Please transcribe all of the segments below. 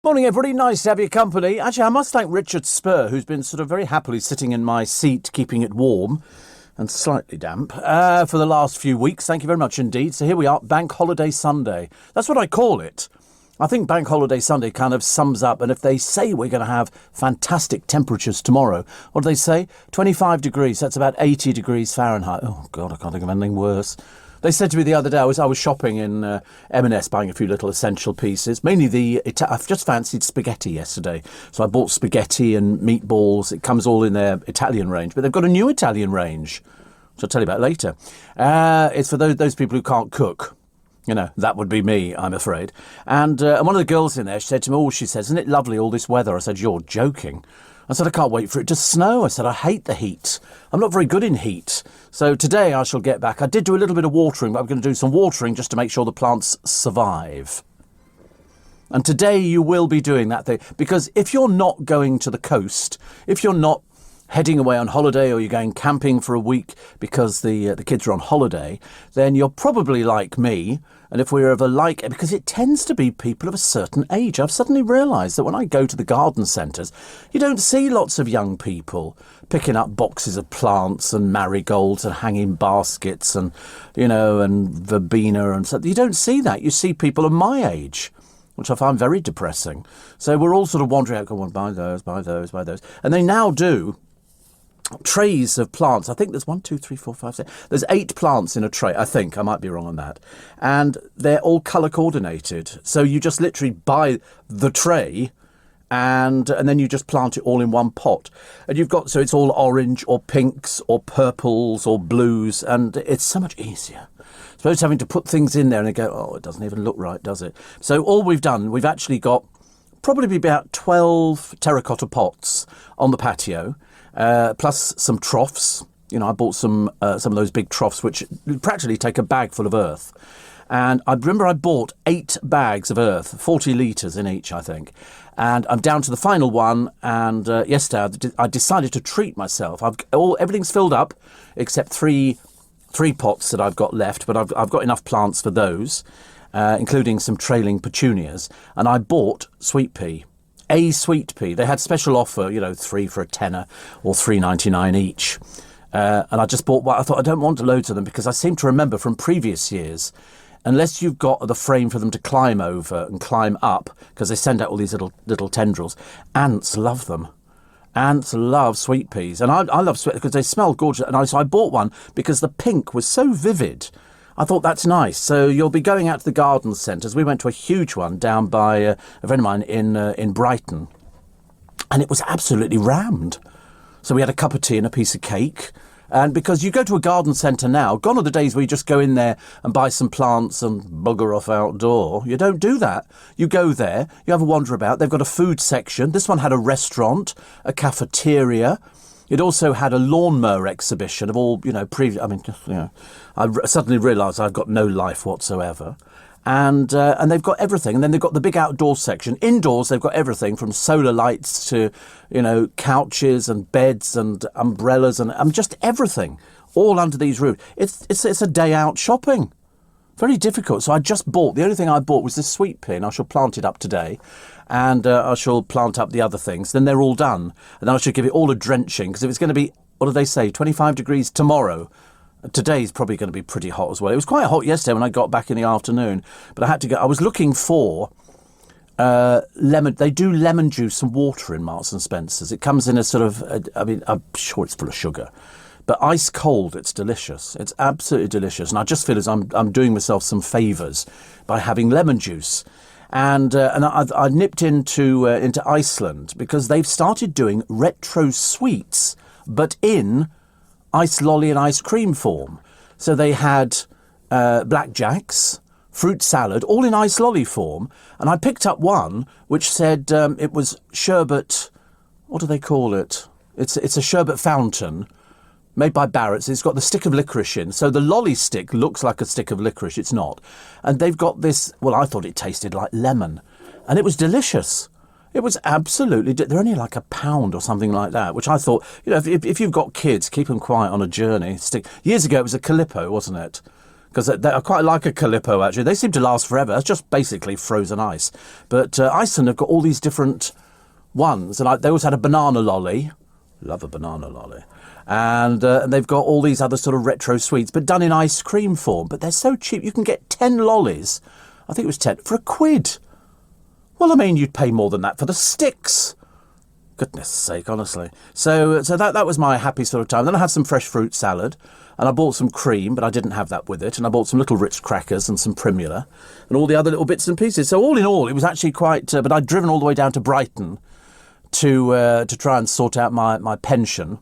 Morning, everybody. Nice to have your company. Actually, I must thank Richard Spur, who's been sort of very happily sitting in my seat, keeping it warm and slightly damp for the last few weeks. Thank you very much indeed. So here we are, Bank Holiday Sunday. That's what I call it. I think Bank Holiday Sunday kind of sums up, and if they say we're going to have fantastic temperatures tomorrow, what do they say? 25 degrees, that's about 80 degrees Fahrenheit. Oh, God, I can't think of anything worse. They said to me the other day, I was shopping in M&S buying a few little essential pieces, mainly I've just fancied spaghetti yesterday. So I bought spaghetti and meatballs. It comes all in their Italian range, but they've got a new Italian range, which I'll tell you about later. It's for those people who can't cook. You know, that would be me, I'm afraid. And one of the girls in there, she said to me, she says, isn't it lovely, all this weather? I said, you're joking. I said, I can't wait for it to snow. I said, I hate the heat. I'm not very good in heat. So today I shall get back. I did do a little bit of watering, but I'm going to do some watering just to make sure the plants survive. And today you will be doing that thing. Because if you're not going to the coast, if you're not heading away on holiday or you're going camping for a week because the kids are on holiday, then you're probably like me. And if we're ever like, because it tends to be people of a certain age. I've suddenly realised that when I go to the garden centres, you don't see lots of young people picking up boxes of plants and marigolds and hanging baskets and, and verbena and stuff. You don't see that. You see people of my age, which I find very depressing. So we're all sort of wandering out, go on, buy those, buy those, buy those. And they now do trays of plants. I think there's 1, 2, 3, 4, 5, 6. There's 8 plants in a tray. I think I might be wrong on that. And they're all colour coordinated. So you just literally buy the tray and then you just plant it all in one pot. And so it's all orange or pinks or purples or blues. And it's so much easier. Suppose having to put things in there and go, oh, it doesn't even look right, does it? So all we've done, we've actually got probably about 12 terracotta pots on the patio. Plus some troughs. I bought some of those big troughs which practically take a bag full of earth. And I remember I bought 8 bags of earth, 40 litres in each, I think. And I'm down to the final one. And yesterday I decided to treat myself. Everything's filled up except three pots that I've got left. But I've got enough plants for those, including some trailing petunias. And I bought sweet pea. A sweet pea. They had special offer, 3 for a tenner or $3.99 each. And I just bought one. I thought I don't want loads of them because I seem to remember from previous years, unless you've got the frame for them to climb over and climb up, because they send out all these little tendrils, ants love them. Ants love sweet peas. And I love sweet because they smell gorgeous. And so I bought one because the pink was so vivid. I thought that's nice. So you'll be going out to the garden centres. We went to a huge one down by a friend of mine in Brighton. And it was absolutely rammed. So we had a cup of tea and a piece of cake. And because you go to a garden centre now, gone are the days where you just go in there and buy some plants and bugger off outdoor. You don't do that. You go there, you have a wander about. They've got a food section. This one had a restaurant, a cafeteria. It also had a lawnmower exhibition of all, I suddenly realised I've got no life whatsoever. And they've got everything. And then they've got the big outdoor section. Indoors, they've got everything from solar lights to, couches and beds and umbrellas and just everything, all under these roofs. It's a day out shopping. Very difficult. So the only thing I bought was this sweet pea, and I shall plant it up today. And I shall plant up the other things. Then they're all done. And then I should give it all a drenching. Because if it's going to be, what do they say, 25 degrees tomorrow, today's probably going to be pretty hot as well. It was quite hot yesterday when I got back in the afternoon. But I had to go. I was looking for lemon. They do lemon juice and water in Marks and Spencer's. It comes in a sort of, I'm sure it's full of sugar. But ice cold, it's delicious. It's absolutely delicious. And I just feel as I'm doing myself some favours by having lemon juice. And I nipped into Iceland because they've started doing retro sweets, but in ice lolly and ice cream form. So they had blackjacks, fruit salad, all in ice lolly form. And I picked up one which said it was sherbet. What do they call it? It's a sherbet fountain. Made by Barrett's. It's got the stick of licorice in. So the lolly stick looks like a stick of licorice. It's not. And they've got this, I thought it tasted like lemon. And it was delicious. It was absolutely, they're only like £1 or something like that, which I thought, if you've got kids, keep them quiet on a journey. Years ago, it was a Calippo, wasn't it? because I quite like a Calippo, actually. They seem to last forever. It's just basically frozen ice. But Iceland have got all these different ones. And they also had a banana lolly. Love a banana lolly. And they've got all these other sort of retro sweets, but done in ice cream form. But they're so cheap. You can get 10 lollies, I think it was 10, for £1. Well, I mean, you'd pay more than that for the sticks. Goodness sake, honestly. So that was my happy sort of time. Then I had some fresh fruit salad, and I bought some cream, but I didn't have that with it. And I bought some little Ritz crackers and some Primula, and all the other little bits and pieces. So all in all, it was actually quite. But I'd driven all the way down to Brighton to try and sort out my pension.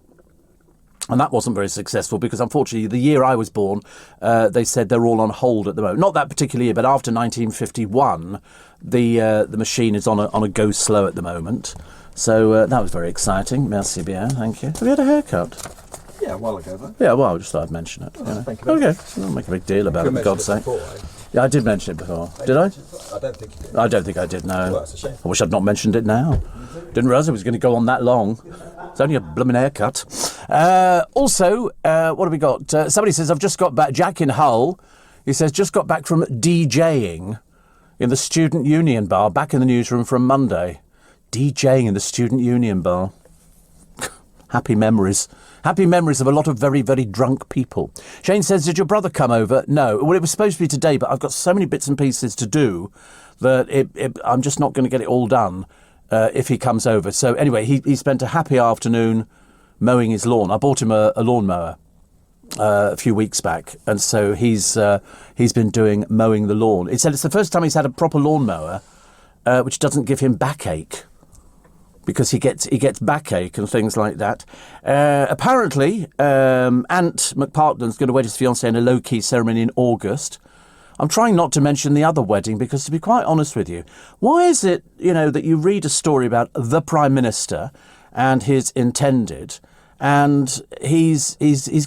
And that wasn't very successful because, unfortunately, the year I was born, they said they're all on hold at the moment. Not that particular year, but after 1951, the machine is on a go slow at the moment. So that was very exciting. Merci bien, thank you. Have you had a haircut? Yeah, a while ago, though. Yeah, well, I just thought I'd mention it. Thank you. Okay, don't make a big deal about it, for God's sake. Yeah, I did mention it before. Did I? I don't think you did. I don't think I did, no. Well, that's a shame. I wish I'd not mentioned it now. Didn't realise it was going to go on that long. It's only a blooming haircut. Also, what have we got? Somebody says, I've just got back. Jack in Hull, he says, just got back from DJing in the Student Union Bar, back in the newsroom from Monday. DJing in the Student Union Bar. Happy memories. Happy memories of a lot of very, very drunk people. Shane says, did your brother come over? No. Well, it was supposed to be today, but I've got so many bits and pieces to do that I'm just not going to get it all done if he comes over. So anyway, he spent a happy afternoon mowing his lawn. I bought him a lawnmower a few weeks back, and so he's been doing mowing the lawn. He said it's the first time he's had a proper lawnmower which doesn't give him backache, because he gets backache and things like that. Apparently, Ant McPartland's going to wed his fiancée in a low-key ceremony in August. I'm trying not to mention the other wedding because, to be quite honest with you, why is it, that you read a story about the Prime Minister and his intended, and he's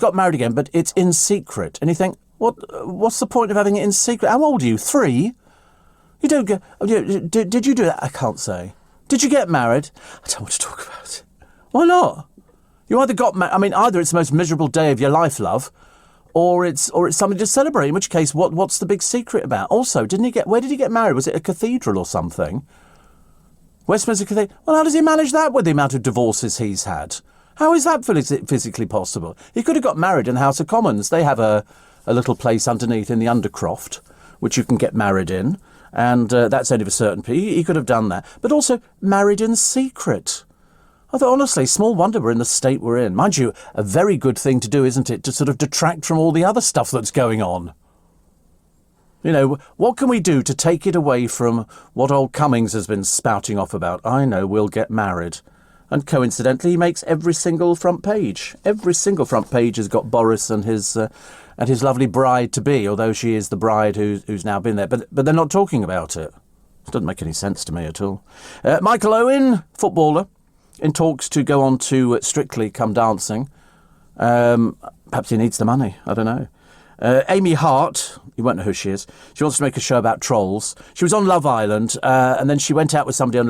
got married again, but it's in secret, and you think, what's the point of having it in secret? How old are you? 3? You don't get. Did you do that? I can't say. Did you get married? I don't want to talk about it. Why not? You either got married. I mean, either it's the most miserable day of your life, love, or it's something to celebrate. In which case, what's the big secret about? Also, where did he get married? Was it a cathedral or something? Westminster Cathedral. Well, how does he manage that with the amount of divorces he's had? How is that physically possible? He could have got married in the House of Commons. They have a little place underneath in the Undercroft, which you can get married in. And that's only for certain people. He could have done that. But also married in secret. I thought, honestly, small wonder we're in the state we're in. Mind you, a very good thing to do, isn't it? To sort of detract from all the other stuff that's going on. What can we do to take it away from what old Cummings has been spouting off about? I know, we'll get married. And coincidentally, he makes every single front page. Every single front page has got Boris and his lovely bride-to-be, although she is the bride who's now been there. But they're not talking about it. It doesn't make any sense to me at all. Michael Owen, footballer, in talks to go on to Strictly Come Dancing. Perhaps he needs the money. I don't know. Amy Hart, you won't know who she is. She wants to make a show about trolls. She was on Love Island, and then she went out with somebody.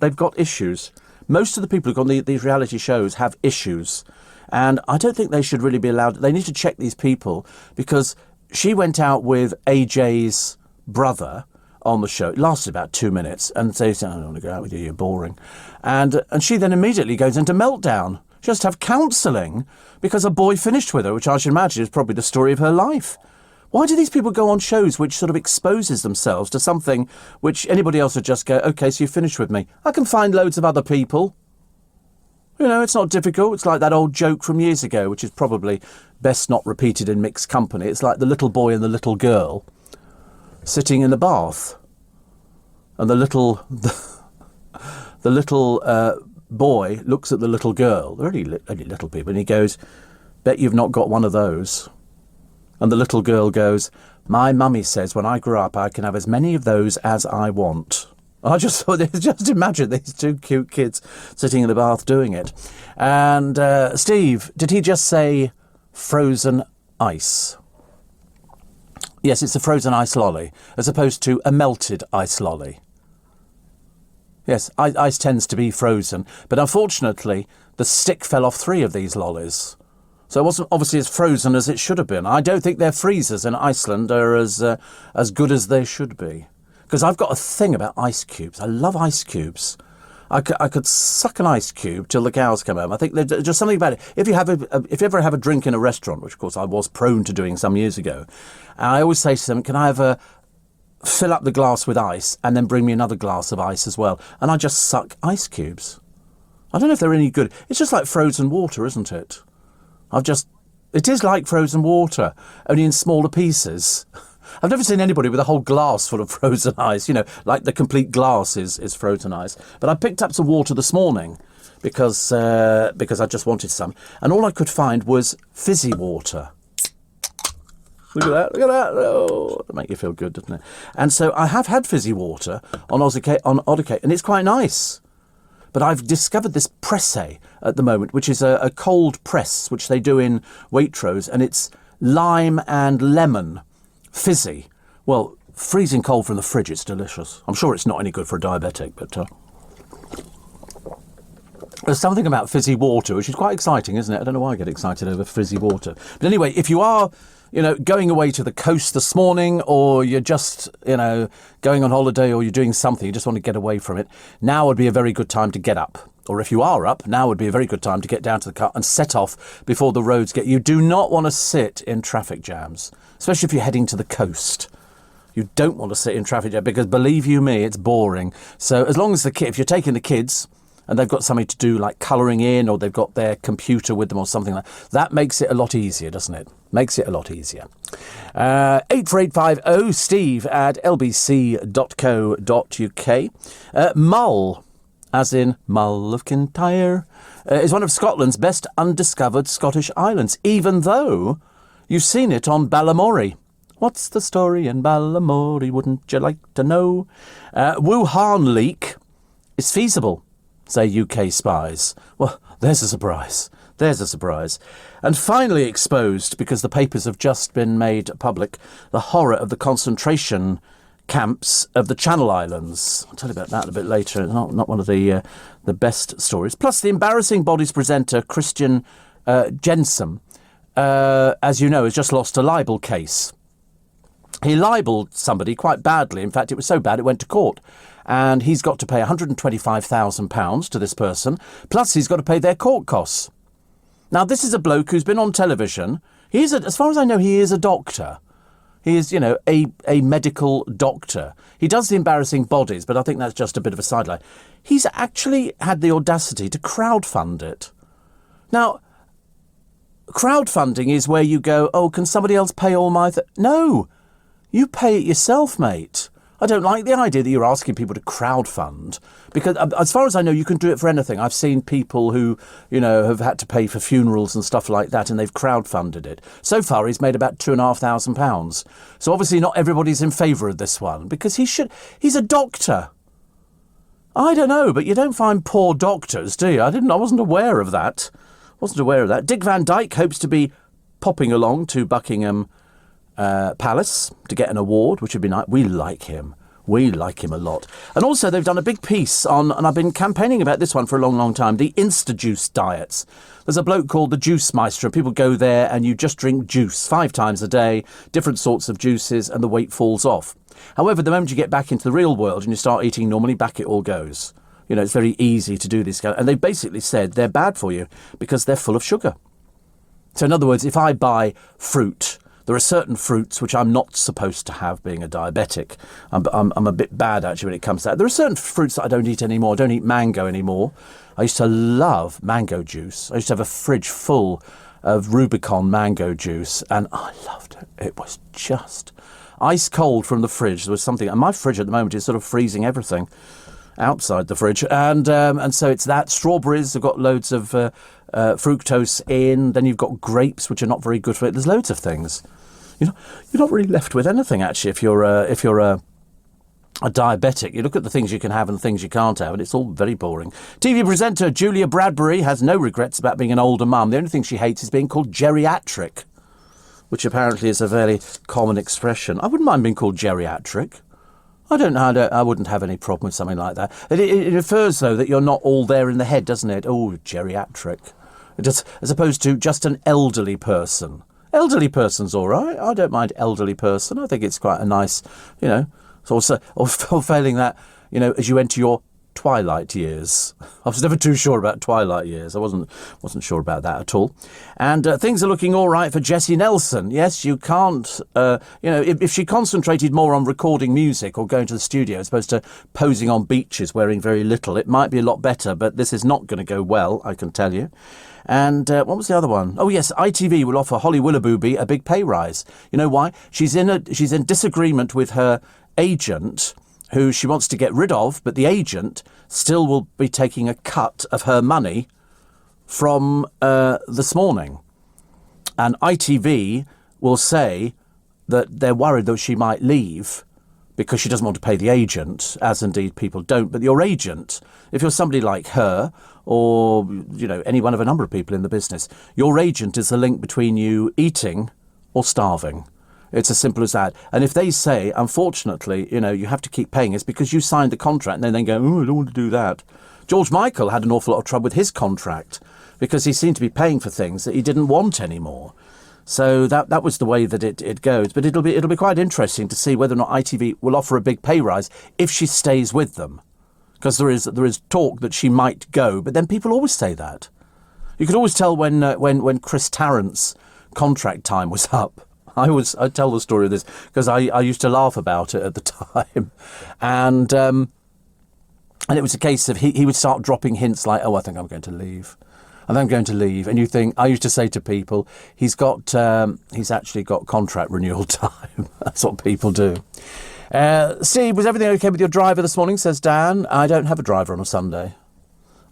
They've got issues. Most of the people who've got these reality shows have issues. And I don't think they should really be allowed. They need to check these people, because she went out with AJ's brother on the show. It lasted about 2 minutes. And they said, I don't want to go out with you, you're boring. And she then immediately goes into meltdown. She has to have counselling because a boy finished with her, which I should imagine is probably the story of her life. Why do these people go on shows which sort of exposes themselves to something which anybody else would just go, OK, so you finished with me. I can find loads of other people. It's not difficult. It's like that old joke from years ago, which is probably best not repeated in mixed company. It's like the little boy and the little girl sitting in the bath. And the little boy looks at the little girl. They're only little people. And he goes, bet you've not got one of those. And the little girl goes, my mummy says when I grow up I can have as many of those as I want. I just thought, just imagine these two cute kids sitting in the bath doing it. And Steve, did he just say frozen ice? Yes, it's a frozen ice lolly, as opposed to a melted ice lolly. Yes, ice tends to be frozen, but unfortunately, the stick fell off 3 of these lollies. So it wasn't obviously as frozen as it should have been. I don't think their freezers in Iceland are as good as they should be. Because I've got a thing about ice cubes. I love ice cubes. I could suck an ice cube till the cows come home. I think there's just something about it. If you ever have a drink in a restaurant, which of course I was prone to doing some years ago, I always say to them, can I have fill up the glass with ice and then bring me another glass of ice as well? And I just suck ice cubes. I don't know if they're any good. It's just like frozen water, isn't it? It is like frozen water, only in smaller pieces. I've never seen anybody with a whole glass full of frozen ice, like the complete glass is frozen ice. But I picked up some water this morning because I just wanted some. And all I could find was fizzy water. Look at that. Oh, it'll make you feel good, doesn't it? And so I have had fizzy water on odd occasion, and it's quite nice. But I've discovered this presse at the moment, which is a cold press, which they do in Waitrose, and it's lime and lemon, fizzy. Well, freezing cold from the fridge, it's delicious. I'm sure it's not any good for a diabetic, but there's something about fizzy water, which is quite exciting, isn't it? I don't know why I get excited over fizzy water. But anyway, if you are going away to the coast this morning, or you're just, going on holiday, or you're doing something, you just want to get away from it, now would be a very good time to get up. Or if you are up, now would be a very good time to get down to the car and set off before the roads get... You do not want to sit in traffic jams, especially if you're heading to the coast. You don't want to sit in traffic jams because, believe you me, it's boring. So as long as if you're taking the kids... and they've got something to do like colouring in, or they've got their computer with them or something like that. That makes it a lot easier, doesn't it? Makes it a lot easier. 84850 steve@lbc.co.uk. Mull, as in Mull of Kintyre, is one of Scotland's best undiscovered Scottish islands, even though you've seen it on Balamory. What's the story in Balamory? Wouldn't you like to know? Wuhan leak is feasible, say UK spies. Well, there's a surprise. There's a surprise. And finally exposed, because the papers have just been made public, the horror of the concentration camps of the Channel Islands. I'll tell you about that a bit later. Not one of the best stories. Plus, the embarrassing Bodies presenter Christian Jensen, as you know, has just lost a libel case. He libelled somebody quite badly. In fact, it was so bad it went to court. And he's got to pay £125,000 to this person, plus he's got to pay their court costs. Now, this is a bloke who's been on television. As far as I know, he is a doctor. He is, a medical doctor. He does the embarrassing bodies, but I think that's just a bit of a sideline. He's actually had the audacity to crowdfund it. Now, crowdfunding is where you go, oh, can somebody else pay all my... No, you pay it yourself, mate. I don't like the idea that you're asking people to crowdfund, because as far as I know, you can do it for anything. I've seen people who, have had to pay for funerals and stuff like that, and they've crowdfunded it. So far, he's made about £2,500. So obviously not everybody's in favour of this one, because he's a doctor. I don't know, but you don't find poor doctors, do you? I wasn't aware of that. Dick Van Dyke hopes to be popping along to Buckingham Palace to get an award, which would be nice. We like him a lot. And also they've done a big piece on, and I've been campaigning about this one for a long, long time, the Insta-Juice diets. There's a bloke called the Juice Meister, and people go there and you just drink juice 5 times a day, different sorts of juices, and the weight falls off. However, the moment you get back into the real world and you start eating normally, back it all goes. It's very easy to do this. And they basically said they're bad for you because they're full of sugar. So in other words, if I buy fruit, there are certain fruits which I'm not supposed to have, being a diabetic. I'm a bit bad, actually, when it comes to that. There are certain fruits that I don't eat anymore. I don't eat mango anymore. I used to love mango juice. I used to have a fridge full of Rubicon mango juice, and I loved it. It was just ice cold from the fridge. There was something, and my fridge at the moment is sort of freezing everything outside the fridge. And so it's that. Strawberries have got loads of fructose in. Then you've got grapes, which are not very good for it. There's loads of things. You're not really left with anything, actually, if you're a diabetic. You look at the things you can have and the things you can't have, and it's all very boring. TV presenter Julia Bradbury has no regrets about being an older mum. The only thing she hates is being called geriatric, which apparently is a very common expression. I wouldn't mind being called geriatric. I wouldn't have any problem with something like that. It refers, though, that you're not all there in the head, doesn't it? Oh, geriatric. just, as opposed to just an elderly person. Elderly person's all right. I don't mind elderly person. I think it's quite a nice, sort of, or failing that, as you enter your twilight years. I was never too sure about twilight years. I wasn't sure about that at all. And things are looking all right for Jessie Nelson. Yes, you can't, if she concentrated more on recording music or going to the studio as opposed to posing on beaches wearing very little, it might be a lot better, but this is not going to go well, I can tell you. And what was the other one? Oh, yes, ITV will offer Holly Willoughby a big pay rise. You know why? She's in disagreement with her agent, who she wants to get rid of, but the agent still will be taking a cut of her money from this morning. And ITV will say that they're worried that she might leave because she doesn't want to pay the agent, as indeed people don't. But your agent, if you're somebody like her or, any one of a number of people in the business, your agent is the link between you eating or starving. It's as simple as that. And if they say, unfortunately, you have to keep paying, it's because you signed the contract, and then they go, oh, I don't want to do that. George Michael had an awful lot of trouble with his contract because he seemed to be paying for things that he didn't want anymore. So that was the way that it goes. But it'll be quite interesting to see whether or not ITV will offer a big pay rise if she stays with them. Because there is talk that she might go, but then people always say that. You could always tell when Chris Tarrant's contract time was up. I tell the story of this because I used to laugh about it at the time, and it was a case of he would start dropping hints like, "Oh, I think I'm going to leave. I think I'm going to leave," and you think, I used to say to people, he's actually got contract renewal time. That's what people do. Steve, was everything okay with your driver this morning? Says Dan. I don't have a driver on a Sunday.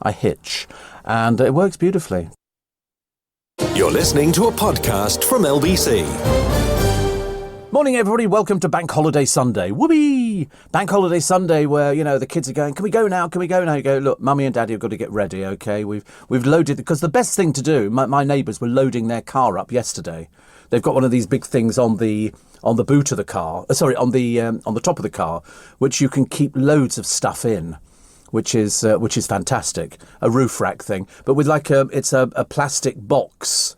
I hitch, and it works beautifully. You're listening to a podcast from LBC. Morning, everybody. Welcome to Bank Holiday Sunday. Whoopee! Bank Holiday Sunday where, the kids are going, can we go now? Can we go now? You go, look, Mummy and Daddy have got to get ready, OK? We've loaded, because the best thing to do, my neighbours were loading their car up yesterday. They've got one of these big things on the boot of the car, on the top of the car, which you can keep loads of stuff in. Which is fantastic, a roof rack thing, but with it's a plastic box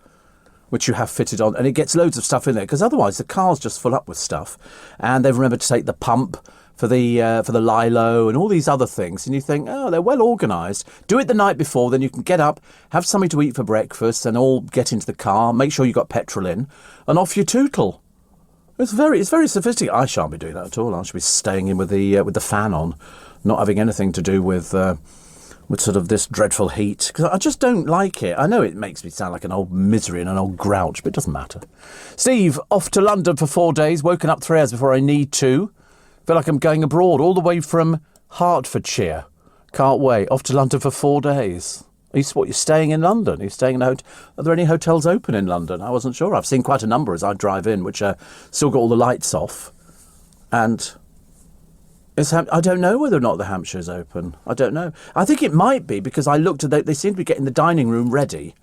which you have fitted on, and it gets loads of stuff in there because otherwise the car's just full up with stuff. And they've remembered to take the pump for the Lilo and all these other things, and you think, oh, they're well organised. Do it the night before, then you can get up, have something to eat for breakfast, and all get into the car. Make sure you got petrol in, and off you tootle. It's very sophisticated. I shan't be doing that at all. I should be staying in with the fan on. Not having anything to do with sort of this dreadful heat, because I just don't like it. I know it makes me sound like an old misery and an old grouch, but it doesn't matter. Steve, off to London for 4 days, woken up 3 hours before I need to. Feel like I'm going abroad, all the way from Hertfordshire. Can't wait. Off to London for 4 days. You're staying in London? Are you staying in a hotel? Are there any hotels open in London? I wasn't sure. I've seen quite a number as I drive in, which still got all the lights off. And I don't know whether or not the Hampshire's open. I don't know. I think it might be because I looked at they seem to be getting the dining room ready.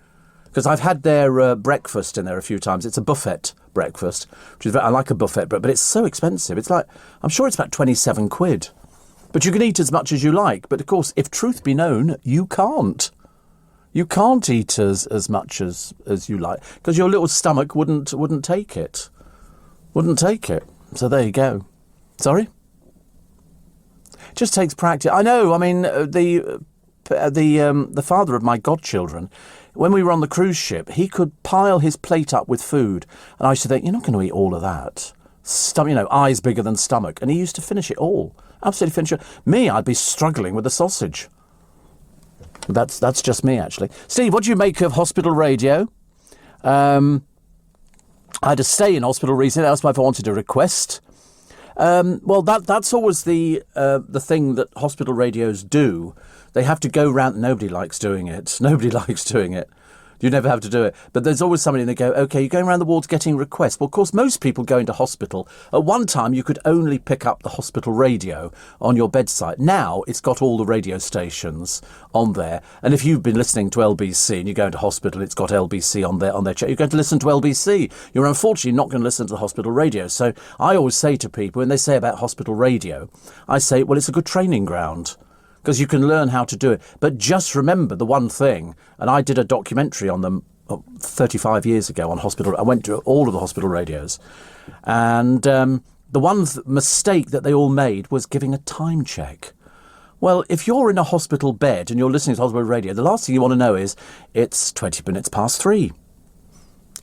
Because I've had their breakfast in there a few times. It's a buffet breakfast, I like a buffet, but it's so expensive. It's like, I'm sure it's about 27 quid. But you can eat as much as you like. But of course, if truth be known, you can't. You can't eat as much as you like because your little stomach wouldn't take it. Wouldn't take it. So there you go. Sorry? Just takes practice. I know. I mean, the father of my godchildren, when we were on the cruise ship, he could pile his plate up with food, and I used to think, you're not going to eat all of that. Eyes bigger than stomach, and he used to finish it all. Absolutely finish it. Me, I'd be struggling with the sausage. That's just me, actually. Steve, what do you make of hospital radio? I had to stay in hospital recently. That's why I wanted a request. Well, that's always the thing that hospital radios do. They have to go round. Nobody likes doing it. Nobody likes doing it. You never have to do it. But there's always somebody, and they go, OK, you're going around the wards getting requests. Well, of course, most people go into hospital. At one time, you could only pick up the hospital radio on your bedside. Now, it's got all the radio stations on there. And if you've been listening to LBC and you go into hospital, it's got LBC on their chair. You're going to listen to LBC. You're unfortunately not going to listen to the hospital radio. So I always say to people, when they say about hospital radio, I say, well, it's a good training ground. because you can learn how to do it. But just remember the one thing, and I did a documentary on them 35 years ago on hospital. I went to all of the hospital radios, and the one mistake that they all made was giving a time check. Well, if you're in a hospital bed and you're listening to hospital radio, the last thing you want to know is it's 20 minutes past 3.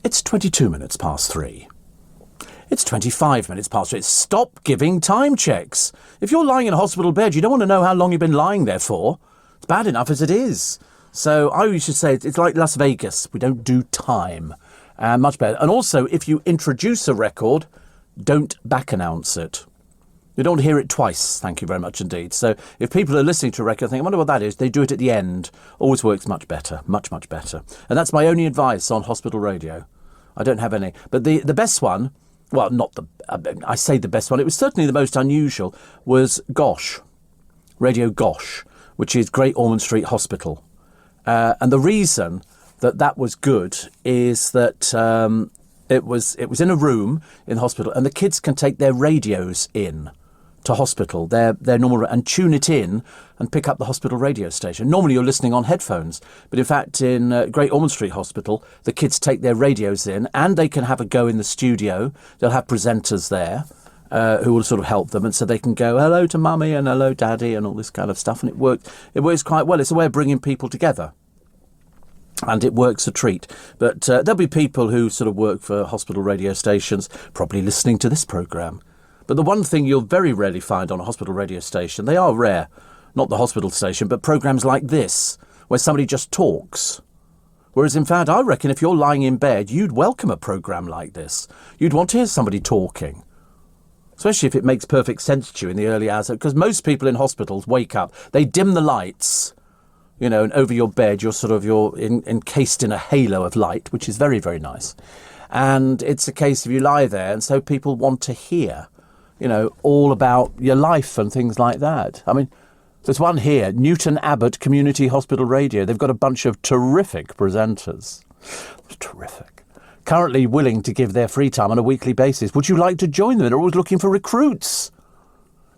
It's 22 minutes past 3. It's 25 minutes past 3. Stop giving time checks. If you're lying in a hospital bed, you don't want to know how long you've been lying there for. It's bad enough as it is. So I used to say it's like Las Vegas. We don't do time. Much better. And also, if you introduce a record, don't back announce it. You don't hear it twice. Thank you very much indeed. So if people are listening to a record, think, I wonder what that is. They do it at the end. Always works much better. Much, much better. And that's my only advice on hospital radio. I don't have any. But the best one, well, not the, I say the best one, it was certainly the most unusual, was Gosh, Radio Gosh, which is Great Ormond Street Hospital. And the reason that was good is that it was in a room in the hospital, and the kids can take their radios in to hospital, their normal, and tune it in and pick up the hospital radio station. Normally you're listening on headphones, but in fact in Great Ormond Street Hospital, the kids take their radios in and they can have a go in the studio. They'll have presenters there who will sort of help them, and so they can go hello to mummy and hello daddy and all this kind of stuff, and it works quite well. It's a way of bringing people together. And it works a treat. But there'll be people who sort of work for hospital radio stations probably listening to this programme. But the one thing you'll very rarely find on a hospital radio station, they are rare, not the hospital station, but programmes like this, where somebody just talks. Whereas, in fact, I reckon if you're lying in bed, you'd welcome a programme like this. You'd want to hear somebody talking. Especially if it makes perfect sense to you in the early hours. Because most people in hospitals wake up, they dim the lights, you know, and over your bed, you're encased in a halo of light, which is very, very nice. And it's a case of you lie there, and so people want to hear, you know, all about your life and things like that. I mean, there's one here, Newton Abbot Community Hospital Radio. They've got a bunch of terrific presenters. Terrific. Currently willing to give their free time on a weekly basis. Would you like to join them? They're always looking for recruits.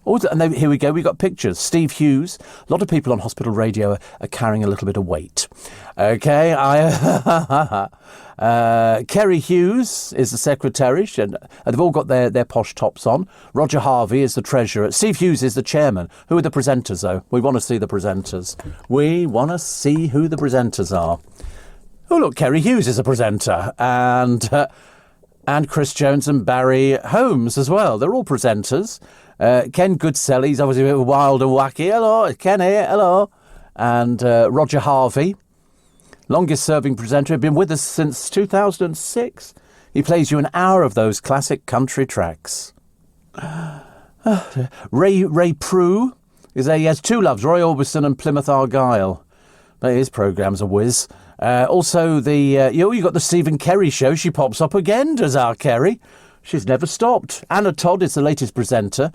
And here we go, we've got pictures. Steve Hughes. A lot of people on hospital radio are carrying a little bit of weight. Okay, Kerry Hughes is the secretary, and they've all got their posh tops on. Roger Harvey is the treasurer. Steve Hughes is the chairman. Who are the presenters, though? We want to see the presenters. We want to see who the presenters are. Oh, look, Kerry Hughes is a presenter. And Chris Jones and Barry Holmes as well. They're all presenters. Ken Goodsell, he's obviously a bit wild and wacky. Hello, Ken here, hello. And Roger Harvey, longest serving presenter, been with us since 2006. He plays you an hour of those classic country tracks. Ray Prue is there. He has two loves, Roy Orbison and Plymouth Argyle. But his programme's a whiz. Also, you got the Stephen Kerry show. She pops up again, does our Kerry. She's never stopped. Anna Todd is the latest presenter.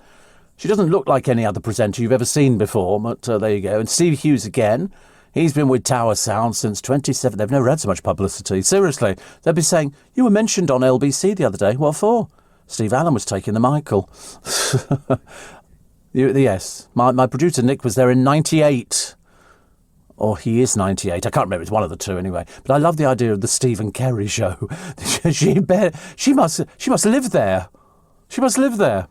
She doesn't look like any other presenter you've ever seen before, but there you go. And Steve Hughes again. He's been with Tower Sound since 27. They've never had so much publicity. Seriously, they'd be saying, you were mentioned on LBC the other day. What for? Steve Allen was taking the Michael. Yes, my producer Nick was there in 98. Or he is 98. I can't remember. It's one of the two anyway. But I love the idea of the Stephen Kerry show. she must live there. She must live there.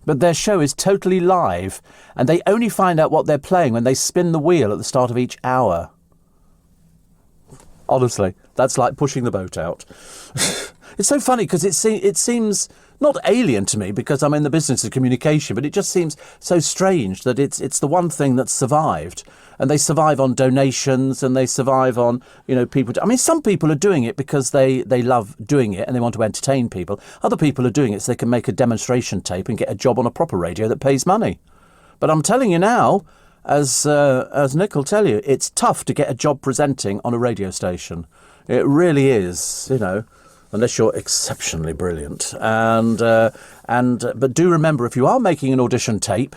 But their show is totally live, and they only find out what they're playing when they spin the wheel at the start of each hour. Honestly, that's like pushing the boat out. It's so funny because it seems not alien to me because I'm in the business of communication, but it just seems so strange that it's the one thing that's survived. And they survive on donations, and they survive on, you know, people. I mean, some people are doing it because they love doing it and they want to entertain people. Other people are doing it so they can make a demonstration tape and get a job on a proper radio that pays money. But I'm telling you now, as Nick will tell you, it's tough to get a job presenting on a radio station. It really is, you know, unless you're exceptionally brilliant. But do remember, if you are making an audition tape,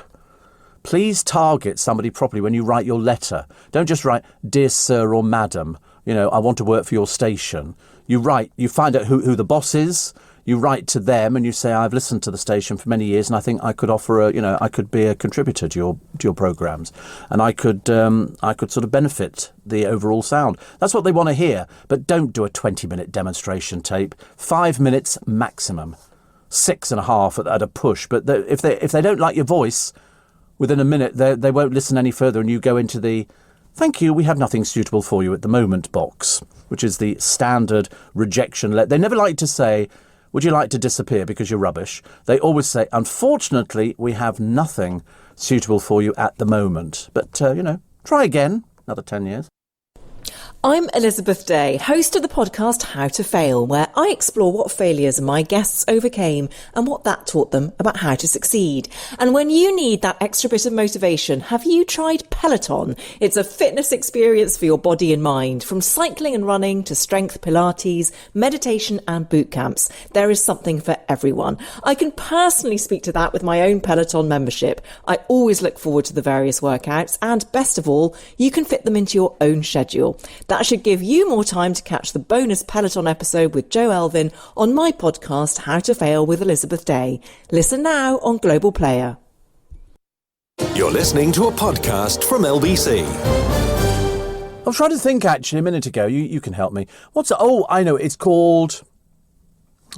please target somebody properly when you write your letter. Don't just write, dear sir or madam, you know, I want to work for your station. You find out who the boss is. you write to them and you say, I've listened to the station for many years and I think I could offer I could be a contributor to your programmes, and I could sort of benefit the overall sound. That's what they want to hear. But don't do a 20-minute demonstration tape. 5 minutes maximum. 6.5 at a push. But if they don't like your voice, within a minute they won't listen any further, and you go into the "Thank you, we have nothing suitable for you at the moment" box, which is the standard rejection. They never like to say, "Would you like to disappear because you're rubbish?" They always say, "Unfortunately, we have nothing suitable for you at the moment. But, try again, another 10 years." I'm Elizabeth Day, host of the podcast How to Fail, where I explore what failures my guests overcame and what that taught them about how to succeed. And when you need that extra bit of motivation, have you tried Peloton? It's a fitness experience for your body and mind. From cycling and running to strength Pilates, meditation and boot camps, there is something for everyone. I can personally speak to that with my own Peloton membership. I always look forward to the various workouts, and best of all, you can fit them into your own schedule. That should give you more time to catch the bonus Peloton episode with Joe Elvin on my podcast, How to Fail with Elizabeth Day. Listen now on Global Player. You're listening to a podcast from LBC. I was trying to think, actually, a minute ago. You can help me. I know. It's called...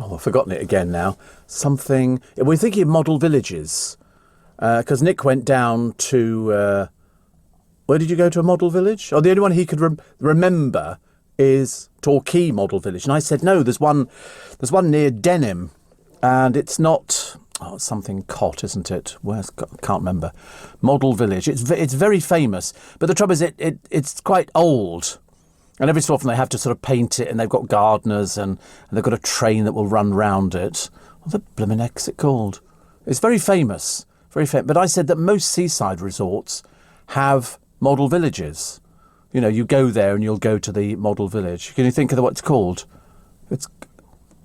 I've forgotten it again now. Something... We're thinking of model villages. Because Nick went down to... where did you go to a model village? The only one he could remember is Torquay Model Village. And I said, no, there's one near Denham. And it's not... it's something Cot, isn't it? Can't remember. Model Village. It's very famous. But the trouble is it's quite old. And every so often they have to sort of paint it, and they've got gardeners and they've got a train that will run round it. What the blimmin' heck's it called? It's very famous. Very famous. But I said that most seaside resorts have model villages. You go there and you'll go to the model village. Can you think of what it's called? It's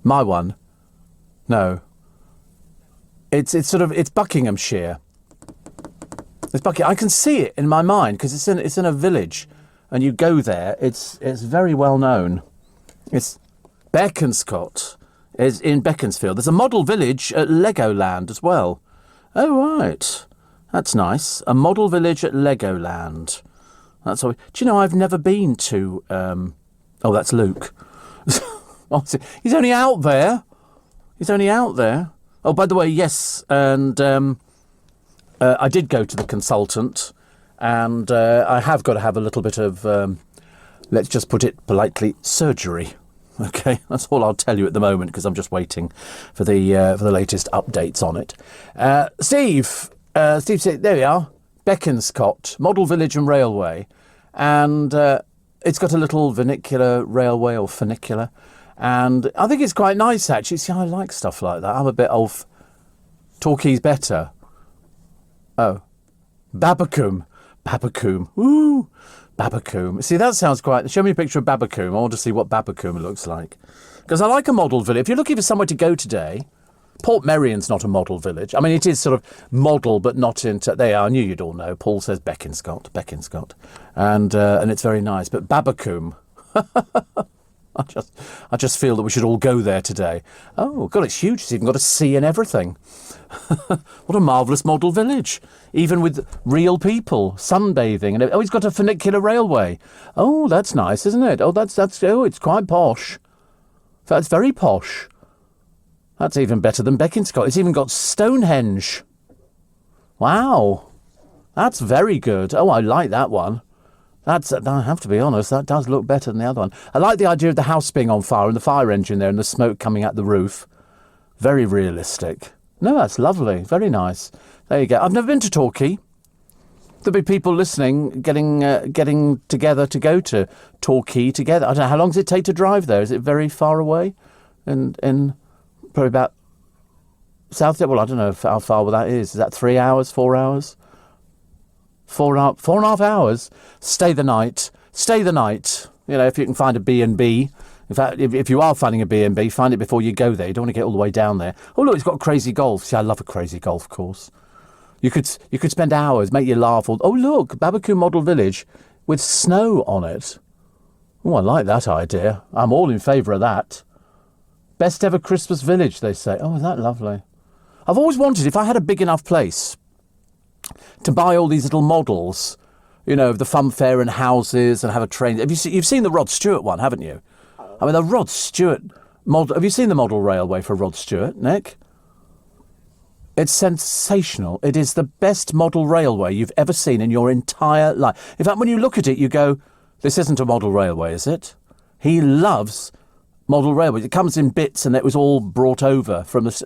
my one. No. It's Buckinghamshire. I can see it in my mind because it's in a village, and you go there. It's very well known. It's Beaconscott. It's in Beaconsfield. There's a model village at Legoland as well. Oh right, that's nice. A model village at Legoland. That's all. Do you know I've never been to? That's Luke. He's only out there. Oh, by the way, yes, and I did go to the consultant, and I have got to have a little bit of, let's just put it politely, surgery. Okay, that's all I'll tell you at the moment because I'm just waiting for the latest updates on it. Steve said, there we are, Beaconscott, Model Village and Railway, and it's got a little vernacular railway or funicular. And I think it's quite nice, actually. See, I like stuff like that. I'm a bit old. Torquay's better. Oh. Babbacombe. Ooh. Babbacombe. See, that sounds quite... Show me a picture of Babbacombe. I want to see what Babbacombe looks like. Because I like a model village. If you're looking for somewhere to go today, Port Merion's not a model village. I mean, it is sort of model, but not into... There, I knew you'd all know. Paul says Beaconscott. And it's very nice. But Babbacombe... I just feel that we should all go there today. Oh, God, it's huge. It's even got a sea and everything. What a marvellous model village. Even with real people, sunbathing. And it's got a funicular railway. Oh, that's nice, isn't it? It's quite posh. That's very posh. That's even better than Beaconscott. It's even got Stonehenge. Wow. That's very good. Oh, I like that one. I have to be honest, that does look better than the other one. I like the idea of the house being on fire and the fire engine there and the smoke coming out the roof. Very realistic. No, that's lovely. Very nice. There you go. I've never been to Torquay. There'll be people listening, getting together to go to Torquay together. I don't know, how long does it take to drive there? Is it very far away? In probably about South... Well, I don't know how far that is. Is that 3 hours, 4 hours? 4.5 hours. Stay the night. If you can find a B&B. In fact, if you are finding a B&B, find it before you go there. You don't want to get all the way down there. Oh, look, it's got crazy golf. See, I love a crazy golf course. You could spend hours, make you laugh. Oh, look, Babbacombe Model Village with snow on it. Oh, I like that idea. I'm all in favour of that. Best ever Christmas village, they say. Oh, is that lovely? I've always wanted, if I had a big enough place, to buy all these little models, you know, of the funfair and houses and have a train. You've seen the Rod Stewart one, haven't you? I mean, the Rod Stewart model. Have you seen the model railway for Rod Stewart, Nick? It's sensational. It is the best model railway you've ever seen in your entire life. In fact, when you look at it, you go, this isn't a model railway, is it? He loves model railways. It comes in bits and it was all brought over from the...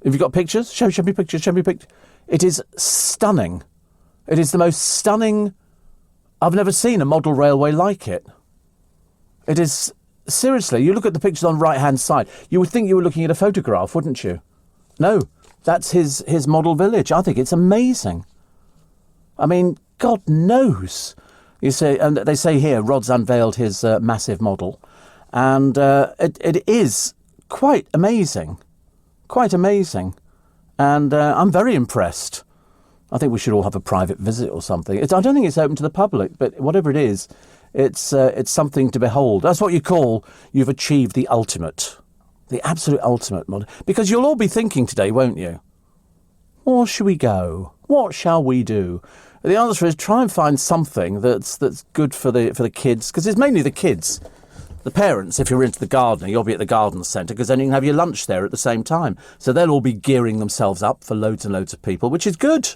Have you got pictures? Show me pictures. It is stunning. It is the most stunning... I've never seen a model railway like it. It is... Seriously, you look at the pictures on the right-hand side, you would think you were looking at a photograph, wouldn't you? No, that's his model village. I think it's amazing. I mean, God knows. You say, and they say here, Rod's unveiled his massive model. And it is quite amazing. Quite amazing. And I'm very impressed. I think we should all have a private visit or something. I don't think it's open to the public, but whatever it is, it's something to behold. That's what you call you've achieved the ultimate. The absolute ultimate model. Because you'll all be thinking today, won't you? Where should we go? What shall we do? The answer is try and find something that's good for the kids, because it's mainly the kids. The parents, if you're into the gardening, you'll be at the garden centre, because then you can have your lunch there at the same time. So they'll all be gearing themselves up for loads and loads of people, which is good.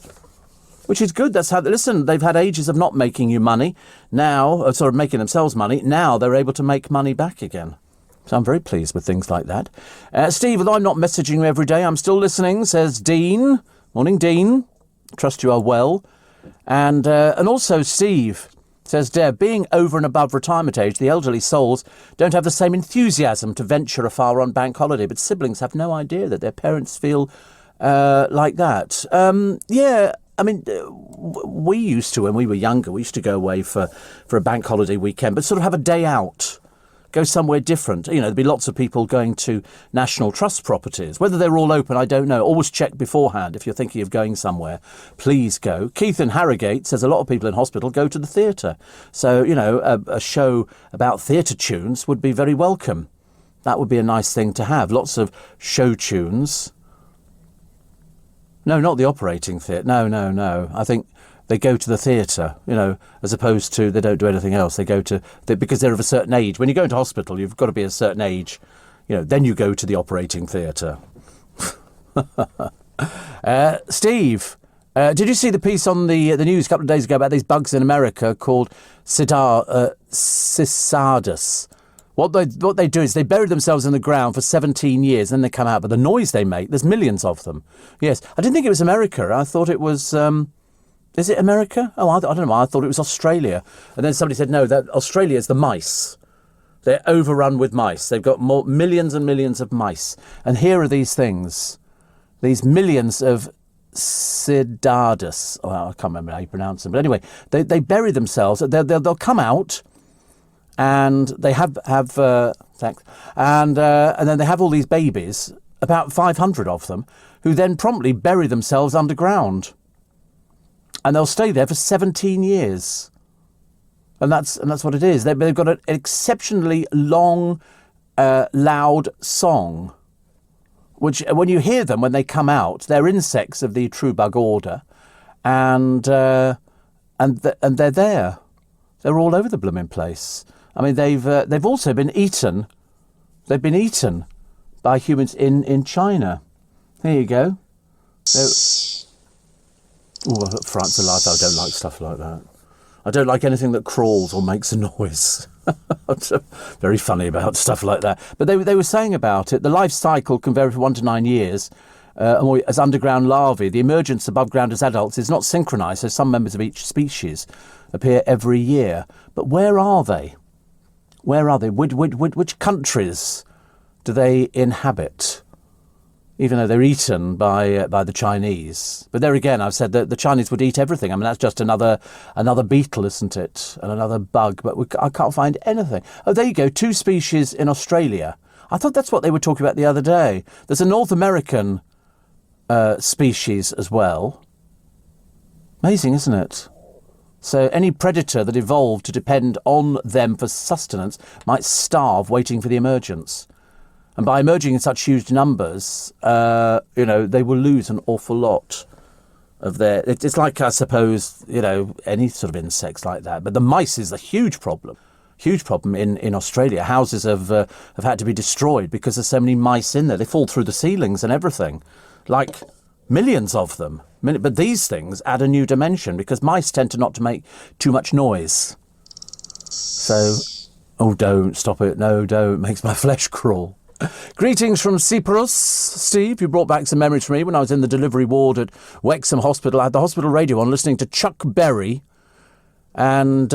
Which is good. That's how, listen, they've had ages of not making you money. Now, sort of making themselves money. Now they're able to make money back again. So I'm very pleased with things like that. Steve, although I'm not messaging you every day, I'm still listening, says Dean. Morning, Dean. Trust you are well. And also Steve says, Deb, being over and above retirement age, the elderly souls don't have the same enthusiasm to venture afar on bank holiday, but siblings have no idea that their parents feel like that. Yeah, I mean, we used to, when we were younger, we used to go away for a bank holiday weekend, but sort of have a day out. Go somewhere different. You know, there'd be lots of people going to National Trust properties. Whether they're all open, I don't know. Always check beforehand if you're thinking of going somewhere. Please go. Keith in Harrogate says a lot of people in hospital go to the theatre. So, you know, a show about theatre tunes would be very welcome. That would be a nice thing to have. Lots of show tunes. No, not the operating theatre. No. I think they go to the theatre, you know, as opposed to they don't do anything else. They go to, because they're of a certain age. When you go into hospital, you've got to be a certain age, you know, then you go to the operating theatre. Steve, did you see the piece on the news a couple of days ago about these bugs in America called Cicadus? What they do is they bury themselves in the ground for 17 years, and then they come out. But the noise they make, there's millions of them. Yes, I didn't think it was America. I thought it was... Is it America? Oh, I don't know. I thought it was Australia. And then somebody said, no, that Australia is the mice. They're overrun with mice. They've got millions and millions of mice. And here are these things, these millions of Cicadus. Oh, I can't remember how you pronounce them. But anyway, they bury themselves. They'll come out, and they have thanks. And then they have all these babies, about 500 of them, who then promptly bury themselves underground. And they'll stay there for 17 years. And that's what it is. They've got an exceptionally long, loud song, which when you hear them, when they come out, they're insects of the true bug order. And they're there. They're all over the blooming place. I mean, they've also been eaten. They've been eaten by humans in China. There you go. Oh, France alive! I don't like stuff like that. I don't like anything that crawls or makes a noise. I'm very funny about stuff like that. But they were saying about it, the life cycle can vary from 1 to 9 years. As underground larvae, the emergence above ground as adults is not synchronised, so some members of each species appear every year. But where are they? Where are they? Which countries do they inhabit? Even though they're eaten by the Chinese. But there again, I've said that the Chinese would eat everything. I mean, that's just another beetle, isn't it? And another bug. But I can't find anything. Oh, there you go. 2 species in Australia. I thought that's what they were talking about the other day. There's a North American species as well. Amazing, isn't it? So any predator that evolved to depend on them for sustenance might starve waiting for the emergence. And by emerging in such huge numbers, they will lose an awful lot of their... It's like, I suppose, any sort of insects like that. But the mice is a huge problem. Huge problem in Australia. Houses have had to be destroyed because there's so many mice in there. They fall through the ceilings and everything. Like millions of them. But these things add a new dimension because mice tend to not to make too much noise. So, oh, don't stop it. No, don't. It makes my flesh crawl. Greetings from Cyprus. Steve, you brought back some memories for me when I was in the delivery ward at Wexham Hospital. I had the hospital radio on listening to Chuck Berry and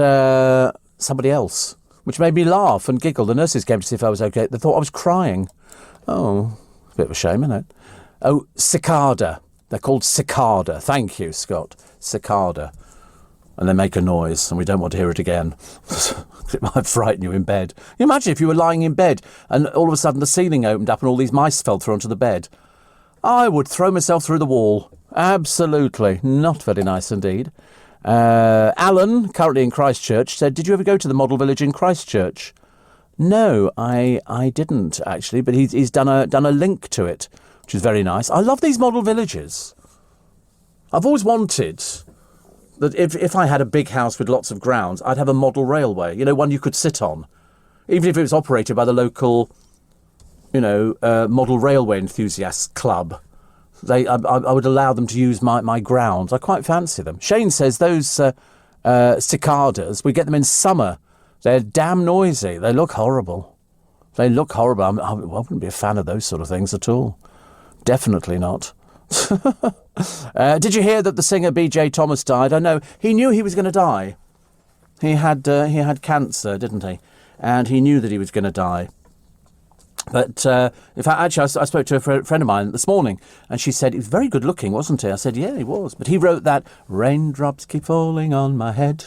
somebody else, which made me laugh and giggle. The nurses came to see if I was okay. They thought I was crying. Oh, a bit of a shame, isn't it? Oh, cicada. They're called cicada. Thank you, Scott. Cicada. And they make a noise, and we don't want to hear it again. It might frighten you in bed. Can you imagine if you were lying in bed and all of a sudden the ceiling opened up and all these mice fell through onto the bed? I would throw myself through the wall. Absolutely. Not very nice indeed. Alan, currently in Christchurch, said, did you ever go to the model village in Christchurch? No, I didn't, actually, but he's done a link to it, which is very nice. I love these model villages. I've always wanted... that if I had a big house with lots of grounds, I'd have a model railway, one you could sit on. Even if it was operated by the local, model railway enthusiasts club. I would allow them to use my grounds. I quite fancy them. Shane says those cicadas, we get them in summer. They're damn noisy. They look horrible. I wouldn't be a fan of those sort of things at all. Definitely not. Did you hear that the singer B.J. Thomas died? I know. He knew he was going to die. He had cancer, didn't he? And he knew that he was going to die. But in fact, actually, I spoke to a friend of mine this morning, and she said, he was very good looking, wasn't he? I said, yeah, he was. But he wrote that, raindrops keep falling on my head.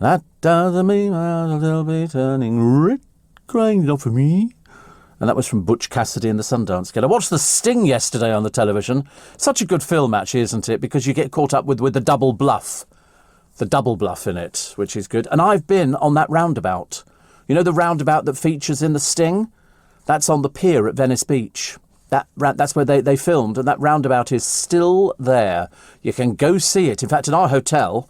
That doesn't mean I'll be turning red, crying not for me. And that was from Butch Cassidy and the Sundance Kid. I watched The Sting yesterday on the television. Such a good film, actually, isn't it? Because you get caught up with the double bluff. The double bluff in it, which is good. And I've been on that roundabout. You know the roundabout that features in The Sting? That's on the pier at Venice Beach. That's where they filmed, and that roundabout is still there. You can go see it. In fact, in our hotel,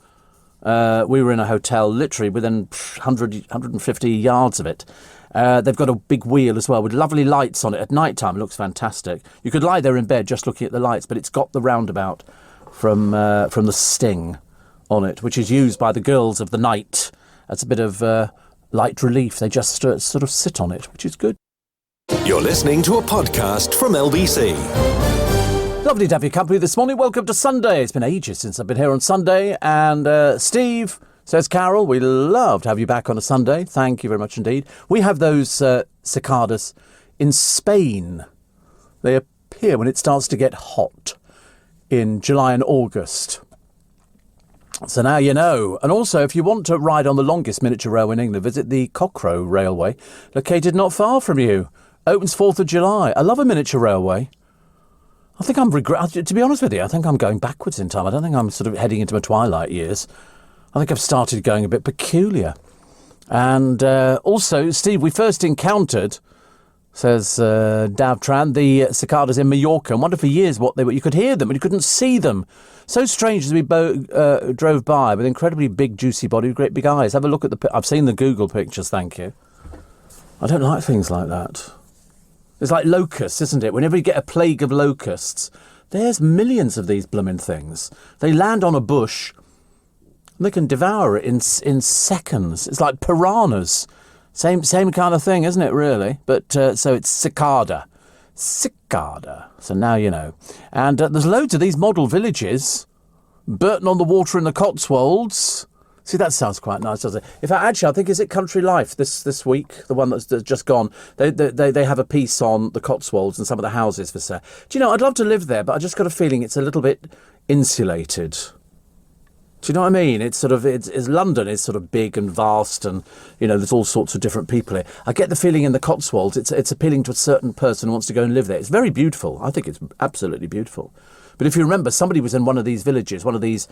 we were in a hotel literally within 150 yards of it. They've got a big wheel as well with lovely lights on it. At night time, it looks fantastic. You could lie there in bed just looking at the lights, but it's got the roundabout from The Sting on it, which is used by the girls of the night as a bit of light relief. They just sort of sit on it, which is good. You're listening to a podcast from LBC. Lovely to have your company this morning. Welcome to Sunday. It's been ages since I've been here on Sunday. And Steve, says Carol, we love to have you back on a Sunday. Thank you very much indeed. We have those cicadas in Spain. They appear when it starts to get hot in July and August. So now you know. And also, if you want to ride on the longest miniature railway in England, visit the Cockcrow Railway, located not far from you. Opens 4th of July. I love a miniature railway. I think to be honest with you, I think I'm going backwards in time. I don't think I'm sort of heading into my twilight years. I think I've started going a bit peculiar. And also, Steve, we first encountered, says Dav Tran, the cicadas in Mallorca. And wondered for years what they were. You could hear them, but you couldn't see them. So strange as we drove by with incredibly big, juicy body with great big eyes. Have a look at I've seen the Google pictures, thank you. I don't like things like that. It's like locusts, isn't it? Whenever you get a plague of locusts, there's millions of these blooming things. They land on a bush, and they can devour it in seconds. It's like piranhas. Same kind of thing, isn't it, really? But so it's cicada. Cicada. So now you know. And there's loads of these model villages. Burton on the Water in the Cotswolds. See, that sounds quite nice, doesn't it? In fact, actually, I think, is it Country Life this week, the one that's just gone? They have a piece on the Cotswolds and some of the houses for sale. Do you know, I'd love to live there, but I just got a feeling it's a little bit insulated. Do you know what I mean? It's sort of, it's London is sort of big and vast and, you know, there's all sorts of different people here. I get the feeling in the Cotswolds, it's appealing to a certain person who wants to go and live there. It's very beautiful. I think it's absolutely beautiful. But if you remember, somebody was in one of these villages, one of these,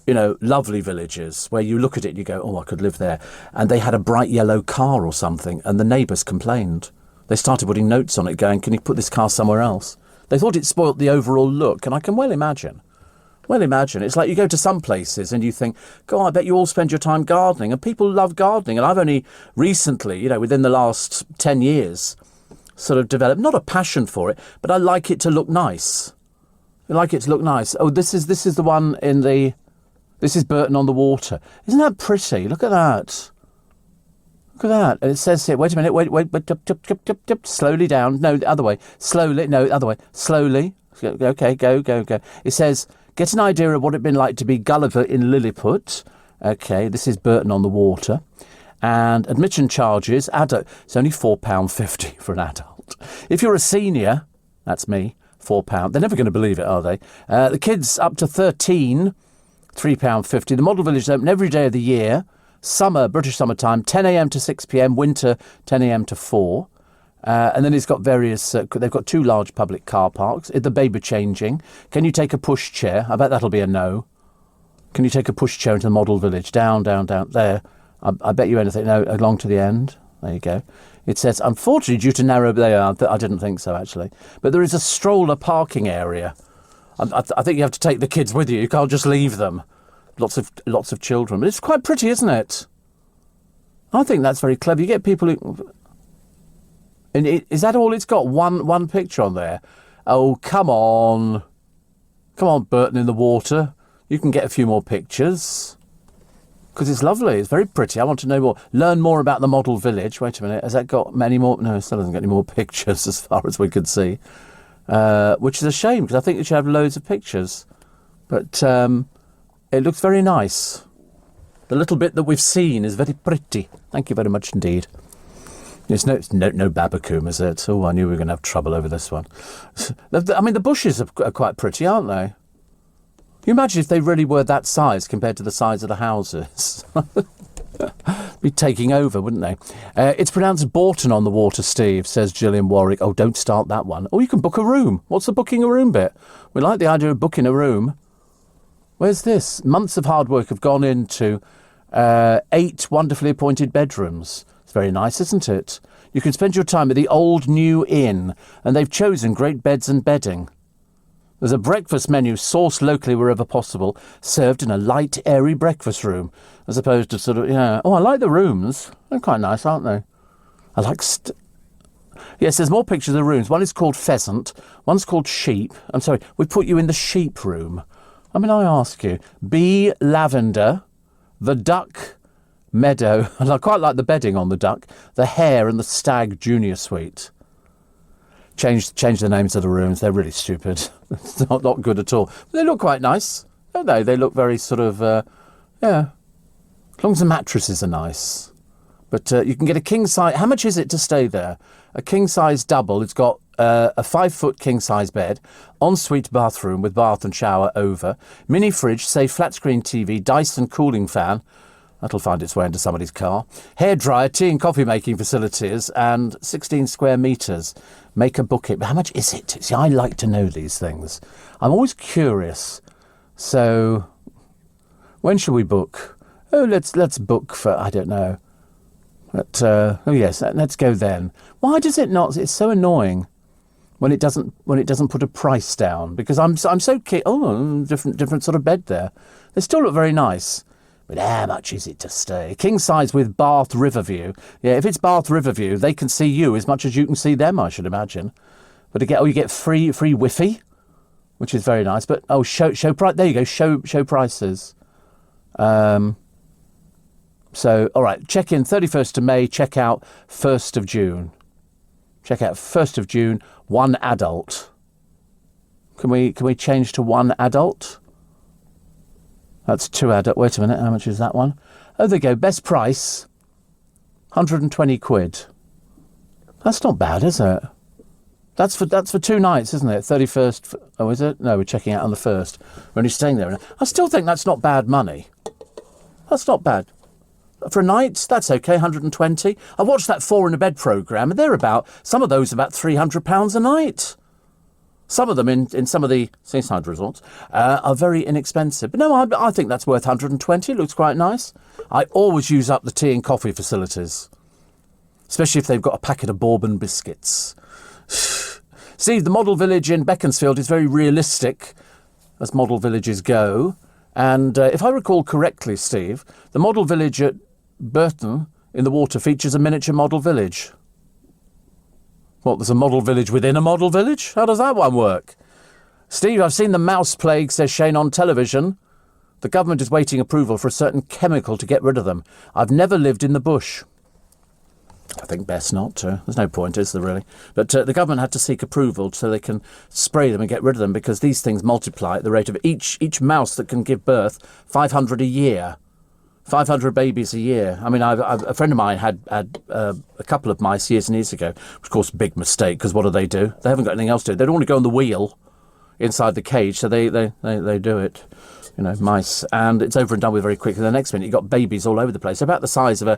you know, lovely villages where you look at it and you go, oh, I could live there. And they had a bright yellow car or something and the neighbours complained. They started putting notes on it going, can you put this car somewhere else? They thought it spoilt the overall look, and I can well imagine. Well, imagine. It's like you go to some places and you think, God, I bet you all spend your time gardening. And people love gardening. And I've only recently, within the last 10 years, sort of developed, not a passion for it, but I like it to look nice. I like it to look nice. Oh, this is the one this is Burton on the Water. Isn't that pretty? Look at that. Look at that. And it says here, wait a minute, wait, tip, slowly down. No, the other way. Slowly, no, the other way. Slowly. Okay, go. It says, get an idea of what it'd been like to be Gulliver in Lilliput. Okay, this is Burton on the Water. And admission charges, it's only £4.50 for an adult. If you're a senior, that's me, £4. They're never going to believe it, are they? The kids up to 13, £3.50. The Model Village is open every day of the year. Summer, British summertime, 10 a.m. to 6 p.m. Winter, 10 a.m. to 4. And then it's got various, they've got 2 large public car parks. The baby changing. Can you take a push chair? I bet that'll be a no. Can you take a push chair into the Model Village? Down, there. I bet you anything. No, along to the end. There you go. It says, unfortunately, due to narrow, I didn't think so, actually. But there is a stroller parking area. I think you have to take the kids with you. You can't just leave them. Lots of children. But it's quite pretty, isn't it? I think that's very clever. You get people who... And is that all it's got? One picture on there? Oh, come on. Come on, Burton in the Water. You can get a few more pictures. Because it's lovely. It's very pretty. I want to know more. Learn more about the Model Village. Wait a minute. Has that got many more? No, it still hasn't got any more pictures as far as we could see. Which is a shame, because I think it should have loads of pictures. But it looks very nice. The little bit that we've seen is very pretty. Thank you very much indeed. It's no Babacoom, is it? Oh, I knew we were going to have trouble over this one. I mean, the bushes are quite pretty, aren't they? Can you imagine if they really were that size compared to the size of the houses? Be taking over, wouldn't they? It's pronounced Borton on the Water, Steve, says Gillian Warwick. Oh, don't start that one. Oh, you can book a room. What's the booking a room bit? We like the idea of booking a room. Where's this? Months of hard work have gone into 8 wonderfully appointed bedrooms. It's very nice, isn't it? You can spend your time at the Old New Inn, and they've chosen great beds and bedding. There's a breakfast menu sourced locally wherever possible, served in a light, airy breakfast room, as opposed to sort of, Oh, I like the rooms. They're quite nice, aren't they? I like... Yes, there's more pictures of the rooms. One is called Pheasant. One's called Sheep. I'm sorry, we put you in the sheep room. I mean, I ask you. B. Lavender, the Duck Meadow, and I quite like the bedding on the duck, the Hare and the Stag Junior Suite. Change the names of the rooms. They're really stupid. It's not good at all. But they look quite nice, don't they? They look very sort of, As long as the mattresses are nice. But you can get a king size. How much is it to stay there? A king size double. It's got a 5-foot king size bed, ensuite bathroom with bath and shower over, mini fridge, safe flat screen TV, Dyson cooling fan. That'll find its way into somebody's car. Hairdryer, tea and coffee making facilities, and 16 square metres. Make a book it. But how much is it? See, I like to know these things. I'm always curious. So, when shall we book? Oh, let's book for, I don't know. But, yes, let's go then. Why does it not? It's so annoying when it doesn't put a price down, because I'm so keen. Oh, different sort of bed there. They still look very nice. But how much is it to stay? King size with Bath Riverview. Yeah, if it's Bath Riverview, they can see you as much as you can see them, I should imagine. But you get free Wi-Fi, which is very nice. But show price. There you go. Show prices. So all right. Check in 31st of May. Check out 1st of June. Check out 1st of June. 1 adult. Can we change to 1 adult? That's 2 adult. Wait a minute, how much is that one? Oh, there you go. Best price, 120 quid. That's not bad, is it? That's for 2 nights, isn't it? 31st. Oh, is it? No, we're checking out on the 1st. We're only staying there. I still think that's not bad money. That's not bad. For a night, that's okay, 120. I watched that 4 in a Bed programme, and some of those about £300 a night. Some of them in some of the seaside resorts are very inexpensive. But no, I think that's worth 120. It looks quite nice. I always use up the tea and coffee facilities. especially if they've got a packet of Bourbon biscuits. Steve, the model village in Beaconsfield is very realistic, as model villages go. And if I recall correctly, Steve, the model village at Burton in the water features a miniature model village. What, there's a model village within a model village? How does that one work? Steve, I've seen the mouse plague, says Shane, on television. The government is waiting approval for a certain chemical to get rid of them. I've never lived in the bush. I think best not to. There's no point, is there, really? But the government had to seek approval so they can spray them and get rid of them, because these things multiply at the rate of each mouse that can give birth 500 a year. 500 babies a year. I mean, a friend of mine had a couple of mice years and years ago, which, of course, a big mistake, because what do? They haven't got anything else to do. They don't want to go on the wheel inside the cage, so they do it. You know, mice, and it's over and done with very quickly. The next minute, you've got babies all over the place, about the size of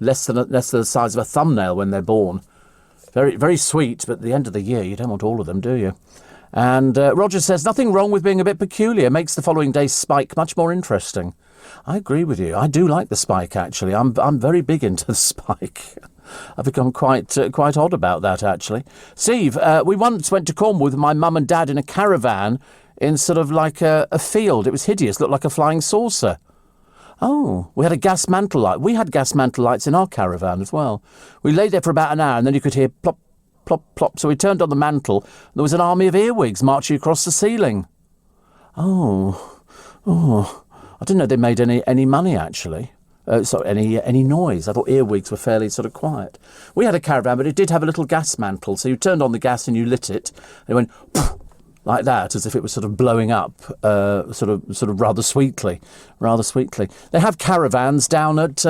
less than the size of a thumbnail when they're born. Very, very sweet, but at the end of the year, you don't want all of them, do you? And Roger says, nothing wrong with being a bit peculiar. Makes the following day's spike much more interesting. I agree with you. I do like the spike, actually. I'm very big into the spike. I've become quite odd about that, actually. Steve, we once went to Cornwall with my mum and dad in a caravan in sort of like a field. It was hideous, looked like a flying saucer. Oh, we had a gas mantle light. We had gas mantle lights in our caravan as well. We lay there for about an hour and then you could hear plop, plop, plop. So we turned on the mantle and there was an army of earwigs marching across the ceiling. Oh, I didn't know they made any money, actually. Any noise. I thought earwigs were fairly sort of quiet. We had a caravan, but it did have a little gas mantle. So you turned on the gas and you lit it. And it went poof, like that, as if it was sort of blowing up, sort of rather sweetly. They have caravans down at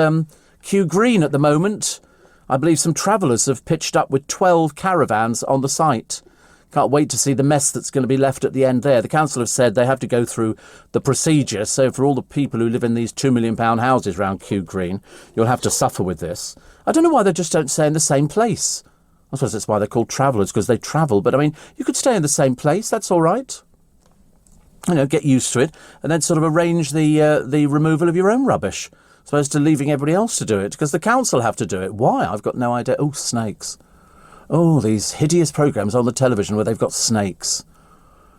Kew Green at the moment. I believe some travellers have pitched up with 12 caravans on the site. Can't wait to see the mess that's going to be left at the end there. The council have said they have to go through the procedure. So for all the people who live in these £2 million houses round Kew Green, you'll have to suffer with this. I don't know why they just don't stay in the same place. I suppose that's why they're called travellers, because they travel. But, I mean, you could stay in the same place. That's all right. You know, get used to it. And then sort of arrange the removal of your own rubbish, as opposed to leaving everybody else to do it, because the council have to do it. Why? I've got no idea. Oh, snakes. Oh, these hideous programmes on the television where they've got snakes.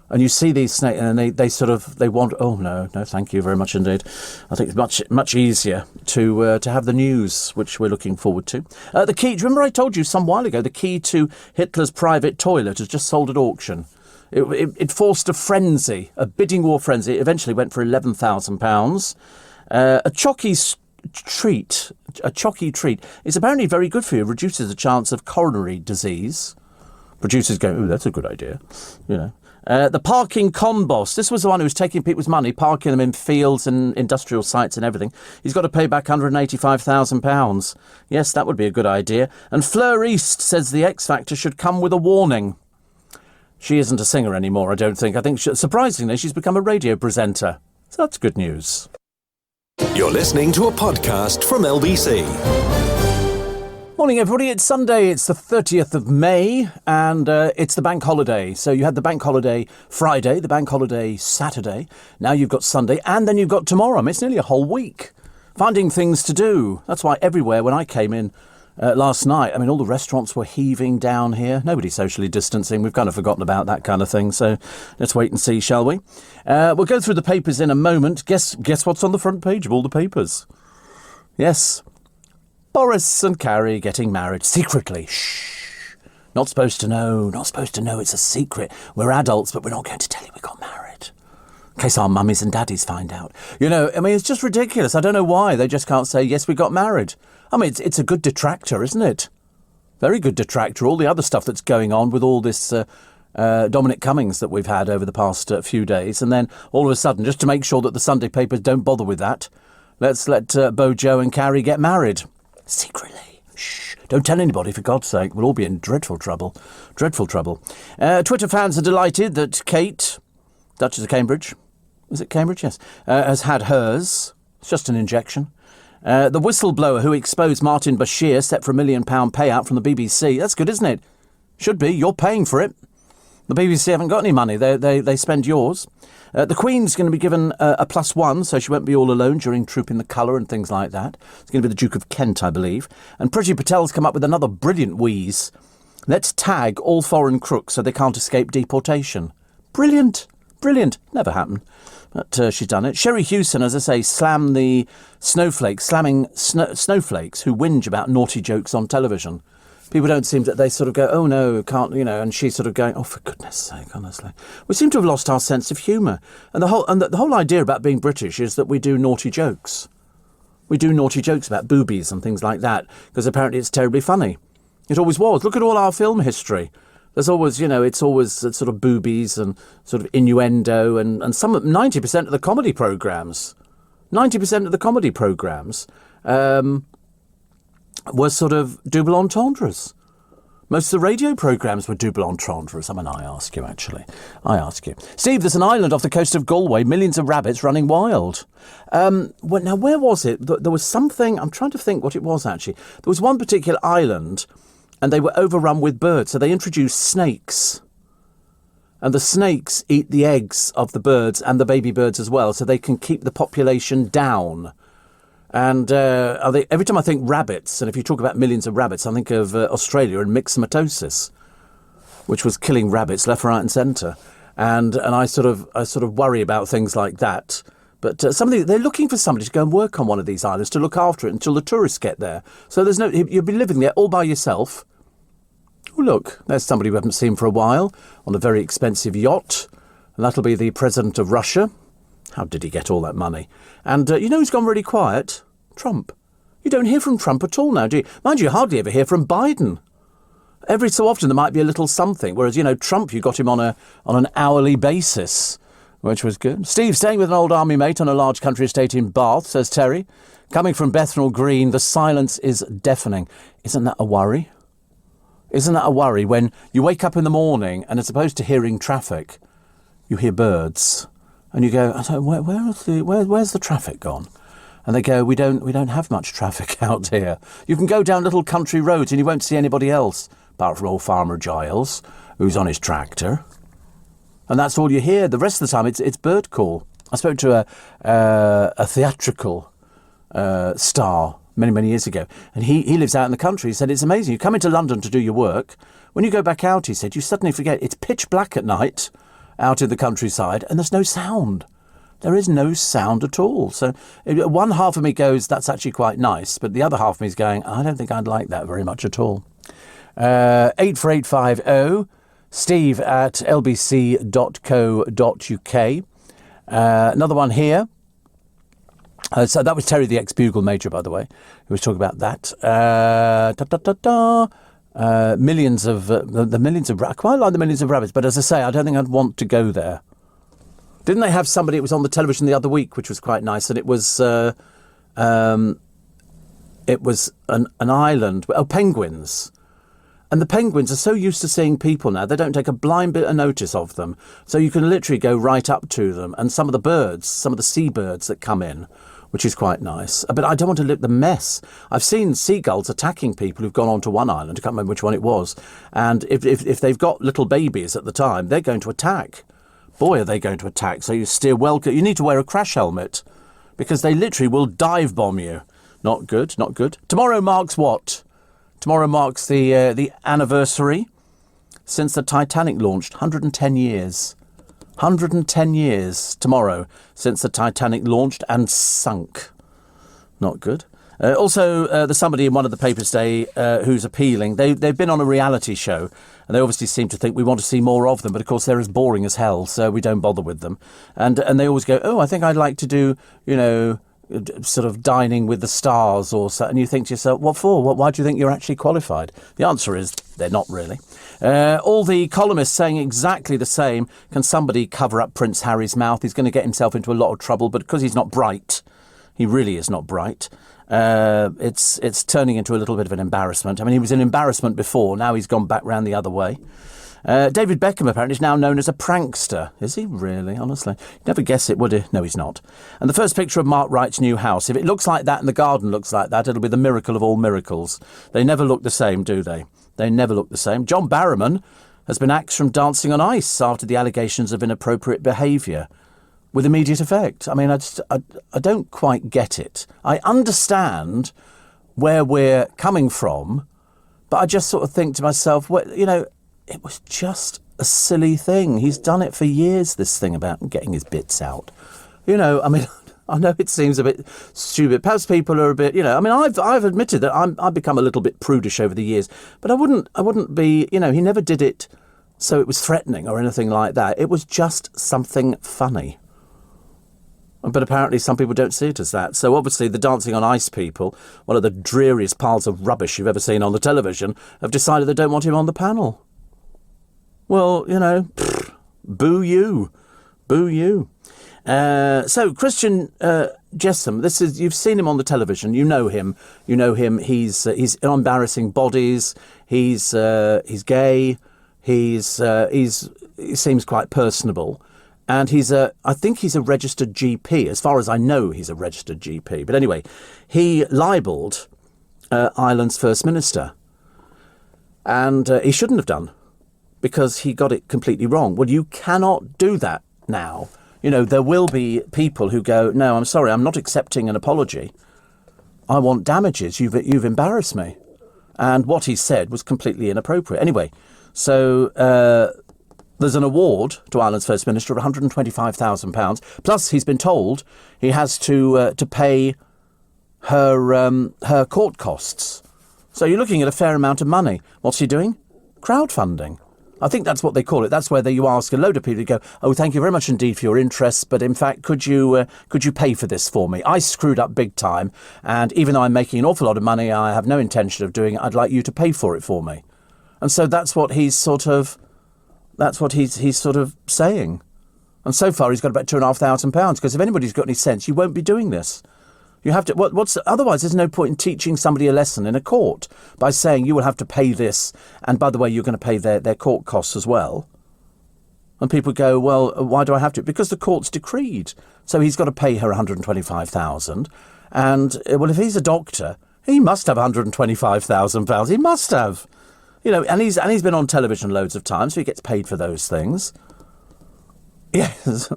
And you see these snakes and they want, oh, no, thank you very much indeed. I think it's much easier to have the news, which we're looking forward to. The key, do you remember I told you some while ago, the key to Hitler's private toilet has just sold at auction. It forced a frenzy, a bidding war frenzy. It eventually went for £11,000. A chocky treat is apparently very good for you. Reduces the chance of coronary disease. Producers go, oh, that's a good idea, you know. The parking con boss. This was the one who was taking people's money, parking them in fields and industrial sites and everything. He's got to pay back £185,000. Yes, that would be a good idea. And Fleur East says the X Factor should come with a warning. She isn't a singer anymore, I don't think. I think, surprisingly, she's become a radio presenter. So that's good news. You're listening to a podcast from LBC. Morning, everybody. It's Sunday. It's the 30th of May, and it's the bank holiday. So you had the bank holiday Friday, the bank holiday Saturday. Now you've got Sunday, and then you've got tomorrow. I mean, it's nearly a whole week. Finding things to do. That's why everywhere, when I came in last night, I mean, all the restaurants were heaving down here. Nobody's socially distancing. We've kind of forgotten about that kind of thing. So let's wait and see, shall we? We'll go through the papers in a moment. Guess what's on the front page of all the papers? Yes. Boris and Carrie getting married secretly. Shh. Not supposed to know. It's a secret. We're adults, but we're not going to tell you we got married. In case our mummies and daddies find out. You know, I mean, it's just ridiculous. I don't know why they just can't say, yes, we got married. I mean, it's a good detractor, isn't it? Very good detractor. All the other stuff that's going on with all this Dominic Cummings that we've had over the past few days. And then all of a sudden, just to make sure that the Sunday papers don't bother with that, let's let Bojo and Carrie get married. Secretly. Shh. Don't tell anybody, for God's sake. We'll all be in dreadful trouble. Dreadful trouble. Twitter fans are delighted that Kate, Duchess of Cambridge, is it Cambridge? Yes. Has had hers. It's just an injection. The whistleblower who exposed Martin Bashir set for £1 million payout from the BBC. That's good, isn't it? Should be. You're paying for it. The BBC haven't got any money. They spend yours. The Queen's going to be given a +1, so she won't be all alone during Trooping the Colour and things like that. It's going to be the Duke of Kent, I believe. And Priti Patel's come up with another brilliant wheeze. Let's tag all foreign crooks so they can't escape deportation. Brilliant. Brilliant. Never happened. But she's done it. Sherry Hewson, as I say, slamming snowflakes who whinge about naughty jokes on television. People don't seem that they sort of go, oh no, can't, and she's sort of going, oh, for goodness sake, honestly. We seem to have lost our sense of humour. And the whole idea about being British is that we do naughty jokes. We do naughty jokes about boobies and things like that, because apparently it's terribly funny. It always was. Look at all our film history. There's always, it's always sort of boobies and sort of innuendo and 90% of the comedy programmes. 90% of the comedy programmes were sort of double entendres. Most of the radio programmes were double entendres. I mean, I ask you, actually. I ask you. Steve, there's an island off the coast of Galway, millions of rabbits running wild. Now, where was it? There was something, I'm trying to think what it was, actually. There was one particular island, and they were overrun with birds, so they introduced snakes. And the snakes eat the eggs of the birds and the baby birds as well, so they can keep the population down. And every time I think rabbits, and if you talk about millions of rabbits, I think of Australia and myxomatosis, which was killing rabbits left, right, and centre. And I sort of worry about things like that. But they're looking for somebody to go and work on one of these islands to look after it until the tourists get there. So you'll be living there all by yourself. Oh look, there's somebody we haven't seen for a while on a very expensive yacht, and that'll be the president of Russia. How did he get all that money? And who's gone really quiet? Trump. You don't hear from Trump at all now, do you? Mind you hardly ever hear from Biden. Every so often there might be a little something, whereas, Trump, you got him on an hourly basis, which was good. Steve, staying with an old army mate on a large country estate in Bath, says Terry. Coming from Bethnal Green, the silence is deafening. Isn't that a worry? Isn't that a worry when you wake up in the morning and as opposed to hearing traffic, you hear birds? And you go, where's the traffic gone? And they go, we don't have much traffic out here. You can go down little country roads and you won't see anybody else, apart from old Farmer Giles, who's on his tractor. And that's all you hear. The rest of the time, it's bird call. I spoke to a theatrical star many years ago, and he lives out in the country. He said, it's amazing. You come into London to do your work. When you go back out, he said, you suddenly forget it's pitch black at night out in the countryside, and there's no sound. There is no sound at all. So one half of me goes, that's actually quite nice, but the other half of me is going, I don't think I'd like that very much at all. 84850 steve at lbc.co.uk. Another one here. So that was Terry, the ex-bugle major, by the way, who was talking about that. Millions of I quite like the millions of rabbits, but as I say, I don't think I'd want to go there. Didn't they have somebody? It was on the television the other week, which was quite nice, and it was an island. Oh, penguins. And the penguins are so used to seeing people now, they don't take a blind bit of notice of them. So you can literally go right up to them. And some of the birds, some of the seabirds that come in, which is quite nice. But I don't want to look the mess. I've seen seagulls attacking people who've gone onto one island. I can't remember which one it was. And if they've got little babies at the time, they're going to attack. Boy, are they going to attack. So you steer well. You need to wear a crash helmet because they literally will dive bomb you. Not good, not good. Tomorrow marks what? Tomorrow marks the anniversary since the Titanic launched. 110 years. 110 years tomorrow since the Titanic launched and sunk. Not good. Also, there's somebody in one of the papers today who's appealing. They've been on a reality show, and they obviously seem to think we want to see more of them, but of course they're as boring as hell, so we don't bother with them. And they always go, oh, I think I'd like to do, sort of Dining with the Stars or so. And you think to yourself, what for? Why do you think you're actually qualified? The answer is they're not really. All the columnists saying exactly the same. Can somebody cover up Prince Harry's mouth? He's going to get himself into a lot of trouble, but because he's not bright, he really is not bright. It's turning into a little bit of an embarrassment. I mean, he was an embarrassment before. Now he's gone back round the other way. David Beckham apparently is now known as a prankster. Is he really? Honestly. You'd never guess it, would he? No, he's not. And the first picture of Mark Wright's new house, if it looks like that and the garden looks like that, it'll be the miracle of all miracles. They never look the same, do they? They never look the same. John Barrowman has been axed from Dancing on Ice after the allegations of inappropriate behaviour with immediate effect. I mean, I don't quite get it. I understand where we're coming from, but I just sort of think to myself, well, you know, it was just a silly thing. He's done it for years, this thing about getting his bits out. You know, I mean, I know it seems a bit stupid. Perhaps people are a bit, you know, I mean, I've admitted that I've become a little bit prudish over the years, but I wouldn't be, you know, he never did it so it was threatening or anything like that. It was just something funny. But apparently some people don't see it as that. So obviously the Dancing on Ice people, one of the dreariest piles of rubbish you've ever seen on the television, have decided they don't want him on the panel. Well, you know, boo you. Boo you. So Christian Jessam, you've seen him on the television. You know him. He's embarrassing bodies. He's gay. He seems quite personable. And I think he's a registered GP. As far as I know, he's a registered GP. But anyway, he libelled Ireland's First Minister. And he shouldn't have done, because he got it completely wrong. Well, you cannot do that now. You know, there will be people who go, no, I'm sorry, I'm not accepting an apology. I want damages. You've embarrassed me. And what he said was completely inappropriate. Anyway, so there's an award to Ireland's First Minister of £125,000. Plus, he's been told he has to pay her court costs. So you're looking at a fair amount of money. What's he doing? Crowdfunding. I think that's what they call it. That's where you ask a load of people, you go, oh, thank you very much indeed for your interest, but in fact, could you pay for this for me? I screwed up big time, and even though I'm making an awful lot of money, I have no intention of doing it. I'd like you to pay for it for me. And so that's what he's sort of saying. And so far, he's got about £2,500, because if anybody's got any sense, you won't be doing this. You have to. Otherwise, there's no point in teaching somebody a lesson in a court by saying you will have to pay this, and by the way, you're going to pay their court costs as well. And people go, well, why do I have to? Because the court's decreed. So he's got to pay her £125,000. And well, if he's a doctor, he must have £125,000. He must have, you know. And he's been on television loads of times, so he gets paid for those things. Yes.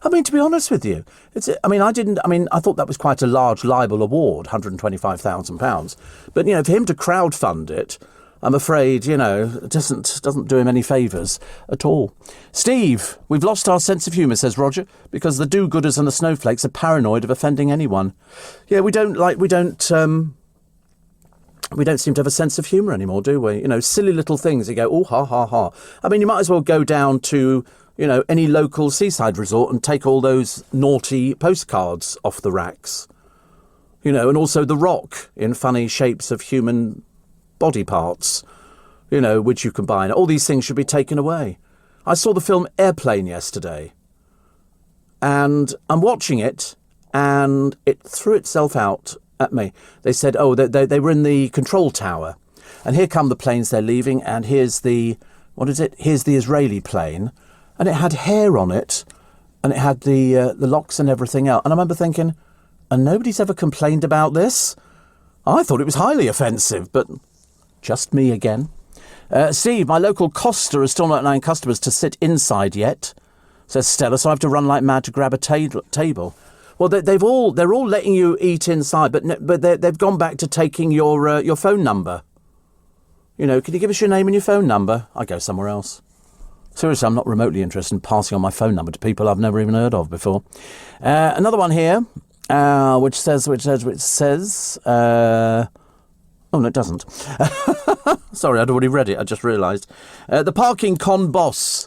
I mean, to be honest with you, I thought that was quite a large libel award, £125,000. But, you know, for him to crowdfund it, I'm afraid, you know, it doesn't do him any favours at all. Steve, we've lost our sense of humour, says Roger, because the do-gooders and the snowflakes are paranoid of offending anyone. Yeah, we don't seem to have a sense of humour anymore, do we? You know, silly little things. You go, oh, ha, ha, ha. I mean, you might as well go down to, you know, any local seaside resort and take all those naughty postcards off the racks. You know, and also the rock in funny shapes of human body parts, you know, which you combine. All these things should be taken away. I saw the film Airplane yesterday, and I'm watching it, and it threw itself out at me. They said, oh, they were in the control tower, and here come the planes they're leaving, and here's the Israeli plane, and it had hair on it, and it had the locks and everything else. And I remember thinking, and nobody's ever complained about this? I thought it was highly offensive, but just me again. Steve, my local Costa is still not allowing customers to sit inside yet, says Stella, so I have to run like mad to grab a table. Well, they're all letting you eat inside, but they've gone back to taking your phone number. You know, can you give us your name and your phone number? I go somewhere else. Seriously, I'm not remotely interested in passing on my phone number to people I've never even heard of before. Another one here, which says. Oh, no, it doesn't. Sorry, I'd already read it. I just realised. The parking con boss.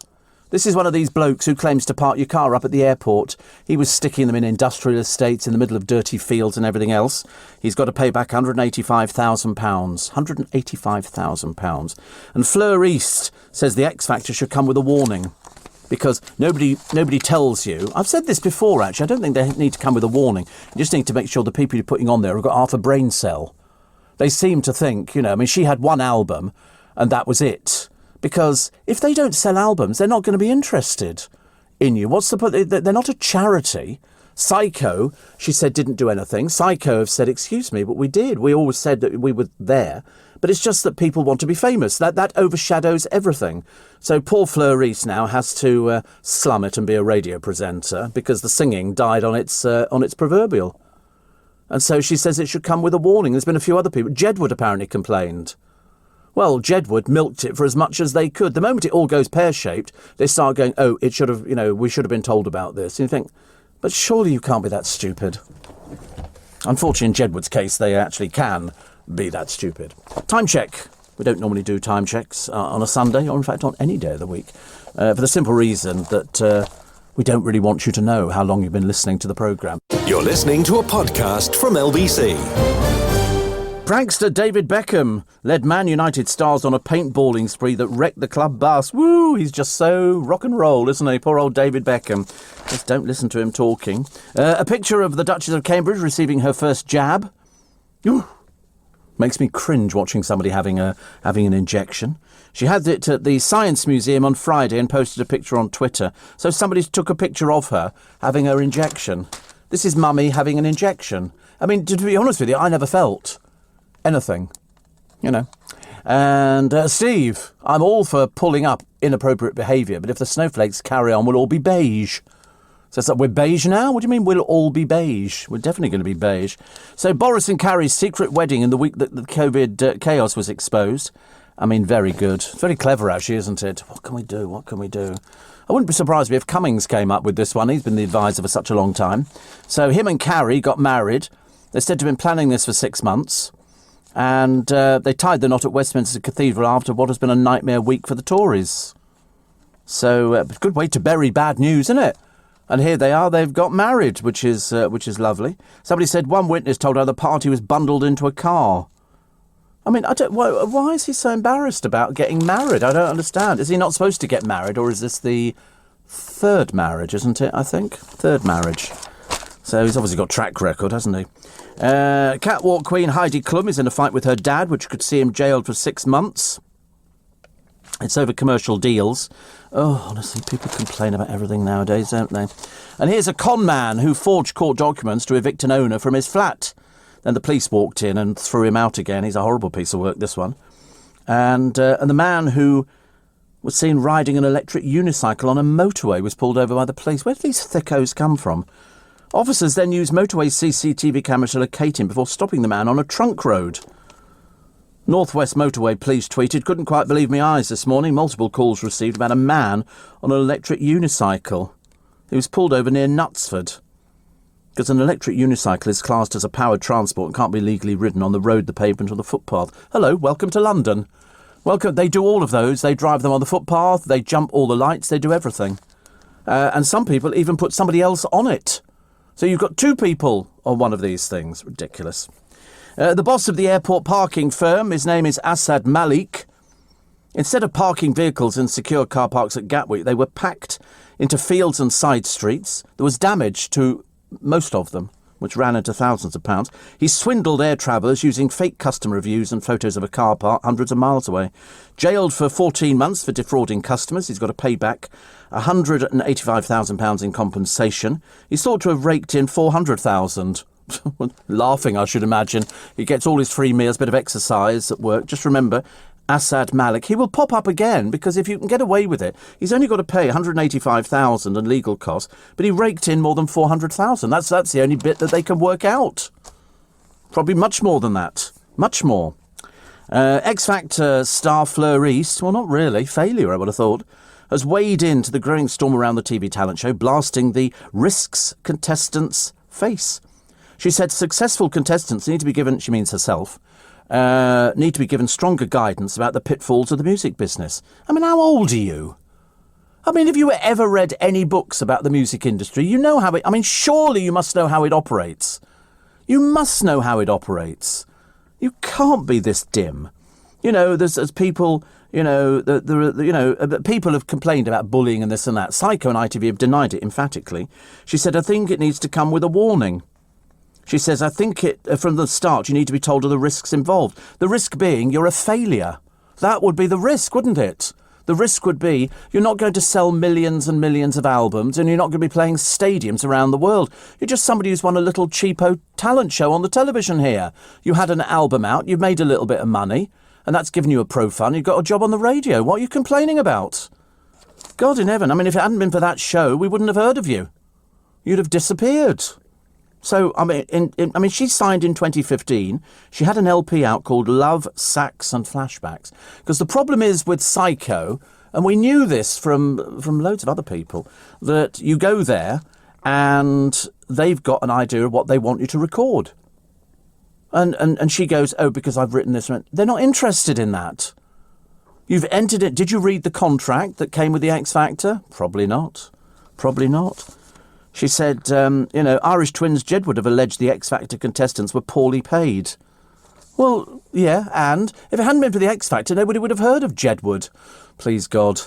This is one of these blokes who claims to park your car up at the airport. He was sticking them in industrial estates in the middle of dirty fields and everything else. He's got to pay back £185,000. £185,000. And Fleur East says the X Factor should come with a warning, because nobody tells you. I've said this before, actually. I don't think they need to come with a warning. You just need to make sure the people you're putting on there have got half a brain cell. They seem to think, you know, I mean, she had one album and that was it. Because if they don't sell albums, they're not going to be interested in you. What's the point? They're not a charity. Psycho, she said, didn't do anything. Psycho have said, excuse me, but we did. We always said that we were there. But it's just that people want to be famous. That overshadows everything. So poor Fleur Reese now has to slum it and be a radio presenter because the singing died on its proverbial. And so she says it should come with a warning. There's been a few other people. Jedward apparently complained. Well, Jedward milked it for as much as they could. The moment it all goes pear-shaped, they start going, oh, it should have, we should have been told about this. And you think, but surely you can't be that stupid. Unfortunately, in Jedward's case, they actually can be that stupid. Time check. We don't normally do time checks on a Sunday, or in fact on any day of the week, for the simple reason that we don't really want you to know how long you've been listening to the programme. You're listening to a podcast from LBC. Prankster David Beckham led Man United stars on a paintballing spree that wrecked the club bus. Woo! He's just so rock and roll, isn't he? Poor old David Beckham. Just don't listen to him talking. A picture of the Duchess of Cambridge receiving her first jab. Ooh. Makes me cringe watching somebody having an injection. She had it at the Science Museum on Friday and posted a picture on Twitter. So somebody took a picture of her having her injection. This is Mummy having an injection. I mean, to be honest with you, I never felt anything, And Steve, I'm all for pulling up inappropriate behaviour, but if the snowflakes carry on, we'll all be beige. So we're beige now? What do you mean we'll all be beige? We're definitely going to be beige. So Boris and Carrie's secret wedding in the week that the COVID chaos was exposed. I mean, very good. It's very clever, actually, isn't it? What can we do? I wouldn't be surprised if Cummings came up with this one. He's been the advisor for such a long time. So him and Carrie got married. They're said to have been planning this for 6 months. And they tied the knot at Westminster Cathedral after what has been a nightmare week for the Tories. So good way to bury bad news, isn't it? And here they are, they've got married, which is lovely. Somebody said one witness told her the party was bundled into a car. I mean, why is he so embarrassed about getting married? I don't understand. Is he not supposed to get married, or is this the third marriage, isn't it, I think? Third marriage. So he's obviously got track record, hasn't he? Catwalk Queen Heidi Klum is in a fight with her dad, which could see him jailed for 6 months. It's over commercial deals. Oh, honestly, people complain about everything nowadays, don't they? And here's a con man who forged court documents to evict an owner from his flat. Then the police walked in and threw him out again. He's a horrible piece of work, this one. And the man who was seen riding an electric unicycle on a motorway was pulled over by the police. Where do these thickos come from? Officers then used motorway CCTV cameras to locate him before stopping the man on a trunk road. Northwest Motorway Police tweeted, couldn't quite believe my eyes this morning. Multiple calls received about a man on an electric unicycle. He was pulled over near Knutsford. Because an electric unicycle is classed as a powered transport and can't be legally ridden on the road, the pavement or the footpath. Hello, welcome to London. Welcome. They do all of those. They drive them on the footpath. They jump all the lights. They do everything. And some people even put somebody else on it. So you've got 2 people on one of these things. Ridiculous. The boss of the airport parking firm, his name is Asad Malik. Instead of parking vehicles in secure car parks at Gatwick, they were packed into fields and side streets. There was damage to most of them, which ran into thousands of pounds. He swindled air travellers using fake customer reviews and photos of a car park hundreds of miles away. Jailed for 14 months for defrauding customers. He's got to pay back £185,000 in compensation. He's thought to have raked in £400,000. Laughing, I should imagine. He gets all his free meals, bit of exercise at work. Just remember, Asad Malik, he will pop up again, because if you can get away with it, he's only got to pay £185,000 in legal costs, but he raked in more than £400,000. That's the only bit that they can work out. Probably much more than that. Much more. X Factor star Fleur East, well, not really, failure I would have thought, has weighed into the growing storm around the TV talent show, blasting the risks contestants face. She said successful contestants need to be given, she means herself, need to be given stronger guidance about the pitfalls of the music business. I mean, how old are you? I mean, have you ever read any books about the music industry? You know how it... I mean, surely you must know how it operates. You must know how it operates. You can't be this dim. There's people... people have complained about bullying and this and that. Psycho and ITV have denied it emphatically. She said, I think it needs to come with a warning. She says, I think from the start you need to be told of the risks involved. The risk being you're a failure. That would be the risk, wouldn't it? The risk would be you're not going to sell millions and millions of albums, and you're not going to be playing stadiums around the world. You're just somebody who's won a little cheapo talent show on the television here. You had an album out, you've made a little bit of money, and that's given you a pro fund. You've got a job on the radio. What are you complaining about? God in heaven. I mean, if it hadn't been for that show, we wouldn't have heard of you. You'd have disappeared. So, I mean, she signed in 2015. She had an LP out called Love, Sax and Flashbacks. Because the problem is with Psycho, and we knew this from loads of other people, that you go there and they've got an idea of what they want you to record. And she goes, oh, because I've written this. They're not interested in that. You've entered it. Did you read the contract that came with the X Factor? Probably not. Probably not. She said, Irish twins Jedward have alleged the X Factor contestants were poorly paid. Well, yeah, and if it hadn't been for the X Factor, nobody would have heard of Jedward. Please God.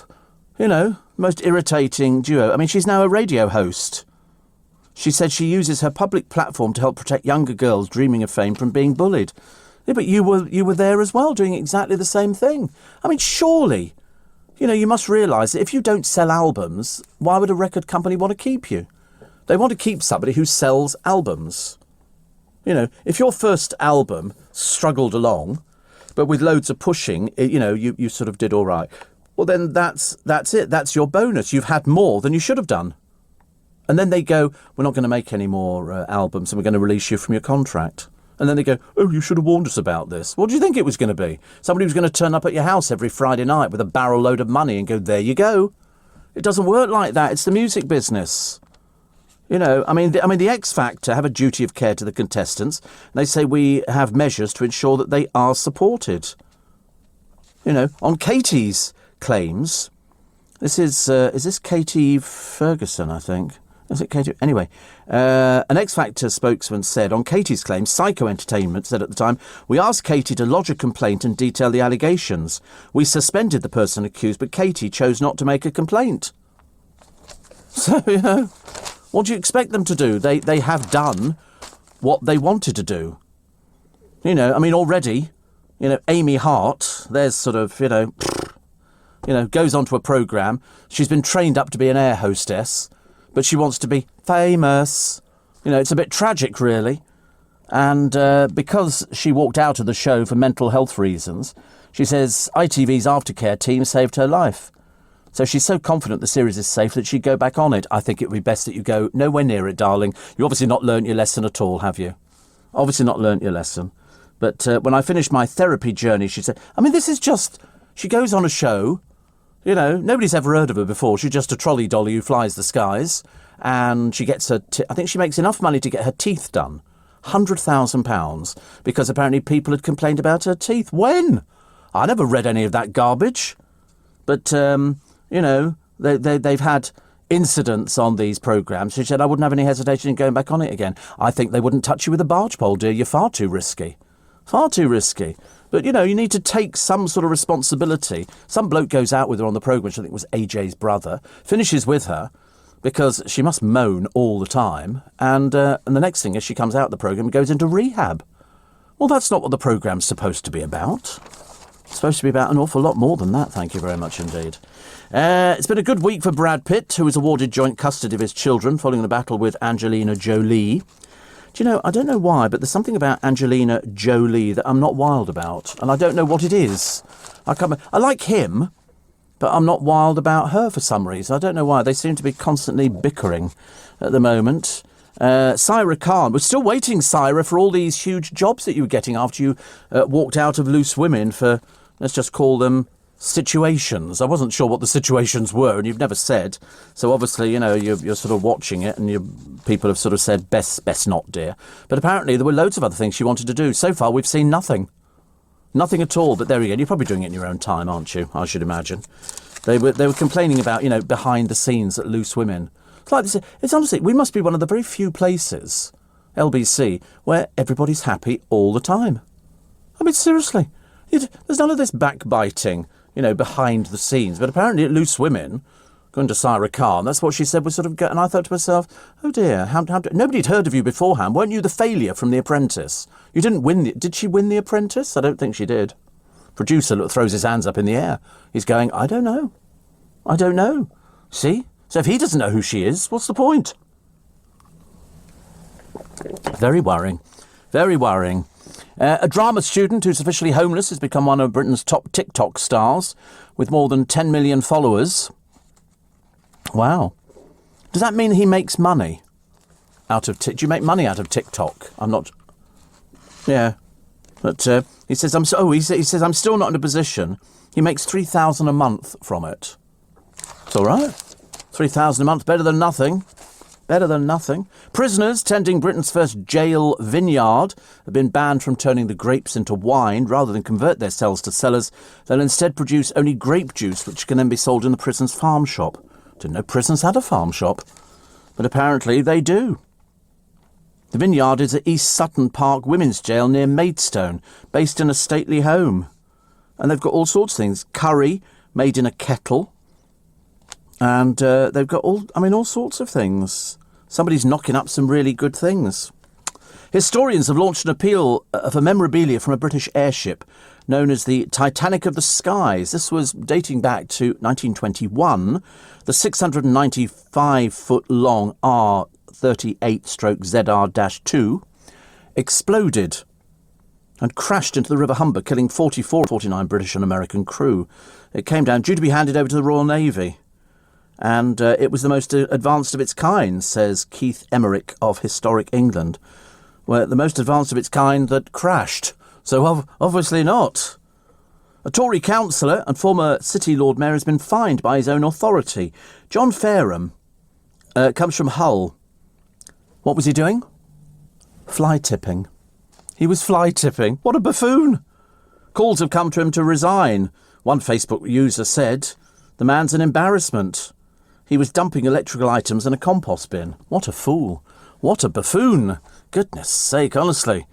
Most irritating duo. I mean, she's now a radio host. She said she uses her public platform to help protect younger girls dreaming of fame from being bullied. Yeah, but you were there as well, doing exactly the same thing. I mean, surely, you must realise that if you don't sell albums, why would a record company want to keep you? They want to keep somebody who sells albums. If your first album struggled along, but with loads of pushing, you sort of did all right. Well, then that's it. That's your bonus. You've had more than you should have done. And then they go, we're not going to make any more albums and we're going to release you from your contract. And then they go, oh, you should have warned us about this. What do you think it was going to be? Somebody was going to turn up at your house every Friday night with a barrel load of money and go, there you go. It doesn't work like that. It's the music business. The X Factor have a duty of care to the contestants. They say we have measures to ensure that they are supported. On Katie's claims, is this Katie Ferguson, I think? Is it Katie? Anyway, an X Factor spokesman said on Katie's claims, Psycho Entertainment said at the time, we asked Katie to lodge a complaint and detail the allegations. We suspended the person accused, but Katie chose not to make a complaint. So, what do you expect them to do? They have done what they wanted to do. Already, Amy Hart, there's sort of, goes onto a programme. She's been trained up to be an air hostess, but she wants to be famous. It's a bit tragic, really. And because she walked out of the show for mental health reasons, she says ITV's aftercare team saved her life. So she's so confident the series is safe that she'd go back on it. I think it would be best that you go nowhere near it, darling. You obviously not learnt your lesson at all, have you? Obviously not learnt your lesson. But when I finished my therapy journey, she said, this is just... She goes on a show, nobody's ever heard of her before. She's just a trolley dolly who flies the skies. And she gets her... I think she makes enough money to get her teeth done. £100,000, because apparently people had complained about her teeth. When? I never read any of that garbage. But... they've had incidents on these programmes. She said, I wouldn't have any hesitation in going back on it again. I think they wouldn't touch you with a barge pole, dear. You're far too risky. Far too risky. But, you need to take some sort of responsibility. Some bloke goes out with her on the programme, which I think was AJ's brother, finishes with her because she must moan all the time. And the next thing is she comes out of the programme and goes into rehab. Well, that's not what the programme's supposed to be about. It's supposed to be about an awful lot more than that, thank you very much indeed. It's been a good week for Brad Pitt, who was awarded joint custody of his children following the battle with Angelina Jolie. Do you know, I don't know why, but there's something about Angelina Jolie that I'm not wild about, and I don't know what it is. I like him, but I'm not wild about her for some reason. I don't know why. They seem to be constantly bickering at the moment. Syra Khan, we're still waiting, Syra, for all these huge jobs that you were getting after you walked out of Loose Women for, let's just call them, situations. I wasn't sure what the situations were, and you've never said. So obviously, you're sort of watching it, and people have sort of said, best not, dear. But apparently there were loads of other things she wanted to do. So far, we've seen nothing. Nothing at all. But there we go. You're probably doing it in your own time, aren't you? I should imagine. They were complaining about, behind the scenes at Loose Women. It's like this. It's honestly, we must be one of the very few places, LBC, where everybody's happy all the time. I mean, seriously. There's none of this backbiting, behind the scenes. But apparently at Loose Women, going to Syra Khan, that's what she said was sort of... And I thought to myself, oh dear, nobody had heard of you beforehand. Weren't you the failure from The Apprentice? You didn't win Did she win The Apprentice? I don't think she did. Producer throws his hands up in the air. He's going, I don't know. See? So if he doesn't know who she is, what's the point? Very worrying. Very worrying. A drama student who's officially homeless has become one of Britain's top TikTok stars with more than 10 million followers. Wow. Does that mean he makes money out of... Do you make money out of TikTok? I'm not... Yeah. But he says, he says, I'm still not in a position. He makes $3,000 a month from it. It's all right. $3,000 a month, better than nothing. Better than nothing. Prisoners tending Britain's first jail vineyard have been banned from turning the grapes into wine. Rather than convert their cells to cellars, they'll instead produce only grape juice, which can then be sold in the prison's farm shop. Didn't know prisons had a farm shop, but apparently they do. The vineyard is at East Sutton Park Women's Jail near Maidstone, based in a stately home. And they've got all sorts of things. Curry made in a kettle. And they've got all sorts of things. Somebody's knocking up some really good things. Historians have launched an appeal for memorabilia from a British airship known as the Titanic of the Skies. This was dating back to 1921. The 695-foot-long R38-ZR-2 exploded and crashed into the River Humber, killing 49 British and American crew. It came down due to be handed over to the Royal Navy. And it was the most advanced of its kind, says Keith Emmerich of Historic England. Well, the most advanced of its kind that crashed. So obviously not. A Tory councillor and former City Lord Mayor has been fined by his own authority. John Fareham comes from Hull. What was he doing? Fly tipping. He was fly tipping. What a buffoon. Calls have come to him to resign. One Facebook user said, "The man's an embarrassment. He was dumping electrical items in a compost bin." What a fool. What a buffoon. Goodness sake, honestly.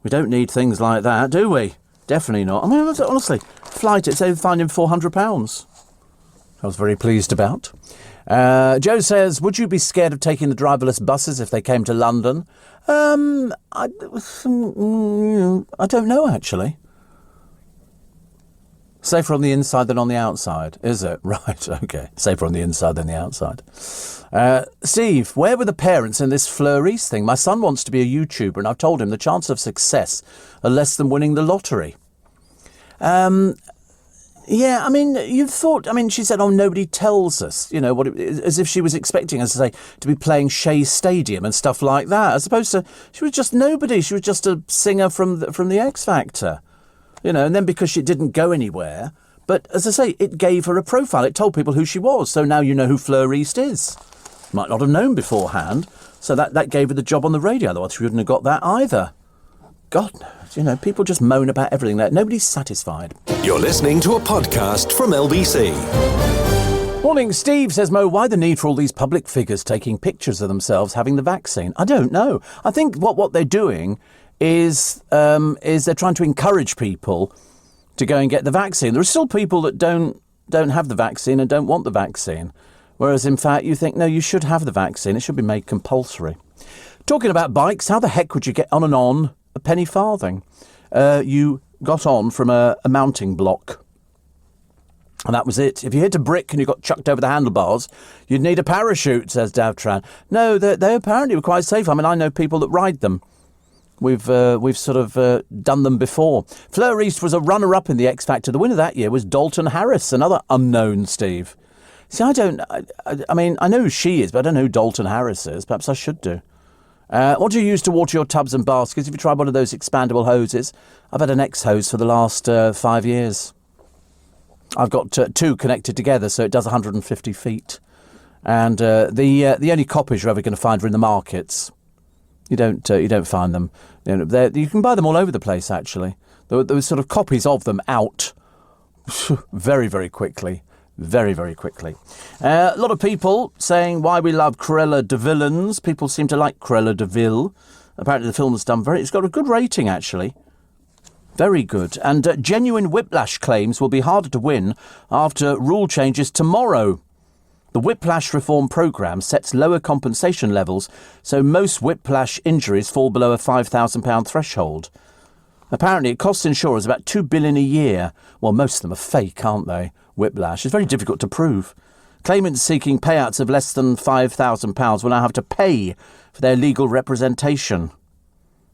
We don't need things like that, do we? Definitely not. I mean, honestly, flight it, say, find him £400. I was very pleased about. Joe says, would you be scared of taking the driverless buses if they came to London? I don't know, actually. Safer on the inside than on the outside, is it? Right, OK. Safer on the inside than the outside. Steve, where were the parents in this Fleur East thing? My son wants to be a YouTuber and I've told him the chances of success are less than winning the lottery. Yeah, I mean, you thought... I mean, she said, nobody tells us, as if she was expecting us to say, to be playing Shea Stadium and stuff like that, as opposed to... She was just nobody. She was just a singer from the X Factor. And then because she didn't go anywhere, but as I say, it gave her a profile. It told people who she was. So now you know who Fleur East is. Might not have known beforehand. So that gave her the job on the radio. Otherwise, she wouldn't have got that either. God knows, people just moan about everything. Nobody's satisfied. You're listening to a podcast from LBC. Morning, Steve, says Mo. Why the need for all these public figures taking pictures of themselves having the vaccine? I don't know. I think what they're doing is they're trying to encourage people to go and get the vaccine. There are still people that don't have the vaccine and don't want the vaccine. Whereas, in fact, you think, no, you should have the vaccine. It should be made compulsory. Talking about bikes, how the heck would you get on and on a penny farthing? You got on from a mounting block. And that was it. If you hit a brick and you got chucked over the handlebars, you'd need a parachute, says Davtran. No, they apparently were quite safe. I mean, I know people that ride them. We've sort of done them before. Fleur East was a runner-up in the X Factor. The winner that year was Dalton Harris, another unknown, Steve. See, I mean, I know who she is, but I don't know who Dalton Harris is. Perhaps I should do. What do you use to water your tubs and baskets? If you tried one of those expandable hoses, I've had an X hose for the last 5 years. I've got two connected together, so it does 150 feet. And the only copies you're ever going to find are in the markets. You don't find them. You can buy them all over the place, actually. There were sort of copies of them out very, very quickly. Very, very quickly. A lot of people saying why we love Cruella de Villains. People seem to like Cruella de Vil. Apparently the film's done it's got a good rating, actually. Very good. And genuine whiplash claims will be harder to win after rule changes tomorrow. The Whiplash Reform Programme sets lower compensation levels, so most whiplash injuries fall below a £5,000 threshold. Apparently, it costs insurers about $2 billion a year. Well, most of them are fake, aren't they? Whiplash. It's very difficult to prove. Claimants seeking payouts of less than £5,000 will now have to pay for their legal representation.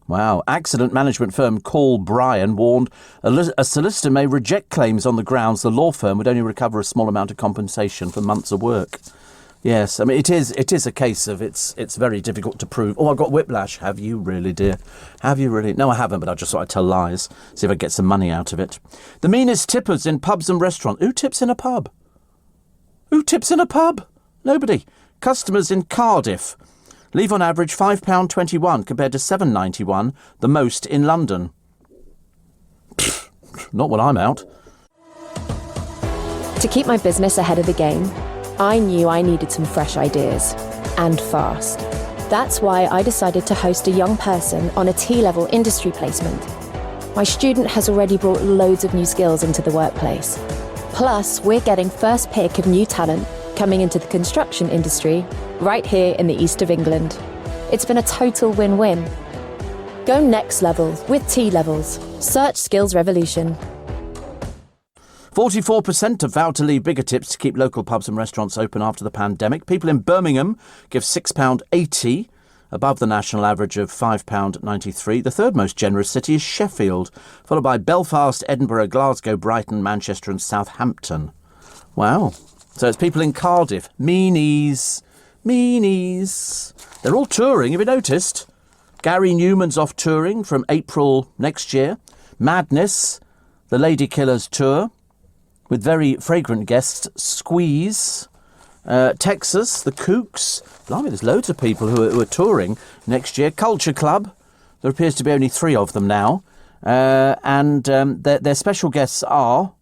Wow. Accident management firm Call Bryan warned a solicitor may reject claims on the grounds the law firm would only recover a small amount of compensation for months of work. Yes, I mean, it is a case of it's very difficult to prove. Oh, I've got whiplash. Have you really, dear? Have you really? No, I haven't, but I just thought I'd tell lies, see if I get some money out of it. The meanest tippers in pubs and restaurants. Who tips in a pub? Who tips in a pub? Nobody. Customers in Cardiff leave on average £5.21 compared to £7.91, the most in London. Pfft, not when I'm out. To keep my business ahead of the game, I knew I needed some fresh ideas, and fast. That's why I decided to host a young person on a T-level industry placement. My student has already brought loads of new skills into the workplace. Plus, we're getting first pick of new talent coming into the construction industry right here in the east of England. It's been a total win-win. Go next level with T-levels. Search Skills Revolution. 44% have vowed to leave bigger tips to keep local pubs and restaurants open after the pandemic. People in Birmingham give £6.80, above the national average of £5.93. The third most generous city is Sheffield, followed by Belfast, Edinburgh, Glasgow, Brighton, Manchester and Southampton. Wow. So it's people in Cardiff. Meanies. They're all touring, have you noticed? Gary Newman's off touring from April next year. Madness, the Lady Killers tour, with very fragrant guests, Squeeze. Texas, the Kooks. Blimey, there's loads of people who are touring next year. Culture Club, there appears to be only 3 of them now. And their special guests are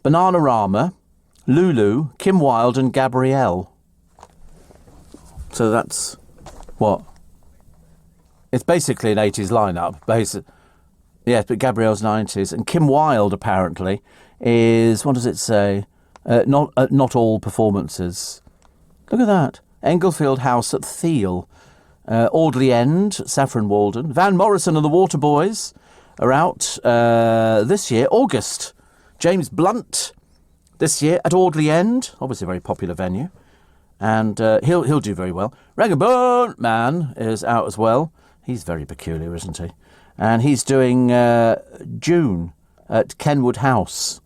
Bananarama, Lulu, Kim Wilde and Gabrielle. So that's what? It's basically an 80s lineup. Yes, but Gabrielle's 90s. And Kim Wilde, apparently, is, what does it say? Not all performances. Look at that. Englefield House at Thiel. Audley End, Saffron Walden. Van Morrison and the Waterboys are out this year, August. James Blunt this year at Audley End, obviously a very popular venue, and he'll do very well. Ragabone Man is out as well. He's very peculiar, isn't he? And he's doing June at Kenwood House.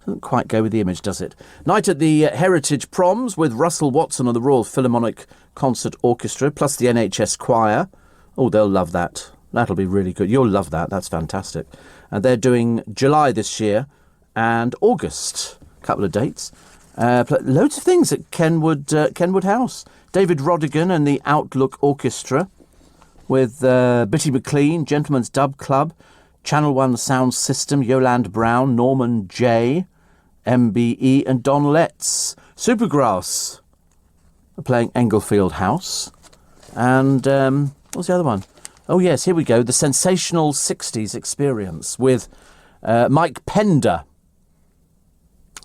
Doesn't quite go with the image, does it? Night at the Heritage Proms with Russell Watson and the Royal Philharmonic Concert Orchestra, plus the NHS Choir. Oh, they'll love that. That'll be really good. You'll love that. That's fantastic. And they're doing July this year and August. Couple of dates. Loads of things at Kenwood House. David Rodigan and the Outlook Orchestra with Bitty McLean, Gentleman's Dub Club, Channel 1 Sound System, Yolande Brown, Norman J, MBE and Don Letts. Supergrass are playing Englefield House. And what's the other one? Oh yes, here we go. The Sensational 60s Experience with Mike Pender.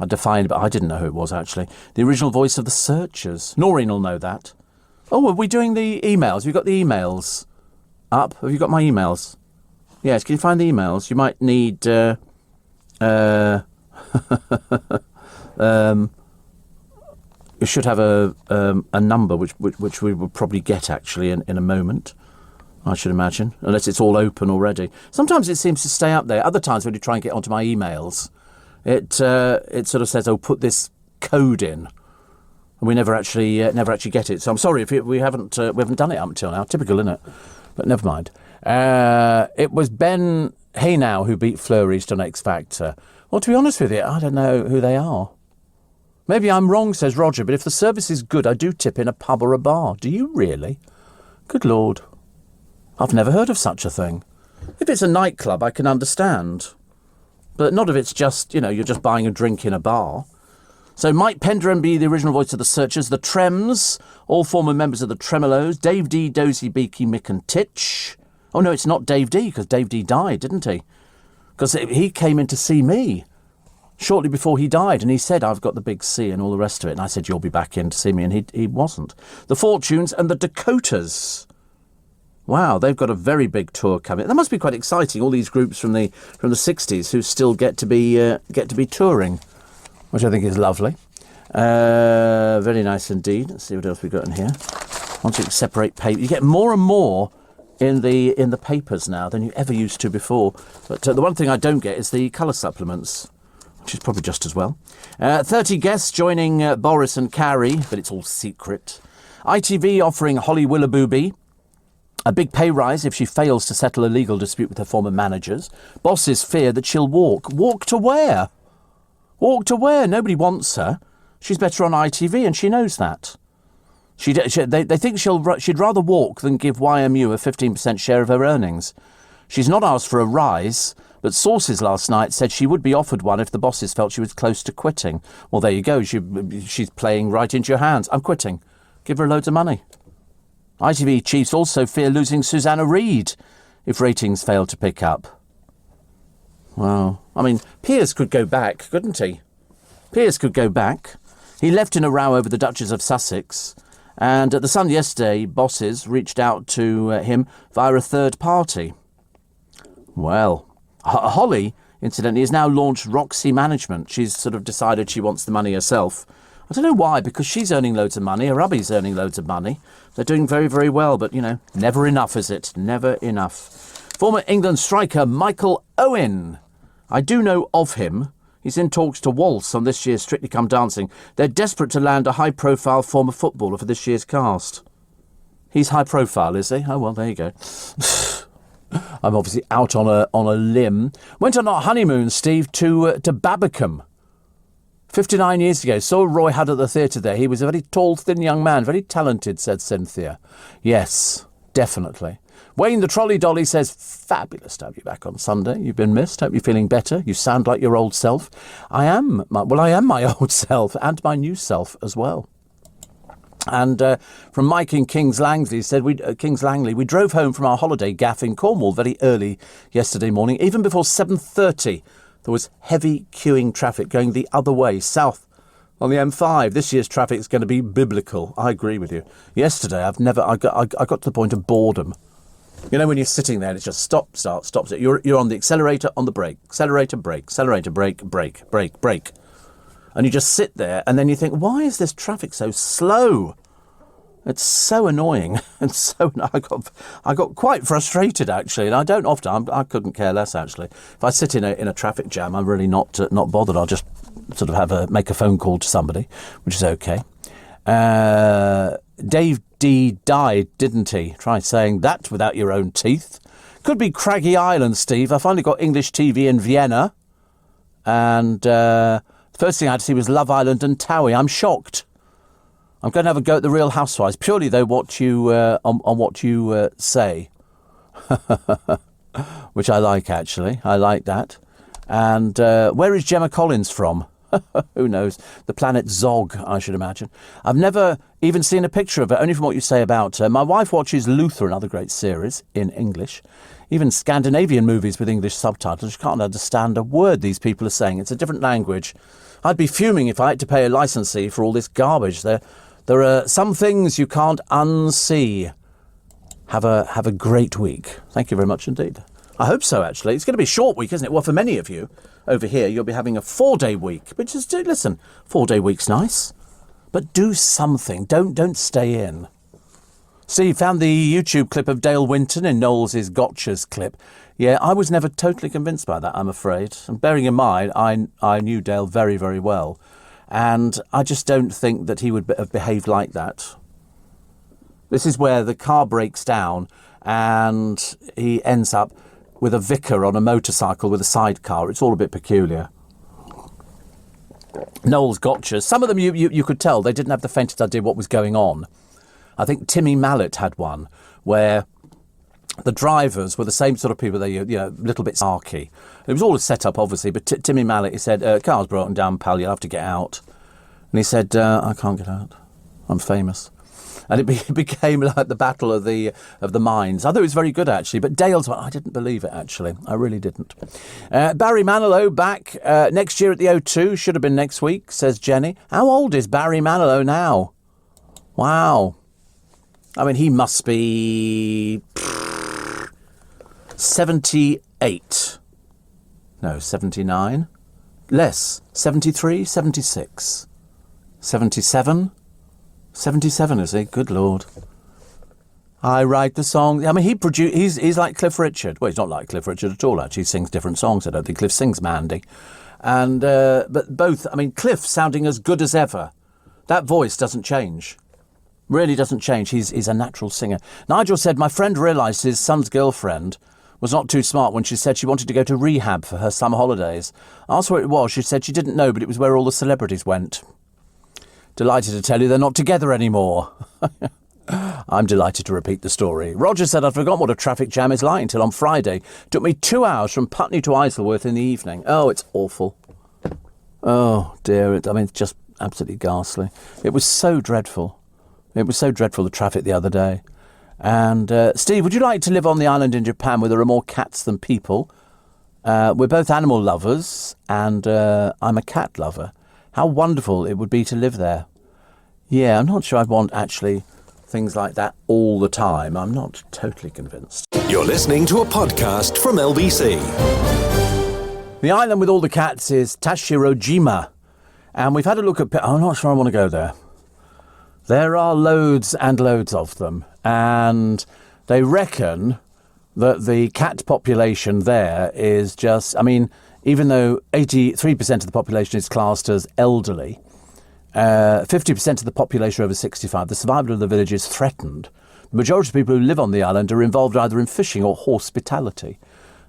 I defined, but I didn't know who it was, actually. The original voice of the Searchers. Noreen will know that. Oh, are we doing the emails? Have you got the emails up? Have you got my emails? Yes, can you find the emails? You might need... you should have a number, which we will probably get, actually, in a moment, I should imagine, unless it's all open already. Sometimes it seems to stay up there. Other times when you try and get onto my emails... It sort of says, "Oh, put this code in," and we never actually get it. So I'm sorry if we haven't done it up until now. Typical, isn't it? But never mind. It was Ben Haynow who beat Fleur East on X Factor. Well, to be honest with you, I don't know who they are. Maybe I'm wrong, says Roger. But if the service is good, I do tip in a pub or a bar. Do you really? Good Lord, I've never heard of such a thing. If it's a nightclub, I can understand. But not if it's just, you're just buying a drink in a bar. So Mike Pender MB, the original voice of the Searchers, the Trems, all former members of the Tremolos, Dave D, Dozy, Beaky, Mick and Titch. Oh no, it's not Dave D, because Dave D died, didn't he? Because he came in to see me shortly before he died, and he said, I've got the big C and all the rest of it. And I said, you'll be back in to see me, and he wasn't. The Fortunes and the Dakotas. Wow, they've got a very big tour coming. That must be quite exciting. All these groups from the 60s who still get to be touring, which I think is lovely. Very nice indeed. Let's see what else we've got in here. Once you separate paper, you get more and more in the papers now than you ever used to before. But the one thing I don't get is the colour supplements, which is probably just as well. 30 guests joining Boris and Carrie, but it's all secret. ITV offering Holly Willoughby a big pay rise if she fails to settle a legal dispute with her former managers. Bosses fear that she'll walk. Walk to where? Walk to where? Nobody wants her. She's better on ITV, and she knows that. They think she'd rather walk than give YMU a 15% share of her earnings. She's not asked for a rise, but sources last night said she would be offered one if the bosses felt she was close to quitting. Well, there you go. She's playing right into your hands. I'm quitting. Give her loads of money. ITV chiefs also fear losing Susanna Reid if ratings fail to pick up. Well, I mean, Piers could go back, couldn't he? Piers could go back. He left in a row over the Duchess of Sussex. And at The Sun yesterday, bosses reached out to him via a third party. Well, Holly, incidentally, has now launched Roxy Management. She's sort of decided she wants the money herself. I don't know why, because she's earning loads of money. Her hubby's earning loads of money. They're doing very, very well, but, never enough, is it? Never enough. Former England striker Michael Owen. I do know of him. He's in talks to Waltz on this year's Strictly Come Dancing. They're desperate to land a high-profile former footballer for this year's cast. He's high-profile, is he? Oh, well, there you go. I'm obviously out on a limb. Went on our honeymoon, Steve, to Babacombe. 59 years ago. Saw Roy Hudd at the theatre there. He was a very tall, thin young man. Very talented, said Cynthia. Yes, definitely. Wayne the Trolley Dolly says, fabulous to have you back on Sunday. You've been missed. Hope you're feeling better. You sound like your old self. I am my old self and my new self as well. And from Mike in Kings Langley, said we drove home from our holiday gaff in Cornwall very early yesterday morning. Even before 7:30, there was heavy queuing traffic going the other way, south on the M5. This year's traffic is going to be biblical. I agree with you. Yesterday, I got to the point of boredom. When you're sitting there and it's just stop, start, stop. You're on the accelerator, on the brake, accelerator, brake, accelerator, brake, brake, brake, brake. And you just sit there and then you think, why is this traffic so slow? It's so annoying. And so I got quite frustrated, actually. And I don't often. I couldn't care less, actually. If I sit in a traffic jam, I'm really not bothered. I'll just sort of make a phone call to somebody, which is okay. Dave D died, didn't he? Try saying that without your own teeth. Could be Craggy Island, Steve. I finally got English TV in Vienna. And the first thing I had to see was Love Island and Towie. I'm shocked. I'm going to have a go at the Real Housewives, purely, though, what you on what you say. Which I like, actually. I like that. And where is Gemma Collins from? Who knows? The planet Zog, I should imagine. I've never even seen a picture of her, only from what you say about her. My wife watches Luther, another great series, in English. Even Scandinavian movies with English subtitles. She can't understand a word these people are saying. It's a different language. I'd be fuming if I had to pay a licensee for all this garbage. There are some things you can't unsee. Have a great week. Thank you very much indeed. I hope so, actually. It's going to be a short week, isn't it? Well, for many of you over here, you'll be having a 4-day week. But just listen, 4-day week's nice. But do something. Don't stay in. Steve found the YouTube clip of Dale Winton in Knowles' Gotchas clip. Yeah, I was never totally convinced by that, I'm afraid. And bearing in mind, I knew Dale very, very well. And I just don't think that he would have behaved like that. This is where the car breaks down and he ends up with a vicar on a motorcycle with a sidecar. It's all a bit peculiar. Knowles Gotchas. Some of them you could tell they didn't have the faintest idea what was going on. I think Timmy Mallet had one where the drivers were the same sort of people. They, a little bit sarky. It was all a set-up, obviously, but Timmy Mallet, he said, car's broken down, pal, you'll have to get out. And he said, I can't get out. I'm famous. And it became like the battle of the minds. I thought it was very good, actually. But Dale's one, I didn't believe it, actually. I really didn't. Barry Manilow back next year at the O2. Should have been next week, says Jenny. How old is Barry Manilow now? Wow. I mean, he must be 78. No, 79. Less. 73, 76. 77. 77, is he? Good Lord. I write the song. I mean, he's like Cliff Richard. Well, he's not like Cliff Richard at all, actually. He sings different songs. I don't think Cliff sings Mandy. And, but both, I mean, Cliff sounding as good as ever. That voice doesn't change. Really doesn't change. He's a natural singer. Nigel said, my friend realised his son's girlfriend was not too smart when she said she wanted to go to rehab for her summer holidays. Asked where it was. She said she didn't know, but it was where all the celebrities went. Delighted to tell you they're not together anymore. I'm delighted to repeat the story. Roger said, I'd forgotten what a traffic jam is like until on Friday. Took me 2 hours from Putney to Isleworth in the evening. Oh, it's awful. Oh, dear. It's just absolutely ghastly. It was so dreadful. It was so dreadful, the traffic the other day. And, Steve, would you like to live on the island in Japan where there are more cats than people? We're both animal lovers, and I'm a cat lover. How wonderful it would be to live there. Yeah, I'm not sure I'd want, actually, things like that all the time. I'm not totally convinced. You're listening to a podcast from LBC. The island with all the cats is Tashirojima. And we've had a look at... I'm not sure I want to go there. There are loads and loads of them. And they reckon that the cat population there is just... I mean, even though 83% of the population is classed as elderly, 50% of the population are over 65, the survival of the village is threatened. The majority of people who live on the island are involved either in fishing or hospitality.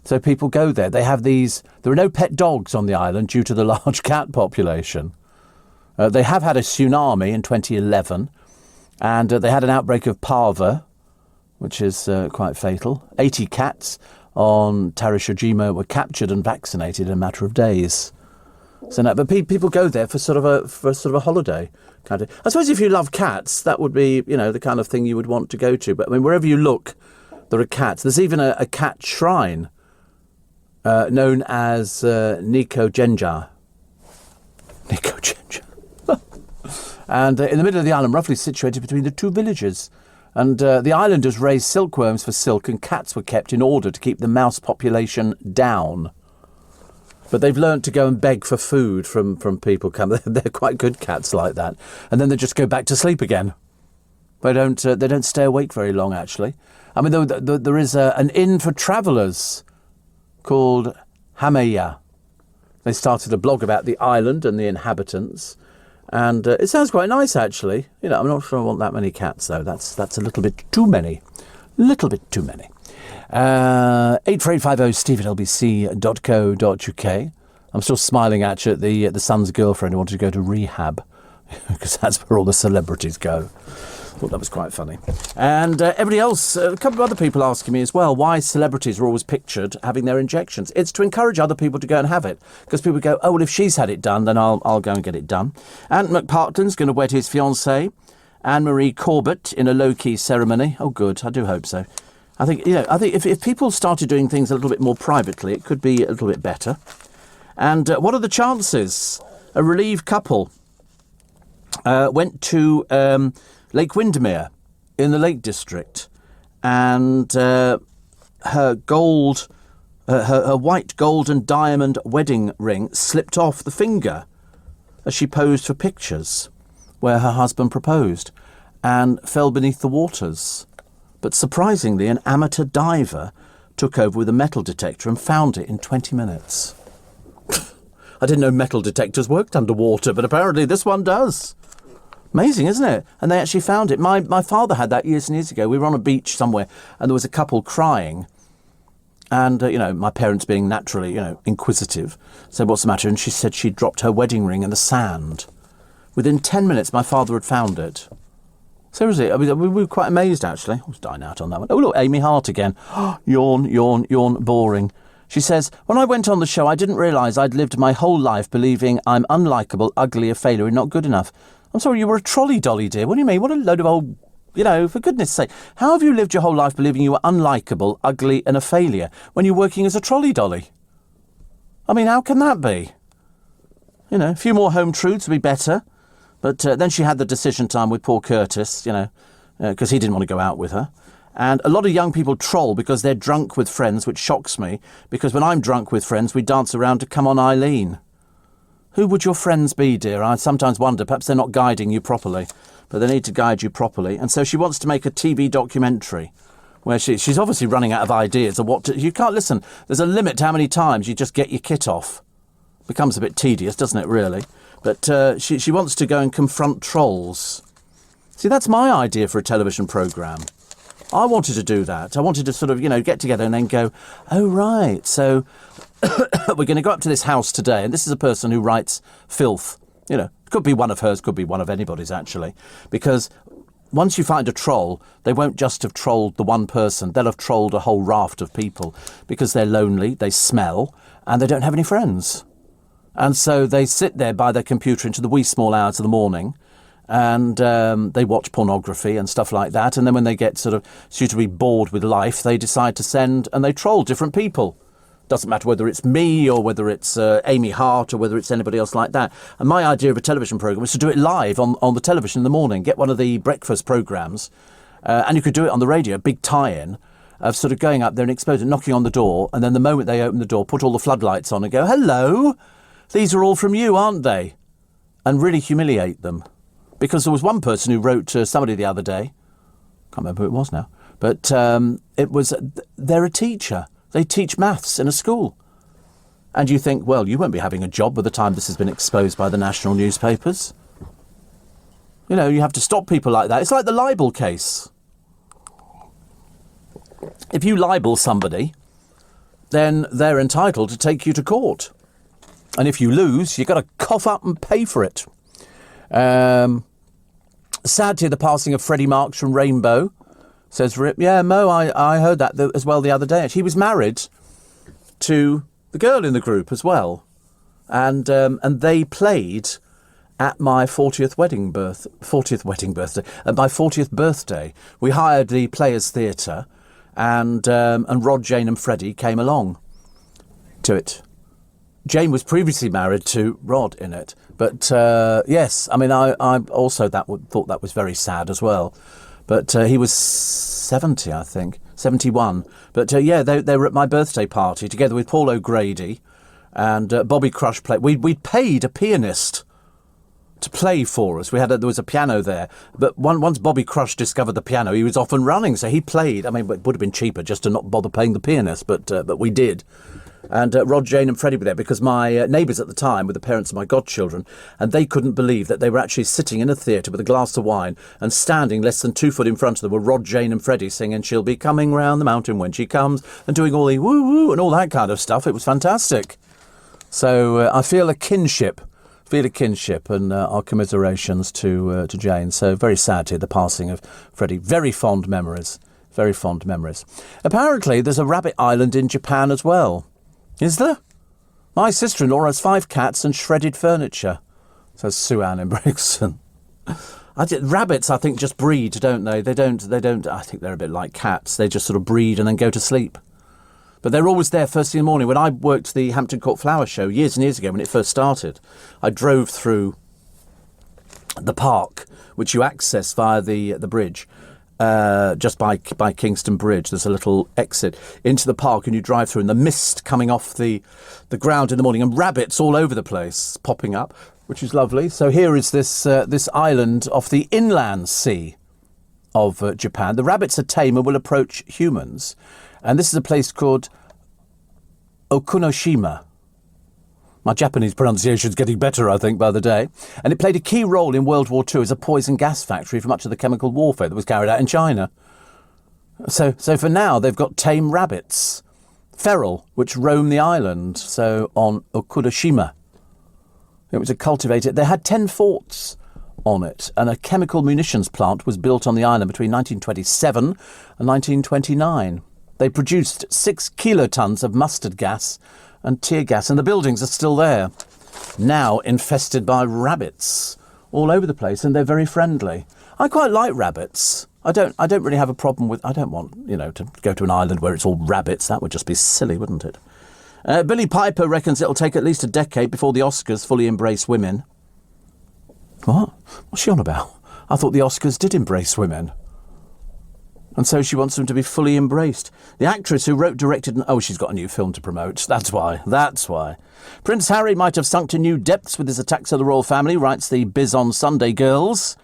So people go there. They have these... There are no pet dogs on the island due to the large cat population. They have had a tsunami in 2011, and they had an outbreak of parva, which is quite fatal. 80 cats on Tarishojima were captured and vaccinated in a matter of days. So no, but people go there for sort of a holiday kind of. I suppose if you love cats, that would be the kind of thing you would want to go to. But I mean, wherever you look, there are cats. There's even a cat shrine known as Nico Genja. Nico Genja. And in the middle of the island, roughly situated between the two villages. And the islanders raised silkworms for silk, and cats were kept in order to keep the mouse population down. But they've learnt to go and beg for food from people. They're quite good cats like that. And then they just go back to sleep again. They don't stay awake very long, actually. I mean, there is an inn for travellers called Hameya. They started a blog about the island and the inhabitants. And it sounds quite nice, actually. I'm not sure I want that many cats, though. That's a little bit too many. 84850 steve@lbc.co.uk. I'm still smiling at you at the son's girlfriend who wanted to go to rehab, because that's where all the celebrities go. Thought that was quite funny. And everybody else, a couple of other people asking me as well, why celebrities are always pictured having their injections. It's to encourage other people to go and have it. Because people go, oh, well, if she's had it done, then I'll go and get it done. Ant McPartlin's going to wed his fiancée, Anne-Marie Corbett, in a low-key ceremony. Oh, good. I do hope so. I think if people started doing things a little bit more privately, it could be a little bit better. And what are the chances? A relieved couple went to... Lake Windermere in the Lake District, and her white gold and diamond wedding ring slipped off the finger as she posed for pictures where her husband proposed and fell beneath the waters. But surprisingly, an amateur diver took over with a metal detector and found it in 20 minutes. I didn't know metal detectors worked underwater, but apparently this one does. Amazing, isn't it? And they actually found it. My father had that years and years ago. We were on a beach somewhere and there was a couple crying. And, my parents being naturally, inquisitive, said, what's the matter? And she said she'd dropped her wedding ring in the sand. Within 10 minutes, my father had found it. Seriously, I mean, we were quite amazed, actually. I was dying out on that one. Oh, look, Amy Hart again. Yawn, yawn, yawn, boring. She says, when I went on the show, I didn't realise I'd lived my whole life believing I'm unlikable, ugly, a failure and not good enough. I'm sorry, you were a trolley dolly, dear. What do you mean? What a load of old... for goodness sake. How have you lived your whole life believing you were unlikable, ugly and a failure when you're working as a trolley dolly? I mean, how can that be? A few more home truths would be better. But then she had the decision time with poor Curtis, because he didn't want to go out with her. And a lot of young people troll because they're drunk with friends, which shocks me, because when I'm drunk with friends, we dance around to Come On Eileen. Who would your friends be, dear? I sometimes wonder, perhaps they're not guiding you properly. but they need to guide you properly. And so she wants to make a TV documentary where she's obviously running out of ideas of what to... You can't listen. There's a limit to how many times you just get your kit off. Becomes a bit tedious, doesn't it, really? But she wants to go and confront trolls. See, that's my idea for a television programme. I wanted to do that. I wanted to sort of, get together and then go, oh, right, so we're going to go up to this house today, and this is a person who writes filth. Could be one of hers, could be one of anybody's, actually. Because once you find a troll, they won't just have trolled the one person. They'll have trolled a whole raft of people because they're lonely, they smell, and they don't have any friends. And so they sit there by their computer into the wee small hours of the morning, and they watch pornography and stuff like that. And then when they get sort of suitably bored with life, they decide to send and they troll different people. Doesn't matter whether it's me or whether it's Amy Hart or whether it's anybody else like that. And my idea of a television programme was to do it live on the television in the morning, get one of the breakfast programmes, and you could do it on the radio, a big tie-in of sort of going up there and exposing, knocking on the door, and then the moment they open the door, put all the floodlights on and go, hello, these are all from you, aren't they? And really humiliate them. Because there was one person who wrote to somebody the other day, can't remember who it was now, but they're a teacher. They teach maths in a school. And you think, well, you won't be having a job by the time this has been exposed by the national newspapers. You have to stop people like that. It's like the libel case. If you libel somebody, then they're entitled to take you to court. And if you lose, you've got to cough up and pay for it. Sad to hear the passing of Freddie Marks from Rainbow, says Rip. Yeah, Mo, I heard that as well the other day. He was married to the girl in the group as well. And they played at my 40th birthday. At my 40th birthday, we hired the Players Theatre, and Rod, Jane and Freddie came along to it. Jane was previously married to Rod in it. But, yes, I mean, I also thought that was very sad as well. But he was 70, I think, 71. But, yeah, they were at my birthday party together with Paul O'Grady and Bobby Crush played. We'd paid a pianist to play for us. There was a piano there. But once Bobby Crush discovered the piano, he was off and running. So he played. I mean, it would have been cheaper just to not bother paying the pianist, but we did. And Rod, Jane and Freddie were there because my neighbours at the time were the parents of my godchildren, and they couldn't believe that they were actually sitting in a theatre with a glass of wine, and standing less than 2 foot in front of them were Rod, Jane and Freddie singing "She'll Be Coming Round the Mountain When She Comes," and doing all the woo-woo and all that kind of stuff. It was fantastic. So I feel a kinship, and our commiserations to Jane. So very sad to hear the passing of Freddie. Very fond memories. Apparently there's a rabbit island in Japan as well. Is there? My sister-in-law has 5 cats and shredded furniture, says Sue Ann in Brixton. Rabbits, I think, just breed, don't they? They don't. I think they're a bit like cats. They just sort of breed and then go to sleep. But they're always there first thing in the morning. When I worked the Hampton Court Flower Show years and years ago when it first started, I drove through the park, which you access via the bridge. Just by Kingston Bridge, there's a little exit into the park, and you drive through, and the mist coming off the ground in the morning, and rabbits all over the place popping up, which is lovely. So here is this island off the inland sea of Japan. The rabbits are tame and will approach humans, and this is a place called Okunoshima. My Japanese pronunciation's getting better, I think, by the day. And it played a key role in World War II as a poison gas factory for much of the chemical warfare that was carried out in China. So for now, they've got tame rabbits, feral, which roam the island. So on Okunoshima, it was a cultivated. They had 10 forts on it, and a chemical munitions plant was built on the island between 1927 and 1929. They produced 6 kilotons of mustard gas and tear gas, and the buildings are still there, now infested by rabbits all over the place, and they're very friendly. I quite like rabbits. I don't really have a problem with... I don't want, to go to an island where it's all rabbits. That would just be silly, wouldn't it? Billy Piper reckons it'll take at least a decade before the Oscars fully embrace women. What? What's she on about? I thought the Oscars did embrace women. And so she wants them to be fully embraced. The actress who wrote, directed, and... Oh, she's got a new film to promote. That's why. Prince Harry might have sunk to new depths with his attacks on the royal family, writes the Biz on Sunday Girls.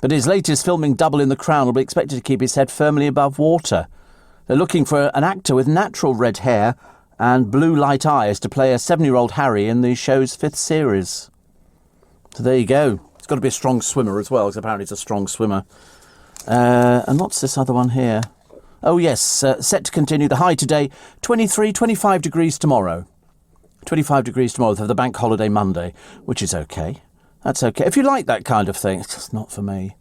But his latest filming double in The Crown will be expected to keep his head firmly above water. They're looking for an actor with natural red hair and blue light eyes to play a 7-year-old Harry in the show's 5th series. So there you go. He's got to be a strong swimmer as well, because apparently he's a strong swimmer. And what's this other one here? Oh, yes, set to continue. The high today, 23, 25 degrees tomorrow. 25 degrees tomorrow for the bank holiday Monday, which is okay. That's okay. If you like that kind of thing, it's just not for me.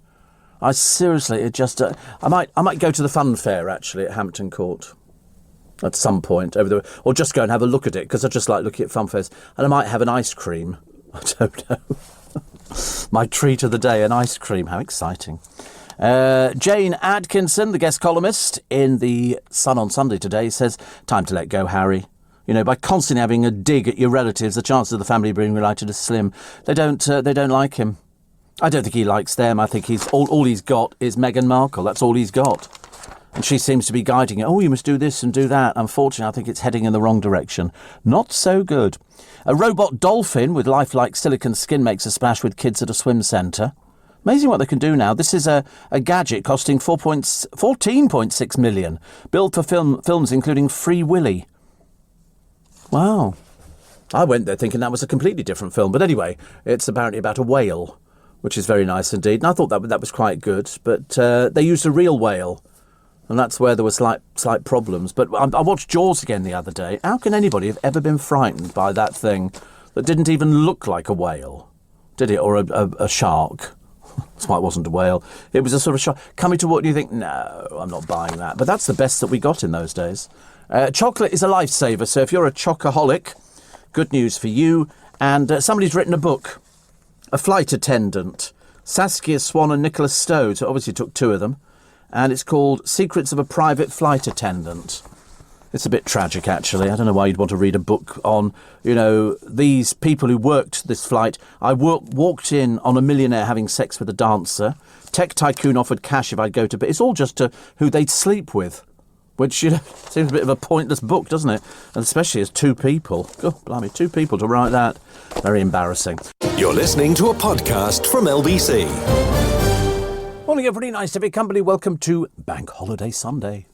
I seriously, it just... I might go to the fun fair, actually, at Hampton Court at some point, or just go and have a look at it, because I just like looking at fun fairs. And I might have an ice cream. I don't know. My treat of the day, an ice cream. How exciting. Jane Atkinson, the guest columnist in the Sun on Sunday today, says, time to let go, Harry. You know, by constantly having a dig at your relatives, the chances of the family being reunited are slim. They don't like him. I don't think he likes them. I think he's all he's got is Meghan Markle. That's all he's got. And she seems to be guiding it. Oh, you must do this and do that. Unfortunately, I think it's heading in the wrong direction. Not so good. A robot dolphin with lifelike silicone skin makes a splash with kids at a swim centre. Amazing what they can do now. This is a gadget costing 14.6 million, built for films including Free Willy. Wow. I went there thinking that was a completely different film. But anyway, it's apparently about a whale, which is very nice indeed. And I thought that was quite good. But they used a real whale, and that's where there were slight problems. But I watched Jaws again the other day. How can anybody have ever been frightened by that thing that didn't even look like a whale? Did it? Or a shark? That's why it wasn't a whale. It was a sort of shark. Coming to what do you think? No, I'm not buying that. But that's the best that we got in those days. Chocolate is a lifesaver, so if you're a chocoholic, good news for you. And somebody's written a book, A Flight Attendant, Saskia Swan and Nicholas Stowe, so obviously took 2 of them, and it's called Secrets of a Private Flight Attendant. It's a bit tragic, actually. I don't know why you'd want to read a book on, these people who worked this flight. I walked in on a millionaire having sex with a dancer. Tech tycoon offered cash if I'd go to bed. It's all just to who they'd sleep with. Which, seems a bit of a pointless book, doesn't it? And especially as 2 people. Oh, blimey, 2 people to write that. Very embarrassing. You're listening to a podcast from LBC. Morning, everybody. Nice to be company. Welcome to Bank Holiday Sunday.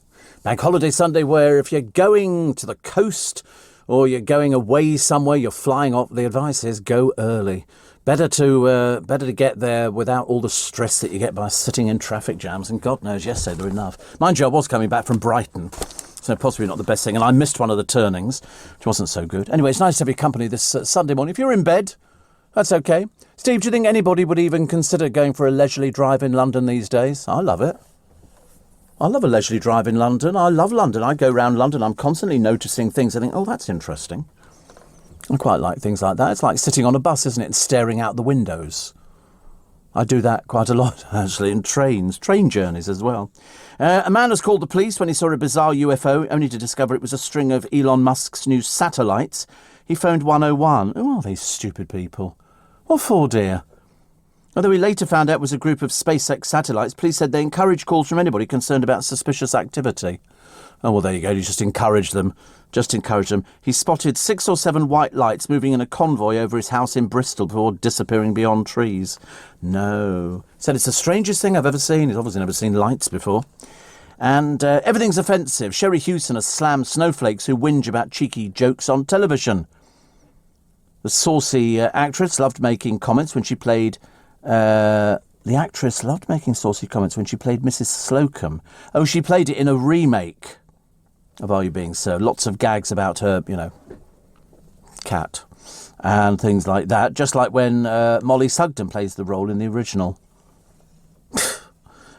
Bank Holiday Sunday, where if you're going to the coast or you're going away somewhere, you're flying off, the advice is go early. Better to get there without all the stress that you get by sitting in traffic jams. And God knows, yesterday there were enough. Mind you, I was coming back from Brighton, so possibly not the best thing. And I missed one of the turnings, which wasn't so good. Anyway, it's nice to have your company this Sunday morning. If you're in bed, that's okay. Steve, do you think anybody would even consider going for a leisurely drive in London these days? I love it. I love a leisurely drive in London. I love London. I go around London. I'm constantly noticing things. I think, oh, that's interesting. I quite like things like that. It's like sitting on a bus, isn't it, and staring out the windows. I do that quite a lot, actually, in train journeys as well. A man has called the police when he saw a bizarre UFO, only to discover it was a string of Elon Musk's new satellites. He phoned 101. Who are these stupid people? What for, dear? Although he later found out it was a group of SpaceX satellites, police said they encouraged calls from anybody concerned about suspicious activity. Oh, well, there you go. You just encourage them. He spotted 6 or 7 white lights moving in a convoy over his house in Bristol before disappearing beyond trees. No. Said it's the strangest thing I've ever seen. He's obviously never seen lights before. And everything's offensive. Sherry Hewson has slammed snowflakes who whinge about cheeky jokes on television. The saucy actress loved making comments when she played... The actress loved making saucy comments when she played Mrs. Slocum. Oh, she played it in a remake of Are You Being Served? Lots of gags about her, cat and things like that. Just like when Molly Sugden plays the role in the original.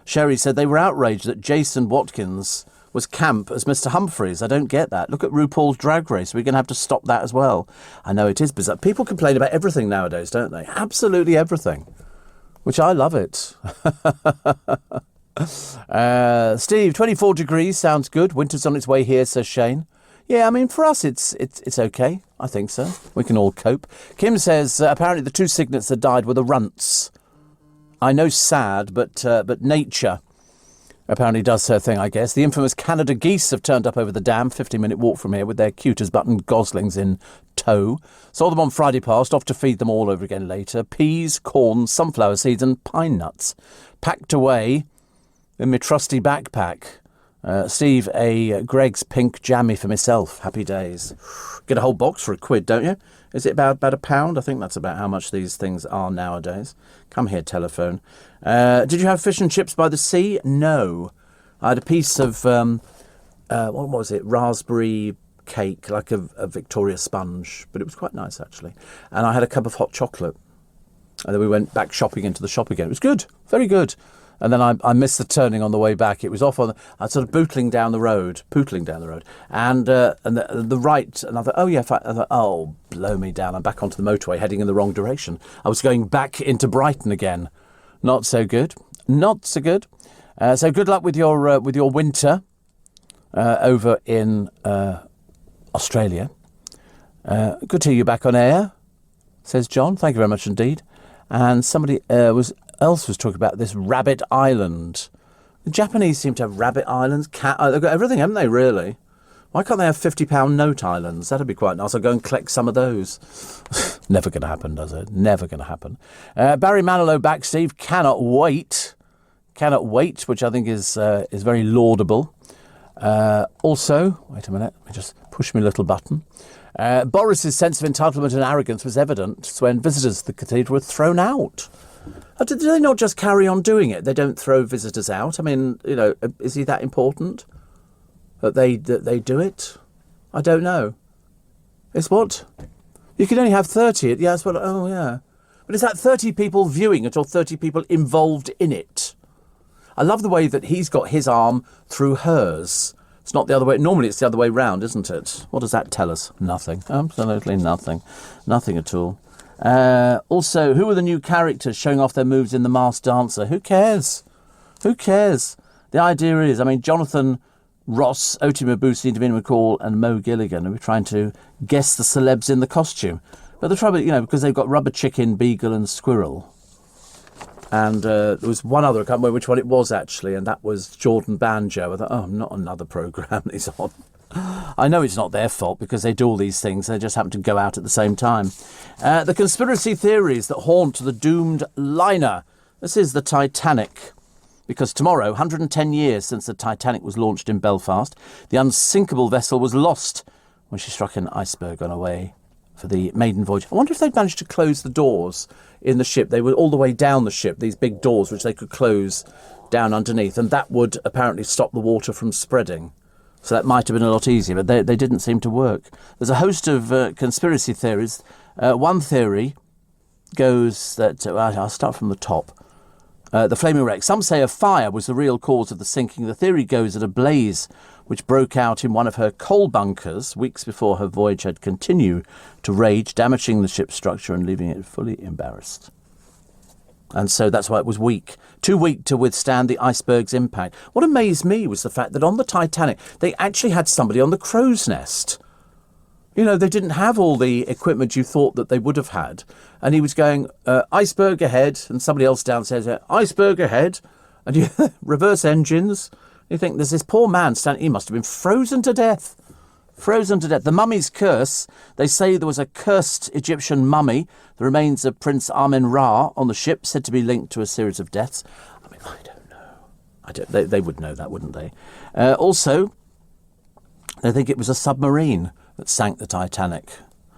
Sherry said they were outraged that Jason Watkins was camp as Mr. Humphreys. I don't get that. Look at RuPaul's Drag Race. We're going to have to stop that as well. I know it is bizarre. People complain about everything nowadays, don't they? Absolutely everything. Which I love it. Steve, 24 degrees sounds good. Winter's on its way here, says Shane. Yeah, I mean, for us, it's okay. I think so. We can all cope. Kim says apparently the 2 cygnets that died were the runts. I know, sad, but nature apparently does her thing, I guess. The infamous Canada geese have turned up over the dam, 50-minute walk from here, with their cute as button goslings in toe. Saw them on Friday past, off to feed them all over again later. Peas, corn, sunflower seeds and pine nuts. Packed away in my trusty backpack. Steve, a Greg's pink jammy for myself. Happy days. Get a whole box for £1, don't you? Is it about £1? I think that's about how much these things are nowadays. Come here, telephone. Did you have fish and chips by the sea? No. I had a piece of, what was it, raspberry cake, like a Victoria sponge, but it was quite nice, actually. And I had a cup of hot chocolate. And then we went back shopping into the shop again. It was good, very good. And then I missed the turning on the way back. It was off on, I was sort of pootling down the road, and the right, and I thought, oh yeah, I thought, oh, blow me down. I'm back onto the motorway, heading in the wrong direction. I was going back into Brighton again. Not so good. Not so good. So good luck with your winter over in Australia. Good to hear you back on air, says John. Thank you very much indeed. And somebody else was talking about this Rabbit Island. The Japanese seem to have rabbit islands, they've got everything, haven't they, really? Why can't they have £50 note islands? That'd be quite nice. I'll go and collect some of those. Never going to happen, does it? Never going to happen. Barry Manilow back, Steve. Cannot wait. Cannot wait, which I think is very laudable. Also, wait a minute, let me just push my little button. Boris's sense of entitlement and arrogance was evident when visitors to the cathedral were thrown out. Do they not just carry on doing it? They don't throw visitors out? I mean, you know, is he that important that they do it? I don't know. It's what? You can only have 30. Yeah, that's what. Oh, yeah. But is that 30 people viewing it or 30 people involved in it? I love the way that he's got his arm through hers. It's not the other way. Normally it's the other way round, isn't it? What does that tell us? Nothing. Absolutely nothing. Nothing at all. Also, who are the new characters showing off their moves in The Masked Dancer? Who cares? Who cares? The idea is, I mean, Jonathan Ross, Oti Mabuse, Davina McCall and Mo Gilligan are trying to guess the celebs in the costume. But the trouble, you know, because they've got Rubber Chicken, Beagle and Squirrel. And there was one other, I can't remember which one it was actually, and that was Jordan Banjo. I thought, oh, not another programme he's on. I know it's not their fault because they do all these things. They just happen to go out at the same time. The conspiracy theories that haunt the doomed liner. This is the Titanic. Because tomorrow, 110 years since the Titanic was launched in Belfast, the unsinkable vessel was lost when she struck an iceberg on her way for the maiden voyage. I wonder if they'd managed to close the doors in the ship. They were all the way down the ship, these big doors which they could close down underneath, and that would apparently stop the water from spreading. So that might have been a lot easier, but they didn't seem to work. There's a host of conspiracy theories. One theory goes that, I'll start from the top. The flaming wreck. Some say a fire was the real cause of the sinking. The theory goes that a blaze which broke out in one of her coal bunkers weeks before her voyage had continued to rage, damaging the ship's structure and leaving it fully embarrassed. And so that's why it was weak. Too weak to withstand the iceberg's impact. What amazed me was the fact that on the Titanic, they actually had somebody on the crow's nest. You know, they didn't have all the equipment you thought that they would have had. And he was going, iceberg ahead, and somebody else downstairs, iceberg ahead, and you reverse engines. You think, there's this poor man standing, he must have been frozen to death. Frozen to death. The mummy's curse. They say there was a cursed Egyptian mummy, the remains of Prince Amen-Ra on the ship, said to be linked to a series of deaths. I mean, I don't know. They would know that, wouldn't they? Also, they think it was a submarine that sank the Titanic.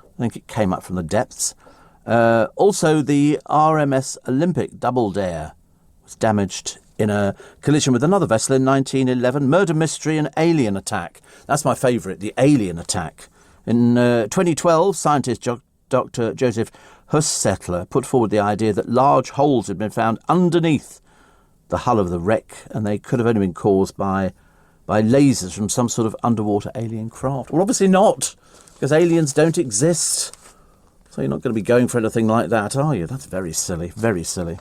I think it came up from the depths. Also, the RMS Olympic Double Dare was damaged in a collision with another vessel in 1911. Murder mystery and alien attack. That's my favourite, the alien attack. In 2012, scientist Dr. Joseph Hussettler put forward the idea that large holes had been found underneath the hull of the wreck, and they could have only been caused by lasers from some sort of underwater alien craft. Well, obviously not, because aliens don't exist. So you're not going to be going for anything like that, are you? That's very silly, very silly.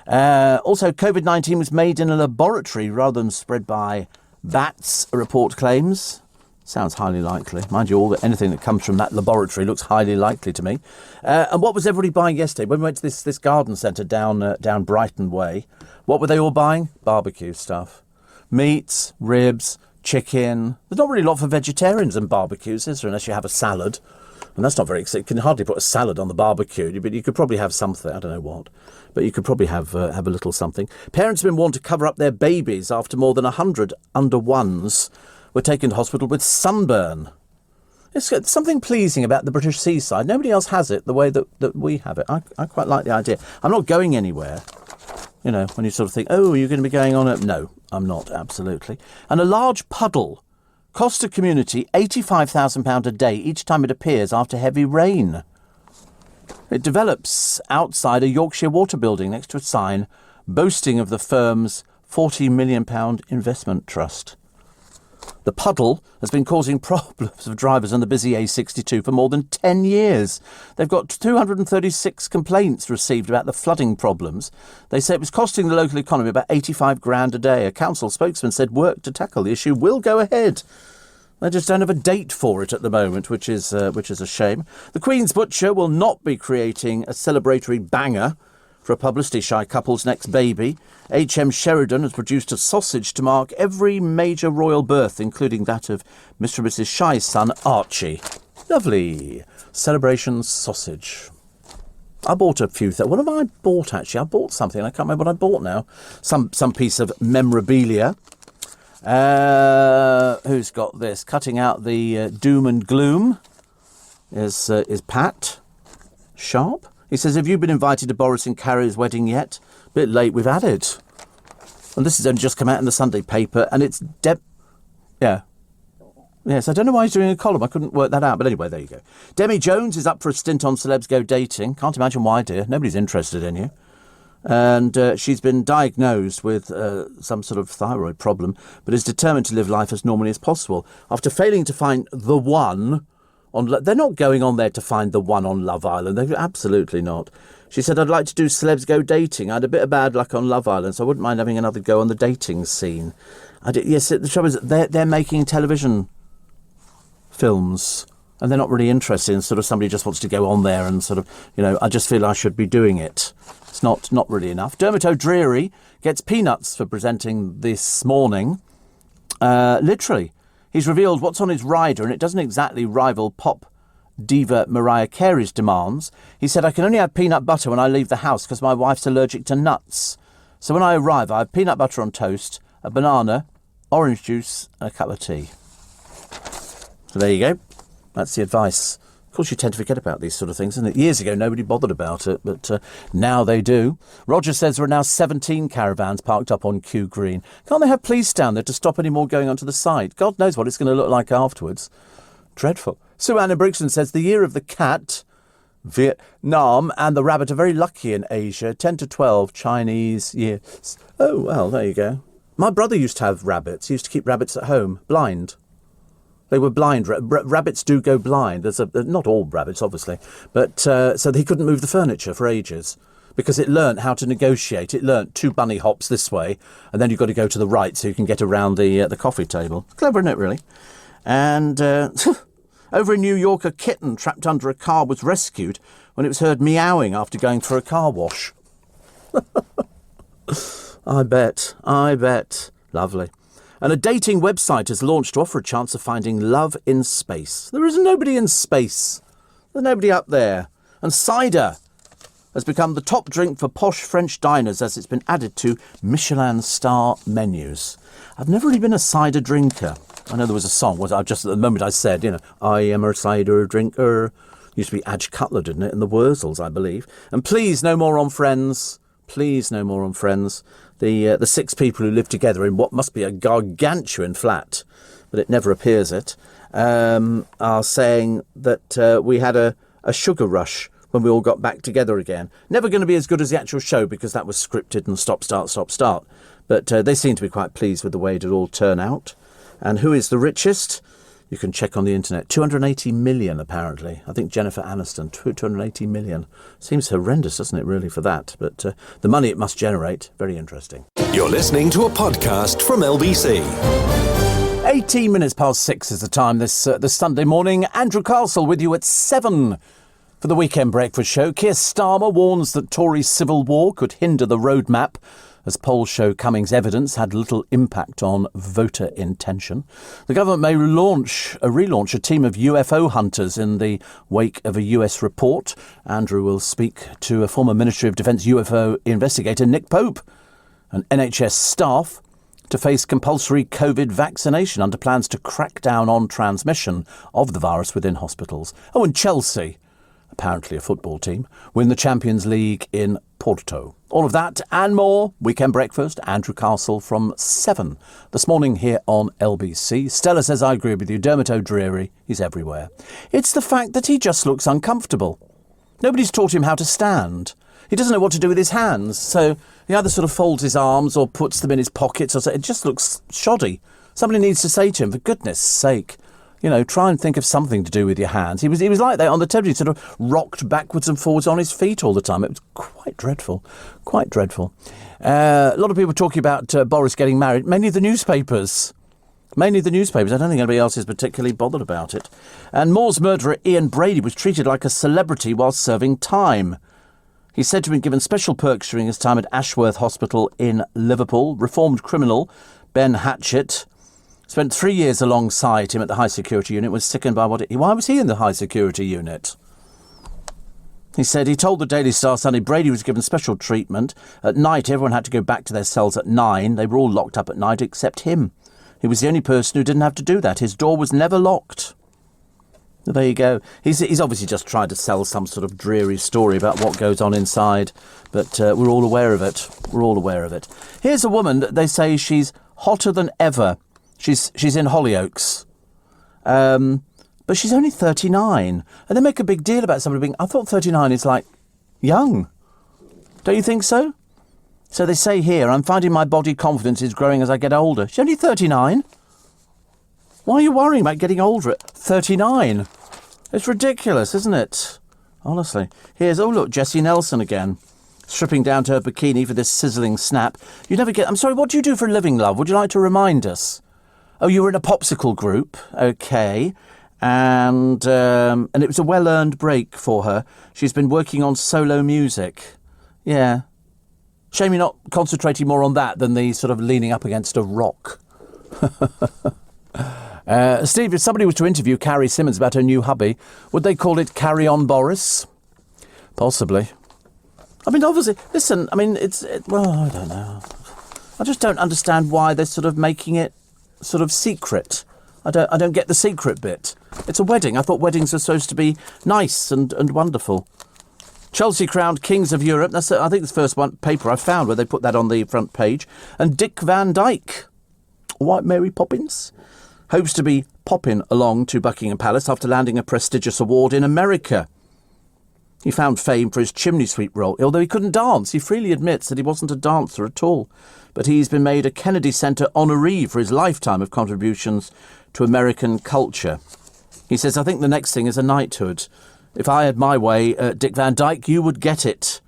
Also, COVID-19 was made in a laboratory rather than spread by bats, a report claims. Sounds highly likely. Mind you, anything that comes from that laboratory looks highly likely to me. And what was everybody buying yesterday? When we went to this garden centre down Brighton Way, what were they all buying? Barbecue stuff. Meats, ribs, chicken. There's not really a lot for vegetarians and barbecues, is there, unless you have a salad. And that's not very exciting. You can hardly put a salad on the barbecue, but you could probably have something. I don't know what. But you could probably have a little something. Parents have been warned to cover up their babies after more than 100 under ones were taken to hospital with sunburn. It's something pleasing about the British seaside. Nobody else has it the way that we have it. I quite like the idea. I'm not going anywhere. You know, when you sort of think, oh, you're going to be going on it. No, I'm not, absolutely. And a large puddle cost a community £85,000 a day each time it appears after heavy rain. It develops outside a Yorkshire water building next to a sign boasting of the firm's £40 million investment trust. The puddle has been causing problems for drivers on the busy A62 for more than 10 years. They've got 236 complaints received about the flooding problems. They say it was costing the local economy about 85 grand a day. A council spokesman said work to tackle the issue will go ahead. They just don't have a date for it at the moment, which is a shame. The Queen's Butcher will not be creating a celebratory banger for a publicity-shy couple's next baby. H.M. Sheridan has produced a sausage to mark every major royal birth, including that of Mr. and Mrs. Shy's son, Archie. Lovely. Celebration sausage. I bought a few things. What have I bought, actually? I bought something. I can't remember what I bought now. Some piece of memorabilia. Who's got this? Cutting out the doom and gloom is Pat Sharp. He says, have you been invited to Boris and Carrie's wedding yet? Bit late, we've had it. And this has only just come out in the Sunday paper, and it's yeah. Yes, I don't know why he's doing a column. I couldn't work that out. But anyway, there you go. Demi Jones is up for a stint on Celebs Go Dating. Can't imagine why, dear. Nobody's interested in you. And she's been diagnosed with some sort of thyroid problem, but is determined to live life as normally as possible. After failing to find the one they're not going on there to find the one on Love Island. They're absolutely not. She said, I'd like to do Celebs Go Dating. I had a bit of bad luck on Love Island, so I wouldn't mind having another go on the dating scene. Yes, the trouble is they're making television films, and they're not really interested in sort of somebody just wants to go on there and sort of, you know, I just feel I should be doing it. It's not really enough. Dermot O'Dreary gets peanuts for presenting this morning. Literally. He's revealed what's on his rider, and it doesn't exactly rival pop diva Mariah Carey's demands. He said, I can only have peanut butter when I leave the house because my wife's allergic to nuts. So when I arrive, I have peanut butter on toast, a banana, orange juice, and a cup of tea. So there you go. That's the advice. Of course, you tend to forget about these sort of things, isn't it? Years ago, nobody bothered about it, but now they do. Roger says there are now 17 caravans parked up on Kew Green. Can't they have police down there to stop any more going onto the site? God knows what it's going to look like afterwards. Dreadful. Sue Anna Brixton says the year of the cat, Vietnam, and the rabbit are very lucky in Asia. 10 to 12 Chinese years. Oh, well, there you go. My brother used to have rabbits. He used to keep rabbits at home, blind. They were blind. Rabbits do go blind. Not all rabbits, obviously. But so he couldn't move the furniture for ages because it learnt how to negotiate. It learnt 2 bunny hops this way, and then you've got to go to the right so you can get around the coffee table. Clever, isn't it, really? And over in New York, a kitten trapped under a car was rescued when it was heard meowing after going for a car wash. I bet. Lovely. And a dating website has launched to offer a chance of finding love in space. There is nobody in space. There's nobody up there. And cider has become the top drink for posh French diners as it's been added to Michelin star menus. I've never really been a cider drinker. I know there was a song. Just at the moment I said, you know, I am a cider drinker. Used to be Adge Cutler, didn't it? And the Wurzels, I believe. And please, no more on Friends. Please, no more on Friends. The 6 people who live together in what must be a gargantuan flat, but it never appears it, are saying that we had a sugar rush when we all got back together again. Never going to be as good as the actual show because that was scripted and stop, start. But they seem to be quite pleased with the way it all turned out. And who is the richest? You can check on the internet. 280 million, apparently. I think Jennifer Aniston, 280 million. Seems horrendous, doesn't it, really, for that? But the money it must generate, very interesting. You're listening to a podcast from LBC. 18 minutes past 6 is the time this Sunday morning. Andrew Castle with you at 7 for the Weekend Breakfast Show. Keir Starmer warns that Tory civil war could hinder the roadmap as polls show Cummings' evidence had little impact on voter intention. The government may relaunch a team of UFO hunters in the wake of a US report. Andrew will speak to a former Ministry of Defence UFO investigator, Nick Pope, and NHS staff to face compulsory COVID vaccination under plans to crack down on transmission of the virus within hospitals. Oh, and Chelsea, apparently a football team, win the Champions League in Porto. All of that and more. Weekend Breakfast, Andrew Castle from 7 this morning here on LBC. Stella says, I agree with you. Dermot O'Dreary, he's everywhere. It's the fact that he just looks uncomfortable. Nobody's taught him how to stand. He doesn't know what to do with his hands, so he either sort of folds his arms or puts them in his pockets or so. It just looks shoddy. Somebody needs to say to him, for goodness sake, try and think of something to do with your hands. He was like that on the television, sort of rocked backwards and forwards on his feet all the time. It was quite dreadful, quite dreadful. A lot of people talking about Boris getting married, mainly the newspapers. I don't think anybody else is particularly bothered about it. And Moore's murderer Ian Brady was treated like a celebrity while serving time. He's said to have been given special perks during his time at Ashworth Hospital in Liverpool. Reformed criminal Ben Hatchett spent 3 years alongside him at the high security unit, was sickened by why was he in the high security unit? He said he told the Daily Star Sunday Brady was given special treatment. At night, everyone had to go back to their cells at 9. They were all locked up at night except him. He was the only person who didn't have to do that. His door was never locked. There you go. He's obviously just tried to sell some sort of dreary story about what goes on inside, but we're all aware of it. We're all aware of it. Here's a woman that they say she's hotter than ever. She's in Hollyoaks, but she's only 39, and they make a big deal about somebody being. I thought 39 is like young. Don't you think so? So they say here, I'm finding my body confidence is growing as I get older. She's only 39. Why are you worrying about getting older at 39? It's ridiculous, isn't it? Honestly. Look, Jessie Nelson again. Stripping down to her bikini for this sizzling snap. I'm sorry, what do you do for a living, love? Would you like to remind us? Oh, you were in a popsicle group. OK. And it was a well-earned break for her. She's been working on solo music. Yeah. Shame you're not concentrating more on that than the sort of leaning up against a rock. Steve, if somebody was to interview Carrie Simmons about her new hubby, would they call it Carry On Boris? Possibly. I mean, obviously, listen, I mean, well, I don't know. I just don't understand why they're sort of making it sort of secret. I don't get the secret bit. It's a wedding. I thought weddings are supposed to be nice and wonderful. Chelsea crowned Kings of Europe. That's, I think, the first paper I found where they put that on the front page. And Dick Van Dyke, White Mary Poppins, hopes to be popping along to Buckingham Palace after landing a prestigious award in America. He found fame for his chimney sweep role, although he couldn't dance. He freely admits that he wasn't a dancer at all. But he's been made a Kennedy Center honoree for his lifetime of contributions to American culture. He says, I think the next thing is a knighthood. If I had my way, Dick Van Dyke, you would get it.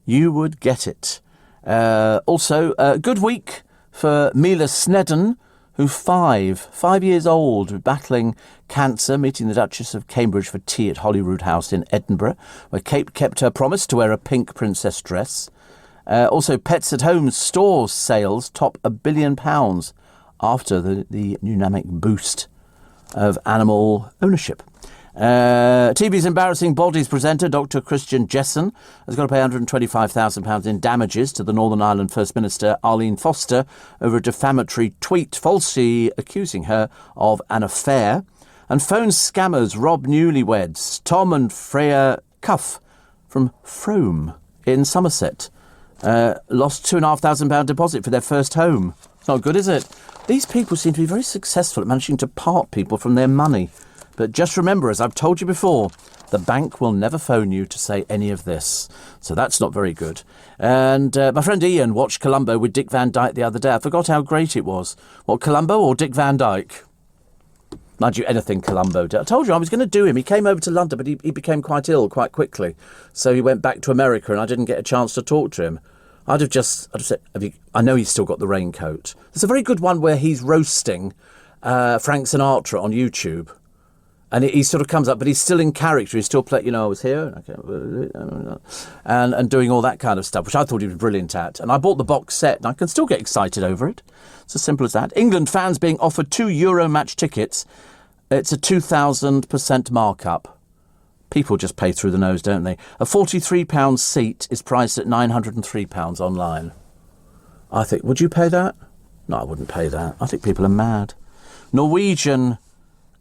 You would get it. Also, good week for Mila Snedden, who's 5 years old, battling cancer, meeting the Duchess of Cambridge for tea at Holyrood House in Edinburgh, where Kate kept her promise to wear a pink princess dress. Also, Pets at Home stores sales top £1 billion after the dynamic boost of animal ownership. TV's Embarrassing Bodies presenter, Dr Christian Jessen, has got to pay £125,000 in damages to the Northern Ireland First Minister Arlene Foster over a defamatory tweet falsely accusing her of an affair. And phone scammers rob newlyweds Tom and Freya Cuff from Frome in Somerset. Lost £2,500 deposit for their first home. It's not good, is it? These people seem to be very successful at managing to part people from their money. But just remember, as I've told you before, the bank will never phone you to say any of this. So that's not very good. And my friend Ian watched Columbo with Dick Van Dyke the other day. I forgot how great it was. What, Columbo or Dick Van Dyke? Mind you, anything Columbo did. I told you I was going to do him. He came over to London, but he became quite ill quite quickly. So he went back to America and I didn't get a chance to talk to him. I'd have said, I know he's still got the raincoat. There's a very good one where he's roasting Frank Sinatra on YouTube. And he sort of comes up, but he's still in character. He's still playing, I was here, and doing all that kind of stuff, which I thought he was brilliant at. And I bought the box set, and I can still get excited over it. It's as simple as that. England fans being offered 2 Euro match tickets. It's a 2,000% markup. People just pay through the nose, don't they? A £43 seat is priced at £903 online. I think, would you pay that? No, I wouldn't pay that. I think people are mad. Norwegian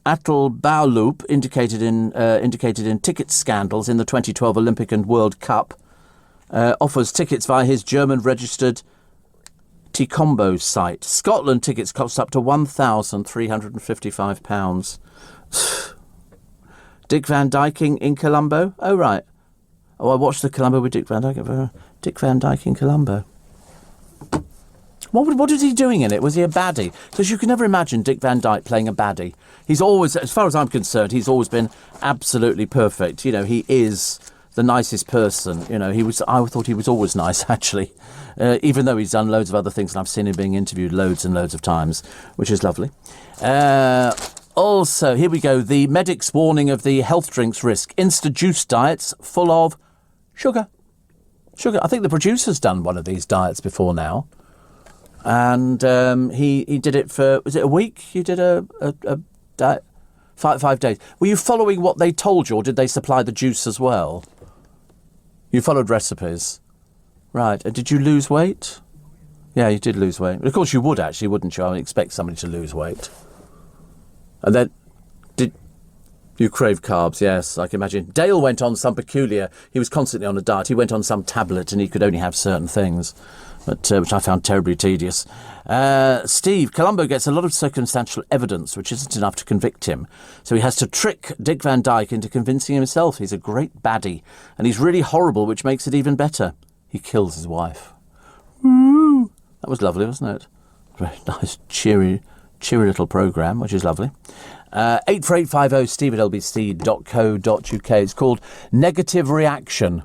Atle Baulup indicated in ticket scandals in the 2012 Olympic and World Cup, offers tickets via his German-registered T-Combo site. Scotland tickets cost up to £1,355. Dick Van Dyke in Colombo? Oh, right. Oh, I watched the Colombo with Dick Van Dyke. Dick Van Dyke in Colombo. What is he doing in it? Was he a baddie? Because you can never imagine Dick Van Dyke playing a baddie. He's always, as far as I'm concerned, he's always been absolutely perfect. He is the nicest person. I thought he was always nice, actually. Even though he's done loads of other things, and I've seen him being interviewed loads and loads of times, which is lovely. Also, here we go. The medic's warning of the health drinks risk. Insta juice diets full of sugar. I think the producer's done one of these diets before now. And he did it for, was it a week? You did a diet? 5 days. Were you following what they told you, or did they supply the juice as well? You followed recipes. Right. And did you lose weight? Yeah, you did lose weight. Of course you would, actually, wouldn't you? I would expect somebody to lose weight. And then, did you crave carbs? Yes, I can imagine. Dale went on some peculiar, he was constantly on a diet. He went on some tablet and he could only have certain things, but which I found terribly tedious. Steve, Colombo gets a lot of circumstantial evidence, which isn't enough to convict him. So he has to trick Dick Van Dyke into convincing himself he's a great baddie. And he's really horrible, which makes it even better. He kills his wife. Woo! That was lovely, wasn't it? Very nice, cheery little programme, which is lovely. 84850 steve@lbc.co.uk. It's called Negative Reaction.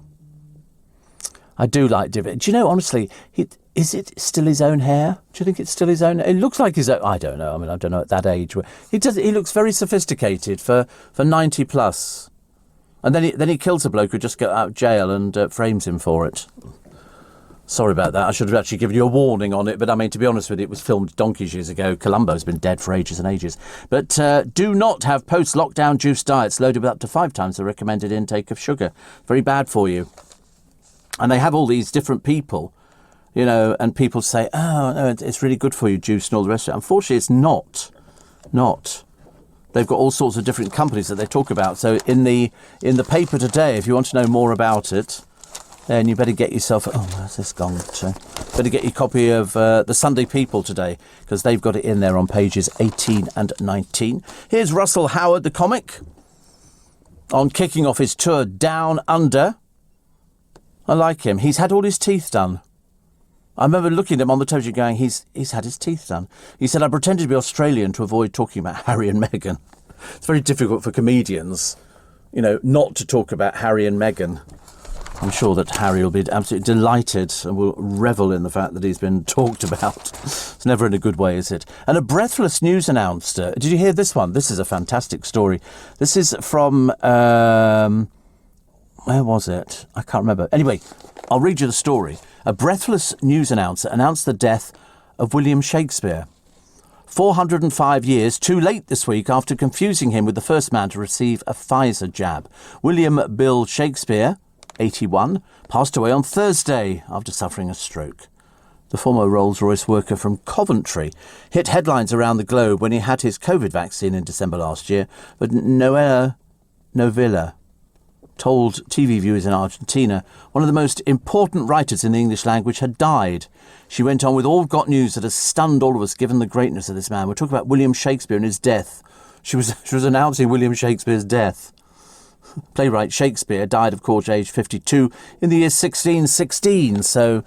I do like David. Do you know, honestly, is it still his own hair? Do you think it's still his own? It looks like his own. I don't know. I mean, I don't know at that age. He looks very sophisticated for 90 plus. And then he kills a bloke who just got out of jail and frames him for it. Sorry about that. I should have actually given you a warning on it. But I mean, to be honest with you, it was filmed donkeys years ago. Colombo's been dead for ages and ages. But do not have post-lockdown juice diets loaded with up to 5 times the recommended intake of sugar. Very bad for you. And they have all these different people, and people say, oh, no, it's really good for you, juice and all the rest of it. Unfortunately, it's not. They've got all sorts of different companies that they talk about. So in the paper today, if you want to know more about it, then you better get yourself... Oh, where's this gone to? Better get your copy of the Sunday People today, because they've got it in there on pages 18 and 19. Here's Russell Howard, the comic, on kicking off his tour Down Under. I like him. He's had all his teeth done. I remember looking at him on the television going, he's had his teeth done. He said, I pretended to be Australian to avoid talking about Harry and Meghan. It's very difficult for comedians, not to talk about Harry and Meghan. I'm sure that Harry will be absolutely delighted and will revel in the fact that he's been talked about. It's never in a good way, is it? And a breathless news announcer. Did you hear this one? This is a fantastic story. This is from... where was it? I can't remember. Anyway, I'll read you the story. A breathless news announcer announced the death of William Shakespeare. 405 years too late this week after confusing him with the first man to receive a Pfizer jab. William Bill Shakespeare, 81, passed away on Thursday after suffering a stroke. The former Rolls-Royce worker from Coventry hit headlines around the globe when he had his COVID vaccine in December last year, but Noella Novilla told TV viewers in Argentina one of the most important writers in the English language had died. She went on with all got news that has stunned all of us given the greatness of this man. We're talking about William Shakespeare and his death. She was announcing William Shakespeare's death. Playwright Shakespeare died, of course, aged 52 in the year 1616. So,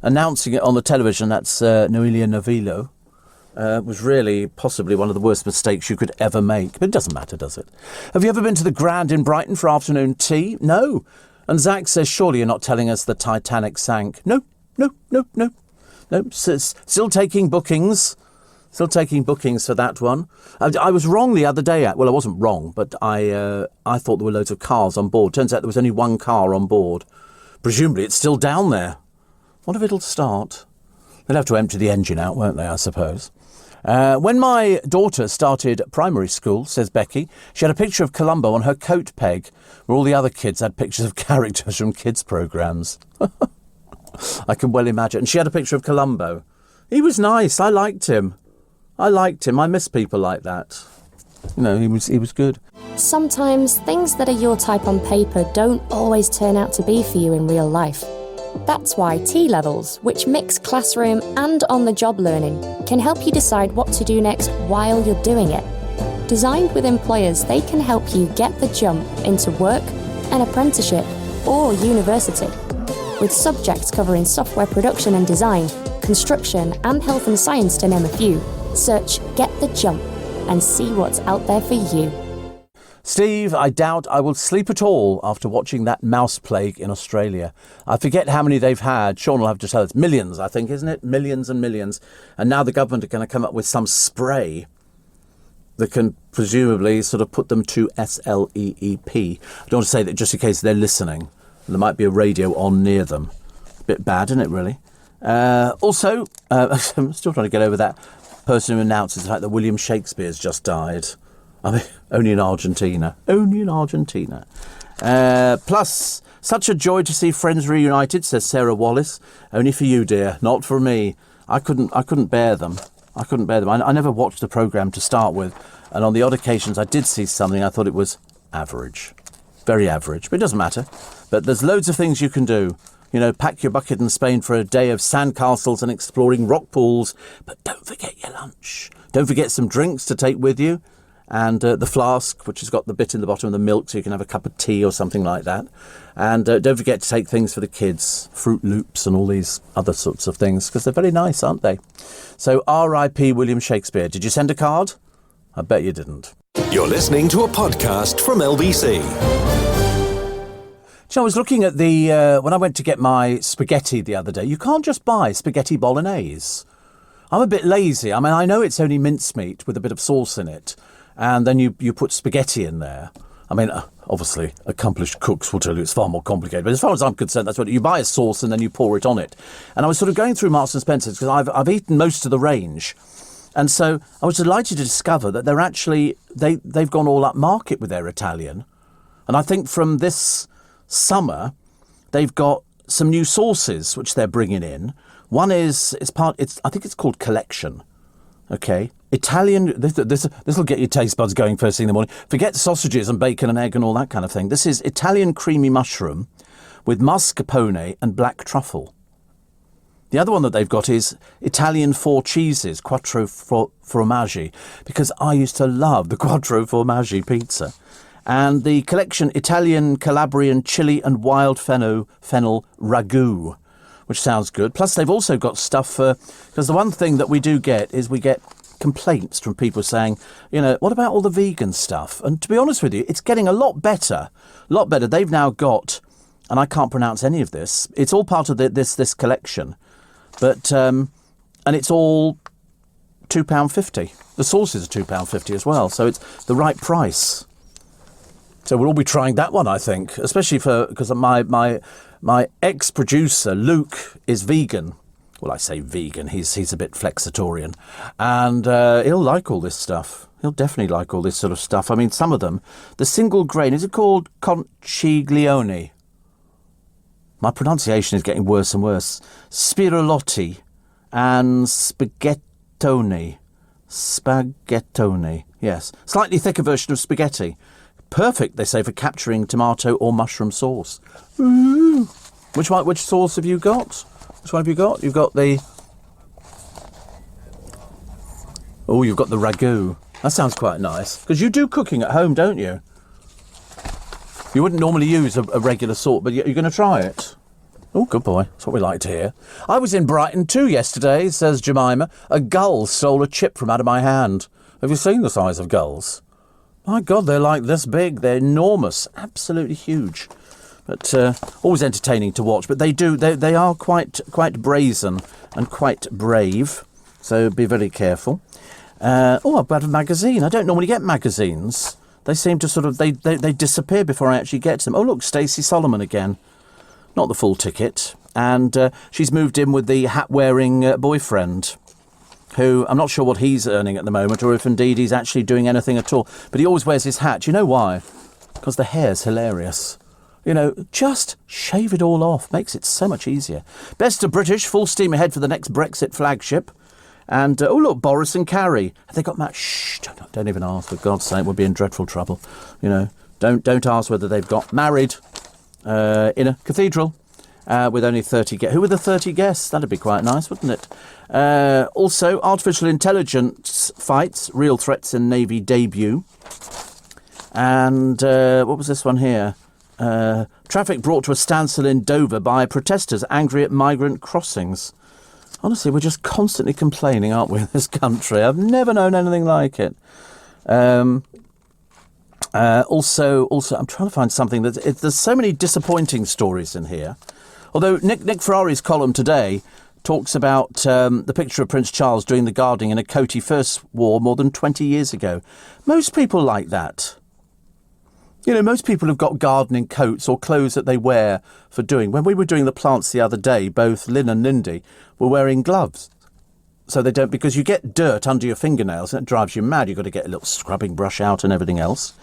announcing it on the television, that's Noelia Novillo, was really possibly one of the worst mistakes you could ever make. But it doesn't matter, does it? Have you ever been to the Grand in Brighton for afternoon tea? No. And Zach says, surely you're not telling us the Titanic sank. No. Still taking bookings. Still taking bookings for that one. I was wrong the other day. Well, I wasn't wrong, but I thought there were loads of cars on board. Turns out there was only one car on board. Presumably it's still down there. Wonder if it'll start. They'll have to empty the engine out, won't they, I suppose. When my daughter started primary school, says Becky, she had a picture of Columbo on her coat peg, where all the other kids had pictures of characters from kids' programmes. I can well imagine. And she had a picture of Columbo. He was nice. I liked him. I miss people like that. You know, he was good. Sometimes things that are your type on paper don't always turn out to be for you in real life. That's why T-Levels, which mix classroom and on-the-job learning, can help you decide what to do next while you're doing it. Designed with employers, they can help you get the jump into work, an apprenticeship, or university. With subjects covering software production and design, construction, and health and science, to name a few, search Get the Jump and see what's out there for you. Steve, I doubt I will sleep at all after watching that mouse plague in Australia. I forget how many they've had. Sean will have to tell us. Millions, I think, isn't it? Millions and millions. And now the government are going to come up with some spray that can presumably sort of put them to SLEEP. I don't want to say that just in case they're listening. There might be a radio on near them. A bit bad, isn't it, really? Also, I'm still trying to get over that person who announces the fact that William Shakespeare's just died. I mean, only in Argentina. Plus, such a joy to see Friends reunited, says Sarah Wallace. Only for you, dear, not for me. I couldn't bear them. I never watched the programme to start with, and on the odd occasions I did see something, I thought it was average. Very average, but it doesn't matter. But there's loads of things you can do. You know, pack your bucket in Spain for a day of sandcastles and exploring rock pools. But don't forget your lunch. Don't forget some drinks to take with you. And the flask, which has got the bit in the bottom of the milk, so you can have a cup of tea or something like that. And don't forget to take things for the kids, Fruit Loops and all these other sorts of things, because they're very nice, aren't they? So R.I.P. William Shakespeare. Did you send a card? I bet you didn't. You're listening to a podcast from LBC. So I was looking at the, when I went to get my spaghetti the other day, you can't just buy spaghetti bolognese. I'm a bit lazy. I mean, I know it's only mincemeat with a bit of sauce in it, and then you put spaghetti in there. I mean, obviously, accomplished cooks will tell you it's far more complicated, but as far as I'm concerned, that's what you buy a sauce and then you pour it on it. And I was sort of going through Marks and Spencer's because I've eaten most of the range. And so I was delighted to discover that they're actually, they've gone all up market with their Italian. And I think from this summer, they've got some new sauces which they're bringing in. One I think it's called Collection. Okay, Italian. This will get your taste buds going first thing in the morning. Forget sausages and bacon and egg and all that kind of thing. This is Italian creamy mushroom with mascarpone and black truffle. The other one that they've got is Italian 4 cheeses, quattro formaggi, because I used to love the quattro formaggi pizza. And the Collection Italian, Calabrian, chili and wild fennel ragu, which sounds good. Plus, they've also got stuff for... Because the one thing that we do get is we get complaints from people saying, you know, what about all the vegan stuff? And to be honest with you, it's getting a lot better. A lot better. They've now got... And I can't pronounce any of this. It's all part of this collection. But... and it's all £2.50. The sauces are £2.50 as well. So it's the right price. So we'll all be trying that one, I think, especially because my ex-producer, Luke, is vegan. Well, I say vegan. He's a bit flexitarian. And he'll like all this stuff. He'll definitely like all this sort of stuff. I mean, some of them, the single grain, is it called Conchiglione? My pronunciation is getting worse and worse. Spirulotti and Spaghettone. Spaghettone, yes. Slightly thicker version of spaghetti. Perfect, they say, for capturing tomato or mushroom sauce. Ooh. Which sauce have you got? Which one have you got? You've got the... Oh, you've got the ragu. That sounds quite nice. Because you do cooking at home, don't you? You wouldn't normally use a regular salt, but you're going to try it. Oh, good boy. That's what we like to hear. I was in Brighton too yesterday, says Jemima. A gull stole a chip from out of my hand. Have you seen the size of gulls? My God, they're like this big. They're enormous. Absolutely huge. But always entertaining to watch. But they are quite brazen and quite brave. So be very careful. I've got a magazine. I don't normally get magazines. They seem to sort of, they disappear before I actually get to them. Oh, look, Stacey Solomon again. Not the full ticket. And she's moved in with the hat-wearing boyfriend, who I'm not sure what he's earning at the moment, or if indeed he's actually doing anything at all. But he always wears his hat. Do you know why? Because the hair's hilarious. You know, just shave it all off. Makes it so much easier. Best of British, full steam ahead for the next Brexit flagship. And, look, Boris and Carrie. Have they got married? Shh, don't even ask, for God's sake. We'll be in dreadful trouble. You know, don't ask whether they've got married in a cathedral with only 30 guests. Who were the 30 guests? That'd be quite nice, wouldn't it? Also, artificial intelligence fights, real threats in Navy debut. And what was this one here? Traffic brought to a standstill in Dover by protesters angry at migrant crossings. Honestly, we're just constantly complaining, aren't we, in this country? I've never known anything like it. Also, I'm trying to find something there's so many disappointing stories in here. Although Nick Ferrari's column today talks about the picture of Prince Charles doing the gardening in a coat he first wore more than 20 years ago. Most people like that. You know, most people have got gardening coats or clothes that they wear for doing. When we were doing the plants the other day, both Lynn and Lindy were wearing gloves. So they don't, because you get dirt under your fingernails and it drives you mad. You've got to get a little scrubbing brush out and everything else.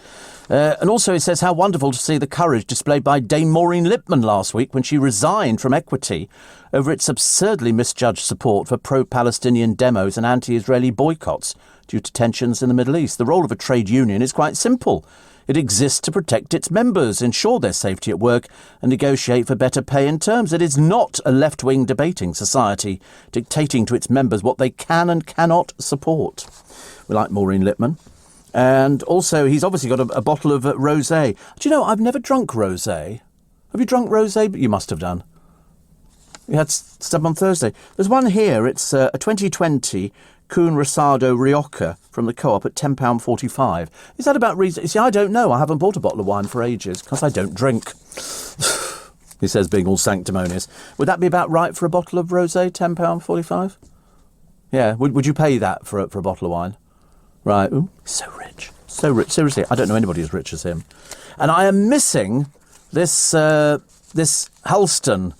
And also it says how wonderful to see the courage displayed by Dame Maureen Lipman last week when she resigned from Equity over its absurdly misjudged support for pro-Palestinian demos and anti-Israeli boycotts due to tensions in the Middle East. The role of a trade union is quite simple. It exists to protect its members, ensure their safety at work and negotiate for better pay and terms. It is not a left-wing debating society dictating to its members what they can and cannot support. We like Maureen Lipman. And also, he's obviously got a bottle of rosé. Do you know, I've never drunk rosé. Have you drunk rosé? You must have done. We had stuff on Thursday. There's one here. It's a 2020 Kuhn Rosado Rioja from the Co-op at £10.45. Is that about reason? See, I don't know. I haven't bought a bottle of wine for ages because I don't drink. He says, being all sanctimonious. Would that be about right for a bottle of rosé, £10.45? Yeah. Would you pay that for a bottle of wine? Right. Ooh, so rich. So rich. Seriously, I don't know anybody as rich as him. And I am missing this Halston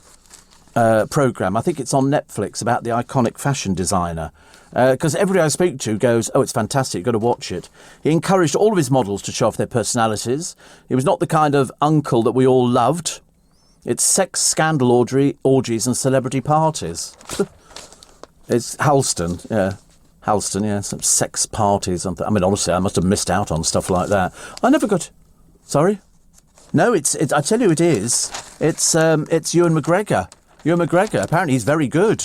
programme. I think it's on Netflix about the iconic fashion designer. Because everybody I speak to goes, oh, it's fantastic, you've got to watch it. He encouraged all of his models to show off their personalities. He was not the kind of uncle that we all loved. It's sex scandal orgies and celebrity parties. It's Halston, yeah. Halston, yeah, some sex parties. I mean, honestly, I must have missed out on stuff like that. I never got... Sorry? No, it's I tell you it is. It's Ewan McGregor. Ewan McGregor, apparently he's very good.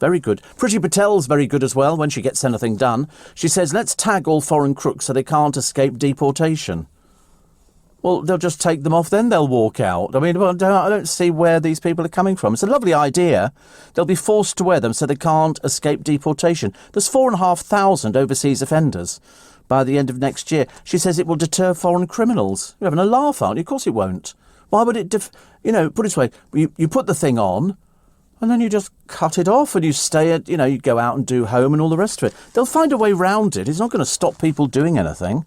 Very good. Priti Patel's very good as well when she gets anything done. She says, let's tag all foreign crooks so they can't escape deportation. Well, they'll just take them off, then they'll walk out. I mean, I don't see where these people are coming from. It's a lovely idea. They'll be forced to wear them so they can't escape deportation. There's 4,500 overseas offenders by the end of next year. She says it will deter foreign criminals. You're having a laugh, aren't you? Of course it won't. Why would it... put it this way. You put the thing on... and then you just cut it off and you stay at, you go out and do home and all the rest of it. They'll find a way round it. It's not going to stop people doing anything.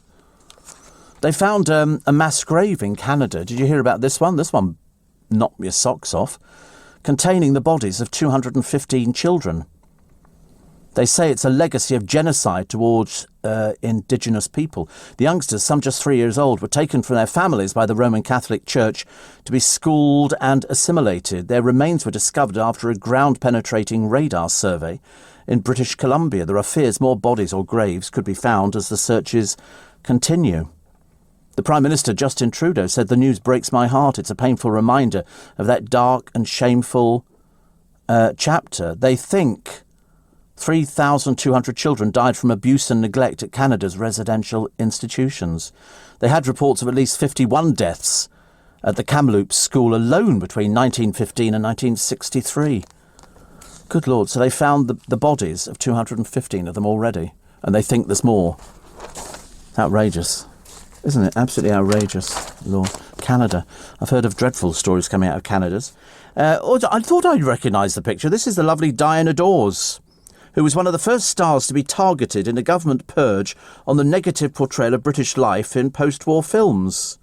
They found a mass grave in Canada. Did you hear about this one? This one knocked your socks off. Containing the bodies of 215 children. They say it's a legacy of genocide towards indigenous people. The youngsters, some just 3 years old, were taken from their families by the Roman Catholic Church to be schooled and assimilated. Their remains were discovered after a ground-penetrating radar survey in British Columbia. There are fears more bodies or graves could be found as the searches continue. The Prime Minister, Justin Trudeau, said the news breaks my heart. It's a painful reminder of that dark and shameful chapter. They think 3,200 children died from abuse and neglect at Canada's residential institutions. They had reports of at least 51 deaths at the Kamloops school alone between 1915 and 1963. Good Lord. So they found the bodies of 215 of them already, and they think there's more. Outrageous. Isn't it? Absolutely outrageous. Lord. Canada. I've heard of dreadful stories coming out of Canada's. I thought I'd recognise the picture. This is the lovely Diana Dawes, who was one of the first stars to be targeted in a government purge on the negative portrayal of British life in post-war films.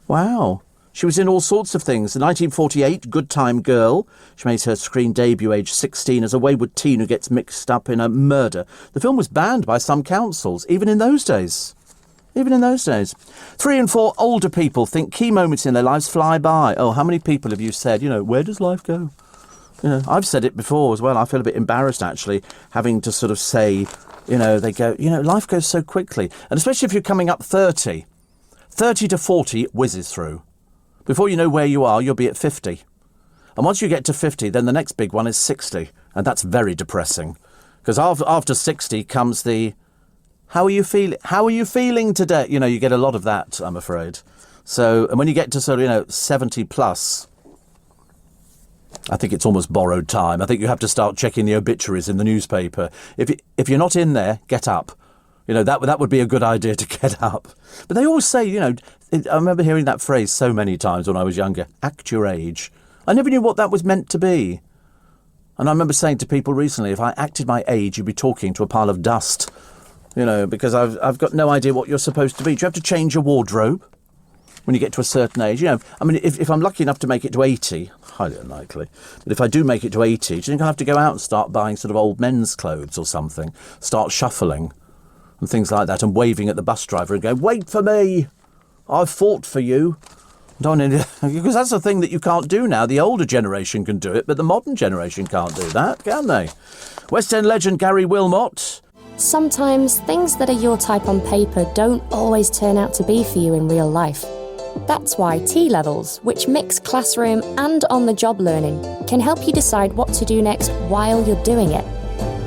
Wow. She was in all sorts of things. The 1948 Good Time Girl. She made her screen debut aged 16 as a wayward teen who gets mixed up in a murder. The film was banned by some councils, even in those days. 3 in 4 older people think key moments in their lives fly by. Oh, how many people have you said, where does life go? I've said it before as well. I feel a bit embarrassed, actually, having to sort of say, they go, life goes so quickly. And especially if you're coming up 30. 30 to 40 whizzes through. Before you know where you are, you'll be at 50. And once you get to 50, then the next big one is 60. And that's very depressing. Because after 60 comes the, how are you feeling today? You get a lot of that, I'm afraid. So, and when you get to sort of, 70 plus, I think it's almost borrowed time. I think you have to start checking the obituaries in the newspaper. If you're not in there, get up. That would be a good idea to get up. But they always say, I remember hearing that phrase so many times when I was younger, act your age. I never knew what that was meant to be. And I remember saying to people recently, if I acted my age, you'd be talking to a pile of dust. Because I've got no idea what you're supposed to be. Do you have to change your wardrobe when you get to a certain age? If I'm lucky enough to make it to 80, highly unlikely, but if I do make it to 80, do you think I'll have to go out and start buying sort of old men's clothes or something? Start shuffling and things like that and waving at the bus driver and going, wait for me, I've fought for you. Because that's the thing that you can't do now. The older generation can do it, but the modern generation can't do that, can they? West End legend Gary Wilmot. Sometimes things that are your type on paper don't always turn out to be for you in real life. That's why T-Levels, which mix classroom and on-the-job learning, can help you decide what to do next while you're doing it.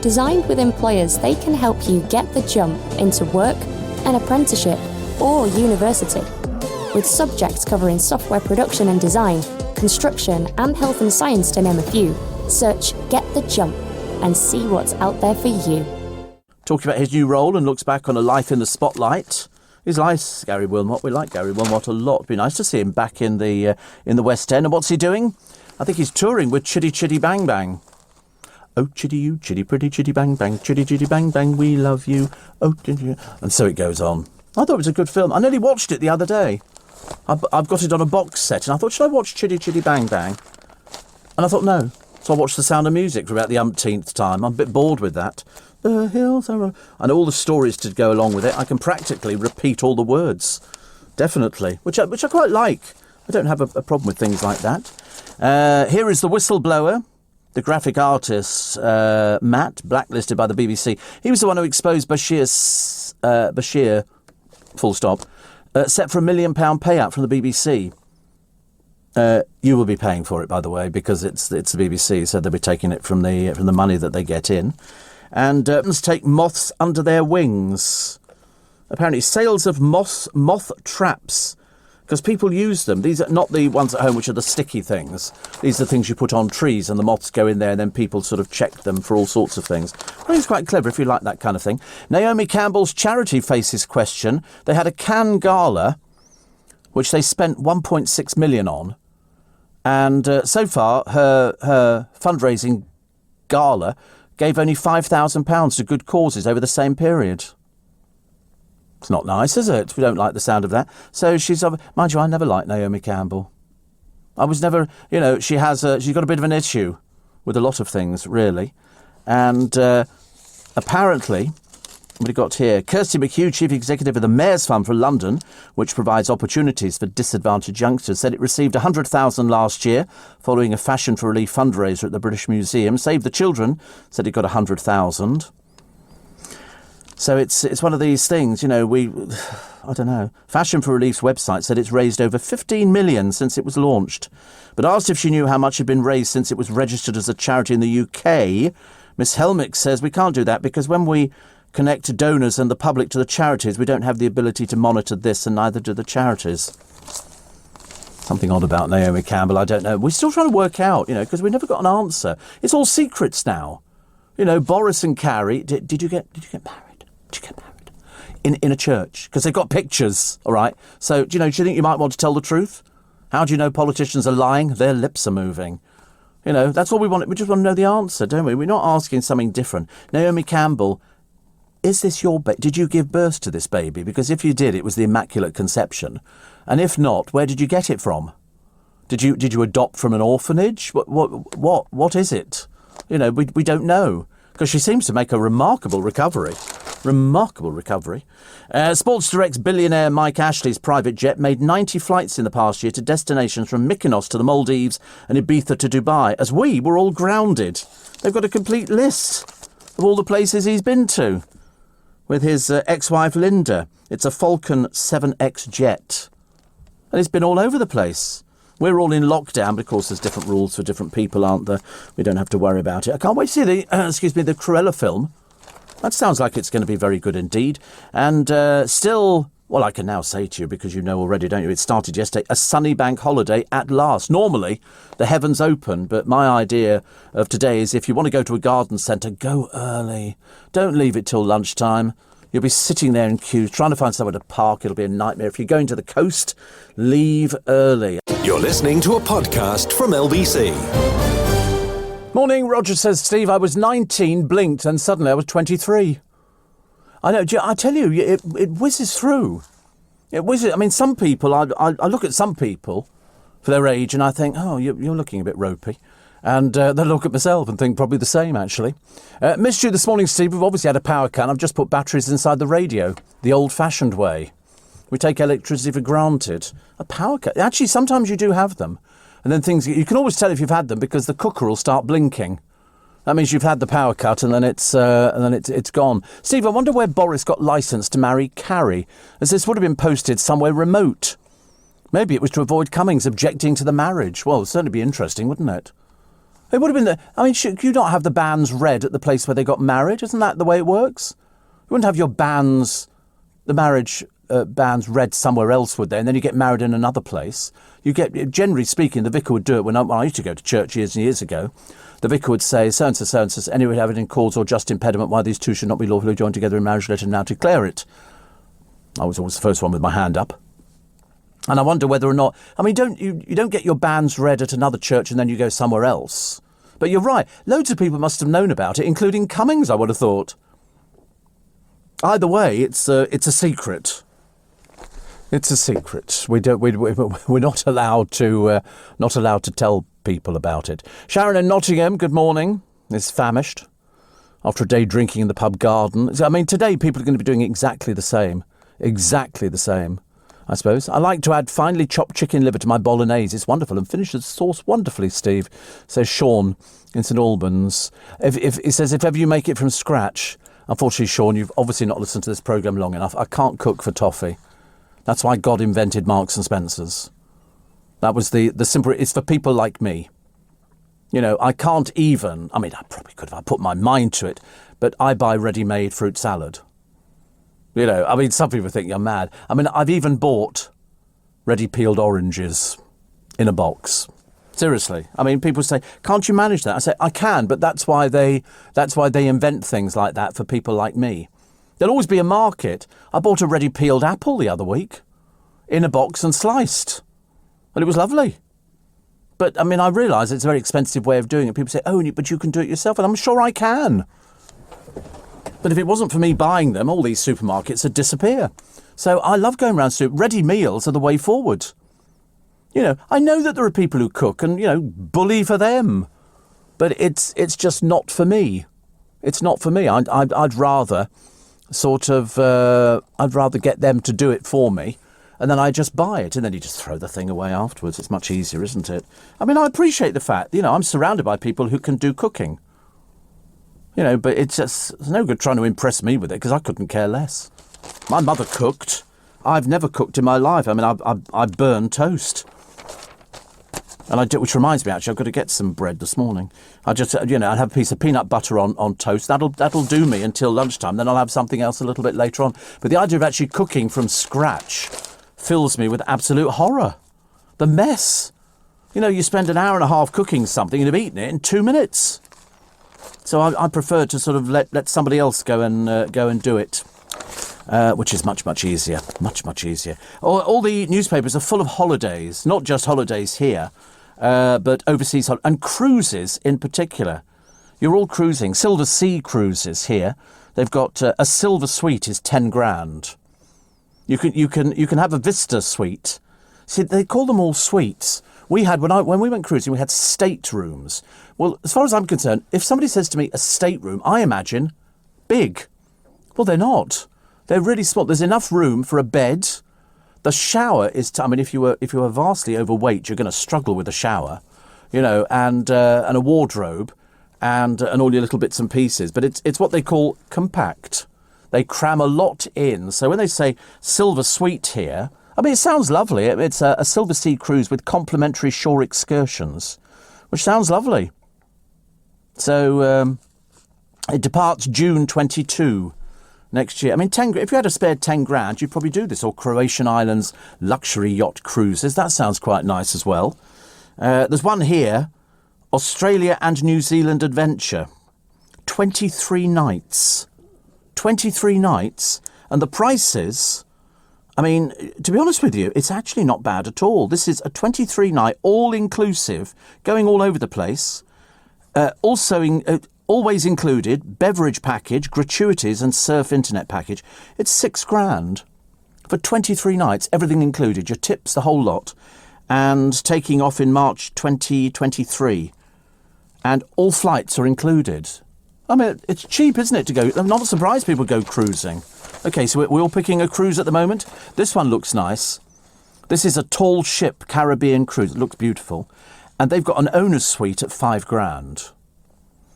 Designed with employers, they can help you get the jump into work, an apprenticeship, or university. With subjects covering software production and design, construction, and health and science, to name a few, search Get the Jump and see what's out there for you. Talking about his new role and looks back on a life in the spotlight. He's nice, Gary Wilmot. We like Gary Wilmot a lot. It'd be nice to see him back in the West End. And what's he doing? I think he's touring with Chitty Chitty Bang Bang. Oh, chitty you, chitty pretty, chitty bang bang, chitty chitty bang bang, we love you. Oh, and so it goes on. I thought it was a good film. I nearly watched it the other day. I've got it on a box set, and I thought, should I watch Chitty Chitty Bang Bang? And I thought, no. So I watched The Sound of Music for about the umpteenth time. I'm a bit bored with that. The hills are... And all the stories to go along with it. I can practically repeat all the words. Definitely. Which I quite like. I don't have a problem with things like that. Here is The Whistleblower. The graphic artist, Matt, blacklisted by the BBC. He was the one who exposed Bashir, full stop, set for £1 million payout from the BBC. You will be paying for it, by the way, because it's the BBC, so they'll be taking it from the money that they get in. And take moths under their wings. Apparently, sales of moth traps. Because people use them. These are not the ones at home which are the sticky things. These are the things you put on trees and the moths go in there and then people sort of check them for all sorts of things. I think it's quite clever if you like that kind of thing. Naomi Campbell's charity faces question. They had a Cannes gala, which they spent 1.6 million on. And so far, her fundraising gala gave only £5,000 to good causes over the same period. It's not nice, is it? We don't like the sound of that. So she's... Mind you, I never liked Naomi Campbell. I was never... she's got a bit of an issue with a lot of things, really. And apparently, what we got here, Kirsty McHugh, Chief Executive of the Mayor's Fund for London, which provides opportunities for disadvantaged youngsters, said it received $100,000 last year following a Fashion for Relief fundraiser at the British Museum. Save the Children said it got $100,000. So it's one of these things, I don't know. Fashion for Relief's website said it's raised over 15 million since it was launched. But asked if she knew how much had been raised since it was registered as a charity in the UK, Miss Helmick says we can't do that because when we connect donors and the public to the charities, we don't have the ability to monitor this and neither do the charities. Something odd about Naomi Campbell, I don't know. We're still trying to work out, because we never got an answer. It's all secrets now. Boris and Carrie, did you get married? Did you get married? In a church? Because they've got pictures, all right? So, do you think you might want to tell the truth? How do you know politicians are lying? Their lips are moving. You know, that's all we want. We just want to know the answer, don't we? We're not asking something different. Naomi Campbell, is this your baby? Did you give birth to this baby? Because if you did, it was the Immaculate Conception. And if not, where did you get it from? Did you adopt from an orphanage? What is it? You know, we don't know. Because she seems to make a remarkable recovery. Remarkable recovery. Sports Direct's billionaire Mike Ashley's private jet made 90 flights in the past year to destinations from Mykonos to the Maldives and Ibiza to Dubai, as we were all grounded. They've got a complete list of all the places he's been to with his ex-wife Linda. It's a Falcon 7X jet. And it's been all over the place. We're all in lockdown, but of course there's different rules for different people, aren't there? We don't have to worry about it. I can't wait to see the Cruella film. That sounds like it's going to be very good indeed. And still, well, I can now say to you, because you know already, don't you? It started yesterday, a sunny bank holiday at last. Normally, the heavens open, but my idea of today is if you want to go to a garden centre, go early. Don't leave it till lunchtime. You'll be sitting there in queues, trying to find somewhere to park. It'll be a nightmare. If you're going to the coast, leave early. You're listening to a podcast from LBC. Morning, Roger says, Steve, I was 19, blinked, and suddenly I was 23. I know, I tell you, it whizzes through. It whizzes. I mean, some people, I look at some people for their age and I think, oh, you're looking a bit ropey. And then I look at myself and think probably the same, actually. Missed you this morning, Steve. We've obviously had a power cut. I've just put batteries inside the radio, the old-fashioned way. We take electricity for granted. A power cut. Actually, sometimes you do have them. And then things, you can always tell if you've had them because the cooker will start blinking. That means you've had the power cut and then it's gone. Steve, I wonder where Boris got licensed to marry Carrie, as this would have been posted somewhere remote. Maybe it was to avoid Cummings objecting to the marriage. Well, it'd certainly be interesting, wouldn't it? It would have been I mean, should you not have the banns read at the place where they got married? Isn't that the way it works? You wouldn't have your the marriage banns read somewhere else, would they? And then you get married in another place. You get, generally speaking, the vicar would do it. When I used to go to church years and years ago, the vicar would say, so-and-so, so-and-so, any would have it in cause or just impediment why these two should not be lawfully joined together in marriage, let him now declare it. I was always the first one with my hand up. And I wonder whether or not, I mean, you don't get your banns read at another church and then you go somewhere else. But you're right, loads of people must have known about it, including Cummings, I would have thought. Either way, it's a secret. It's a secret. We're not allowed to tell people about it. Sharon in Nottingham, good morning, is famished after a day drinking in the pub garden. I mean, today people are going to be doing exactly the same. Exactly the same, I suppose. I like to add finely chopped chicken liver to my bolognese. It's wonderful and finishes the sauce wonderfully, Steve, says Sean in St Albans. If he says, if ever you make it from scratch, unfortunately, Sean, you've obviously not listened to this programme long enough. I can't cook for toffee. That's why God invented Marks and Spencer's. That was the simple. It's for people like me. You know, I can't even. I mean, I probably could if I put my mind to it, but I buy ready-made fruit salad. You know, I mean, some people think you're mad. I mean, I've even bought ready-peeled oranges in a box. Seriously. I mean, people say, can't you manage that? I say, I can, but that's why they invent things like that for people like me. There'll always be a market. I bought a ready-peeled apple the other week in a box and sliced. And it was lovely. But, I mean, I realise it's a very expensive way of doing it. People say, oh, but you can do it yourself. And I'm sure I can. But if it wasn't for me buying them, all these supermarkets would disappear. So I love going around ready meals are the way forward. You know, I know that there are people who cook and, you know, bully for them. But it's just not for me. It's not for me. I'd rather I'd rather get them to do it for me and then I just buy it and then you just throw the thing away afterwards. It's much easier, isn't it? I mean, I appreciate the fact, you know, I'm surrounded by people who can do cooking. You know, but it's no good trying to impress me with it because I couldn't care less. My mother cooked. I've never cooked in my life. I mean, I burn toast. And which reminds me, actually, I've got to get some bread this morning. I'd have a piece of peanut butter on toast. That'll do me until lunchtime. Then I'll have something else a little bit later on. But the idea of actually cooking from scratch fills me with absolute horror. The mess. You know, you spend an hour and a half cooking something and you've eaten it in 2 minutes. So I prefer to sort of let somebody else go and do it. Which is much easier. Much easier. All the newspapers are full of holidays, not just holidays here. but overseas and cruises in particular. You're all cruising. Silver Sea Cruises here. They've got a silver suite is 10 grand. You can have a Vista suite. See, they call them all suites. We had when we went cruising, we had staterooms. Well, as far as I'm concerned, if somebody says to me a stateroom, I imagine big. Well, they're not. They're really small. There's enough room for a bed. The shower is. I mean, if you were vastly overweight, you're going to struggle with a shower, and a wardrobe, and all your little bits and pieces. But it's what they call compact. They cram a lot in. So when they say silver suite here, I mean, it sounds lovely. It's a Silver Sea cruise with complimentary shore excursions, which sounds lovely. So it departs June 22 next year. I mean, if you had a spare 10 grand, you'd probably do this. Or Croatian Islands luxury yacht cruises. That sounds quite nice as well. There's one here, Australia and New Zealand Adventure. 23 nights. 23 nights. And the prices... I mean, to be honest with you, it's actually not bad at all. This is a 23-night, all-inclusive, going all over the place. Always included, beverage package, gratuities and surf internet package. It's 6 grand for 23 nights, everything included, your tips, the whole lot, and taking off in March 2023. And all flights are included. I mean, it's cheap, isn't it, to go? I'm not surprised people go cruising. OK, so we're all picking a cruise at the moment. This one looks nice. This is a tall ship Caribbean cruise. It looks beautiful. And they've got an owner's suite at 5 grand.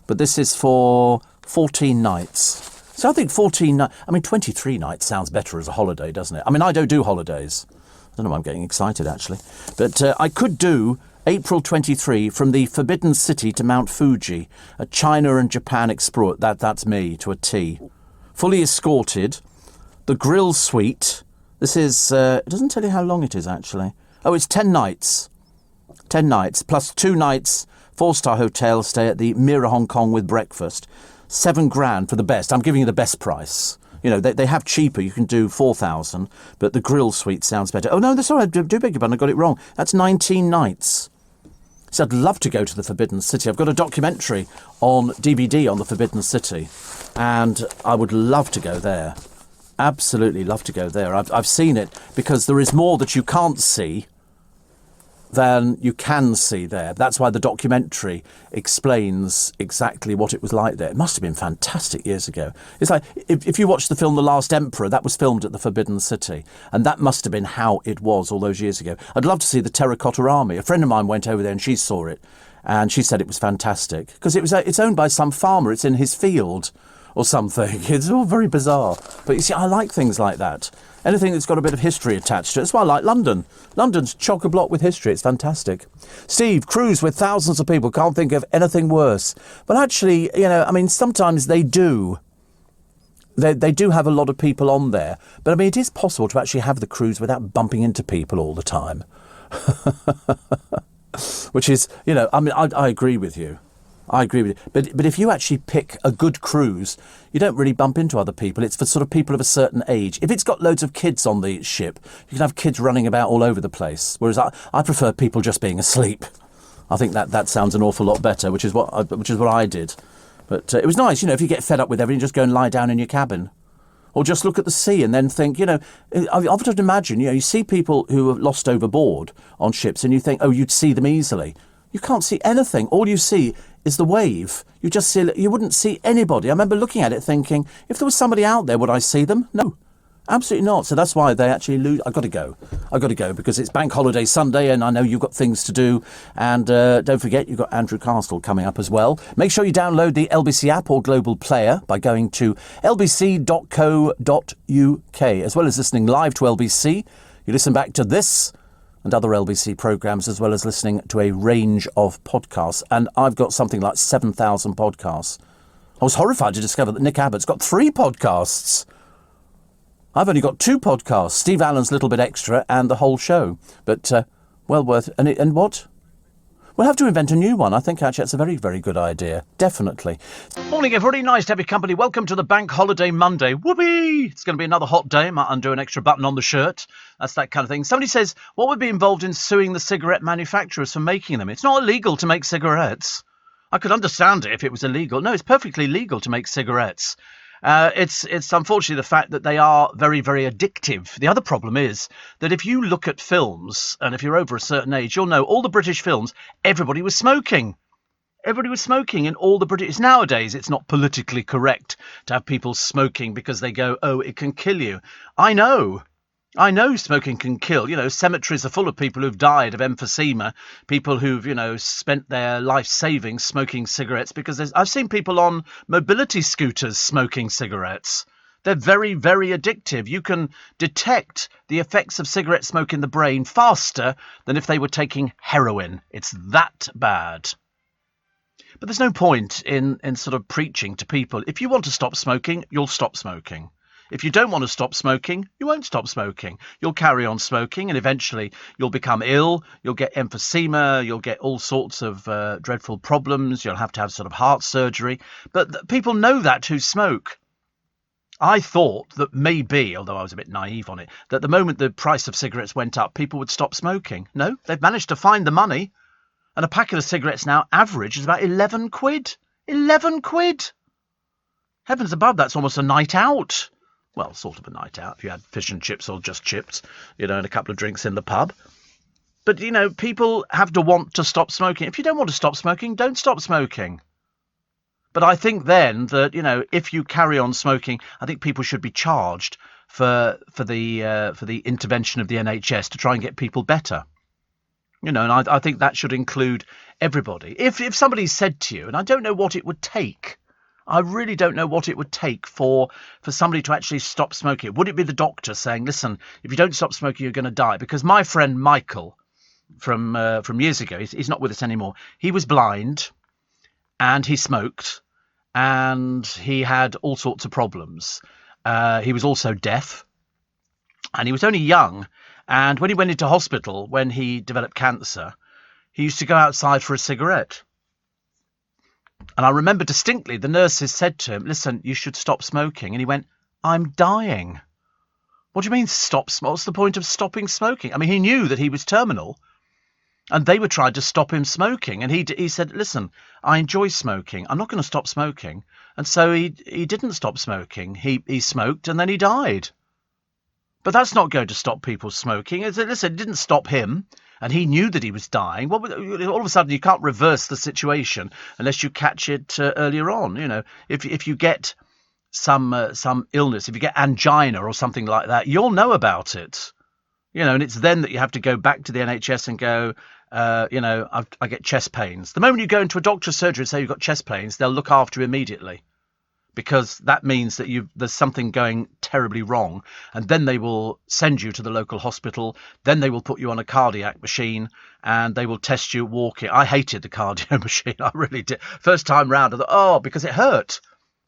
But this is for 14 nights. So I think 23 nights sounds better as a holiday, doesn't it? I mean, I don't do holidays. I don't know why I'm getting excited, actually. But I could do April 23 from the Forbidden City to Mount Fuji, a China and Japan explore. That's me to a T. Fully escorted. The grill suite. This is, it doesn't tell you how long it is, actually. Oh, it's 10 nights. 10 nights, plus 2 nights, 4-star hotel stay at the Mira Hong Kong with breakfast. 7 grand for the best. I'm giving you the best price. They have cheaper. You can do 4,000, but the grill suite sounds better. Oh, no, that's all right. I do beg your pardon. I got it wrong. That's 19 nights. So I'd love to go to the Forbidden City. I've got a documentary on DVD on the Forbidden City, and I would love to go there. Absolutely love to go there. I've seen it because there is more that you can't see than you can see there. That's why the documentary explains exactly what it was like there. It must have been fantastic years ago. It's like, if you watch the film The Last Emperor, that was filmed at the Forbidden City. And that must have been how it was all those years ago. I'd love to see the Terracotta Army. A friend of mine went over there and she saw it. And she said it was fantastic. Because it's owned by some farmer. It's in his field or something. It's all very bizarre. But you see, I like things like that. Anything that's got a bit of history attached to it. That's why I like London. London's chock-a-block with history. It's fantastic. Steve, cruise with thousands of people. Can't think of anything worse. But actually, sometimes they do. They do have a lot of people on there. But, it is possible to actually have the cruise without bumping into people all the time. Which is, I agree with you. I agree with you. But if you actually pick a good cruise, you don't really bump into other people. It's for sort of people of a certain age. If it's got loads of kids on the ship, you can have kids running about all over the place. Whereas I prefer people just being asleep. I think that sounds an awful lot better, which is what I did. But it was nice, if you get fed up with everything, just go and lie down in your cabin. Or just look at the sea and then think, I've often imagined, you see people who are lost overboard on ships and you think, oh, you'd see them easily. You can't see anything. All you see is the wave. You wouldn't see anybody. I remember looking at it thinking, if there was somebody out there, would I see them? No, absolutely not. So that's why they actually lose. I've got to go because it's Bank Holiday Sunday and I know you've got things to do. And don't forget, you've got Andrew Castle coming up as well. Make sure you download the LBC app or Global Player by going to lbc.co.uk. As well as listening live to LBC, you listen back to this and other LBC programmes, as well as listening to a range of podcasts. And I've got something like 7,000 podcasts. I was horrified to discover that Nick Abbott's got 3 podcasts. I've only got 2 podcasts, Steve Allen's Little Bit Extra and the whole show. But well worth... And what? We'll have to invent a new one. I think actually it's a very, very good idea. Definitely. Morning, everybody. Nice to have your company. Welcome to the Bank Holiday Monday. Whoopee! It's going to be another hot day. Might undo an extra button on the shirt. That's that kind of thing. Somebody says, what would be involved in suing the cigarette manufacturers for making them? It's not illegal to make cigarettes. I could understand it if it was illegal. No, it's perfectly legal to make cigarettes. It's unfortunately the fact that they are very, very addictive. The other problem is that if you look at films, and if you're over a certain age, you'll know all the British films, everybody was smoking. Everybody was smoking in all the British. Nowadays, it's not politically correct to have people smoking because they go, oh, it can kill you. I know smoking can kill. You know, cemeteries are full of people who've died of emphysema, people who've, spent their life savings smoking cigarettes, because I've seen people on mobility scooters smoking cigarettes. They're very, very addictive. You can detect the effects of cigarette smoke in the brain faster than if they were taking heroin. It's that bad. But there's no point in sort of preaching to people. If you want to stop smoking, you'll stop smoking. If you don't want to stop smoking, you won't stop smoking. You'll carry on smoking, and eventually you'll become ill. You'll get emphysema. You'll get all sorts of dreadful problems. You'll have to have sort of heart surgery. But people know that who smoke. I thought that maybe, although I was a bit naive on it, that the moment the price of cigarettes went up, people would stop smoking. No, they've managed to find the money. And a packet of cigarettes now, average, is about 11 quid. 11 quid! Heavens above, that's almost a night out. Well, sort of a night out, if you had fish and chips or just chips, and a couple of drinks in the pub. But, people have to want to stop smoking. If you don't want to stop smoking, don't stop smoking. But I think then that, if you carry on smoking, I think people should be charged for the intervention of the NHS to try and get people better. And I think that should include everybody. If somebody said to you, and I don't know what it would take, I really don't know what it would take for somebody to actually stop smoking. Would it be the doctor saying, listen, if you don't stop smoking, you're going to die? Because my friend Michael from years ago, he's not with us anymore. He was blind and he smoked and he had all sorts of problems. He was also deaf and he was only young. And when he went into hospital, when he developed cancer, he used to go outside for a cigarette. And I remember distinctly the nurses said to him, listen, you should stop smoking. And he went, I'm dying. What do you mean stop smoking? What's the point of stopping smoking? I mean, he knew that he was terminal and they were trying to stop him smoking. And he said, listen, I enjoy smoking. I'm not going to stop smoking. And so he didn't stop smoking. He smoked and then he died. But that's not going to stop people smoking. Listen, it didn't stop him. And he knew that he was dying. All of a sudden, you can't reverse the situation unless you catch it earlier on. If you get some illness, if you get angina or something like that, you'll know about it. And it's then that you have to go back to the NHS and go, I get chest pains. The moment you go into a doctor's surgery and say you've got chest pains, they'll look after you immediately. Because that means that there's something going terribly wrong. And then they will send you to the local hospital. Then they will put you on a cardiac machine and they will test you walking. I hated the cardio machine. I really did. First time round, I thought, because it hurt.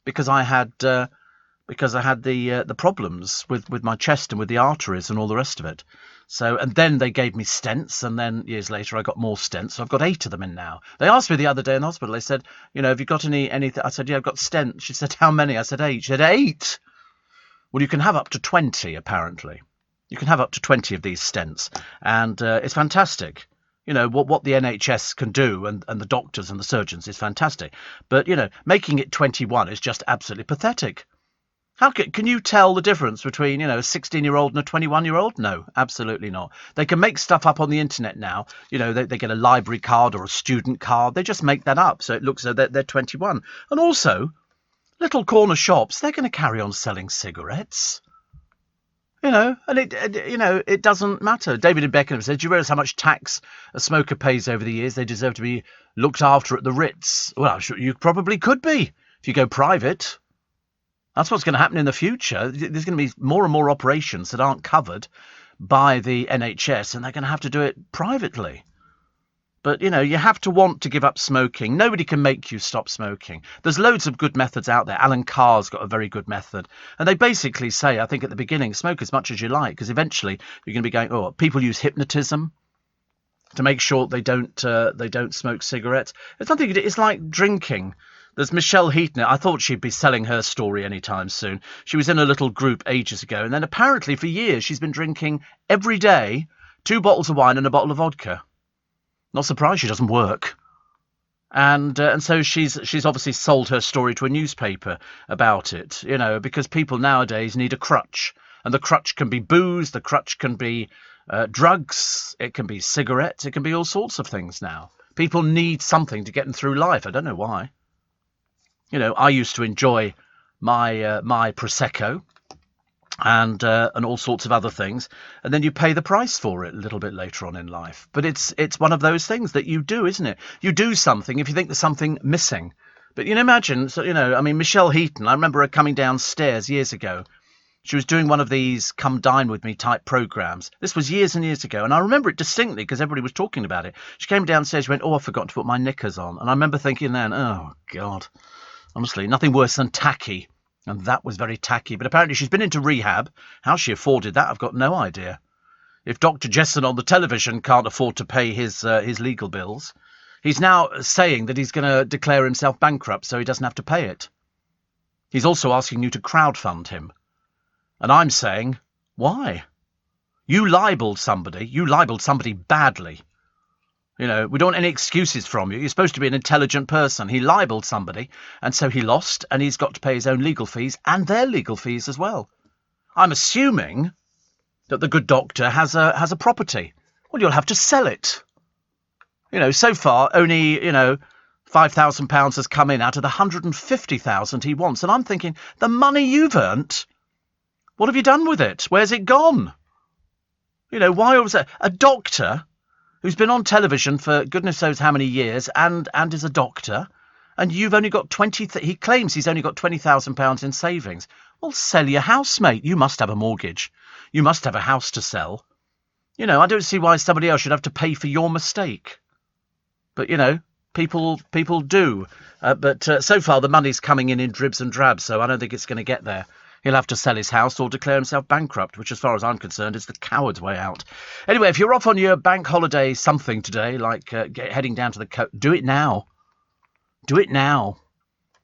Because I had the problems with my chest and with the arteries and all the rest of it. So, and then they gave me stents, and then years later I got more stents. So I've got 8 of them in now. They asked me the other day in the hospital, they said, have you got anything? I said, yeah, I've got stents. She said, how many? I said, 8. She said, 8? Well, you can have up to 20, apparently. You can have up to 20 of these stents. And it's fantastic. What the NHS can do and the doctors and the surgeons is fantastic. But, making it 21 is just absolutely pathetic. How can you tell the difference between, a 16-year-old and a 21-year-old? No, absolutely not. They can make stuff up on the internet now. They get a library card or a student card. They just make that up. So it looks as though they're 21. And also, little corner shops, they're going to carry on selling cigarettes. And it doesn't matter. David in Beckenham said, do you realise how much tax a smoker pays over the years? They deserve to be looked after at the Ritz. Well, I'm sure you probably could be if you go private. That's what's going to happen in the future. There's going to be more and more operations that aren't covered by the NHS, and they're going to have to do it privately. But, you have to want to give up smoking. Nobody can make you stop smoking. There's loads of good methods out there. Alan Carr's got a very good method. And they basically say, I think at the beginning, smoke as much as you like, because eventually you're going to be going, people use hypnotism. to make sure they don't smoke cigarettes. It's nothing. It's like drinking. There's Michelle Heaton. I thought she'd be selling her story anytime soon. She was in a little group ages ago, and then apparently for years she's been drinking every day 2 bottles of wine and a bottle of vodka. Not surprised she doesn't work. And so she's obviously sold her story to a newspaper about it, you know, because people nowadays need a crutch. And the crutch can be booze, the crutch can be drugs, it can be cigarettes, it can be all sorts of things now. People need something to get them through life. I don't know why. You know, I used to enjoy my my Prosecco and all sorts of other things, and then you pay the price for it a little bit later on in life. But it's one of those things that you do, isn't it? You do something if you think there's something missing. But you know, imagine, so you know, I mean, Michelle Heaton. I remember her coming downstairs years ago. She was doing one of these "come dine with me" type programs. This was years and years ago, and I remember it distinctly because everybody was talking about it. She came downstairs, she went, "Oh, I forgot to put my knickers on," and I remember thinking then, "Oh God." Honestly, nothing worse than tacky. And that was very tacky. But apparently she's been into rehab. How she afforded that, I've got no idea. If Dr. Jessen on the television can't afford to pay his legal bills, he's now saying that he's going to declare himself bankrupt so he doesn't have to pay it. He's also asking you to crowdfund him. And I'm saying, why? You libelled somebody badly. You know, we don't want any excuses from you. You're supposed to be an intelligent person. He libelled somebody, and so he lost, and he's got to pay his own legal fees and their legal fees as well. I'm assuming that the good doctor has a property. Well, you'll have to sell it. You know, so far only, £5,000 has come in out of the 150,000 he wants, and I'm thinking, the money you've earned, what have you done with it? Where's it gone? You know, why was it a doctor who's been on television for goodness knows how many years and is a doctor, and you've only got he claims he's only got £20,000 in savings. Well, sell your house, mate. You must have a mortgage. You must have a house to sell. You know, I don't see why somebody else should have to pay for your mistake. But, you know, people do. But so far the money's coming in dribs and drabs, so I don't think it's going to get there. He'll have to sell his house or declare himself bankrupt, which, as far as I'm concerned, is the coward's way out. Anyway, if you're off on your bank holiday something today, like heading down to the coast, do it now. Do it now.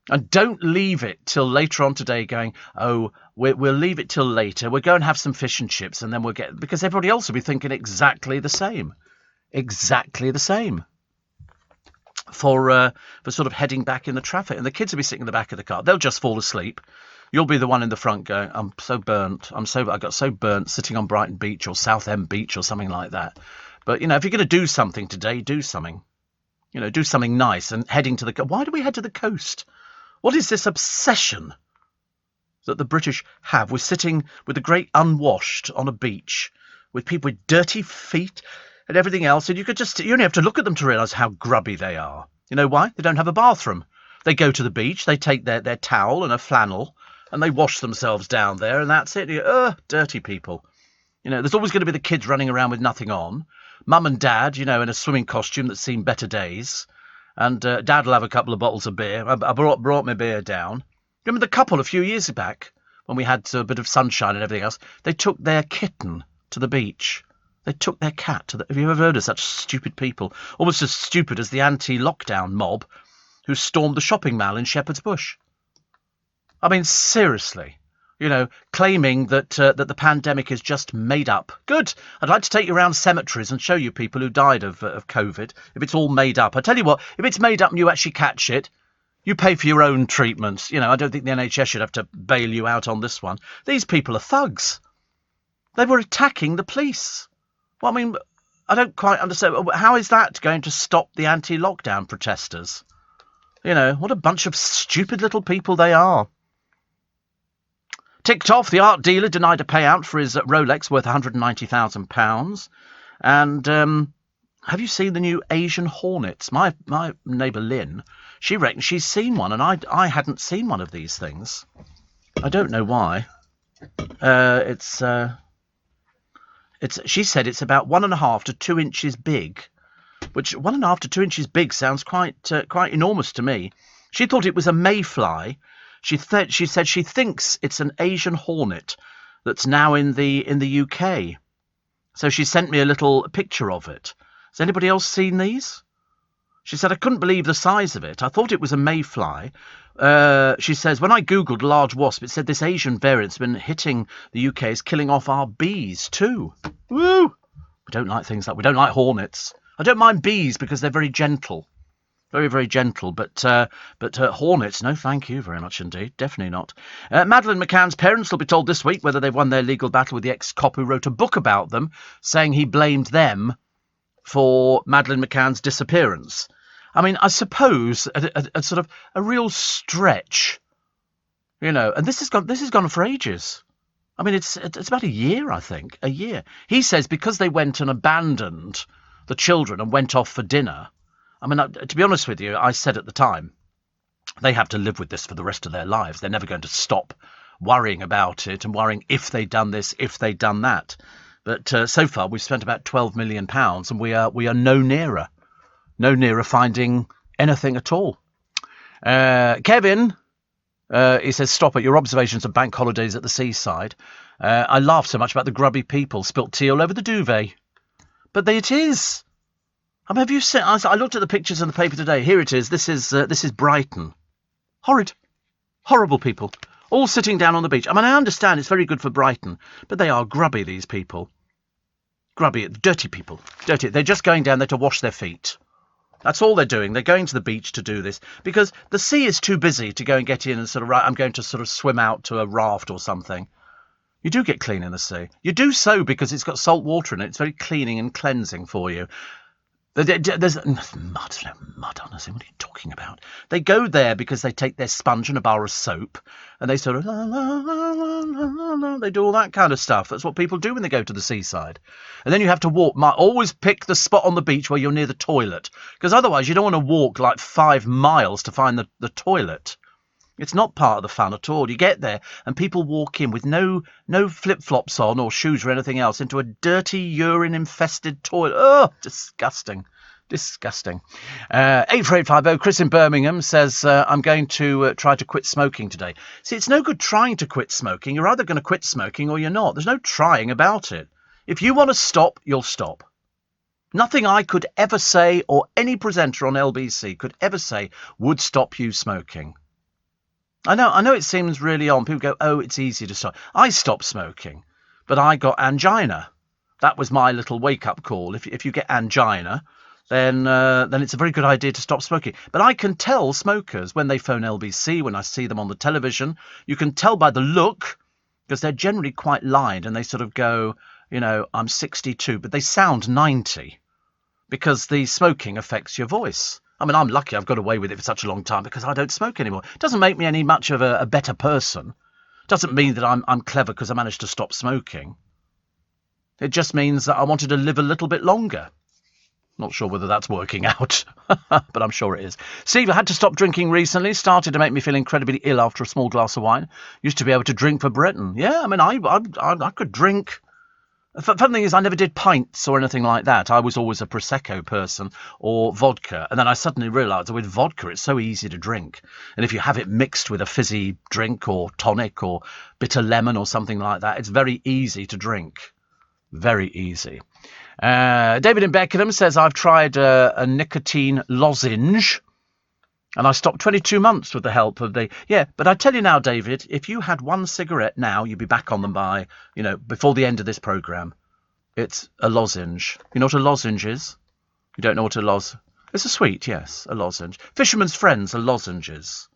And don't leave it till later on today going, oh, we'll leave it till later. We'll go and have some fish and chips, and then we'll get... Because everybody else will be thinking exactly the same. Exactly the same. For sort of heading back in the traffic. And the kids will be sitting in the back of the car. They'll just fall asleep. You'll be the one in the front going, I'm so burnt. I got so burnt sitting on Brighton Beach or Southend Beach or something like that. But, you know, if you're going to do something today, do something. You know, do something nice and heading to the... Why do we head to the coast? What is this obsession that the British have with sitting with the great unwashed on a beach with people with dirty feet and everything else? And you only have to look at them to realise how grubby they are. You know why? They don't have a bathroom. They go to the beach, they take their towel and a flannel, and they wash themselves down there, and that's it. Dirty people. You know, there's always going to be the kids running around with nothing on. Mum and Dad, you know, in a swimming costume that's seen better days. And Dad will have a couple of bottles of beer. I brought my beer down. Remember the couple a few years back, when we had a bit of sunshine and everything else? They took their kitten to the beach. They took their cat to the... Have you ever heard of such stupid people? Almost as stupid as the anti-lockdown mob who stormed the shopping mall in Shepherd's Bush. I mean, seriously, you know, claiming that the pandemic is just made up. Good. I'd like to take you around cemeteries and show you people who died of COVID, if it's all made up. I tell you what, if it's made up and you actually catch it, you pay for your own treatment. You know, I don't think the NHS should have to bail you out on this one. These people are thugs. They were attacking the police. Well, I mean, I don't quite understand. How is that going to stop the anti-lockdown protesters? You know, what a bunch of stupid little people they are. Ticked off, the art dealer denied a payout for his Rolex worth £190,000. And have you seen the new Asian Hornets? My neighbour Lynn, she reckons she's seen one, and I hadn't seen one of these things. I don't know why. She said it's about 1.5 to 2 inches big, which 1.5 to 2 inches big sounds quite enormous to me. She thought it was a mayfly. She said she thinks it's an Asian hornet that's now in the UK. So she sent me a little picture of it. Has anybody else seen these? She said, I couldn't believe the size of it. I thought it was a mayfly. She says, when I Googled large wasp, it said this Asian variant's been hitting the UK, is killing off our bees too. Woo! We don't like things like, we don't like hornets. I don't mind bees because they're very gentle. Very, very gentle, but hornets, no thank you very much indeed. Definitely not. Madeleine McCann's parents will be told this week whether they've won their legal battle with the ex-cop who wrote a book about them, saying he blamed them for Madeleine McCann's disappearance. I mean, I suppose a sort of a real stretch, you know, and this has gone for ages. I mean, it's about a year, I think, a year. He says because they went and abandoned the children and went off for dinner. I mean, to be honest with you, I said at the time, they have to live with this for the rest of their lives. They're never going to stop worrying about it and worrying if they'd done this, if they'd done that. But so far, we've spent about £12 million, and we are no nearer finding anything at all. Kevin, he says, stop it. Your observations of bank holidays at the seaside. I laughed so much about the grubby people spilt tea all over the duvet. But it is. I mean, have you seen? I looked at the pictures in the paper today. Here it is. This is Brighton. Horrible people, all sitting down on the beach. I mean, I understand it's very good for Brighton, but they are grubby. These people, grubby, dirty people, dirty. They're just going down there to wash their feet. That's all they're doing. They're going to the beach to do this because the sea is too busy to go and get in and sort of, right, I'm going to sort of swim out to a raft or something. You do get clean in the sea. You do so because it's got salt water in it. It's very cleaning and cleansing for you. There's mud, honestly. What are you talking about? They go there because they take their sponge and a bar of soap and they sort of, they do all that kind of stuff. That's what people do when they go to the seaside. And then you have to walk. Always pick the spot on the beach where you're near the toilet, because otherwise you don't want to walk like 5 miles to find the toilet. It's not part of the fun at all. You get there and people walk in with no flip-flops on or shoes or anything else into a dirty, urine-infested toilet. Oh, disgusting. Disgusting. 84850, Chris in Birmingham says, I'm going to try to quit smoking today. See, it's no good trying to quit smoking. You're either going to quit smoking or you're not. There's no trying about it. If you want to stop, you'll stop. Nothing I could ever say or any presenter on LBC could ever say would stop you smoking. I know it seems really odd. People go, oh, it's easy to stop. I stopped smoking, but I got angina. That was my little wake-up call. If you get angina, then it's a very good idea to stop smoking. But I can tell smokers when they phone LBC, when I see them on the television, you can tell by the look, because they're generally quite lined, and they sort of go, you know, I'm 62, but they sound 90, because the smoking affects your voice. I mean, I'm lucky I've got away with it for such a long time because I don't smoke anymore. It doesn't make me any much of a better person. It doesn't mean that I'm clever because I managed to stop smoking. It just means that I wanted to live a little bit longer. Not sure whether that's working out, but I'm sure it is. Steve, I had to stop drinking recently. Started to make me feel incredibly ill after a small glass of wine. Used to be able to drink for Britain. Yeah, I mean, I could drink. The fun thing is I never did pints or anything like that. I was always a Prosecco person or vodka. And then I suddenly realised that with vodka, it's so easy to drink. And if you have it mixed with a fizzy drink or tonic or bitter lemon or something like that, it's very easy to drink. Very easy. David in Beckenham says, I've tried a nicotine lozenge and I stopped 22 months with the help of the... Yeah, but I tell you now, David, if you had one cigarette now, you'd be back on them by, you know, before the end of this programme. It's a lozenge. You know what a lozenge is? You don't know what a lozenge... It's a sweet, yes, a lozenge. Fisherman's Friends are lozenges.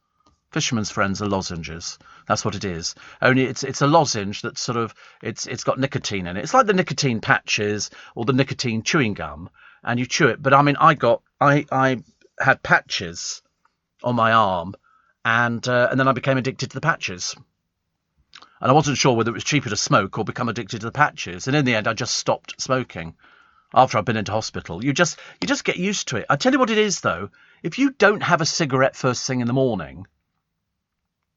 Fisherman's Friends are lozenges. That's what it is. Only it's a lozenge that's sort of... It's got nicotine in it. It's like the nicotine patches or the nicotine chewing gum, and you chew it. But, I mean, I had patches on my arm, and then I became addicted to the patches. And I wasn't sure whether it was cheaper to smoke or become addicted to the patches. And in the end, I just stopped smoking after I've been into hospital. You just get used to it. I tell you what it is, though. If you don't have a cigarette first thing in the morning,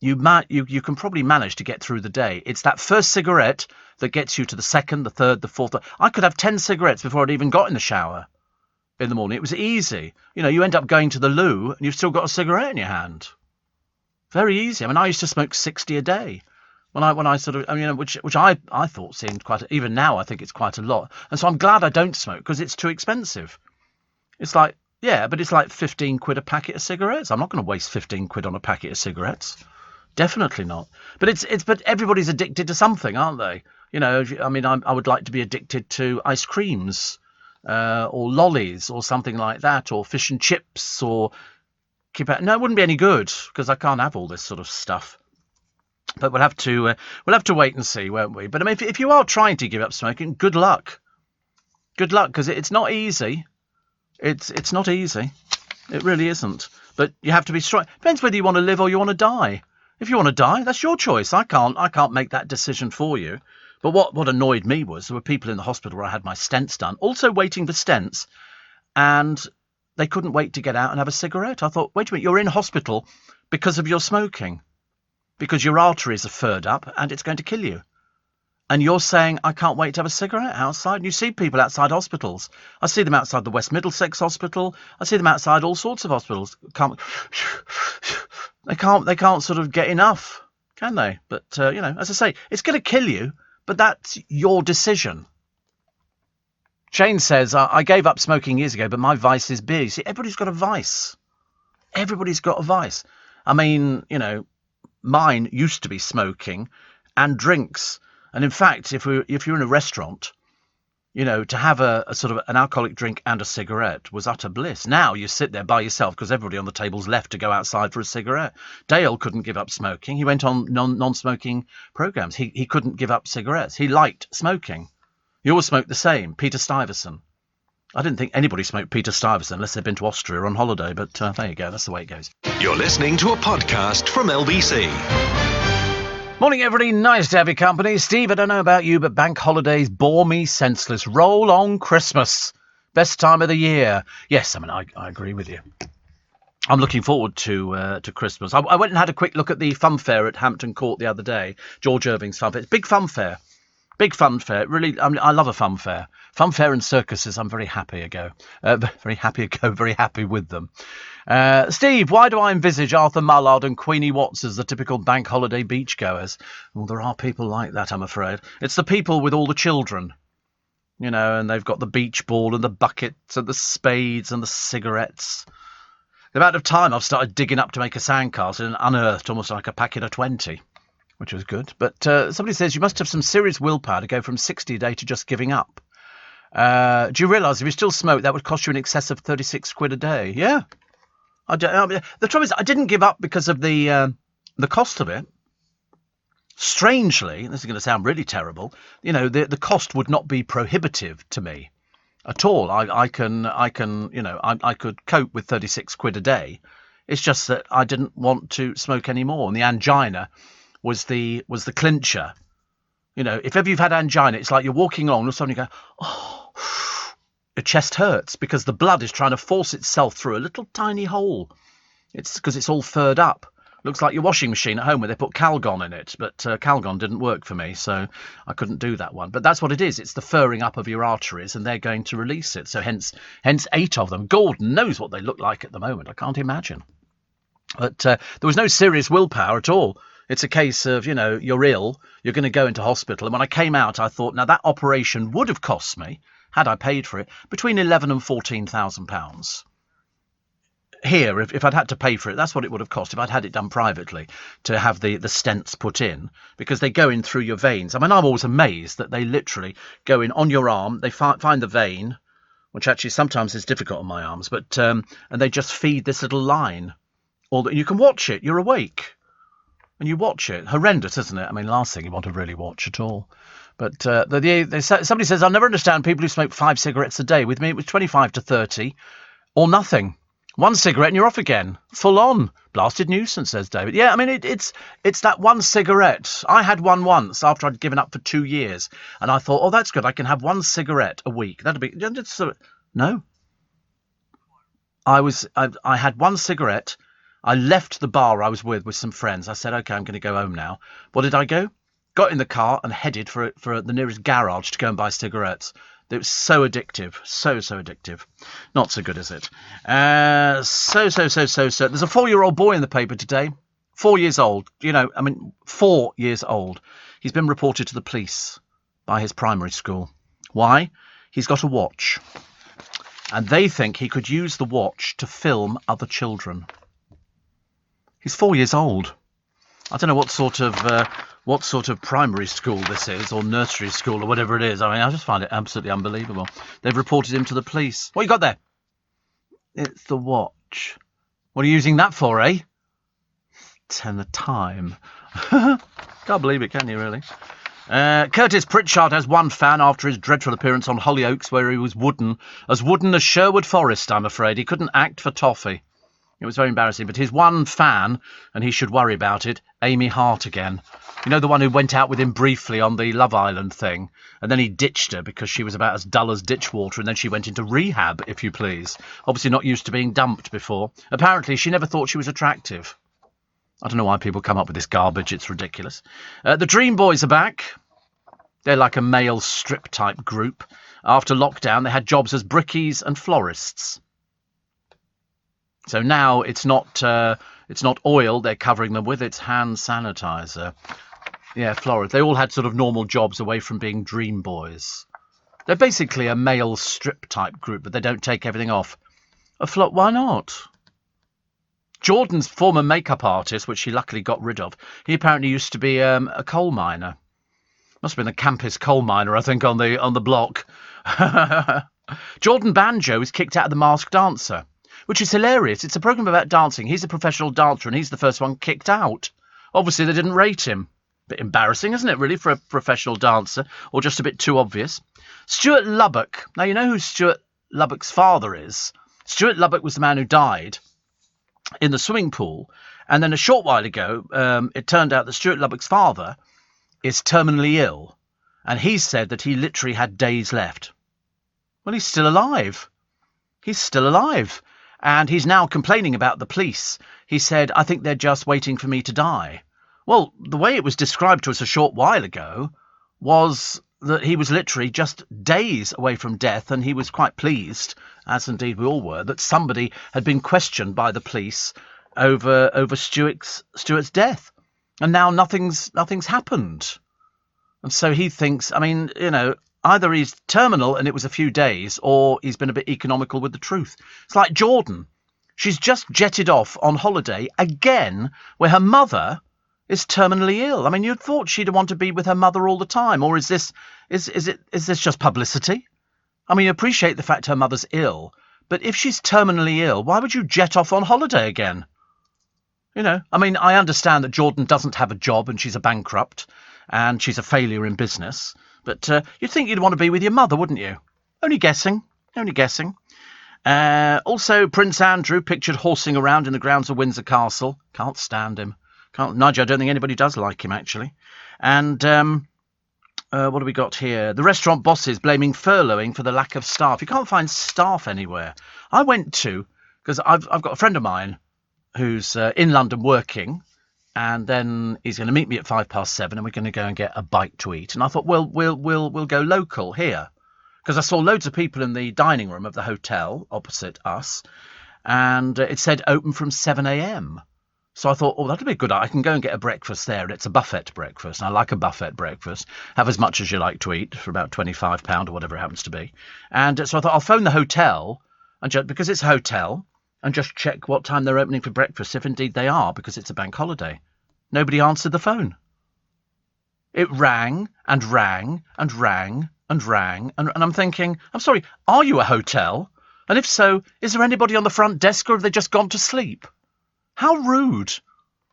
you can probably manage to get through the day. It's that first cigarette that gets you to the second, the third, the fourth. I could have 10 cigarettes before I'd even got in the shower. In the morning, it was easy. You know, you end up going to the loo and you've still got a cigarette in your hand. Very easy. I mean, I used to smoke 60 a day when I sort of, I mean, which I thought seemed quite. Even now, I think it's quite a lot. And so I'm glad I don't smoke because it's too expensive. It's like, yeah, but it's like 15 quid a packet of cigarettes. I'm not going to waste 15 quid on a packet of cigarettes. Definitely not. But but everybody's addicted to something, aren't they? You know, I mean, I would like to be addicted to ice creams, or lollies, or something like that, or fish and chips, or no, it wouldn't be any good because I can't have all this sort of stuff. But we'll have to wait and see, won't we? But I mean, if you are trying to give up smoking, good luck. Good luck, because it's not easy. It's not easy. It really isn't. But you have to be strong. Depends whether you want to live or you want to die. If you want to die, that's your choice. I can't make that decision for you. But what annoyed me was there were people in the hospital where I had my stents done, also waiting for stents, and they couldn't wait to get out and have a cigarette. I thought, wait a minute, you're in hospital because of your smoking, because your arteries are furred up and it's going to kill you. And you're saying, I can't wait to have a cigarette outside. And you see people outside hospitals. I see them outside the West Middlesex Hospital. I see them outside all sorts of hospitals. They can't sort of get enough, can they? But, as I say, it's going to kill you, but that's your decision. Shane says, I gave up smoking years ago, but my vice is beer. You see, everybody's got a vice. Everybody's got a vice. I mean, mine used to be smoking and drinks. And in fact, if you're in a restaurant, to have a sort of an alcoholic drink and a cigarette was utter bliss. Now you sit there by yourself because everybody on the table's left to go outside for a cigarette. Dale couldn't give up smoking. He went on non-smoking programs. He couldn't give up cigarettes. He liked smoking. He always smoked the same. Peter Stuyvesant. I didn't think anybody smoked Peter Stuyvesant unless they'd been to Austria on holiday. But there you go. That's the way it goes. You're listening to a podcast from LBC. Morning, everybody. Nice to have your company. Steve, I don't know about you, but bank holidays bore me senseless. Roll on Christmas. Best time of the year. Yes, I mean, I agree with you. I'm looking forward to Christmas. I went and had a quick look at the fun fair at Hampton Court the other day. George Irving's fun fair. It's big fun fair. Big fun fair. Really, I mean, I love a fun fair. Fun fair and circuses, I'm very happy with them. Steve, why do I envisage Arthur Mullard and Queenie Watts as the typical bank holiday beachgoers? Well, there are people like that, I'm afraid. It's the people with all the children, and they've got the beach ball and the buckets and the spades and the cigarettes. The amount of time I've started digging up to make a sandcastle and unearthed almost like a packet of 20, which was good. But somebody says you must have some serious willpower to go from 60 a day to just giving up. Do you realise if you still smoke, that would cost you in excess of 36 quid a day? Yeah. The trouble is, I didn't give up because of the cost of it. Strangely, this is going to sound really terrible, the cost would not be prohibitive to me at all. I could cope with 36 quid a day. It's just that I didn't want to smoke anymore, and the angina was the clincher. If ever you've had angina, it's like you're walking along and suddenly you go, oh, your chest hurts because the blood is trying to force itself through a little tiny hole. It's because it's all furred up. Looks like your washing machine at home where they put Calgon in it, but Calgon didn't work for me, so I couldn't do that one. But that's what it is. It's the furring up of your arteries, and they're going to release it. So hence 8 of them. Gordon knows what they look like at the moment. I can't imagine. But there was no serious willpower at all. It's a case of, you're ill, you're going to go into hospital. And when I came out, I thought, now that operation would have cost me, had I paid for it, between £11,000 and £14,000. Here, if I'd had to pay for it, that's what it would have cost if I'd had it done privately, to have the stents put in, because they go in through your veins. I mean, I'm always amazed that they literally go in on your arm, they find the vein, which actually sometimes is difficult on my arms, but and they just feed this little line. You can watch it, you're awake. And you watch it. Horrendous, isn't it? I mean, last thing you want to really watch at all. But somebody says, I'll never understand people who smoke 5 cigarettes a day. With me, it was 25 to 30 or nothing. 1 cigarette and you're off again. Full on. Blasted nuisance, says David. Yeah, I mean, it's that 1 cigarette. I had one once after I'd given up for 2 years. And I thought, oh, that's good. I can have 1 cigarette a week. That'd be... No. I had 1 cigarette. I left the bar I was with some friends. I said, OK, I'm going to go home now. What did I go? Got in the car and headed for the nearest garage to go and buy cigarettes. It was so addictive. So addictive. Not so good, is it? So. There's a 4-year-old boy in the paper today. 4 years old. 4 years old. He's been reported to the police by his primary school. Why? He's got a watch. and they think he could use the watch to film other children. He's 4 years old. I don't know what sort of primary school this is, or nursery school, or whatever it is. I mean, I just find it absolutely unbelievable. They've reported him to the police. What you got there? It's the watch. What are you using that for, eh? 10 a time. Can't believe it, can you, really? Curtis Pritchard has one fan after his dreadful appearance on Hollyoaks, where he was as wooden as Sherwood Forest, I'm afraid. He couldn't act for toffee. It was very embarrassing, but his one fan, and he should worry about it, Amy Hart again. You know, the one who went out with him briefly on the Love Island thing, and then he ditched her because she was about as dull as ditch water, and then she went into rehab, if you please. Obviously not used to being dumped before. Apparently she never thought she was attractive. I don't know why people come up with this garbage, it's ridiculous. The Dream Boys are back. They're like a male strip-type group. After lockdown, they had jobs as brickies and florists. So now it's not oil they're covering them with, it's hand sanitizer. Yeah, florist. They all had sort of normal jobs away from being Dream Boys. They're basically a male strip-type group, but they don't take everything off. Why not? Jordan's former makeup artist, which she luckily got rid of, he apparently used to be a coal miner. Must have been the campest coal miner, I think, on the block. Jordan Banjo is kicked out of The Masked Dancer, which is hilarious. It's a programme about dancing. He's a professional dancer, and he's the first one kicked out. Obviously, they didn't rate him. Bit embarrassing, isn't it, really, for a professional dancer, or just a bit too obvious. Stuart Lubbock. Now, you know who Stuart Lubbock's father is. Stuart Lubbock was the man who died in the swimming pool, and then a short while ago, it turned out that Stuart Lubbock's father is terminally ill, and he said that he literally had days left. Well, he's still alive. He's still alive. And he's now complaining about the police. He said, I think they're just waiting for me to die. Well, the way it was described to us a short while ago was that he was literally just days away from death, and he was quite pleased, as indeed we all were, that somebody had been questioned by the police over Stuart's death. And now nothing's happened. And so he thinks, I mean, you know, either he's terminal and it was a few days, or he's been a bit economical with the truth. It's like Jordan. She's just jetted off on holiday again, where her mother is terminally ill. I mean, you'd thought she'd want to be with her mother all the time, or is this just publicity? I mean, you appreciate the fact her mother's ill, but if she's terminally ill, why would you jet off on holiday again? You know, I mean, I understand that Jordan doesn't have a job and she's a bankrupt and she's a failure in business, but you'd think you'd want to be with your mother, wouldn't you? Only guessing. Also, Prince Andrew pictured horsing around in the grounds of Windsor Castle. Can't stand him. Nigel, I don't think anybody does like him, actually. And what do we got here? The restaurant bosses blaming furloughing for the lack of staff. You can't find staff anywhere. I went to, because I've got a friend of mine who's in London working, and then he's going to meet me at 7:05, and we're going to go and get a bite to eat. And I thought, well, we'll go local here, because I saw loads of people in the dining room of the hotel opposite us, and it said open from 7 a.m. So I thought, oh, that'll be good. I can go and get a breakfast there, and it's a buffet breakfast. And I like a buffet breakfast. Have as much as you like to eat for about £25 or whatever it happens to be. And so I thought I'll phone the hotel, and because it's a hotel, and just check what time they're opening for breakfast, if indeed they are, because it's a bank holiday. Nobody answered the phone. It rang and rang and rang and rang, and I'm thinking, I'm sorry, are you a hotel? And if so, is there anybody on the front desk, or have they just gone to sleep? How rude.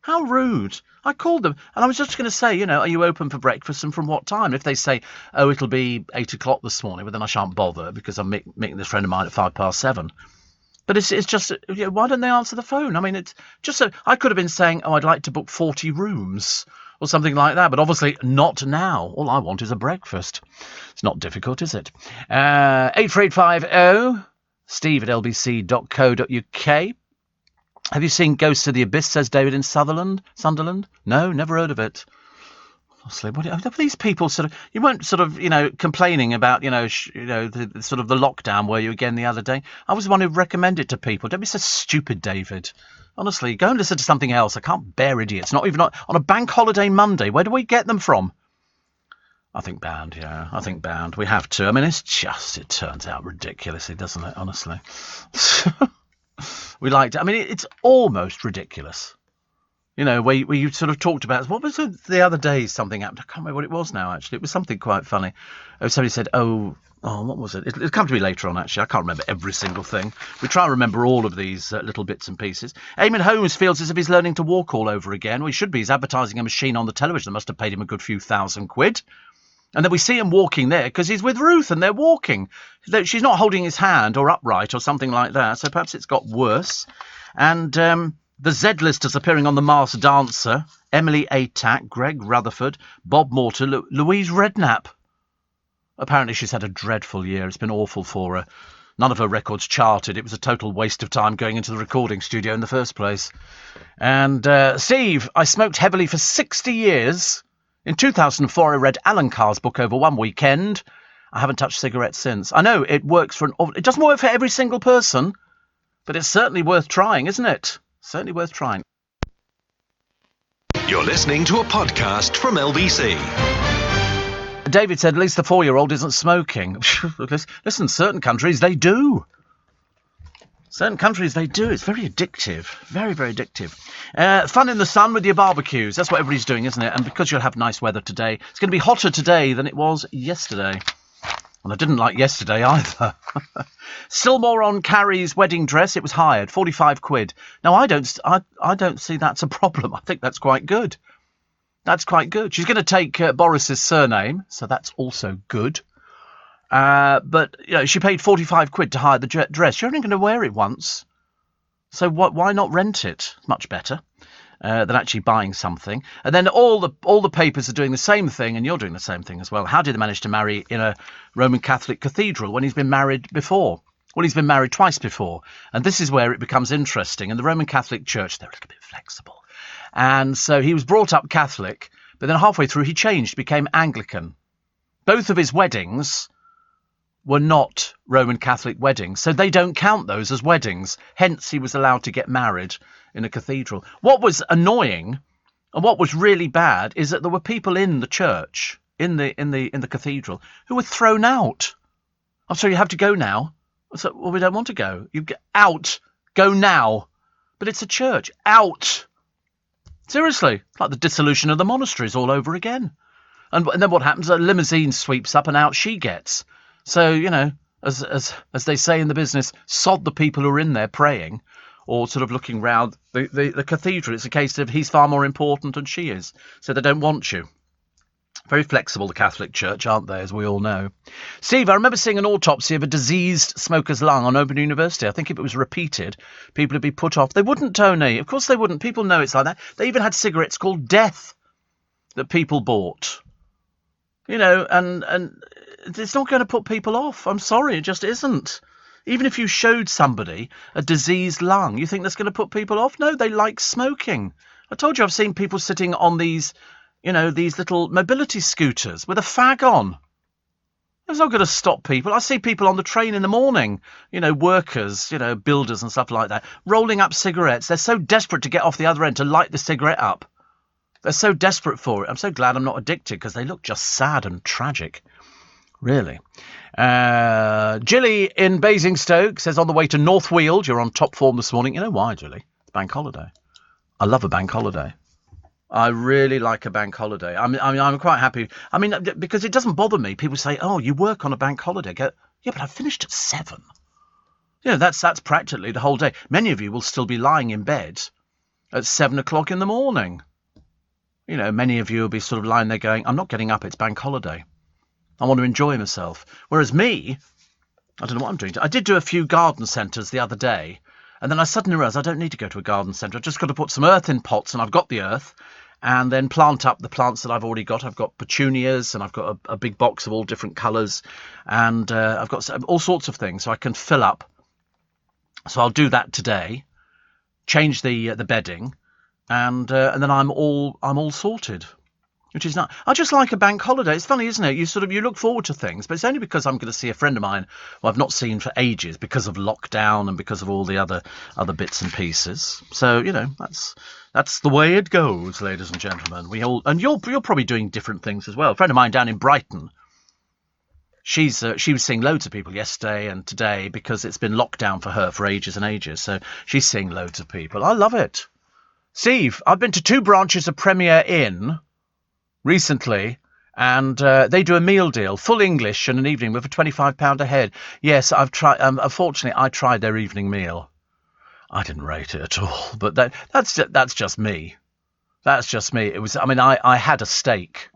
How rude. I called them, and I was just going to say, you know, are you open for breakfast and from what time? If they say, oh, it'll be 8 o'clock this morning, well, then I shan't bother, because I'm meeting this friend of mine at 7:05. But it's just, you know, why don't they answer the phone? I mean, it's just so I could have been saying, oh, I'd like to book 40 rooms or something like that, but obviously not now. All I want is a breakfast. It's not difficult, is it? 84850 steve@lbc.co.uk. Have you seen Ghosts of the Abyss, says David in Sunderland? No, never heard of it. Honestly, what are these people sort of? You weren't sort of, you know, complaining about, the sort of the lockdown, were you, again the other day? I was the one who recommended it to people. Don't be so stupid, David. Honestly, go and listen to something else. I can't bear idiots. Not even on a bank holiday Monday. Where do we get them from? I think banned, yeah. I think banned. We have to. I mean, it turns out ridiculously, doesn't it, honestly? We liked it. I mean, it's almost ridiculous. You know, where you sort of talked about, what was it the other day something happened? I can't remember what it was now, actually. It was something quite funny. Somebody said, what was it? It'll come to me later on, actually. I can't remember every single thing. We try and remember all of these little bits and pieces. Eamon Holmes feels as if he's learning to walk all over again. Well, he should be. He's advertising a machine on the television that must have paid him a good few £1,000. And then we see him walking there because he's with Ruth and they're walking. She's not holding his hand or upright or something like that. So perhaps it's got worse. And the Z-listers appearing on The Masked Dancer: Emily Atack, Greg Rutherford, Bob Morter, Louise Redknapp. Apparently she's had a dreadful year. It's been awful for her. None of her records charted. It was a total waste of time going into the recording studio in the first place. And Steve, I smoked heavily for 60 years. In 2004, I read Alan Carr's book over one weekend. I haven't touched cigarettes since. I know it works it doesn't work for every single person, but it's certainly worth trying, isn't it? Certainly worth trying. You're listening to a podcast from LBC. David said, at least the 4-year-old isn't smoking. Listen, certain countries, they do. Certain countries, they do. It's very addictive. Very, very addictive. Fun in the sun with your barbecues. That's what everybody's doing, isn't it? And because you'll have nice weather today, it's going to be hotter today than it was yesterday. And I didn't like yesterday either. Still more on Carrie's wedding dress. It was hired, £45. Now, I don't see that's a problem. I think that's quite good. That's quite good. She's going to take Boris's surname, so that's also good. But you know, she paid £45 to hire the dress. You're only going to wear it once, so why not rent it? It's much better than actually buying something. And then all the papers are doing the same thing, and you're doing the same thing as well. How did they manage to marry in a Roman Catholic cathedral when he's been married before? Well, he's been married twice before, and this is where it becomes interesting. And the Roman Catholic Church, they're a little bit flexible. And so he was brought up Catholic, but then halfway through he changed, became Anglican. Both of his weddings were not Roman Catholic weddings, so they don't count those as weddings. Hence, he was allowed to get married in a cathedral. What was annoying and what was really bad is that there were people in the church, in the cathedral, who were thrown out. I'm sorry, you have to go now. So, well, we don't want to go. You get out. Go now. But it's a church. Out. Seriously, it's like the dissolution of the monasteries all over again. And then what happens? A limousine sweeps up and out she gets. So, you know, as they say in the business, sod the people who are in there praying or sort of looking round the cathedral. It's a case of he's far more important than she is. So they don't want you. Very flexible, the Catholic Church, aren't they, as we all know. Steve, I remember seeing an autopsy of a diseased smoker's lung on Open University. I think if it was repeated, people would be put off. They wouldn't, Tony. Of course they wouldn't. People know it's like that. They even had cigarettes called Death that people bought. You know, and it's not going to put people off. I'm sorry, it just isn't. Even if you showed somebody a diseased lung, you think that's going to put people off? No, they like smoking. I told you I've seen people sitting on these, you know, these little mobility scooters with a fag on. It's not going to stop people. I see people on the train in the morning, you know, workers, you know, builders and stuff like that, rolling up cigarettes. They're so desperate to get off the other end to light the cigarette up. They're so desperate for it. I'm so glad I'm not addicted because they look just sad and tragic. Really. Gilly in Basingstoke says, on the way to North Weald, you're on top form this morning. You know why, Gilly? It's bank holiday. I love a bank holiday. I really like a bank holiday. I'm quite happy. I mean, because it doesn't bother me. People say, oh, you work on a bank holiday. I go, yeah, but I finished at 7. You know, that's practically the whole day. Many of you will still be lying in bed at 7 o'clock in the morning. You know, many of you will be sort of lying there going, I'm not getting up, it's bank holiday. I want to enjoy myself. Whereas me, I don't know what I'm doing. I did do a few garden centres the other day, and then I suddenly realised I don't need to go to a garden centre. I've just got to put some earth in pots, and I've got the earth, and then plant up the plants that I've already got. I've got petunias, and I've got a big box of all different colours, and I've got all sorts of things, so I can fill up. So I'll do that today, change the bedding, and then I'm all sorted. which is not. I just like a bank holiday. It's funny, isn't it? You look forward to things, but it's only because I'm going to see a friend of mine who I've not seen for ages because of lockdown and because of all the other bits and pieces. So that's the way it goes, ladies and gentlemen. You're probably doing different things as well. A friend of mine down in Brighton. She was seeing loads of people yesterday and today because it's been locked down for her for ages and ages. So she's seeing loads of people. I love it. Steve, I've been to 2 branches of Premier Inn recently, and they do a meal deal, full English and an evening with a £25 a head. Yes, I've tried. Unfortunately, I tried their evening meal. I didn't rate it at all, but that's just me. That's just me. It was. I mean, I had a steak.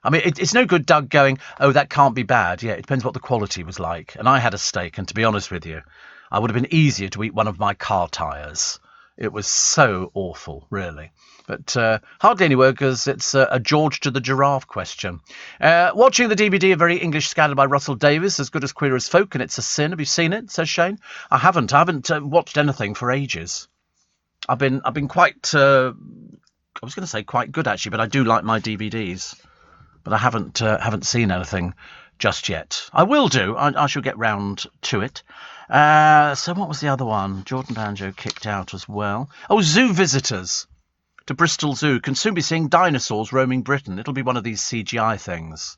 I mean, it's no good Doug going, oh, that can't be bad. Yeah, it depends what the quality was like. And I had a steak, and to be honest with you, I would have been easier to eat one of my car tyres. It was so awful, really. But hardly any word, because it's a George to the Giraffe question. Watching the DVD of Very English Scandal by Russell Davies, As Good as Queer as Folk, and It's a Sin. Have you seen it? Says Shane. I haven't watched anything for ages. I've been quite. I was going to say quite good actually, but I do like my DVDs. But I haven't seen anything just yet. I will do. I shall get round to it. So what was the other one? Jordan Banjo kicked out as well. Oh, zoo visitors to Bristol Zoo can soon be seeing dinosaurs roaming Britain. It'll be one of these CGI things.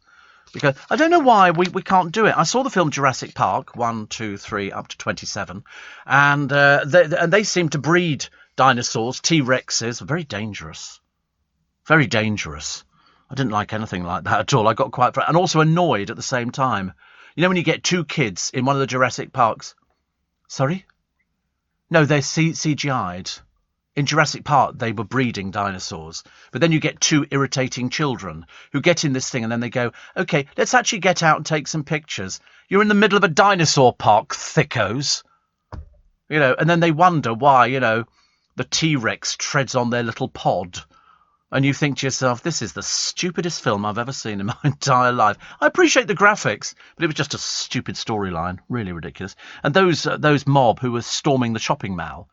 Because I don't know why we can't do it. I saw the film Jurassic Park 1, 2, 3 up to 27, and they seem to breed dinosaurs, T-Rexes. Very dangerous. Very dangerous. I didn't like anything like that at all. I got quite and also annoyed at the same time. You know when you get 2 kids in one of the Jurassic Parks? Sorry? No, they're CGI'd. In Jurassic Park, they were breeding dinosaurs. But then you get 2 irritating children who get in this thing and then they go, OK, let's actually get out and take some pictures. You're in the middle of a dinosaur park, thickos. And then they wonder why, the T-Rex treads on their little pod. And you think to yourself, this is the stupidest film I've ever seen in my entire life. I appreciate the graphics, but it was just a stupid storyline. Really ridiculous. And those mob who were storming the shopping mall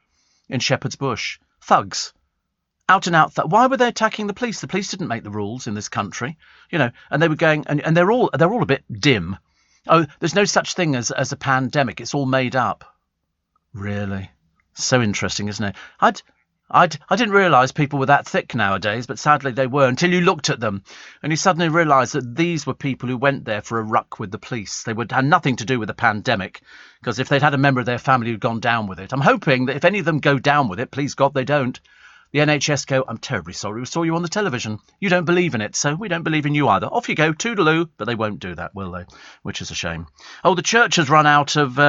in Shepherd's Bush. Thugs. Out and out. Why were they attacking the police? The police didn't make the rules in this country. And they were going, and they're all a bit dim. Oh, there's no such thing as a pandemic. It's all made up. Really? So interesting, isn't it? I didn't realise people were that thick nowadays, but sadly they were, until you looked at them and you suddenly realised that these were people who went there for a ruck with the police. They had nothing to do with the pandemic, because if they'd had a member of their family who'd gone down with it, I'm hoping that if any of them go down with it, please God they don't, the NHS go, I'm terribly sorry, we saw you on the television. You don't believe in it, so we don't believe in you either. Off you go, toodaloo. But they won't do that, will they? Which is a shame. Oh, the church has run out of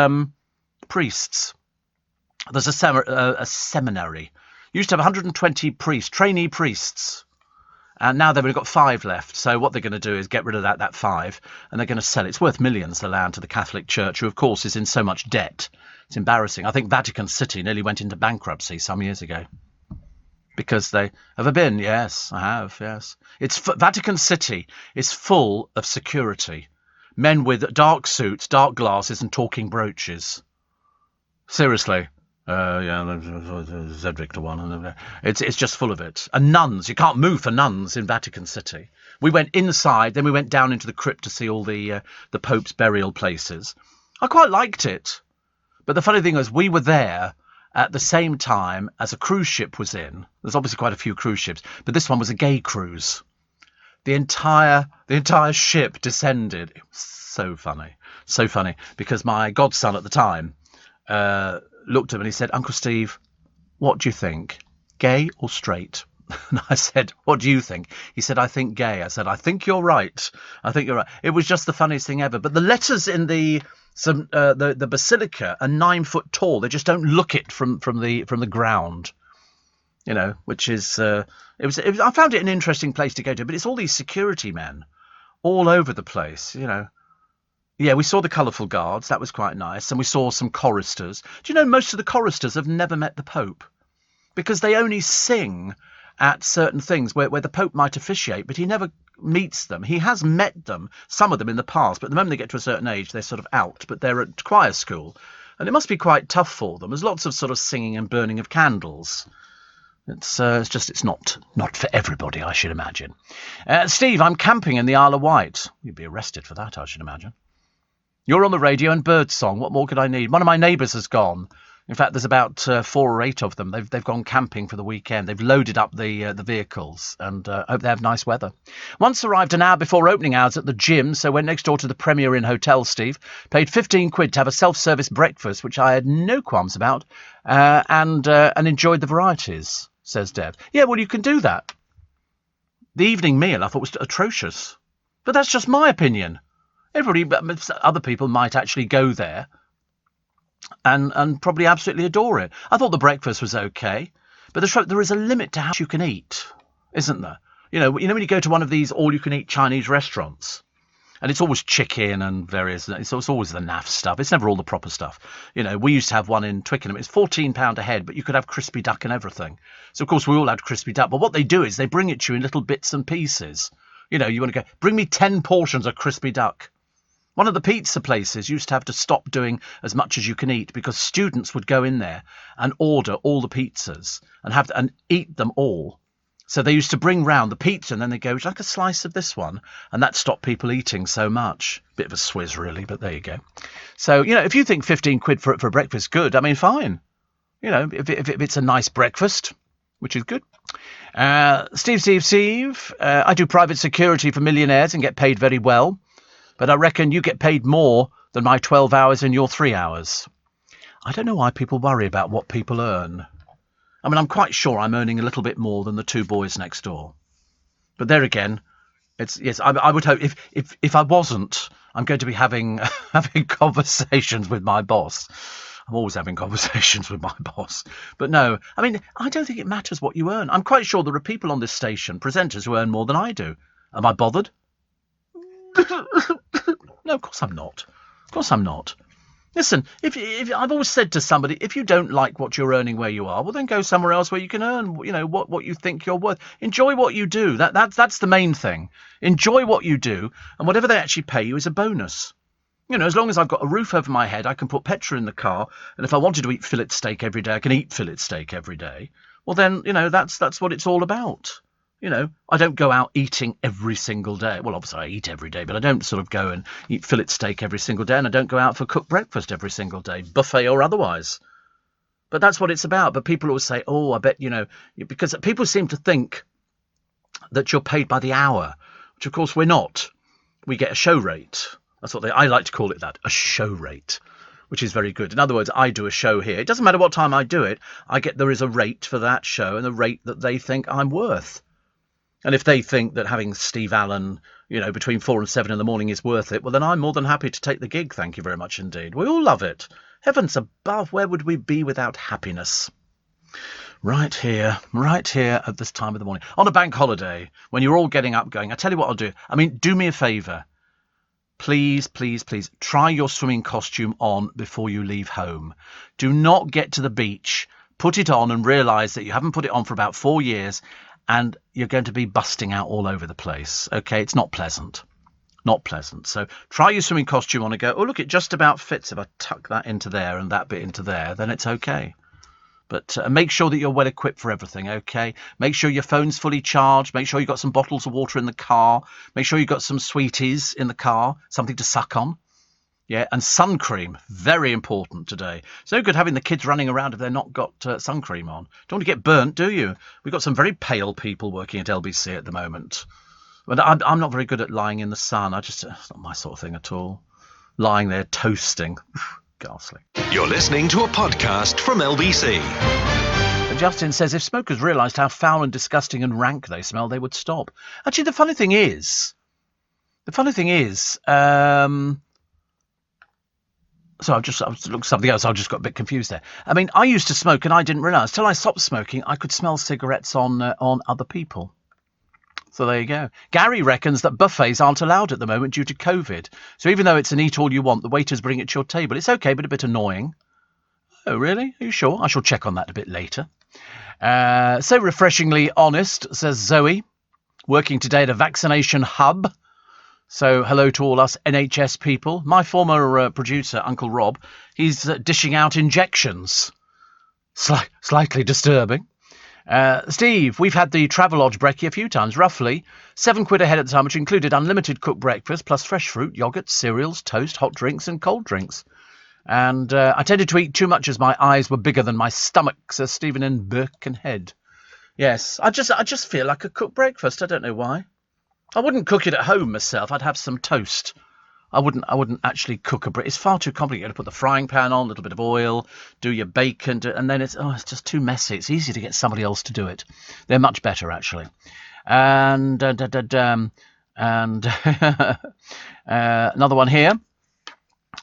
priests. There's a seminary. Used to have 120 priests, trainee priests, and now they've only got 5 left. So what they're going to do is get rid of that 5, and they're going to sell it. It's worth millions, the land, to the Catholic Church, who, of course, is in so much debt. It's embarrassing. I think Vatican City nearly went into bankruptcy some years ago because they... Have I been? Yes, I have, yes. Vatican City is full of security. Men with dark suits, dark glasses, and talking brooches. Seriously. Zedric to one. It's just full of it. And nuns. You can't move for nuns in Vatican City. We went inside, then we went down into the crypt to see all the Pope's burial places. I quite liked it. But the funny thing was, we were there at the same time as a cruise ship was in. There's obviously quite a few cruise ships, but this one was a gay cruise. The entire ship descended. It was so funny, because my godson at the time looked at him and he said, Uncle Steve, what do you think? Gay or straight? And I said, what do you think? He said, I think gay. I said, I think you're right. It was just the funniest thing ever. But the letters in the basilica are 9 foot tall. They just don't look it from the ground. Which is I found it an interesting place to go to. But it's all these security men all over the place. Yeah, we saw the colourful guards. That was quite nice. And we saw some choristers. Do you know most of the choristers have never met the Pope? Because they only sing at certain things where the Pope might officiate, but he never meets them. He has met them, some of them in the past, but the moment they get to a certain age, they're sort of out. But they're at choir school. And it must be quite tough for them. There's lots of sort of singing and burning of candles. It's not for everybody, I should imagine. Steve, I'm camping in the Isle of Wight. You'd be arrested for that, I should imagine. You're on the radio and birdsong. What more could I need? One of my neighbours has gone. In fact, there's about 4 or 8 of them. They've gone camping for the weekend. They've loaded up the vehicles and hope they have nice weather. Once arrived an hour before opening hours at the gym, so went next door to the Premier Inn Hotel, Steve. Paid 15 quid to have a self-service breakfast, which I had no qualms about, and enjoyed the varieties, says Deb. Yeah, well, you can do that. The evening meal I thought was atrocious. But that's just my opinion. Other people might actually go there and probably absolutely adore it. I thought the breakfast was okay, but there is a limit to how much you can eat, isn't there? You know when you go to one of these all-you-can-eat Chinese restaurants, and it's always chicken and various. It's always the naff stuff. It's never all the proper stuff. We used to have one in Twickenham. It's £14 a head, but you could have crispy duck and everything. So of course we all had crispy duck. But what they do is they bring it to you in little bits and pieces. You want to go, bring me 10 portions of crispy duck. One of the pizza places used to have to stop doing as much as you can eat because students would go in there and order all the pizzas and eat them all. So they used to bring round the pizza and then they go, would you like a slice of this one? And that stopped people eating so much. Bit of a swizz, really, but there you go. So, if you think 15 quid for a breakfast good, I mean, fine. If it's a nice breakfast, which is good. Steve, I do private security for millionaires and get paid very well. But I reckon you get paid more than my 12 hours in your 3 hours. I don't know why people worry about what people earn. I mean, I'm quite sure I'm earning a little bit more than the 2 boys next door. But there again, I would hope if I wasn't, I'm going to be having conversations with my boss. I'm always having conversations with my boss. But no, I mean, I don't think it matters what you earn. I'm quite sure there are people on this station, presenters, who earn more than I do. Am I bothered? No, of course I'm not. Of course I'm not. Listen, if I've always said to somebody, if you don't like what you're earning where you are, well, then go somewhere else where you can earn, what you think you're worth. Enjoy what you do. That's the main thing. Enjoy what you do, and whatever they actually pay you is a bonus. As long as I've got a roof over my head, I can put petrol in the car, and if I wanted to eat fillet steak every day, I can eat fillet steak every day. Well, then, that's what it's all about. I don't go out eating every single day. Well, obviously I eat every day, but I don't sort of go and eat fillet steak every single day, and I don't go out for cooked breakfast every single day, buffet or otherwise. But that's what it's about. But people always say, oh, I bet, because people seem to think that you're paid by the hour, which of course we're not. We get a show rate. That's what I like to call it, that, a show rate, which is very good. In other words, I do a show here. It doesn't matter what time I do it. There is a rate for that show and the rate that they think I'm worth. And if they think that having Steve Allen, between 4 and 7 in the morning is worth it, well, then I'm more than happy to take the gig. Thank you very much indeed. We all love it. Heavens above, where would we be without happiness? Right here at this time of the morning. On a bank holiday, when you're all getting up going, I tell you what I'll do. I mean, do me a favour. Please, please, please, try your swimming costume on before you leave home. Do not get to the beach, put it on and realise that you haven't put it on for about 4 years, and you're going to be busting out all over the place. Okay, it's not pleasant. Not pleasant. So try your swimming costume on and go, oh, look, it just about fits. If I tuck that into there and that bit into there, then it's okay. But make sure that you're well equipped for everything, okay? Make sure your phone's fully charged. Make sure you've got some bottles of water in the car. Make sure you've got some sweeties in the car, something to suck on. Yeah, and sun cream, very important today. It's no good having the kids running around if they're not got sun cream on. Don't want to get burnt, do you? We've got some very pale people working at LBC at the moment. But I'm not very good at lying in the sun. It's not my sort of thing at all. Lying there toasting. Ghastly. You're listening to a podcast from LBC. Justin says if smokers realised how foul and disgusting and rank they smell, they would stop. Actually, the funny thing is, so I was looking at something else. I just got a bit confused there. I mean, I used to smoke and I didn't realise. Till I stopped smoking, I could smell cigarettes on other people. So there you go. Gary reckons that buffets aren't allowed at the moment due to COVID. So even though it's an eat all you want, the waiters bring it to your table. It's okay, but a bit annoying. Oh, really? Are you sure? I shall check on that a bit later. So refreshingly honest, says Zoe. Working today at a vaccination hub. So hello to all us NHS people. My former producer, Uncle Rob, he's dishing out injections. Slightly disturbing. Steve, we've had the Travelodge brekkie a few times, roughly £7 a head at the time, which included unlimited cooked breakfast, plus fresh fruit, yoghurt, cereals, toast, hot drinks and cold drinks. And I tended to eat too much as my eyes were bigger than my stomach, says Stephen in Birkenhead. Yes, I just feel like a cooked breakfast. I don't know why. I wouldn't cook it at home myself. I'd have some toast. I wouldn't actually cook a bread. It's far too complicated to put the frying pan on, a little bit of oil, do your bacon, and then it's just too messy. It's easy to get somebody else to do it. They're much better, actually. And another one here.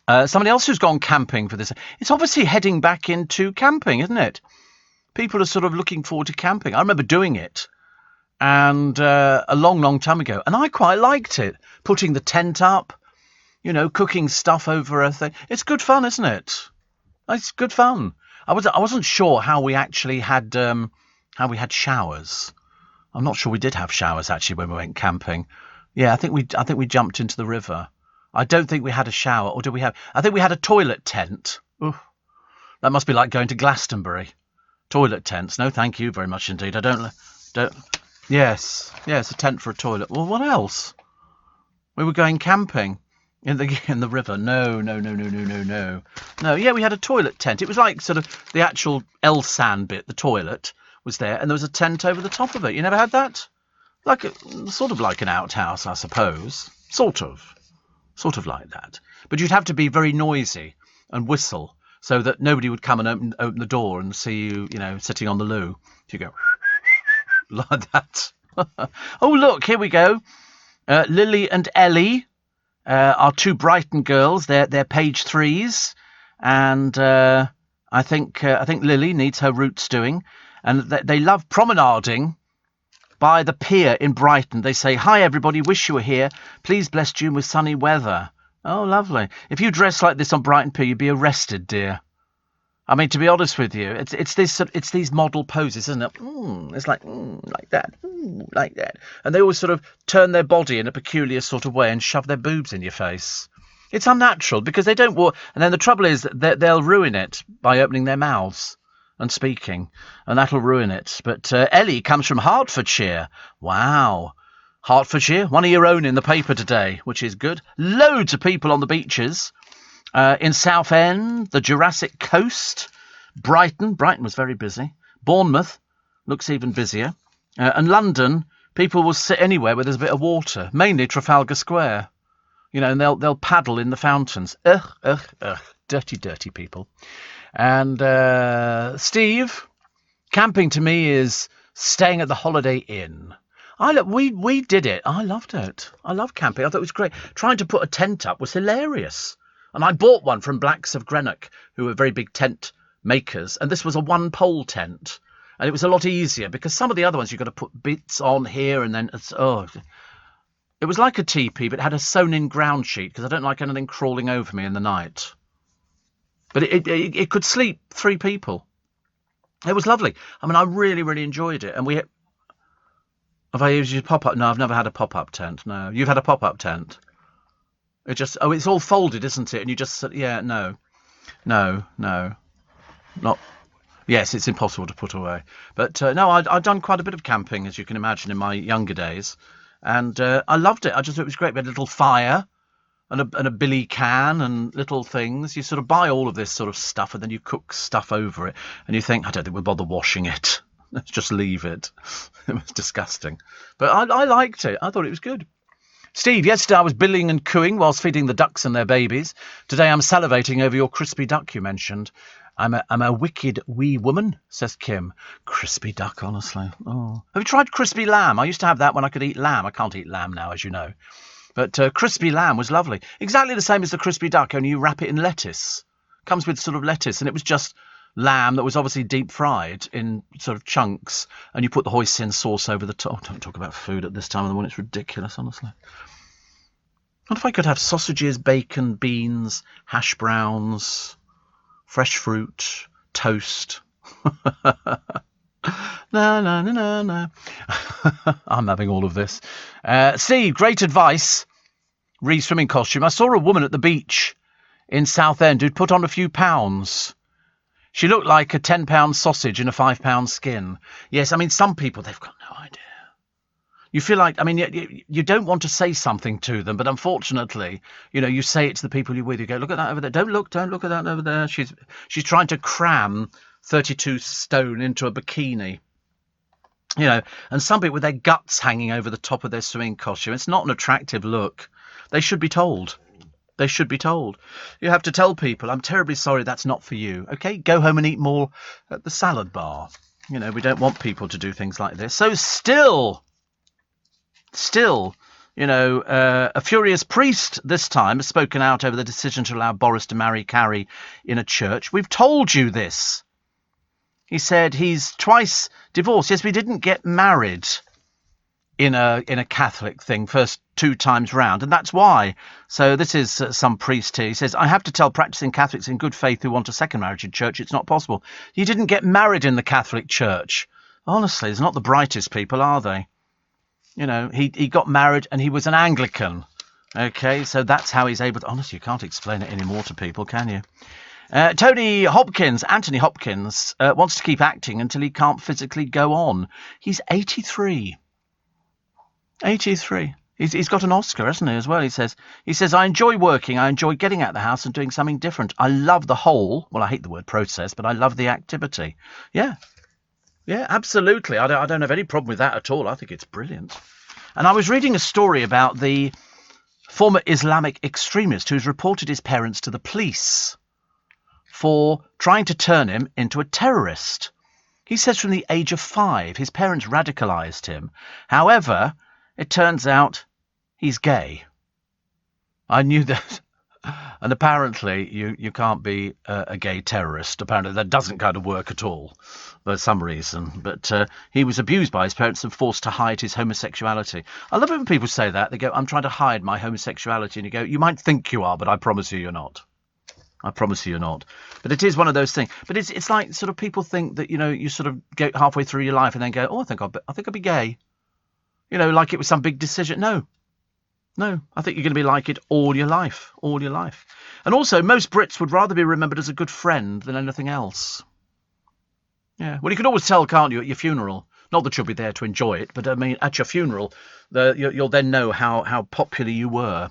Somebody else who's gone camping for this. It's obviously heading back into camping, isn't it? People are sort of looking forward to camping. I remember doing it, and a long, long time ago, and I quite liked it. Putting the tent up. Cooking stuff over a thing. It's good fun, isn't it? It's good fun. I wasn't sure how we actually had showers. I'm not sure we did have showers actually when we went camping. Yeah, I think we jumped into the river. I don't think we had a shower, or did we have? I think we had a toilet tent. Oof. That must be like going to Glastonbury. Toilet tents. No, thank you very much indeed. I don't. Yes, a tent for a toilet. Well, what else? We were going camping. In the river. No. Yeah, we had a toilet tent. It was like sort of the actual Elsan bit, the toilet was there, and there was a tent over the top of it. You never had that? Sort of like an outhouse, I suppose. Sort of like that. But you'd have to be very noisy and whistle so that nobody would come and open the door and see you, sitting on the loo. You go like that. Oh, look, here we go. Lily and Ellie. Are two Brighton girls. They're page 3s, and I think Lily needs her roots doing, and they love promenading by the pier in Brighton. They say, "Hi everybody, wish you were here. Please bless June with sunny weather." Oh, lovely! If you dress like this on Brighton Pier, you'd be arrested, dear. I mean, to be honest with you, it's these model poses, isn't it? It's like that, like that, and they always sort of turn their body in a peculiar sort of way and shove their boobs in your face. It's unnatural because they don't walk, and then the trouble is that they'll ruin it by opening their mouths and speaking, and that'll ruin it. But Ellie comes from Hertfordshire. Wow, Hertfordshire, one of your own in the paper today, which is good. Loads of people on the beaches. In Southend, the Jurassic Coast, Brighton was very busy. Bournemouth looks even busier. And London, people will sit anywhere where there's a bit of water, mainly Trafalgar Square. And they'll paddle in the fountains. Ugh. Dirty people. And Steve, camping to me is staying at the Holiday Inn. We did it. I loved it. I love camping. I thought it was great. Trying to put a tent up was hilarious. And I bought one from Blacks of Greenock, who are very big tent makers. And this was a one-pole tent. And it was a lot easier because some of the other ones you've got to put bits on here and then... It was like a teepee, but it had a sewn-in ground sheet because I don't like anything crawling over me in the night. But it could sleep 3 people. It was lovely. I mean, I really, really enjoyed it. And have I used your pop-up? No, I've never had a pop-up tent. No, you've had a pop-up tent. It's all folded, isn't it? And you just, no, not. Yes, it's impossible to put away. But no, I've done quite a bit of camping, as you can imagine, in my younger days, and I loved it. I just thought it was great. We had a little fire and a billy can and little things. You sort of buy all of this sort of stuff, and then you cook stuff over it, and you think, I don't think we'll bother washing it. Let's just leave it. It was disgusting, but I liked it. I thought it was good. Steve, yesterday I was billing and cooing whilst feeding the ducks and their babies. Today I'm salivating over your crispy duck you mentioned. I'm a wicked wee woman, says Kim. Crispy duck, honestly. Oh. Have you tried crispy lamb? I used to have that when I could eat lamb. I can't eat lamb now, as you know. But crispy lamb was lovely. Exactly the same as the crispy duck, only you wrap it in lettuce. Comes with sort of lettuce, and it was just lamb that was obviously deep fried in sort of chunks, and you put the hoisin sauce over the top. Oh, don't talk about food at this time of the morning. It's ridiculous, honestly. What if I could have sausages, bacon, beans, hash browns, fresh fruit, toast? No. I'm having all of this. Steve, great advice. Re-swimming costume. I saw a woman at the beach in Southend who'd put on a few pounds. She looked like a £10 sausage in a £5 skin. Yes, I mean, some people, they've got no idea. You feel like, I mean, you don't want to say something to them, but unfortunately, you say it to the people you're with. You go, look at that over there. Don't look at that over there. She's trying to cram 32 stone into a bikini. And some people with their guts hanging over the top of their swimming costume. It's not an attractive look. They should be told. They should be told. You have to tell people, I'm terribly sorry, that's not for you. Okay, go home and eat more at the salad bar. We don't want people to do things like this. So still, a furious priest this time has spoken out over the decision to allow Boris to marry Carrie in a church. We've told you this. He said he's twice divorced. Yes, we didn't get married in a Catholic thing first 2 times round, and that's why. So this is some priest here. He says, I have to tell practicing Catholics in good faith who want a second marriage in church, it's not possible. You didn't get married in the Catholic Church. Honestly, it's not the brightest people, are they? He got married and he was an Anglican. Okay, so that's how he's able to... Honestly, you can't explain it anymore to people, can you? Anthony Hopkins, wants to keep acting until he can't physically go on. He's 83. 83. He's got an Oscar, hasn't he, as well? He says, I enjoy working. I enjoy getting out of the house and doing something different. I love the whole, well, I hate the word process, but I love the activity. Yeah, absolutely. I don't have any problem with that at all. I think it's brilliant. And I was reading a story about the former Islamic extremist who's reported his parents to the police for trying to turn him into a terrorist. He says from the age of 5, his parents radicalised him. However, it turns out he's gay. I knew that. And apparently you can't be a gay terrorist. Apparently that doesn't kind of work at all for some reason. But he was abused by his parents and forced to hide his homosexuality. I love it when people say that. They go, I'm trying to hide my homosexuality. And you go, you might think you are, but I promise you you're not. I promise you you're not. But it is one of those things. But it's like sort of people think that, you sort of go halfway through your life and then go, oh, I think I'll be gay. Like it was some big decision. No, I think you're going to be like it all your life. And also, most Brits would rather be remembered as a good friend than anything else. Yeah, well, you can always tell, can't you, at your funeral? Not that you'll be there to enjoy it, but I mean, at your funeral, you'll then know how popular you were.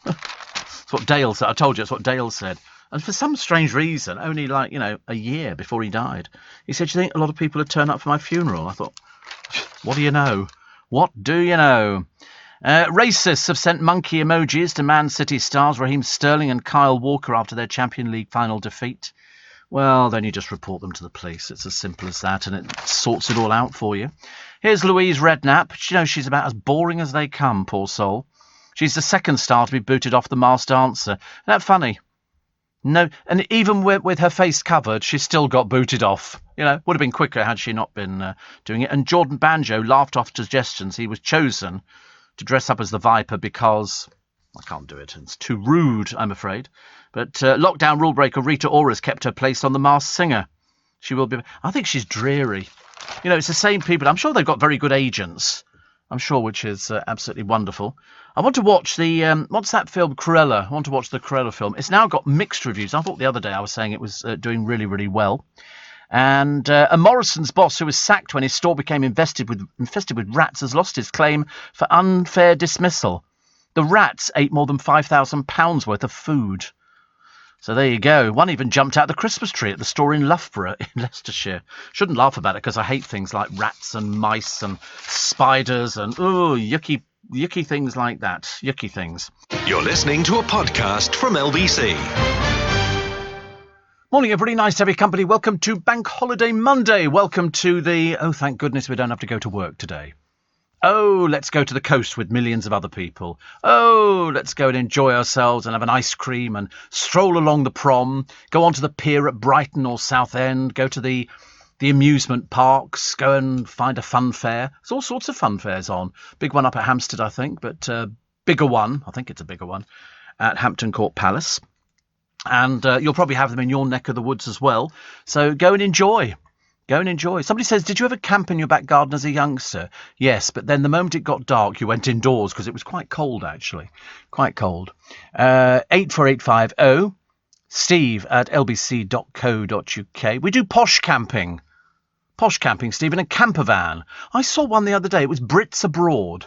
That's what Dale said. I told you, that's what Dale said. And for some strange reason, only a year before he died, he said, do you think a lot of people would turn up for my funeral? I thought, what do you know? What do you know? Racists have sent monkey emojis to Man City stars Raheem Sterling and Kyle Walker after their Champions League final defeat. Well, then you just report them to the police. It's as simple as that, and it sorts it all out for you. Here's Louise Redknapp. She's about as boring as they come, poor soul. She's the second star to be booted off The Masked Dancer. Isn't that funny? No, and even with her face covered, she still got booted off. Would have been quicker had she not been doing it. And Jordan Banjo laughed off suggestions he was chosen to dress up as the Viper because... I can't do it. It's too rude, I'm afraid. But lockdown rule breaker Rita Ora has kept her place on The Masked Singer. She will be... I think she's dreary. It's the same people. I'm sure they've got very good agents. I'm sure, which is absolutely wonderful. I want to watch the, what's that film, Cruella? I want to watch the Cruella film. It's now got mixed reviews. I thought the other day I was saying it was doing really, really well. And a Morrison's boss who was sacked when his store became infested with rats has lost his claim for unfair dismissal. The rats ate more than £5,000 worth of food. So there you go. One even jumped out the Christmas tree at the store in Loughborough in Leicestershire. Shouldn't laugh about it because I hate things like rats and mice and spiders and yucky things like that. Yucky things. You're listening to a podcast from LBC. Morning, everybody. Nice to have your company. Welcome to Bank Holiday Monday. Welcome to the... Oh, thank goodness we don't have to go to work today. Oh, let's go to the coast with millions of other people. Oh, let's go and enjoy ourselves and have an ice cream and stroll along the prom, go onto the pier at Brighton or Southend, go to the amusement parks, go and find a fun fair. There's all sorts of fun fairs on. Big one up at Hampstead, I think, but bigger one, I think it's a bigger one, at Hampton Court Palace. And you'll probably have them in your neck of the woods as well. So go and enjoy. Go and enjoy. Somebody says, did you ever camp in your back garden as a youngster? Yes, but then the moment it got dark, you went indoors because it was quite cold, actually. Quite cold. 84850. steve@lbc.co.uk. We do posh camping. Posh camping, Steve, in a camper van. I saw one the other day. It was Brits Abroad.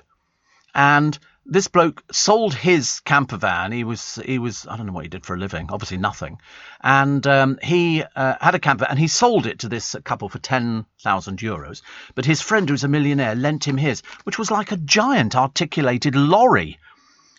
And this bloke sold his camper van. He was I don't know what he did for a living, obviously nothing. And he had a camper and he sold it to this couple for €10,000. But his friend, who's a millionaire, lent him his, which was like a giant articulated lorry.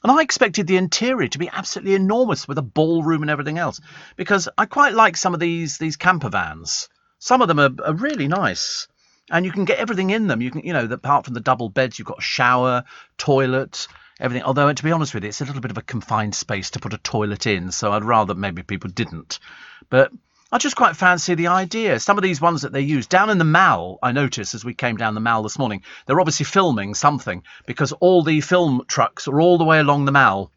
And I expected the interior to be absolutely enormous with a ballroom and everything else, because I quite like some of these camper vans. Some of them are really nice. And you can get everything in them. You can, apart from the double beds, you've got a shower, toilet, everything. Although, to be honest with you, it's a little bit of a confined space to put a toilet in. So I'd rather maybe people didn't. But I just quite fancy the idea. Some of these ones that they use down in the Mall, I noticed as we came down the Mall this morning, they're obviously filming something, because all the film trucks are all the way along the Mall,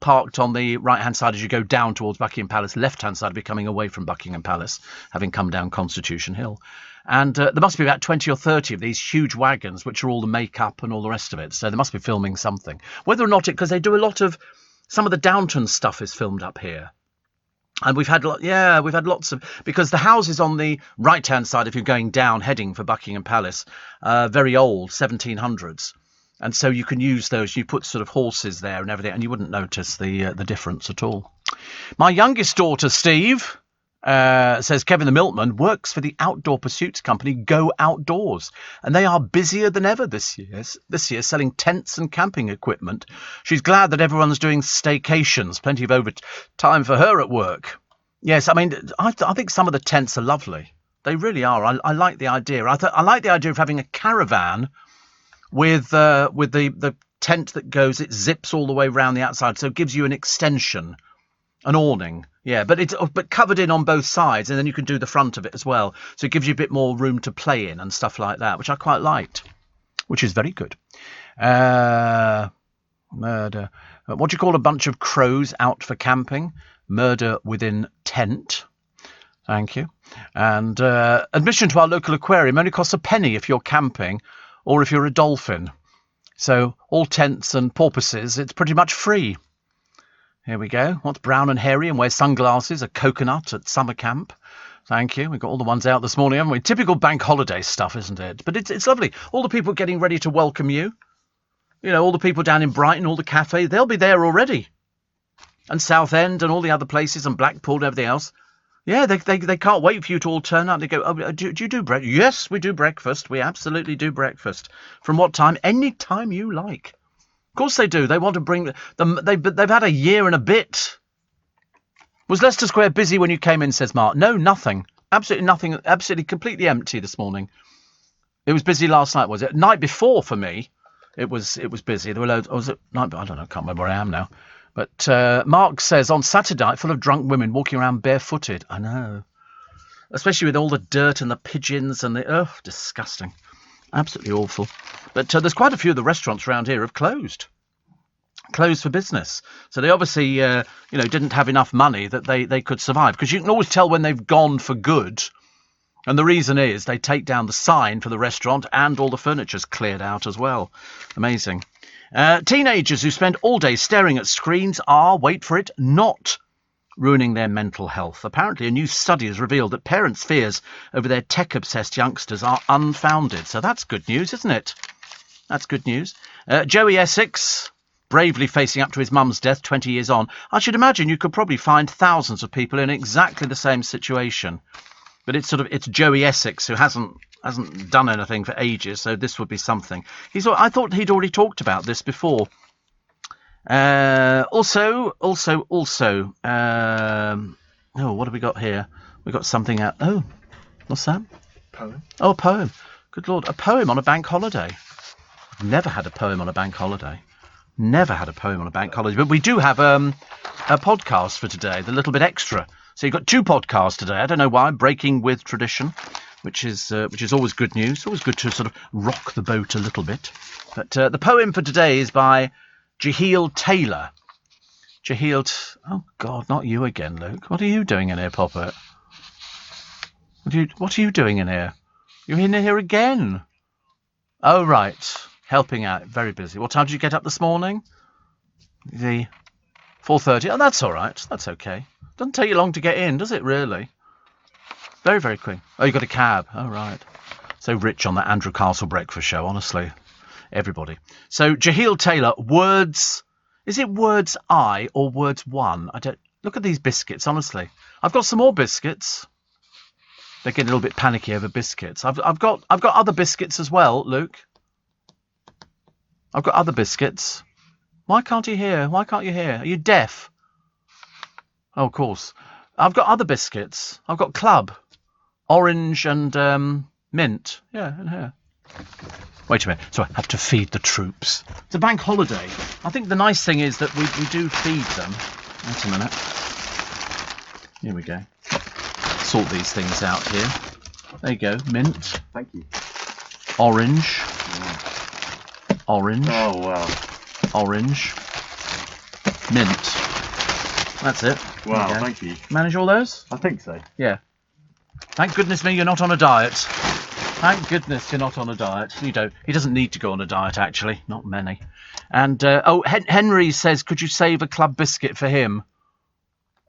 parked on the right-hand side as you go down towards Buckingham Palace, left-hand side, be coming away from Buckingham Palace, having come down Constitution Hill. And there must be about 20 or 30 of these huge wagons, which are all the makeup and all the rest of it. So they must be filming something. Whether or not because they do a lot of, some of the Downton stuff is filmed up here. And we've had lots of, because the houses on the right-hand side, if you're going down, heading for Buckingham Palace, very old, 1700s. And so you can use those. You put sort of horses there and everything, and you wouldn't notice the difference at all. My youngest daughter, Steve, says Kevin the Milkman works for the outdoor pursuits company Go Outdoors, and they are busier than ever this year selling tents and camping equipment. She's glad that everyone's doing staycations, plenty of overtime for her at work. Yes, I mean, I think some of the tents are lovely. They really are. I like the idea. I like the idea of having a caravan with the tent that goes, it zips all the way around the outside, so it gives you an extension, an awning. Yeah, but covered in on both sides, and then you can do the front of it as well. So it gives you a bit more room to play in and stuff like that, which I quite liked, which is very good. Murder. What do you call a bunch of crows out for camping? Murder within tent. Thank you. And admission to our local aquarium only costs a penny if you're camping or if you're a dolphin. So all tents and porpoises, it's pretty much free. Here we go. What's brown and hairy and wears sunglasses? A coconut at summer camp. Thank you. We've got all the ones out this morning, haven't we? Typical bank holiday stuff, isn't it? But it's lovely. All the people getting ready to welcome you. All the people down in Brighton, all the cafes, they'll be there already. And Southend and all the other places and Blackpool and everything else. Yeah, they can't wait for you to all turn up. They go, oh, do you do breakfast? Yes, we do breakfast. We absolutely do breakfast. From what time? Any time you like. Of course they do. They want to bring them. They've had a year and a bit. Was Leicester Square busy when you came in, says Mark? No, nothing. Absolutely nothing. Absolutely completely empty this morning. It was busy last night, was it? Night before for me, it was busy. There were loads. Was it night? I don't know. I can't remember where I am now. But Mark says on Saturday night, full of drunk women walking around barefooted. I know. Especially with all the dirt and the pigeons and the disgusting. Absolutely awful. But there's quite a few of the restaurants around here have closed for business. So they obviously, didn't have enough money that they could survive. Because you can always tell when they've gone for good. And the reason is they take down the sign for the restaurant and all the furniture's cleared out as well. Amazing. Teenagers who spend all day staring at screens are, wait for it, not ruining their mental health. Apparently, a new study has revealed that parents' fears over their tech-obsessed youngsters are unfounded. So that's good news, isn't it? That's good news. Joey Essex, bravely facing up to his mum's death 20 years on. I should imagine you could probably find thousands of people in exactly the same situation. But it's Joey Essex who hasn't done anything for ages, so this would be something. I thought he'd already talked about this before. Also, what have we got here? We got something out. Oh, what's that? Poem. Oh, a poem. Good Lord, a poem on a bank holiday. Never had a poem on a bank holiday. But we do have a podcast for today, the little bit extra. So you've got two podcasts today. I don't know why. Breaking with tradition, which is always good news. Always good to sort of rock the boat a little bit. But the poem for today is by Jaheel Taylor. Oh God, not you again, Luke. What are you doing in here, Poppet? What are you doing in here? You're in here again. Oh right, helping out. Very busy. What time did you get up this morning? 4:30. Oh, that's all right. That's okay. Doesn't take you long to get in, does it, really? Very, very quick. Oh, you got a cab. Oh, right. So rich on that Andrew Castle breakfast show, honestly. Everybody. So, Jaheel Taylor, words... Is it words I or words one? I don't... Look at these biscuits, honestly. I've got some more biscuits. They're getting a little bit panicky over biscuits. I've got other biscuits as well, Luke. I've got other biscuits. Why can't you hear? Why can't you hear? Are you deaf? Oh, of course. I've got other biscuits. I've got Club, orange and mint. Yeah, in here. Wait a minute. So I have to feed the troops. It's a bank holiday. I think the nice thing is that we do feed them. Wait a minute. Here we go. Sort these things out here. There you go. Mint. Thank you. Orange. Orange. Oh, wow. Orange. Mint. That's it. Wow, Okay. thank you. Manage all those? I think so. Yeah. Thank goodness me you're not on a diet. Thank goodness you're not on a diet. You don't. He doesn't need to go on a diet, actually. Not many. And, Henry says, could you save a club biscuit for him?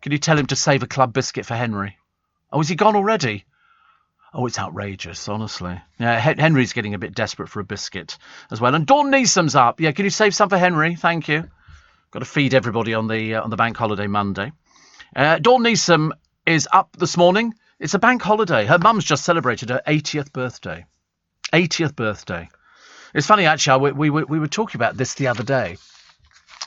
Can you tell him to save a club biscuit for Henry? Oh, is he gone already? Oh, it's outrageous, honestly. Yeah, Henry's getting a bit desperate for a biscuit as well. And Dawn Neesom's up. Yeah, can you save some for Henry? Thank you. Got to feed everybody on the bank holiday Monday. Dawn Neesom is up this morning. It's a bank holiday. Her mum's just celebrated her 80th birthday. 80th birthday. It's funny, actually. We were talking about this the other day.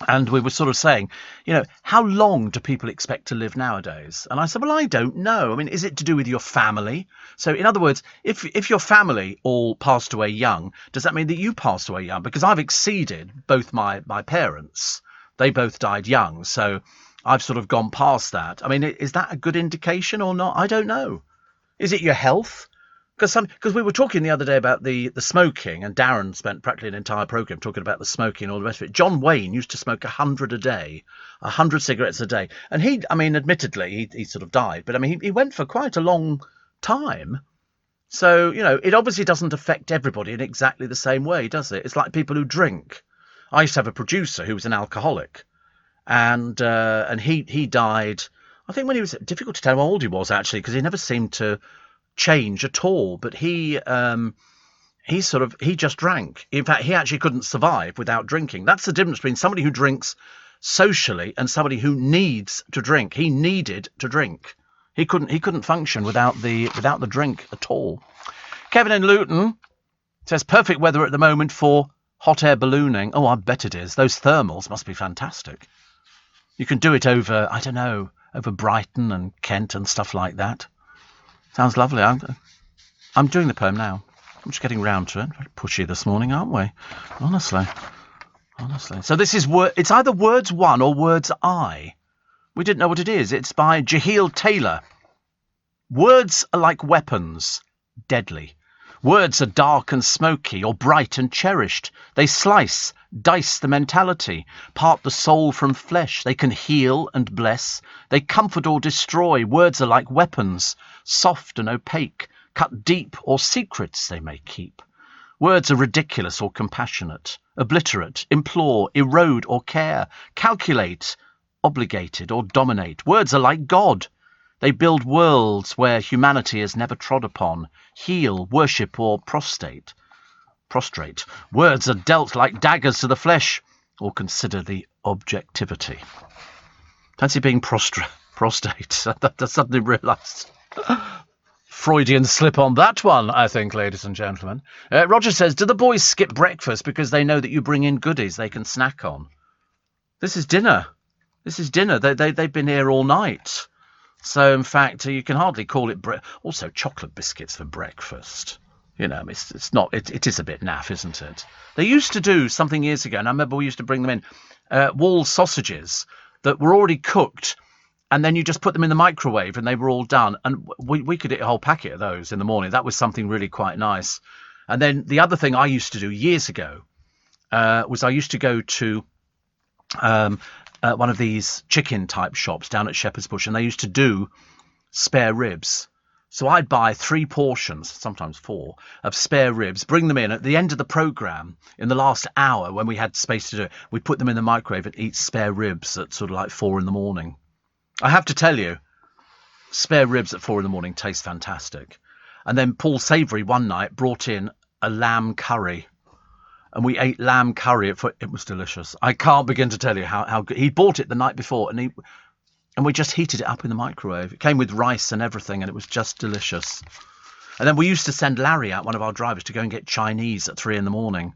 And we were sort of saying, you know, how long do people expect to live nowadays? And I said, well, I don't know. I mean, is it to do with your family? So, in other words, if your family all passed away young, does that mean that you passed away young? Because I've exceeded both my parents. They both died young. So I've sort of gone past that. I mean, is that a good indication or not? I don't know. Is it your health? Because we were talking the other day about the smoking, and Darren spent practically an entire programme talking about the smoking and all the rest of it. John Wayne used to smoke 100 a day, 100 cigarettes a day. And admittedly, he sort of died, but he went for quite a long time. So, you know, it obviously doesn't affect everybody in exactly the same way, does it? It's like people who drink. I used to have a producer who was an alcoholic, and he died, I think when he was, difficult to tell how old he was, actually, because he never seemed to change at all, but he just drank. In fact, he actually couldn't survive without drinking. That's the difference between somebody who drinks socially and somebody who needs to drink. He needed to drink. He couldn't function without the drink at all. Kevin in Luton says perfect weather at the moment for hot air ballooning. Oh, I bet it is. Those thermals must be fantastic. You can do it over, I don't know, over Brighton and Kent and stuff like that. Sounds lovely. I'm doing the poem now. I'm just getting round to it. Very pushy this morning, aren't we? Honestly. So this is it's either words one or words I. We didn't know what it is. It's by Jaheel Taylor. Words are like weapons, deadly. Words are dark and smoky, or bright and cherished. They slice, dice the mentality, part the soul from flesh. They can heal and bless. They comfort or destroy. Words are like weapons, soft and opaque, cut deep, or secrets they may keep. Words are ridiculous or compassionate, obliterate, implore, erode or care, calculate, obligated or dominate. Words are like God. They build worlds where humanity is never trod upon, heal, worship or prostrate. Words are dealt like daggers to the flesh, or consider the objectivity. Fancy being prostrate. I suddenly realised. Freudian slip on that one, I think, ladies and gentlemen. Roger says, do the boys skip breakfast because they know that you bring in goodies they can snack on? This is dinner. They've been here all night. So, in fact, you can hardly call it also chocolate biscuits for breakfast. You know, it's not. It is a bit naff, isn't it? They used to do something years ago, and I remember we used to bring them in, wall sausages that were already cooked, and then you just put them in the microwave, and they were all done. And we could eat a whole packet of those in the morning. That was something really quite nice. And then the other thing I used to do years ago was I used to go to one of these chicken type shops down at Shepherd's Bush, and they used to do spare ribs. So I'd buy 3 portions, sometimes 4, of spare ribs, bring them in at the end of the programme, in the last hour when we had space to do it. We'd put them in the microwave and eat spare ribs at sort of like 4 in the morning. I have to tell you, spare ribs at 4 a.m. taste fantastic. And then Paul Savoury one night brought in a lamb curry. And we ate lamb curry. It was delicious. I can't begin to tell you how good. He bought it the night before, and we just heated it up in the microwave. It came with rice and everything, and it was just delicious. And then we used to send Larry out, one of our drivers, to go and get Chinese at 3 a.m.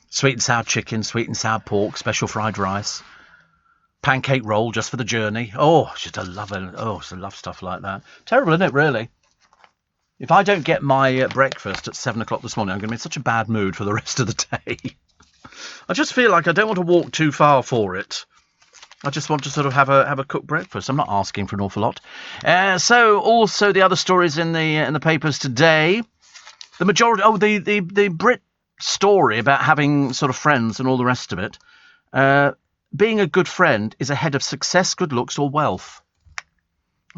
Sweet and sour chicken, sweet and sour pork, special fried rice, pancake roll just for the journey. Oh, just I love it. Oh, I love stuff like that. Terrible, isn't it, really? If I don't get my breakfast at 7 o'clock this morning, I'm going to be in such a bad mood for the rest of the day. I just feel like I don't want to walk too far for it. I just want to sort of have a cooked breakfast. I'm not asking for an awful lot. So also the other stories in the papers today. The majority, the Brit story about having sort of friends and all the rest of it. Being a good friend is ahead of success, good looks, or wealth.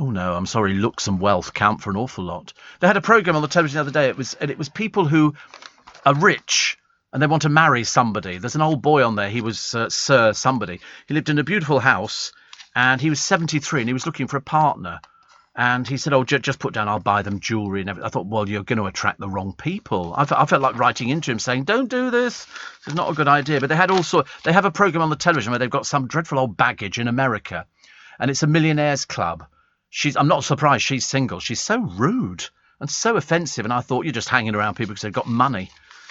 Oh no, I'm sorry, looks and wealth count for an awful lot. They had a programme on the television the other day. It was people who are rich and they want to marry somebody. There's an old boy on there. He was Sir somebody. He lived in a beautiful house and he was 73 and he was looking for a partner. And he said, oh, just put down, I'll buy them jewellery and everything. I thought, well, you're going to attract the wrong people. I felt like writing into him saying, don't do this. It's not a good idea. But they have a programme on the television where they've got some dreadful old baggage in America. And it's a millionaires club. I'm not surprised she's single. She's so rude and so offensive. And I thought, you're just hanging around people because they've got money.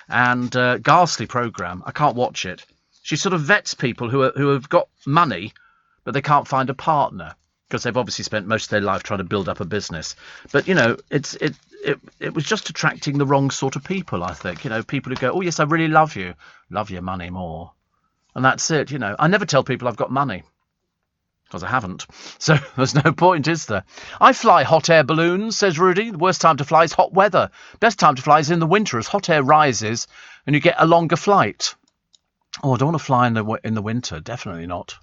And ghastly programme. I can't watch it. She sort of vets people who have got money, but they can't find a partner because they've obviously spent most of their life trying to build up a business. But, you know, it was just attracting the wrong sort of people, I think. You know, people who go, oh, yes, I really love you. Love your money more. And that's it, you know. I never tell people I've got money. Because I haven't. So there's no point, is there? I fly hot air balloons, says Rudy. The worst time to fly is hot weather. Best time to fly is in the winter as hot air rises and you get a longer flight. Oh, I don't want to fly in the winter. Definitely not.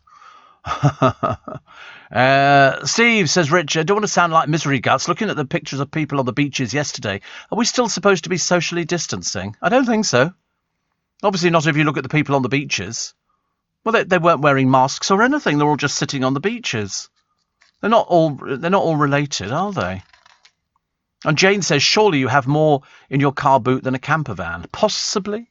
Steve, says Richard, I don't want to sound like misery guts. Looking at the pictures of people on the beaches yesterday, are we still supposed to be socially distancing? I don't think so. Obviously not if you look at the people on the beaches. Well, they weren't wearing masks or anything. They're all just sitting on the beaches. They're not all related, are they? And Jane says, surely you have more in your car boot than a camper van. Possibly.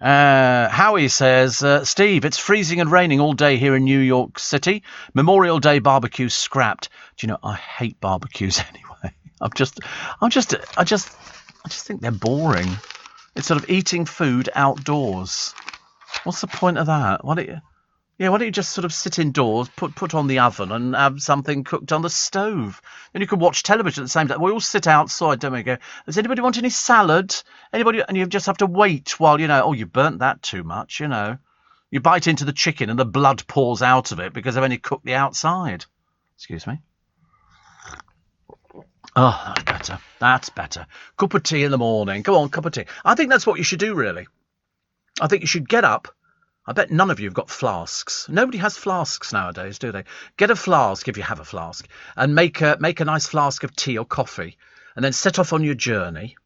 Howie says, Steve, it's freezing and raining all day here in New York City. Memorial Day barbecue scrapped. Do you know, I hate barbecues anyway. I just think they're boring. It's sort of eating food outdoors. What's the point of that? Why don't you just sort of sit indoors, put on the oven and have something cooked on the stove? Then you can watch television at the same time. We all sit outside, don't we? Go, does anybody want any salad? Anybody? And you just have to wait while, you burnt that too much, You bite into the chicken and the blood pours out of it because they've only cooked the outside. Excuse me. Oh, that's better. That's better. Cup of tea in the morning. Go on, cup of tea. I think that's what you should do, really. I think you should get up. I bet none of you have got flasks. Nobody has flasks nowadays, do they? Get a flask if you have a flask and make a nice flask of tea or coffee and then set off on your journey.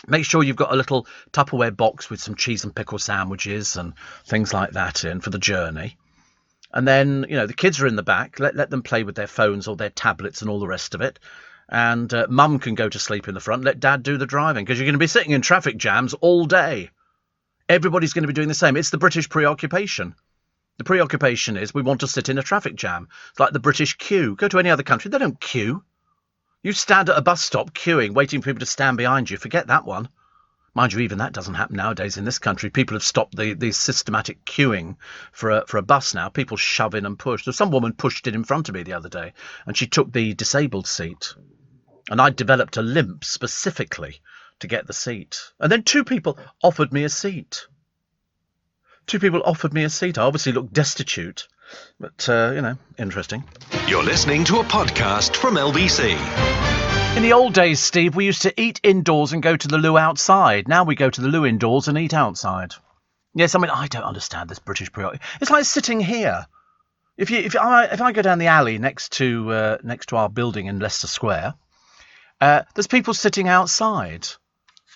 Make sure you've got a little Tupperware box with some cheese and pickle sandwiches and things like that in for the journey. And then, the kids are in the back. Let them play with their phones or their tablets and all the rest of it. And mum can go to sleep in the front. Let dad do the driving because you're going to be sitting in traffic jams all day. Everybody's going to be doing the same. It's the British preoccupation. The preoccupation is we want to sit in a traffic jam. It's like the British queue. Go to any other country, they don't queue. You stand at a bus stop queuing, waiting for people to stand behind you. Forget that one. Mind you, even that doesn't happen nowadays in this country. People have stopped the systematic queuing for a bus now. People shove in and push. Some woman pushed it in front of me the other day, and she took the disabled seat. And I developed a limp specifically to get the seat. And then two people offered me a seat. I obviously looked destitute, but, interesting. You're listening to a podcast from LBC. In the old days, Steve, we used to eat indoors and go to the loo outside. Now we go to the loo indoors and eat outside. Yes, I don't understand this British preoccupation. It's like sitting here. If I go down the alley next to our building in Leicester Square, there's people sitting outside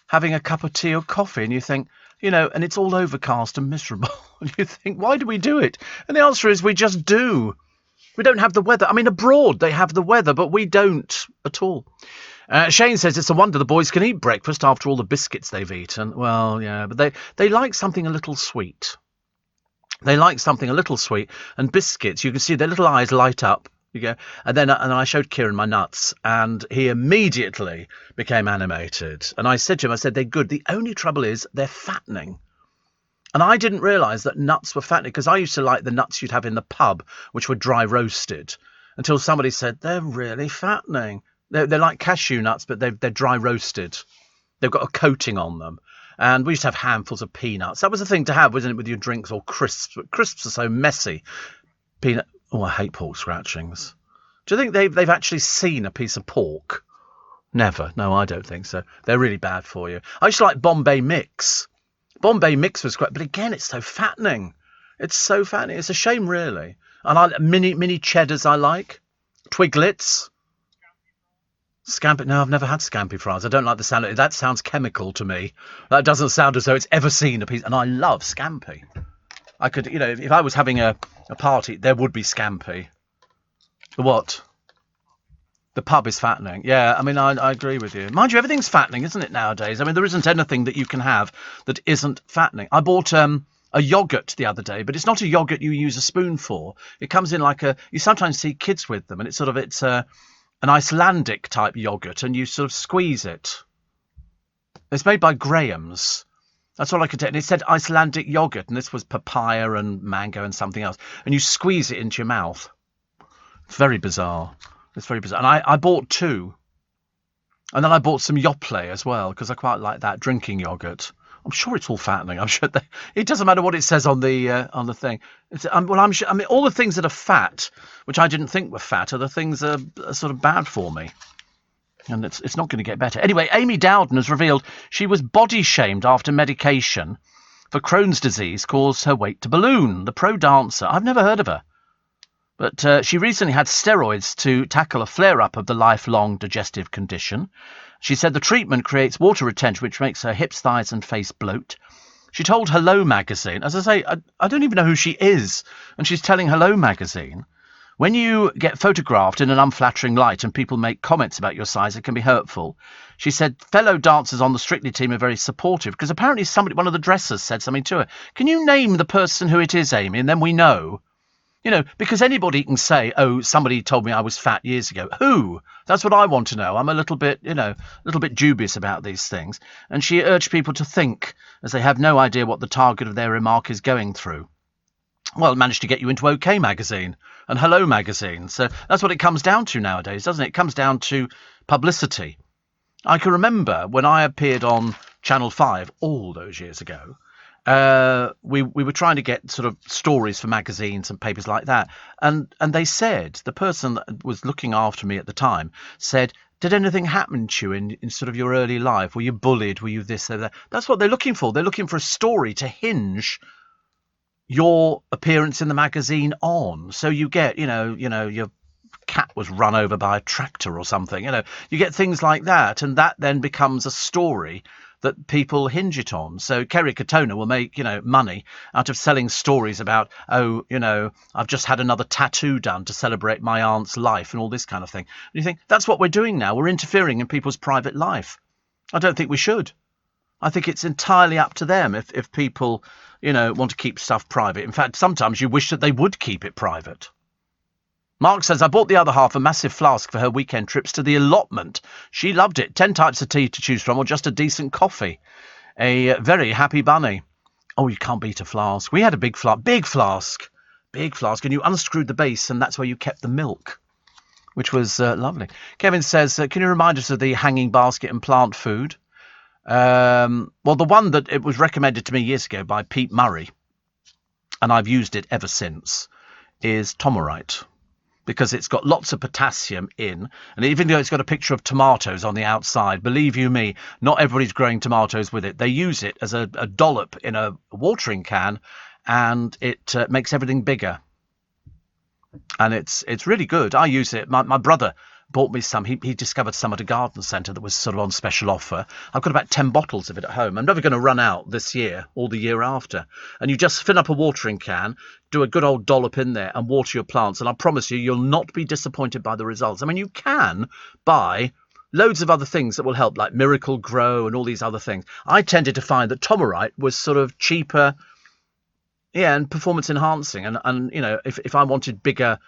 having a cup of tea or coffee, and you think, and it's all overcast and miserable. And you think, why do we do it? And the answer is we just do. We don't have the weather. I mean, abroad they have the weather, but we don't at all. Shane says it's a wonder the boys can eat breakfast after all the biscuits they've eaten. Well, yeah, but they like something a little sweet. They like something a little sweet. And biscuits, you can see their little eyes light up. You go, and I showed Kieran my nuts, and he immediately became animated. And I said to him, they're good. The only trouble is they're fattening. And I didn't realise that nuts were fattening, because I used to like the nuts you'd have in the pub, which were dry roasted, until somebody said, they're really fattening. They're like cashew nuts, but they're dry roasted. They've got a coating on them. And we used to have handfuls of peanuts. That was the thing to have, wasn't it, with your drinks, or crisps. But crisps are so messy. Oh, I hate pork scratchings. Do you think they've actually seen a piece of pork? Never. No, I don't think so. They're really bad for you. I used to like Bombay Mix. Bombay Mix was great, but again, it's so fattening. It's so fattening. It's a shame, really. And I mini cheddars I like. Twiglets. Scampi. No, I've never had scampi fries. I don't like the sound of it. That sounds chemical to me. That doesn't sound as though it's ever seen a piece. And I love scampi. I could, if I was having a party, there would be scampi. The what? The pub is fattening. Yeah, I mean, I agree with you. Mind you, everything's fattening, isn't it, nowadays? I mean, there isn't anything that you can have that isn't fattening. I bought a yogurt the other day, but it's not a yogurt you use a spoon for. It comes in like you sometimes see kids with them, and it's an Icelandic type yogurt, and you sort of squeeze it. It's made by Graham's. That's all I could tell. And it said Icelandic yogurt, and this was papaya and mango and something else. And you squeeze it into your mouth. It's very bizarre. It's very bizarre. And I bought 2. And then I bought some Yoplait as well, because I quite like that drinking yogurt. I'm sure it's all fattening. I'm sure it doesn't matter what it says on the thing. I'm sure. I mean, all the things that are fat, which I didn't think were fat, are the things that are sort of bad for me. And it's not going to get better. Anyway, Amy Dowden has revealed she was body shamed after medication for Crohn's disease caused her weight to balloon. The pro dancer. I've never heard of her. But she recently had steroids to tackle a flare-up of the lifelong digestive condition. She said the treatment creates water retention, which makes her hips, thighs and face bloat. She told Hello Magazine, as I say, I don't even know who she is, and she's telling Hello Magazine, when you get photographed in an unflattering light and people make comments about your size, it can be hurtful. She said fellow dancers on the Strictly team are very supportive, because apparently one of the dressers said something to her. Can you name the person who it is, Amy, and then we know? Because anybody can say, oh, somebody told me I was fat years ago. Who? That's what I want to know. I'm a little bit dubious about these things. And she urged people to think, as they have no idea what the target of their remark is going through. Well, it managed to get you into OK Magazine and Hello Magazine. So that's what it comes down to nowadays, doesn't it? It comes down to publicity. I can remember when I appeared on Channel 5 all those years ago, we were trying to get sort of stories for magazines and papers like that. And they said, the person that was looking after me at the time said, did anything happen to you in sort of your early life? Were you bullied? Were you this or that? That's what they're looking for. They're looking for a story to hinge your appearance in the magazine on. So you get, your cat was run over by a tractor or something. You get things like that. And that then becomes a story that people hinge it on. So Kerry Katona will make, money out of selling stories about, I've just had another tattoo done to celebrate my aunt's life and all this kind of thing. And you think, that's what we're doing now. We're interfering in people's private life. I don't think we should. I think it's entirely up to them if people, want to keep stuff private. In fact, sometimes you wish that they would keep it private. Mark says, I bought the other half a massive flask for her weekend trips to the allotment. She loved it. 10 types of tea to choose from or just a decent coffee. A very happy bunny. Oh, you can't beat a flask. We had a big flask. And you unscrewed the base and that's where you kept the milk, which was lovely. Kevin says, can you remind us of the hanging basket and plant food? Well, the one that it was recommended to me years ago by Pete Murray, and I've used it ever since, is Tomorite. Because it's got lots of potassium in, and even though it's got a picture of tomatoes on the outside, believe you me, not everybody's growing tomatoes with it. They use it as a dollop in a watering can, and it makes everything bigger. And it's really good. I use it. My brother bought me some. He discovered some at a garden centre that was sort of on special offer. I've got about 10 bottles of it at home. I'm never going to run out this year or the year after. And you just fill up a watering can, do a good old dollop in there and water your plants. And I promise you, you'll not be disappointed by the results. I mean, you can buy loads of other things that will help, like Miracle Grow and all these other things. I tended to find that Tomerite was sort of cheaper, and performance enhancing. And you know, if I wanted bigger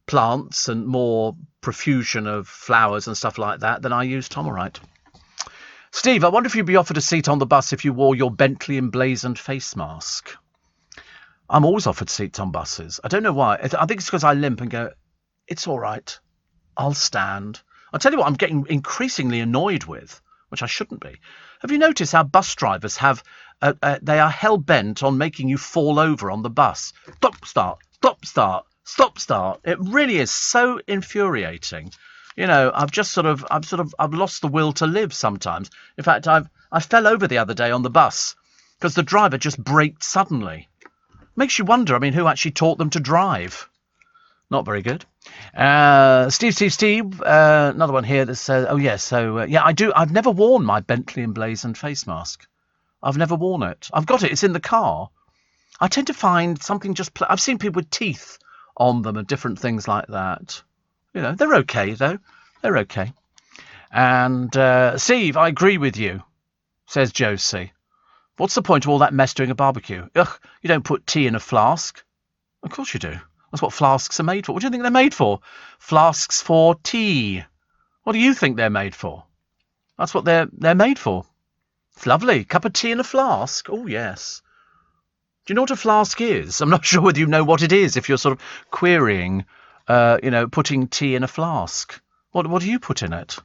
plants and more profusion of flowers and stuff like that, then I use Tomerite. Steve, I wonder if you'd be offered a seat on the bus if you wore your Bentley emblazoned face mask. I'm always offered seats on buses. I don't know why. I think it's because I limp and go, it's all right, I'll stand. I'll tell you what I'm getting increasingly annoyed with, which I shouldn't be. Have you noticed how bus drivers have, they are hell-bent on making you fall over on the bus? Stop, start, stop, start, stop, start. It really is so infuriating. You know, I've lost the will to live sometimes. In fact, I fell over the other day on the bus because the driver just braked suddenly. Makes you wonder, I mean, who actually taught them to drive? Not very good. Steve, another one here that says, I've never worn my Bentley emblazoned face mask. I've never worn it. I've got it. It's in the car. I tend to find something I've seen people with teeth on them and different things like that. You know, they're okay, though. They're okay. And Steve, I agree with you, says Josie. What's the point of all that mess doing a barbecue? Ugh, you don't put tea in a flask. Of course you do. That's what flasks are made for. What do you think they're made for? Flasks for tea. What do you think they're made for? That's what they're made for. It's lovely. Cup of tea in a flask. Oh, yes. Do you know what a flask is? I'm not sure whether you know what it is if you're sort of querying, putting tea in a flask. What do you put in it?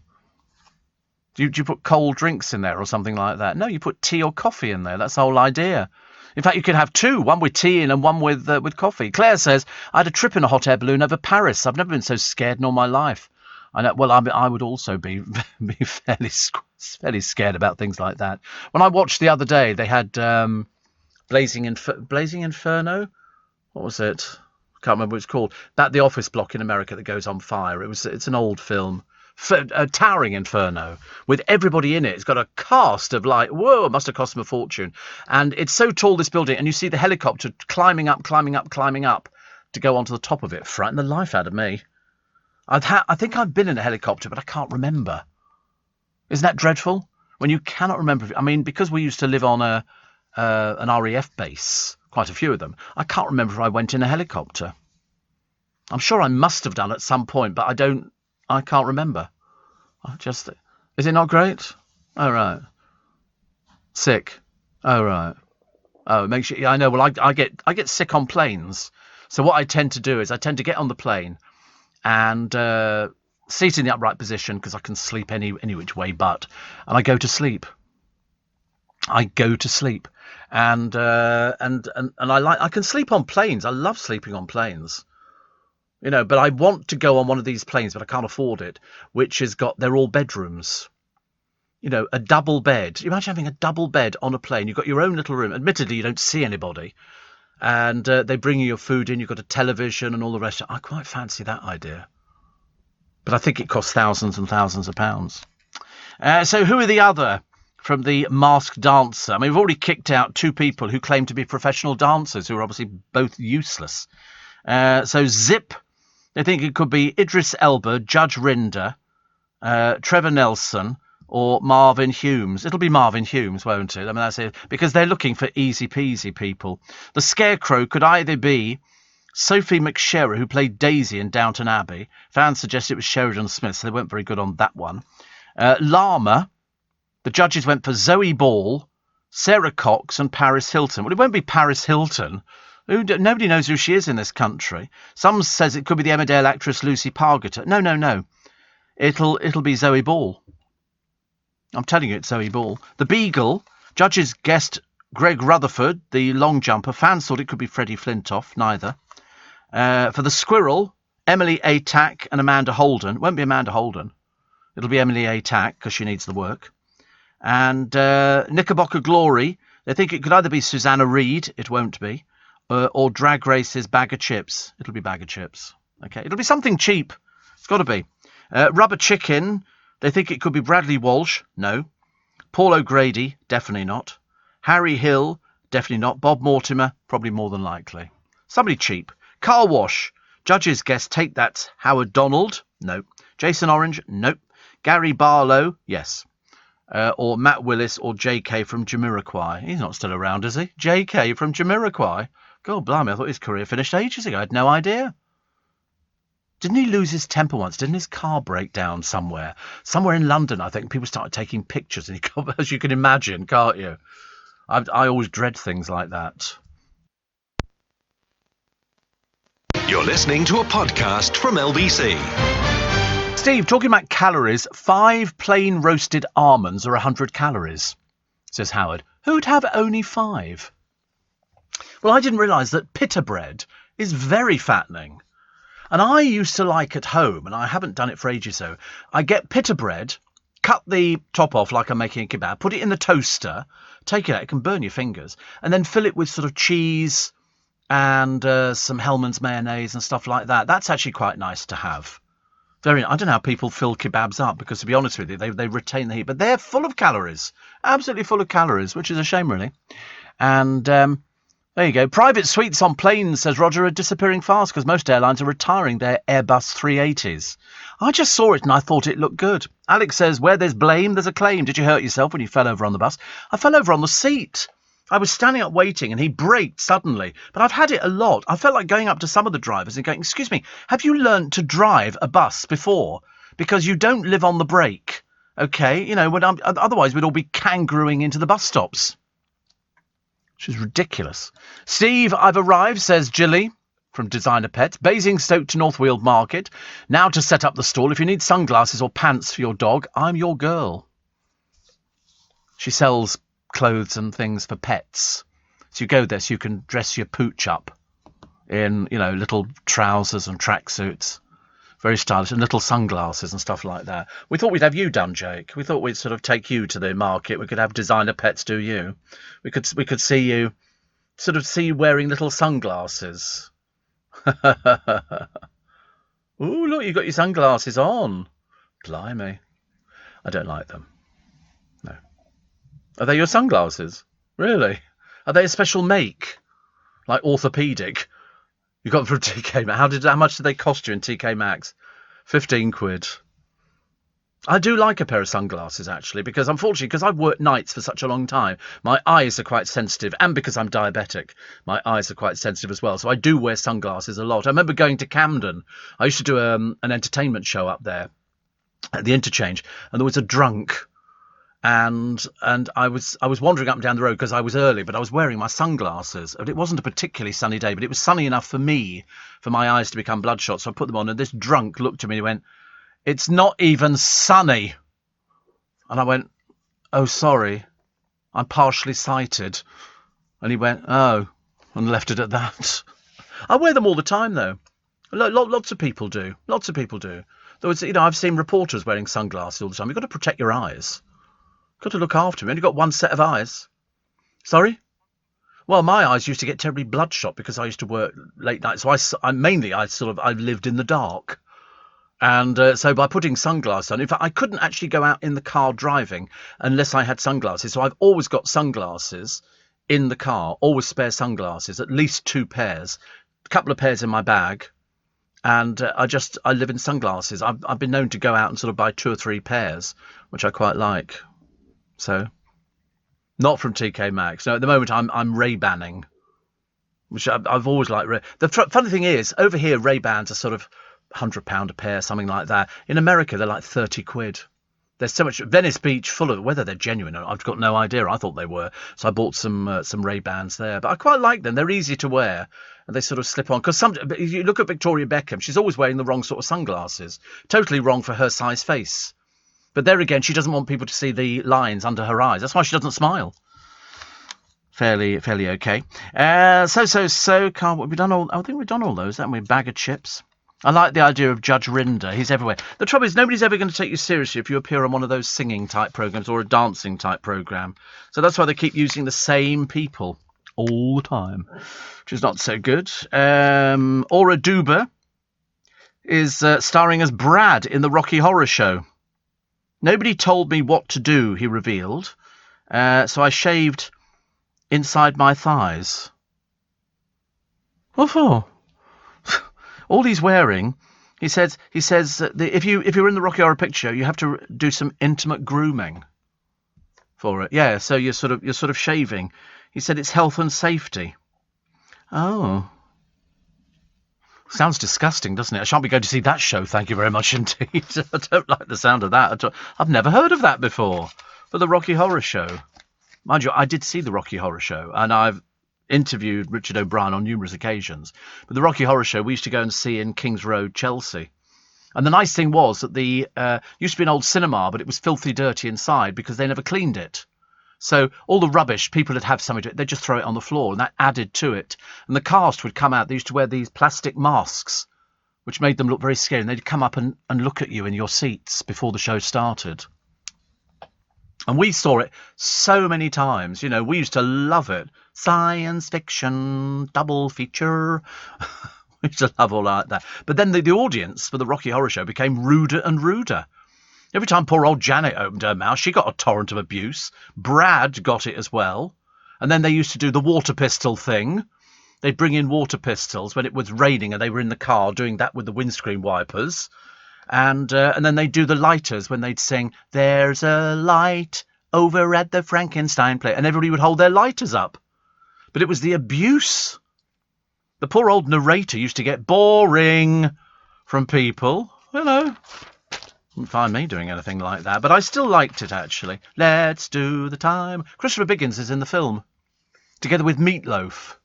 Do you put cold drinks in there or something like that? No, you put tea or coffee in there. That's the whole idea. In fact, you can have two, one with tea in and one with coffee. Claire says, I had a trip in a hot air balloon over Paris. I've never been so scared in all my life. I know. Well, I would also be fairly scared about things like that. When I watched the other day, they had Blazing Inferno. What was it? I can't remember what it's called. About the office block in America that goes on fire. It's an old film. Towering Inferno with everybody in it. It's got a cast of whoa, it must have cost them a fortune. And it's so tall, this building, and you see the helicopter climbing up to go onto the top of it. Frightened the life out of me. I think I've been in a helicopter, but I can't remember. Isn't that dreadful? When you cannot remember. I mean, because we used to live on an RAF base, quite a few of them, I can't remember if I went in a helicopter. I'm sure I must have done at some point, but I can't remember. Is it not great? Oh, right. Sick. Oh, right. Oh, it makes you, I know. Well, I get sick on planes. So what I tend to do is I tend to get on the plane and seat in the upright position because I can sleep any which way but, and I go to sleep. And I can sleep on planes. I love sleeping on planes. You know, but I want to go on one of these planes, but I can't afford it, which has they're all bedrooms. You know, a double bed. You imagine having a double bed on a plane. You've got your own little room. Admittedly, you don't see anybody. And they bring you your food in. You've got a television and all the rest. I quite fancy that idea. But I think it costs thousands and thousands of pounds. So who are the other from the Masked Dancer? I mean, we've already kicked out two people who claim to be professional dancers who are obviously both useless. So Zip. They think it could be Idris Elba, Judge Rinder, Trevor Nelson, or Marvin Humes. It'll be Marvin Humes, won't it? I mean, that's it. Because they're looking for easy peasy people. The Scarecrow could either be Sophie McSherry, who played Daisy in Downton Abbey. Fans suggested it was Sheridan Smith, so they weren't very good on that one. Llama. The judges went for Zoe Ball, Sarah Cox, and Paris Hilton. Well, it won't be Paris Hilton. Nobody knows who she is in this country. Some says it could be the Emmerdale actress Lucy Pargeter. No. It'll be Zoe Ball. I'm telling you, it's Zoe Ball. The Beagle. Judges guessed Greg Rutherford, the long jumper. Fans thought it could be Freddie Flintoff. Neither. For the Squirrel, Emily Atack and Amanda Holden. It won't be Amanda Holden. It'll be Emily Atack because she needs the work. And Knickerbocker Glory. They think it could either be Susanna Reid. It won't be. Or Drag Race's Bag of Chips. It'll be Bag of Chips. Okay, it'll be something cheap. It's got to be. Rubber Chicken, they think it could be Bradley Walsh. No. Paul O'Grady, definitely not. Harry Hill, definitely not. Bob Mortimer, probably more than likely. Somebody cheap. Car Wash, judges guess Take That Howard Donald. No. Jason Orange, nope. Gary Barlow, yes. Or Matt Willis or JK from Jamiroquai. He's not still around, is he? JK from Jamiroquai. God blimey, I thought his career finished ages ago. I had no idea. Didn't he lose his temper once? Didn't his car break down somewhere? Somewhere in London, I think. People started taking pictures, and he got, as you can imagine, can't you? I always dread things like that. You're listening to a podcast from LBC. Steve, talking about calories, 5 plain roasted almonds are 100 calories, says Howard. Who'd have only 5? Well, I didn't realise that pita bread is very fattening. And I used to like at home, and I haven't done it for ages though, I get pita bread, cut the top off like I'm making a kebab, put it in the toaster, take it out, it can burn your fingers, and then fill it with sort of cheese and some Hellmann's mayonnaise and stuff like that. That's actually quite nice to have. I don't know how people fill kebabs up, because to be honest with you, they retain the heat, but they're full of calories, absolutely full of calories, which is a shame really. And there you go. Private suites on planes, says Roger, are disappearing fast because most airlines are retiring their Airbus 380s. I just saw it and I thought it looked good. Alex says, where there's blame, there's a claim. Did you hurt yourself when you fell over on the bus? I fell over on the seat. I was standing up waiting and he braked suddenly. But I've had it a lot. I felt like going up to some of the drivers and going, excuse me, have you learned to drive a bus before? Because you don't live on the brake. Okay, you know, otherwise we'd all be kangarooing into the bus stops. Which is ridiculous. Steve, I've arrived, says Jilly from Designer Pets. Basingstoke to North Weald Market. Now to set up the stall. If you need sunglasses or pants for your dog, I'm your girl. She sells clothes and things for pets. So you go there so you can dress your pooch up in, you know, little trousers and tracksuits. Very stylish, and little sunglasses and stuff like that. We thought we'd have you done, Jake. We thought we'd sort of take you to the market. We could have Designer Pets do you. We could see you, sort of see you wearing little sunglasses. Ooh, look, you've got your sunglasses on. Blimey. I don't like them. No. Are they your sunglasses? Really? Are they a special make? Like orthopedic? You got them from TK Maxx. How much did they cost you in TK Maxx? 15 quid. I do like a pair of sunglasses, actually, because unfortunately, because I've worked nights for such a long time, my eyes are quite sensitive, and because I'm diabetic, my eyes are quite sensitive as well. So I do wear sunglasses a lot. I remember going to Camden. I used to do an entertainment show up there at the Interchange, and there was a drunk. And I was wandering up and down the road because I was early, but I was wearing my sunglasses. And it wasn't a particularly sunny day, but it was sunny enough for me, for my eyes to become bloodshot. So I put them on, and this drunk looked at me and he went, "It's not even sunny." And I went, "Oh, sorry, I'm partially sighted." And he went, "Oh," and left it at that. I wear them all the time, though. Lots of people do. Lots of people do. There was, you know, I've seen reporters wearing sunglasses all the time. You've got to protect your eyes. Got to look after them. You've only got one set of eyes. Sorry? Well, my eyes used to get terribly bloodshot because I used to work late night. So I lived in the dark. And so by putting sunglasses on, in fact, I couldn't actually go out in the car driving unless I had sunglasses. So I've always got sunglasses in the car, always spare sunglasses, at least 2 pairs, a couple of pairs in my bag. And I live in sunglasses. I've been known to go out and sort of buy 2 or 3 pairs, which I quite like. So, not from TK Maxx. No, at the moment I'm Ray-Banning, which I've always liked. The funny thing is, over here Ray-Bans are sort of £100 a pair, something like that. In America, they're like 30 quid. There's so much. Venice Beach full of, whether they're genuine, I've got no idea. I thought they were, so I bought some Ray-Bans there. But I quite like them. They're easy to wear, and they sort of slip on. Because if you look at Victoria Beckham, she's always wearing the wrong sort of sunglasses. Totally wrong for her size face. But there again, she doesn't want people to see the lines under her eyes. That's why she doesn't smile. Fairly okay. So, Carl, we've done all. I think we've done all those, haven't we? Bag of chips. I like the idea of Judge Rinder. He's everywhere. The trouble is, nobody's ever going to take you seriously if you appear on one of those singing type programs or a dancing type program. So that's why they keep using the same people all the time, which is not so good. Aura Duber is starring as Brad in the Rocky Horror Show. Nobody told me what to do, he revealed, so I shaved inside my thighs. What for? All he's wearing, he says that if you're in the Rocky Horror Picture Show, you have to do some intimate grooming for it. Yeah, so you're sort of shaving. He said it's health and safety. Oh. Sounds disgusting, doesn't it? I shan't be going to see that show, thank you very much indeed. I don't like the sound of that at all. I've never heard of that before. For the Rocky Horror Show. Mind you, I did see the Rocky Horror Show, and I've interviewed Richard O'Brien on numerous occasions. But the Rocky Horror Show we used to go and see in Kings Road, Chelsea. And the nice thing was that the used to be an old cinema, but it was filthy dirty inside because they never cleaned it. So all the rubbish, people would have something to it, they'd just throw it on the floor, and that added to it. And the cast would come out, they used to wear these plastic masks, which made them look very scary, and they'd come up and look at you in your seats before the show started. And we saw it so many times, you know, we used to love it. Science fiction, double feature. We used to love all like that. But then the audience for the Rocky Horror Show became ruder and ruder. Every time poor old Janet opened her mouth, she got a torrent of abuse. Brad got it as well. And then they used to do the water pistol thing. They'd bring in water pistols when it was raining and they were in the car doing that with the windscreen wipers. And then they'd do the lighters when they'd sing, "There's a light over at the Frankenstein play." And everybody would hold their lighters up. But it was the abuse. The poor old narrator used to get boring from people. You know. Wouldn't find me doing anything like that, but I still liked it, actually. Let's do the time. Christopher Biggins is in the film, together with Meatloaf.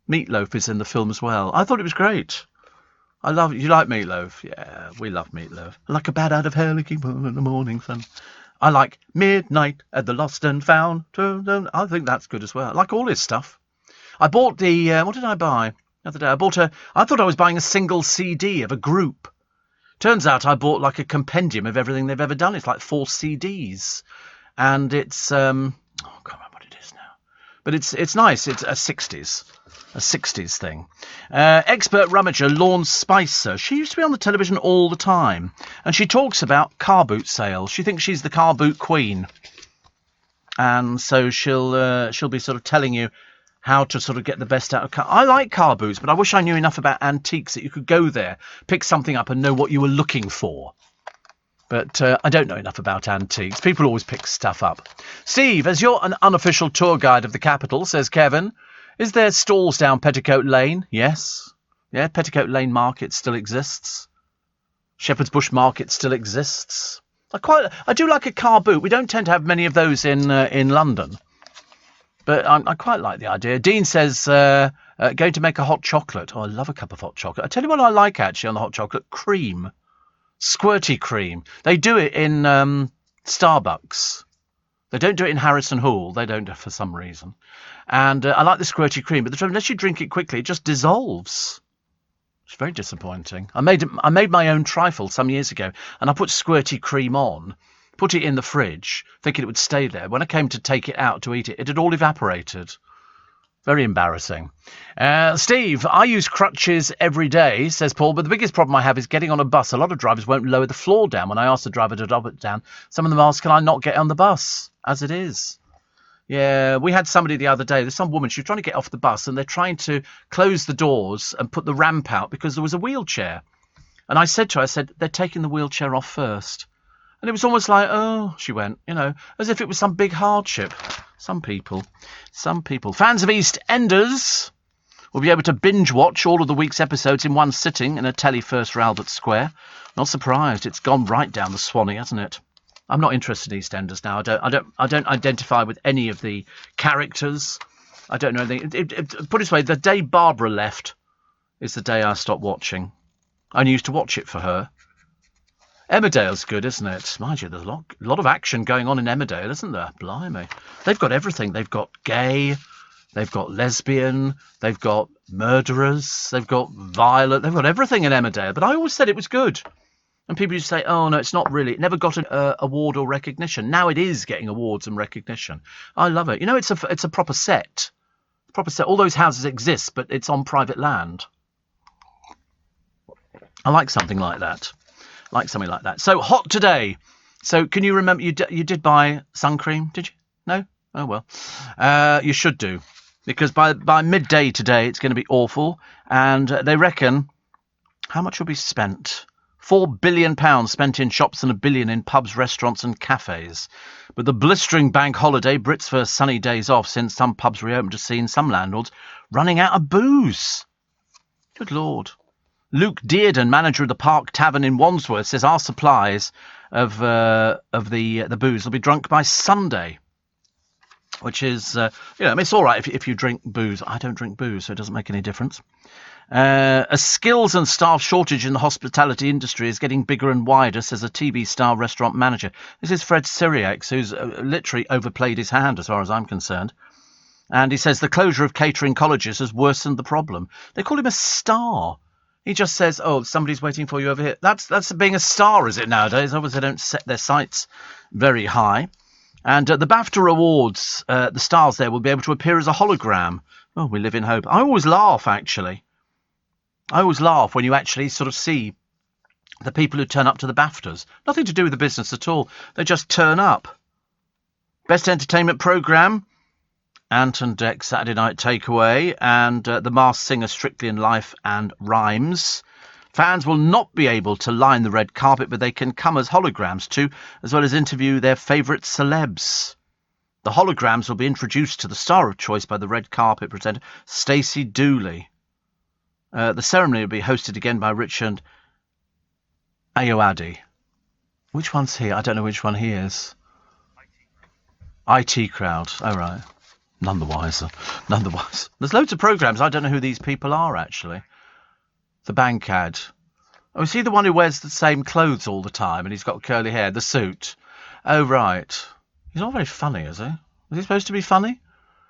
Meatloaf is in the film as well. I thought it was great. I love it. You like Meatloaf? Yeah, we love Meatloaf. Like a bat out of hell, keep on in the morning sun. I like Midnight at the Lost and Found. I think that's good as well. I like all his stuff. I bought the... what did I buy the other day? I thought I was buying a single CD of a group. Turns out I bought like a compendium of everything they've ever done. It's like 4 CDs. And it's... I can't remember what it is now. But it's nice. It's a 60s thing. Expert rummager Lorne Spicer. She used to be on the television all the time. And she talks about car boot sales. She thinks she's the car boot queen. And so she'll be sort of telling you how to sort of get the best out of car. I like car boots, but I wish I knew enough about antiques that you could go there, pick something up and know what you were looking for. But I don't know enough about antiques. People always pick stuff up. Steve, as you're an unofficial tour guide of the capital, says Kevin, is there stalls down Petticoat Lane? Yes. Yeah, Petticoat Lane Market still exists. Shepherd's Bush Market still exists. I do like a car boot. We don't tend to have many of those in London. But I quite like the idea. Dean says, going to make a hot chocolate. Oh, I love a cup of hot chocolate. I tell you what I like, actually, on the hot chocolate. Cream. Squirty cream. They do it in Starbucks. They don't do it in Harrison Hall. They don't, for some reason. And I like the squirty cream. But the trouble, unless you drink it quickly, it just dissolves. It's very disappointing. I made my own trifle some years ago. And I put squirty cream on. Put it in the fridge, thinking it would stay there. When I came to take it out to eat it, it had all evaporated. Very embarrassing. Steve, I use crutches every day, says Paul, but the biggest problem I have is getting on a bus. A lot of drivers won't lower the floor down. When I ask the driver to drop it down, some of them ask, can I not get on the bus as it is? Yeah, we had somebody the other day. There's some woman, she was trying to get off the bus, and they're trying to close the doors and put the ramp out because there was a wheelchair. And I said to her, they're taking the wheelchair off first. And it was almost like, oh, she went, as if it was some big hardship. Some people. Fans of EastEnders will be able to binge watch all of the week's episodes in one sitting in a telly first for Albert Square. Not surprised. It's gone right down the Swanee, hasn't it? I'm not interested in EastEnders now. I don't identify with any of the characters. I don't know anything. Put it this way, the day Barbara left is the day I stopped watching. I only used to watch it for her. Emmerdale's good, isn't it? Mind you, there's a lot of action going on in Emmerdale, isn't there? Blimey. They've got everything. They've got gay, they've got lesbian, they've got murderers, they've got violent, they've got everything in Emmerdale. But I always said it was good. And people used to say, oh, no, it's not really. It never got an award or recognition. Now it is getting awards and recognition. I love it. It's a proper set. All those houses exist, but it's on private land. I like something like that. So hot today. So can you remember you did buy sun cream? Did you? No? Oh well. You should do, because by midday today it's going to be awful, and they reckon how much will be spent. £4 billion spent in shops and £1 billion in pubs, restaurants and cafes. But the blistering bank holiday, Brits' first sunny days off since some pubs reopened, has seen some landlords running out of booze. Good Lord. Luke Dearden, manager of the Park Tavern in Wandsworth, says our supplies of the booze will be drunk by Sunday. Which is, it's all right if you drink booze. I don't drink booze, so it doesn't make any difference. A skills and staff shortage in the hospitality industry is getting bigger and wider, says a TV-star restaurant manager. This is Fred Syriacs, who's literally overplayed his hand as far as I'm concerned. And he says the closure of catering colleges has worsened the problem. They call him a star. He just says, oh, somebody's waiting for you over here. That's being a star, is it, nowadays? Obviously, they don't set their sights very high. And the BAFTA Awards, the stars there will be able to appear as a hologram. Oh, we live in hope. I always laugh, actually. I always laugh when you actually sort of see the people who turn up to the BAFTAs. Nothing to do with the business at all. They just turn up. Best Entertainment Programme, Ant and Dec Saturday Night Takeaway, and The Masked Singer Strictly in Life and Rhymes. Fans will not be able to line the red carpet, but they can come as holograms too, as well as interview their favourite celebs. The holograms will be introduced to the star of choice by the red carpet presenter Stacey Dooley. The ceremony will be hosted again by Richard Ayoade. Which one's he? I don't know which one he is. IT Crowd. Oh, right. None the wiser. There's loads of programmes. I don't know who these people are, actually. The bank ad. Oh, is he the one who wears the same clothes all the time and he's got curly hair? The suit. Oh, right. He's not very funny, is he? Is he supposed to be funny?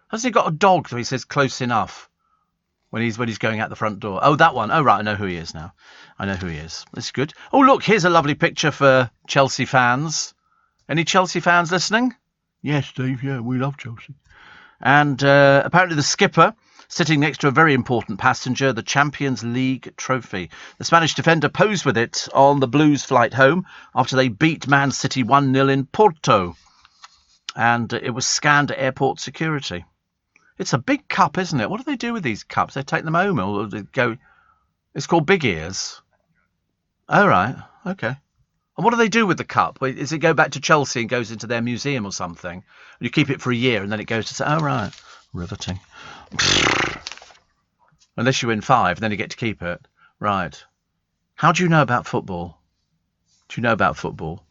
Has he got a dog that he says close enough when he's going out the front door? Oh, that one. Oh, right. I know who he is now. That's good. Oh, look, here's a lovely picture for Chelsea fans. Any Chelsea fans listening? Yes, Steve. Yeah, we love Chelsea. And apparently the skipper, sitting next to a very important passenger, the Champions League trophy. The Spanish defender posed with it on the Blues flight home after they beat Man City 1-0 in Porto. And it was scanned at airport security. It's a big cup, isn't it? What do they do with these cups? They take them home or they go... It's called Big Ears. Oh, right. Okay. And what do they do with the cup? Does it go back to Chelsea and goes into their museum or something? You keep it for a year and then it goes to... Oh, right. Riveting. Unless you win 5, then you get to keep it. Right. How do you know about football? Do you know about football?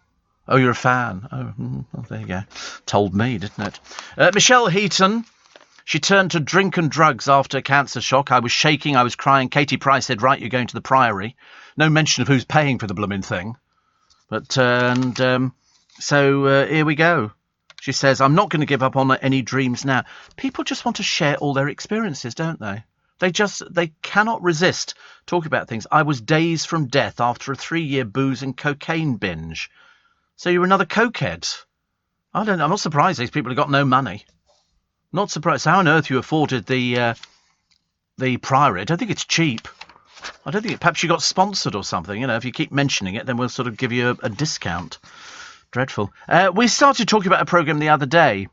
Oh, you're a fan. Oh, there you go. Told me, didn't it? Michelle Heaton. She turned to drink and drugs after a cancer shock. I was shaking. I was crying. Katie Price said, right, you're going to the Priory. No mention of who's paying for the blooming thing. But, so here we go. She says, I'm not going to give up on any dreams now. People just want to share all their experiences, don't they? They cannot resist talking about things. I was days from death after a 3-year booze and cocaine binge. So you're another cokehead. I'm not surprised these people have got no money. Not surprised. How on earth you afforded the Priory? I don't think it's cheap. I don't think perhaps you got sponsored or something. You know, if you keep mentioning it, then we'll sort of give you a discount. Dreadful. We started talking about a programme the other day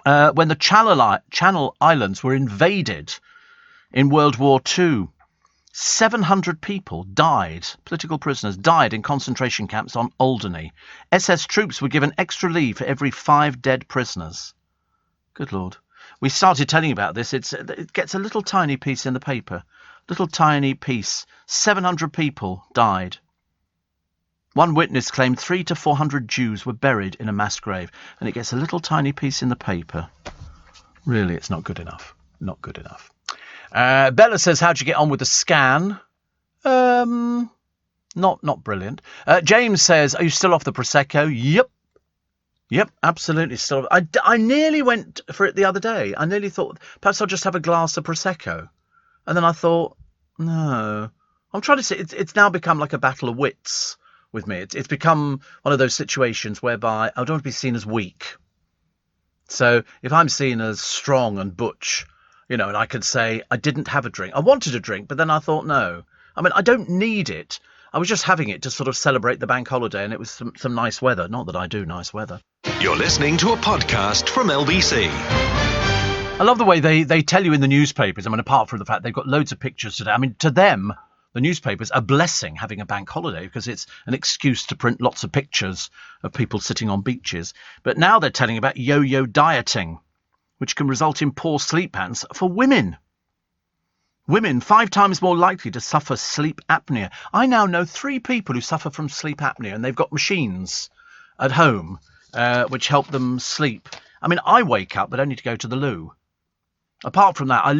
when the Channel Islands were invaded in World War II. 700 people died, political prisoners died in concentration camps on Alderney. SS troops were given extra leave for every 5 dead prisoners. Good Lord. We started telling you about this. It gets a little tiny piece in the paper. Little tiny piece. 700 people died. One witness claimed 300 to 400 Jews were buried in a mass grave, and it gets a little tiny piece in the paper. Really, it's not good enough. Not good enough. Bella says, how'd you get on with the scan? Not brilliant. James says, are you still off the Prosecco? Yep, absolutely still. I nearly went for it the other day. I nearly thought, perhaps I'll just have a glass of Prosecco. And then I thought, no. I'm trying to say, it's now become like a battle of wits with me. It's become one of those situations whereby I don't want to be seen as weak. So if I'm seen as strong and butch, you know, and I could say I didn't have a drink. I wanted a drink, but then I thought, no. I mean, I don't need it. I was just having it to sort of celebrate the bank holiday, and it was some nice weather. Not that I do nice weather. You're listening to a podcast from LBC. I love the way they tell you in the newspapers. I mean, apart from the fact they've got loads of pictures today. I mean, to them, the newspapers are blessing having a bank holiday because it's an excuse to print lots of pictures of people sitting on beaches. But now they're telling about yo-yo dieting, which can result in poor sleep patterns for women. Women 5 times more likely to suffer sleep apnea. I now know 3 people who suffer from sleep apnea, and they've got machines at home which help them sleep. I mean, I wake up but only to go to the loo. Apart from that, I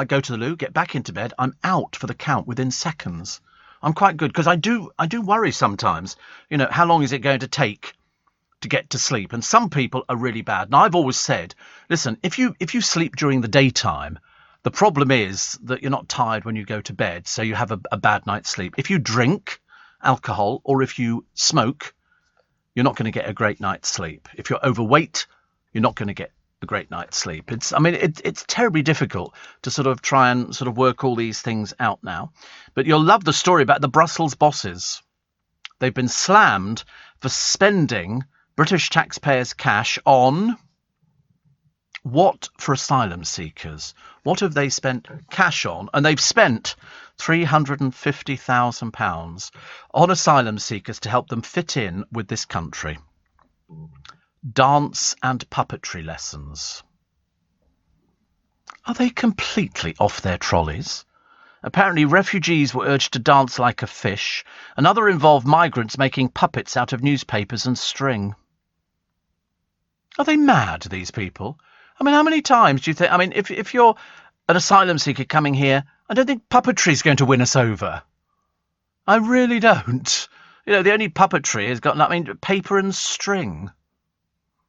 go to the loo, get back into bed, I'm out for the count within seconds. I'm quite good because I do worry sometimes, how long is it going to take to get to sleep? And some people are really bad. And I've always said, listen, if you sleep during the daytime, the problem is that you're not tired when you go to bed, so you have a bad night's sleep. If you drink alcohol or if you smoke, you're not going to get a great night's sleep. If you're overweight, you're not going to get a great night's sleep. It's terribly difficult to sort of try and sort of work all these things out now. But you'll love the story about the Brussels bosses. They've been slammed for spending British taxpayers' cash on what for asylum seekers? What have they spent cash on? And they've spent £350,000 on asylum seekers to help them fit in with this country. Dance and puppetry lessons. Are they completely off their trolleys? Apparently refugees were urged to dance like a fish, and other involved migrants making puppets out of newspapers and string. Are they mad, these people? I mean, how many times do you think... I mean, if you're an asylum seeker coming here, I don't think puppetry is going to win us over. I really don't. The only puppetry has got, paper and string.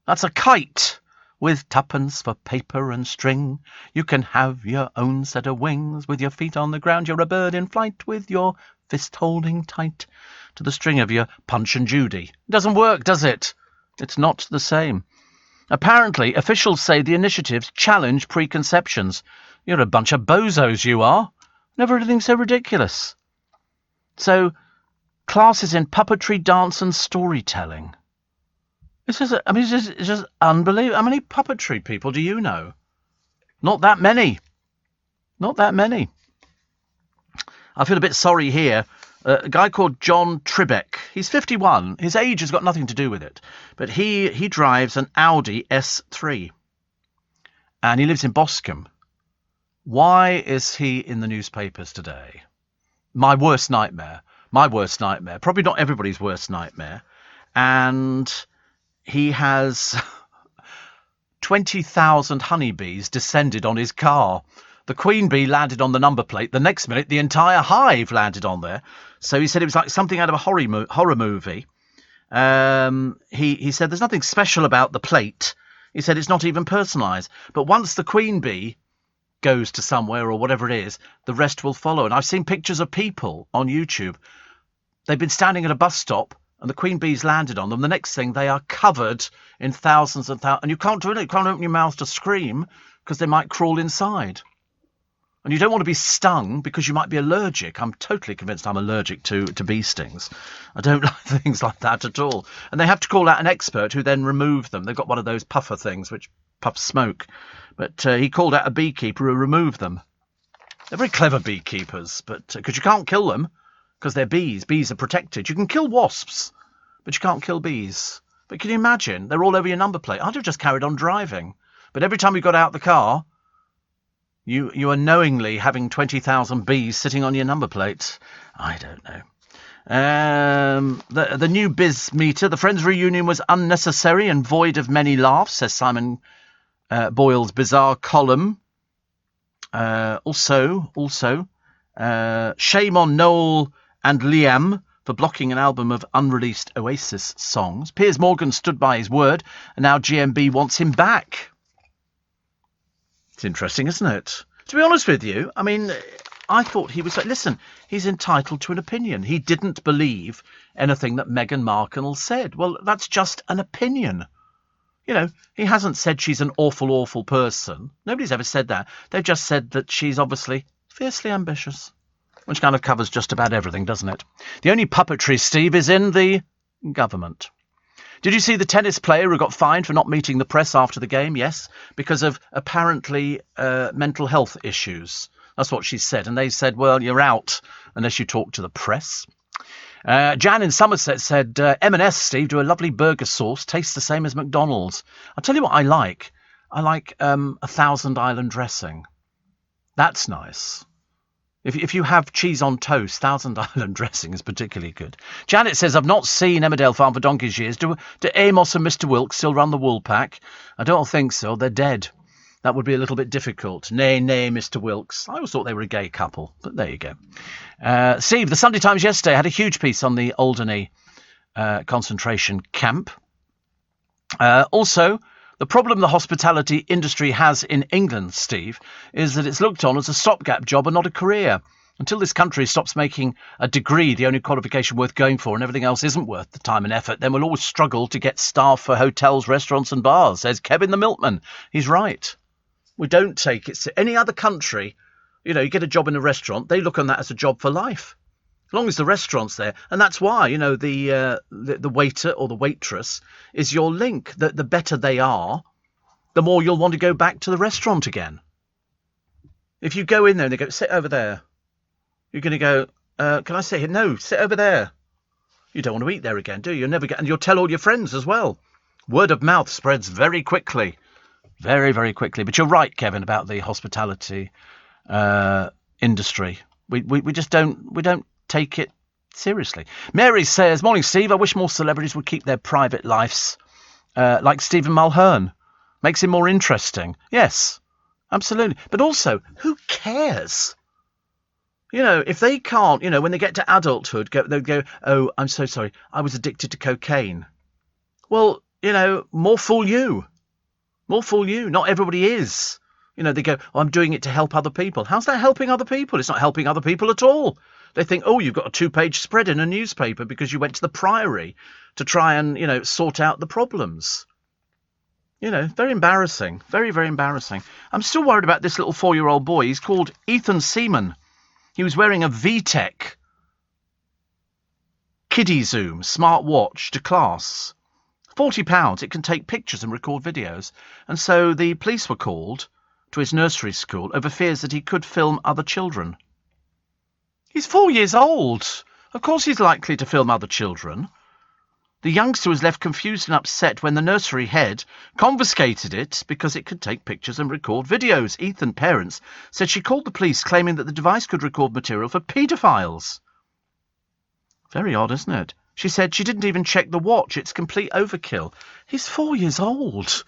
That's a kite with 2p for paper and string. You can have your own set of wings with your feet on the ground. You're a bird in flight with your fist holding tight to the string of your Punch and Judy. It doesn't work, does it? It's not the same. Apparently, officials say the initiatives challenge preconceptions. You're a bunch of bozos, you are. Never anything so ridiculous. So, classes in puppetry, dance and storytelling. It's just unbelievable. How many puppetry people do you know? Not that many. Not that many. I feel a bit sorry here. A guy called John Tribeck. He's 51. His age has got nothing to do with it. But he drives an Audi S3. And he lives in Boscombe. Why is he in the newspapers today? My worst nightmare. My worst nightmare. Probably not everybody's worst nightmare. And he has 20,000 honeybees descended on his car. The queen bee landed on the number plate. The next minute, the entire hive landed on there. So he said it was like something out of a horror movie. He said there's nothing special about the plate. He said it's not even personalised. But once the queen bee goes to somewhere or whatever it is, the rest will follow. And I've seen pictures of people on YouTube. They've been standing at a bus stop and the queen bees landed on them. The next thing, they are covered in thousands and thousands. And you can't do it. You can't open your mouth to scream because they might crawl inside. And you don't want to be stung because you might be allergic. I'm totally convinced I'm allergic to bee stings. I don't like things like that at all. And they have to call out an expert who then remove them. They've got one of those puffer things which puffs smoke. But he called out a beekeeper who removed them. They're very clever beekeepers, but because you can't kill them because they're bees. Bees are protected. You can kill wasps, but you can't kill bees. But can you imagine? They're all over your number plate. I'd have just carried on driving. But every time you got out the car, you are knowingly having 20,000 bees sitting on your number plate. I don't know. The new biz meter, the Friends reunion was unnecessary and void of many laughs, says Simon Boyle's bizarre column. Also, shame on Noel and Liam for blocking an album of unreleased Oasis songs. Piers Morgan stood by his word, and now GMB wants him back. It's interesting, isn't it? To be honest with you, I mean, I thought he was like, listen, he's entitled to an opinion. He didn't believe anything that Meghan Markle said. Well, that's just an opinion. He hasn't said she's an awful, awful person. Nobody's ever said that. They've just said that she's obviously fiercely ambitious. which kind of covers just about everything, doesn't it? The only puppetry, Steve, is in the government. Did you see the tennis player who got fined for not meeting the press after the game? Yes, because of apparently mental health issues. That's what she said. And they said, well, you're out unless you talk to the press. Jan in Somerset said, M&S, Steve, do a lovely burger sauce. Tastes the same as McDonald's. I'll tell you what I like. I like a Thousand Island dressing. That's nice. If you have cheese on toast, Thousand Island dressing is particularly good. Janet says, I've not seen Emmerdale Farm for donkey's years. Do Amos and Mr. Wilkes still run the wool pack? I don't think so. They're dead. That would be a little bit difficult. Nay, Mr. Wilkes. I always thought they were a gay couple, but there you go. Steve, the Sunday Times yesterday had a huge piece on the Alderney concentration camp. Also, the problem the hospitality industry has in England, Steve, is that it's looked on as a stopgap job and not a career. Until this country stops making a degree the only qualification worth going for and everything else isn't worth the time and effort, then we'll always struggle to get staff for hotels, restaurants and bars, says Kevin the Milkman. He's right. We don't take it to any other country. You know, you get a job in a restaurant, they look on that as a job for life. As long as the restaurant's there. And that's why, you know, the waiter or the waitress is your link. The better they are, the more you'll want to go back to the restaurant again. If you go in there and they go, sit over there, you're going to go, can I sit here? No, sit over there. You don't want to eat there again, do you? You'll never get, and you'll tell all your friends as well. Word of mouth spreads very quickly. Very, very quickly. But you're right, Kevin, about the hospitality industry. We just don't take it seriously. Mary says, morning, Steve. I wish more celebrities would keep their private lives like Stephen Mulhern. Makes him more interesting. Yes, absolutely. But also, who cares? You know, if they can't, you know, when they get to adulthood, they'll go, oh, I'm so sorry, I was addicted to cocaine. Well, you know, more fool you. More fool you. Not everybody is. You know, they go, oh, I'm doing it to help other people. How's that helping other people? It's not helping other people at all. They think, oh, you've got a 2-page spread in a newspaper because you went to the Priory to try and, you know, sort out the problems. You know, very embarrassing. Very, very embarrassing. I'm still worried about this little 4-year-old boy. He's called Ethan Seaman. He was wearing a VTech Kiddie Zoom smart watch to class. £40. It can take pictures and record videos. And so the police were called to his nursery school over fears that he could film other children. He's 4 years old. Of course he's likely to film other children. The youngster was left confused and upset when the nursery head confiscated it because it could take pictures and record videos. Ethan's parents said she called the police claiming that the device could record material for paedophiles. Very odd, isn't it? She said she didn't even check the watch. It's complete overkill. He's 4 years old.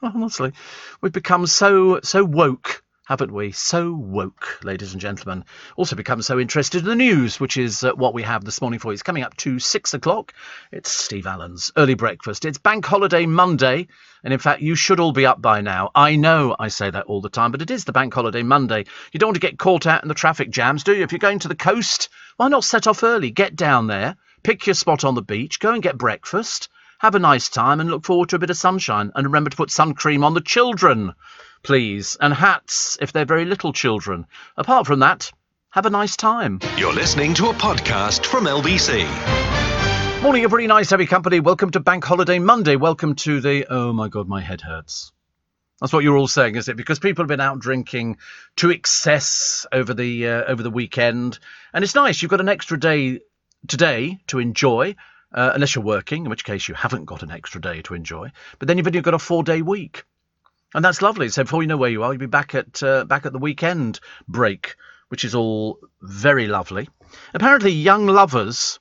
Honestly, we've become so woke, haven't we? So woke, ladies and gentlemen. Also become so interested in the news, which is what we have this morning for you. It's coming up to 6 o'clock. It's Steve Allen's Early Breakfast. It's Bank Holiday Monday. And in fact, you should all be up by now. I know I say that all the time, but it is the Bank Holiday Monday. You don't want to get caught out in the traffic jams, do you? If you're going to the coast, why not set off early? Get down there, pick your spot on the beach, go and get breakfast, have a nice time and look forward to a bit of sunshine. And remember to put sun cream on the children, please, and hats if they're very little children. Apart from that, have a nice time. You're listening to a podcast from LBC. Morning, everybody. Nice to have your company. Welcome to Bank Holiday Monday. Welcome to the... Oh, my God, my head hurts. That's what you're all saying, is it? Because people have been out drinking to excess over the weekend. And it's nice. You've got an extra day today to enjoy, unless you're working, in which case you haven't got an extra day to enjoy. But then you've only got a 4-day week. And that's lovely. So before you know where you are, you'll be back at the weekend break, which is all very lovely. Apparently, young lovers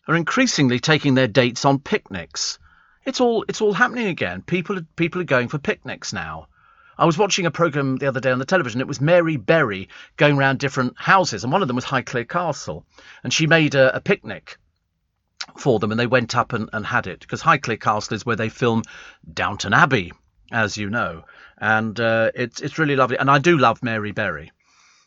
are increasingly taking their dates on picnics. It's all happening again. People are going for picnics now. I was watching a programme the other day on the television. It was Mary Berry going around different houses, and one of them was Highclere Castle. And she made a picnic for them, and they went up and had it, because Highclere Castle is where they film Downton Abbey, as you know. And it's really lovely. And I do love Mary Berry.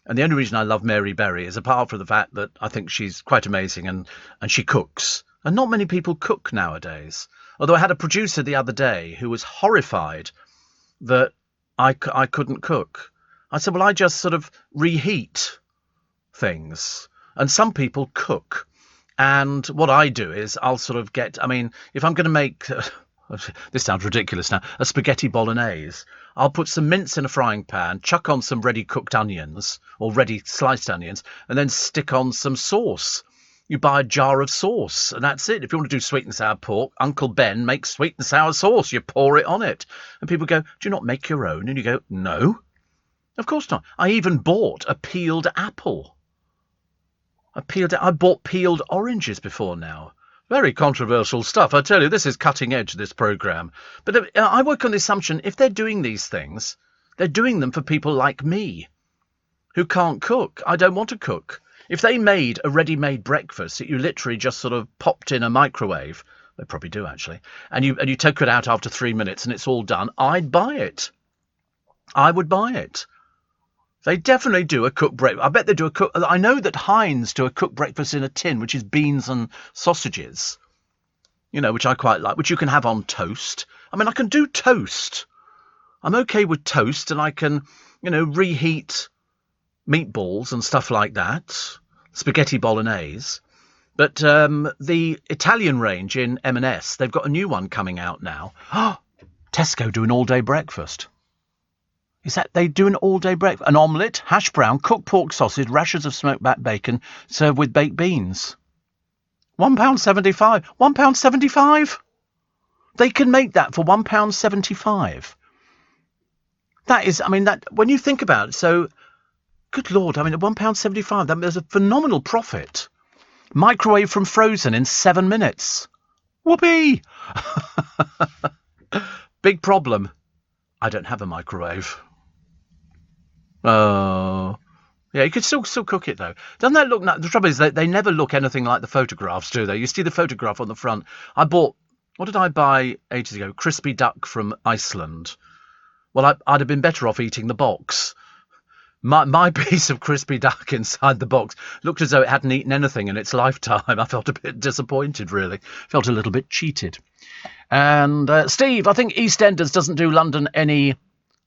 And the only reason I love Mary Berry is apart from the fact that I think she's quite amazing and she cooks. And not many people cook nowadays. Although I had a producer the other day who was horrified that I couldn't cook. I said, well, I just sort of reheat things, and some people cook. And what I do is I'll sort of if I'm going to make, this sounds ridiculous now, a spaghetti bolognese, I'll put some mince in a frying pan, chuck on some ready cooked onions or ready sliced onions, and then stick on some sauce. You buy a jar of sauce, and that's it. If you want to do sweet and sour pork, Uncle Ben makes sweet and sour sauce. You pour it on it. And people go, do you not make your own? And you go, no, of course not. I even bought a peeled apple. I bought peeled oranges before now. Very controversial stuff. I tell you, this is cutting edge, this programme. But I work on the assumption if they're doing these things, they're doing them for people like me who can't cook. I don't want to cook. If they made a ready-made breakfast that you literally just sort of popped in a microwave, they probably do actually, and you take it out after 3 minutes and it's all done, I'd buy it. I would buy it. They definitely do a cooked breakfast. I bet they do a cook. I know that Heinz do a cooked breakfast in a tin, which is beans and sausages, which I quite like, which you can have on toast. I mean, I can do toast. I'm okay with toast, and I can, reheat meatballs and stuff like that, spaghetti bolognese. But the Italian range in M&S, they've got a new one coming out now. Tesco do an all-day breakfast. Is that they do an all-day breakfast? An omelette, hash brown, cooked pork sausage, rashers of smoked back bacon, served with baked beans. £1.75. £1.75? They can make that for £1.75. That is, that when you think about it, so, good Lord, at £1.75, there's a phenomenal profit. Microwave from frozen in 7 minutes. Whoopee! Big problem. I don't have a microwave. Oh, yeah, you could still cook it, though. Doesn't that look... The trouble is they never look anything like the photographs, do they? You see the photograph on the front. I bought... What did I buy ages ago? Crispy duck from Iceland. Well, I'd have been better off eating the box. My piece of crispy duck inside the box looked as though it hadn't eaten anything in its lifetime. I felt a bit disappointed, really. Felt a little bit cheated. And Steve, I think EastEnders doesn't do London any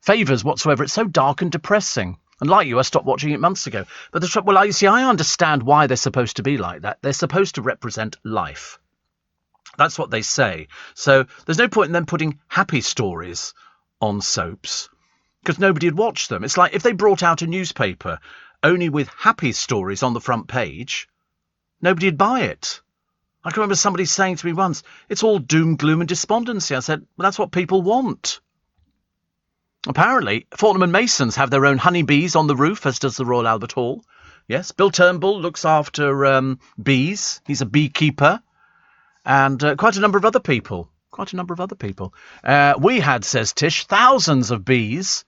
favours whatsoever. It's so dark and depressing. And like you, I stopped watching it months ago. But you see, I understand why they're supposed to be like that. They're supposed to represent life. That's what they say. So there's no point in them putting happy stories on soaps, because nobody would watch them. It's like if they brought out a newspaper only with happy stories on the front page, nobody would buy it. I can remember somebody saying to me once, it's all doom, gloom and despondency. I said, well, that's what people want. Apparently, Fortnum and Masons have their own honeybees on the roof, as does the Royal Albert Hall. Yes, Bill Turnbull looks after bees. He's a beekeeper. And quite a number of other people. We had, says Tish, thousands of bees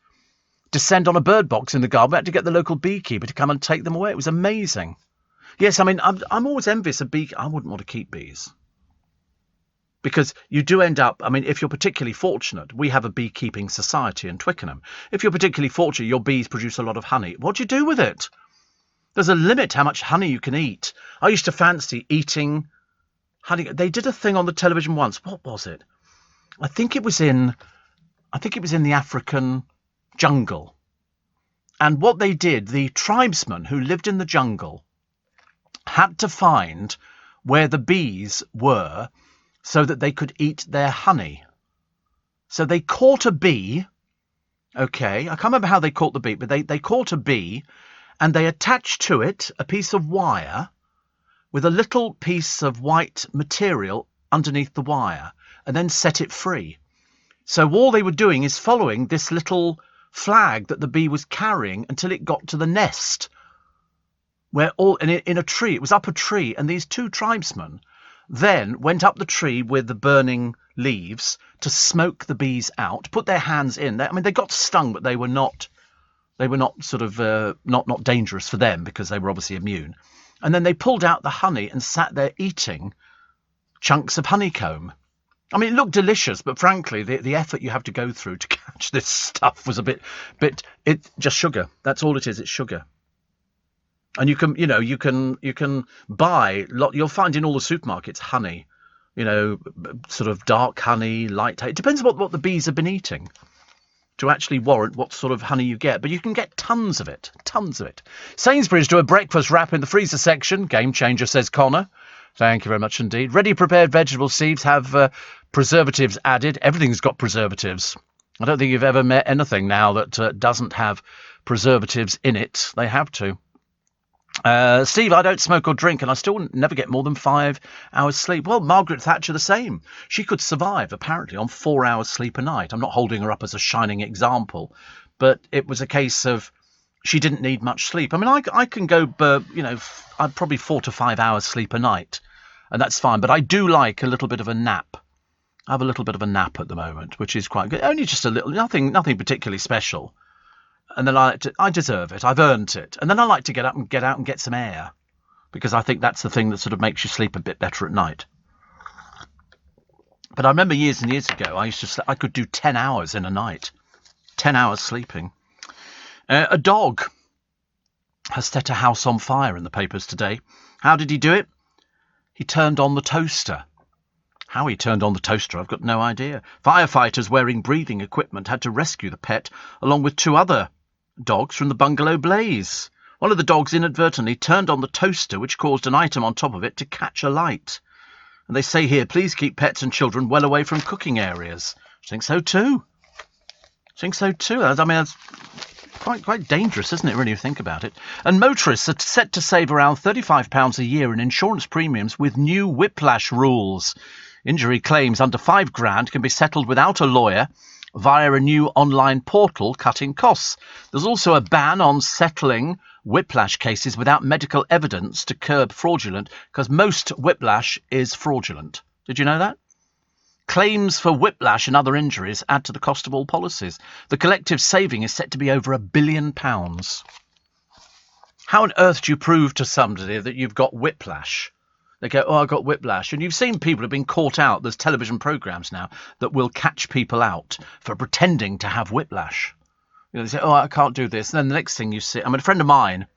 descend on a bird box in the garden. We had to get the local beekeeper to come and take them away. It was amazing. Yes, I'm always envious of bees. I wouldn't want to keep bees. Because you do end up, if you're particularly fortunate, we have a beekeeping society in Twickenham. If you're particularly fortunate, your bees produce a lot of honey. What do you do with it? There's a limit how much honey you can eat. I used to fancy eating honey. They did a thing on the television once. What was it? I think it was in the African jungle. And what they did, the tribesmen who lived in the jungle had to find where the bees were so that they could eat their honey. So they caught a bee. Okay, I can't remember how they caught the bee, but they caught a bee and they attached to it a piece of wire with a little piece of white material underneath the wire and then set it free. So all they were doing is following this little flag that the bee was carrying until it got to the nest, where in a tree. It was up a tree, and these two tribesmen then went up the tree with the burning leaves to smoke the bees out, put their hands in. They got stung, but they were not sort of not dangerous for them because they were obviously immune. And then they pulled out the honey and sat there eating chunks of honeycomb. It looked delicious, but frankly, the effort you have to go through to catch this stuff was a bit just sugar. That's all it is. It's sugar. And you can buy you'll find in all the supermarkets honey, sort of dark honey, light honey. It depends what the bees have been eating. to actually warrant what sort of honey you get. But you can get tons of it. Tons of it. Sainsbury's do a breakfast wrap in the freezer section. Game changer, says Connor. Thank you very much indeed. Ready prepared vegetable seeds have preservatives added. Everything's got preservatives. I don't think you've ever met anything now that doesn't have preservatives in it. They have to. Steve, I don't smoke or drink and I still never get more than 5 hours sleep. Well, Margaret Thatcher the same. She could survive, apparently, on 4 hours sleep a night. I'm not holding her up as a shining example, but it was a case of she didn't need much sleep. I mean, I can go, I'd probably 4 to 5 hours sleep a night, and that's fine. But I do like a little bit of a nap. I have a little bit of a nap at the moment, which is quite good. Only just a little, nothing particularly special. And then I deserve it. I've earned it. And then I like to get out and get some air, because I think that's the thing that sort of makes you sleep a bit better at night. But I remember years and years ago, I could do 10 hours in a night, 10 hours sleeping. A dog has set a house on fire in the papers today. How did he do it? He turned on the toaster. How he turned on the toaster, I've got no idea. Firefighters wearing breathing equipment had to rescue the pet along with 2 other dogs from the bungalow blaze. One of the dogs inadvertently turned on the toaster, which caused an item on top of it to catch alight. And they say here, please keep pets and children well away from cooking areas. I think so too. I mean, that's quite dangerous, isn't it, really, if you think about it? And motorists are set to save around £35 a year in insurance premiums with new whiplash rules. Injury claims under £5,000 can be settled without a lawyer via a new online portal, cutting costs. There's also a ban on settling whiplash cases without medical evidence to curb fraudulent, because most whiplash is fraudulent. Did you know that? Claims for whiplash and other injuries add to the cost of all policies. The collective saving is set to be over £1 billion. How on earth do you prove to somebody that you've got whiplash? They go, I got whiplash. And you've seen people have been caught out. There's television programmes now that will catch people out for pretending to have whiplash. They say, I can't do this. And then the next thing you see, a friend of mine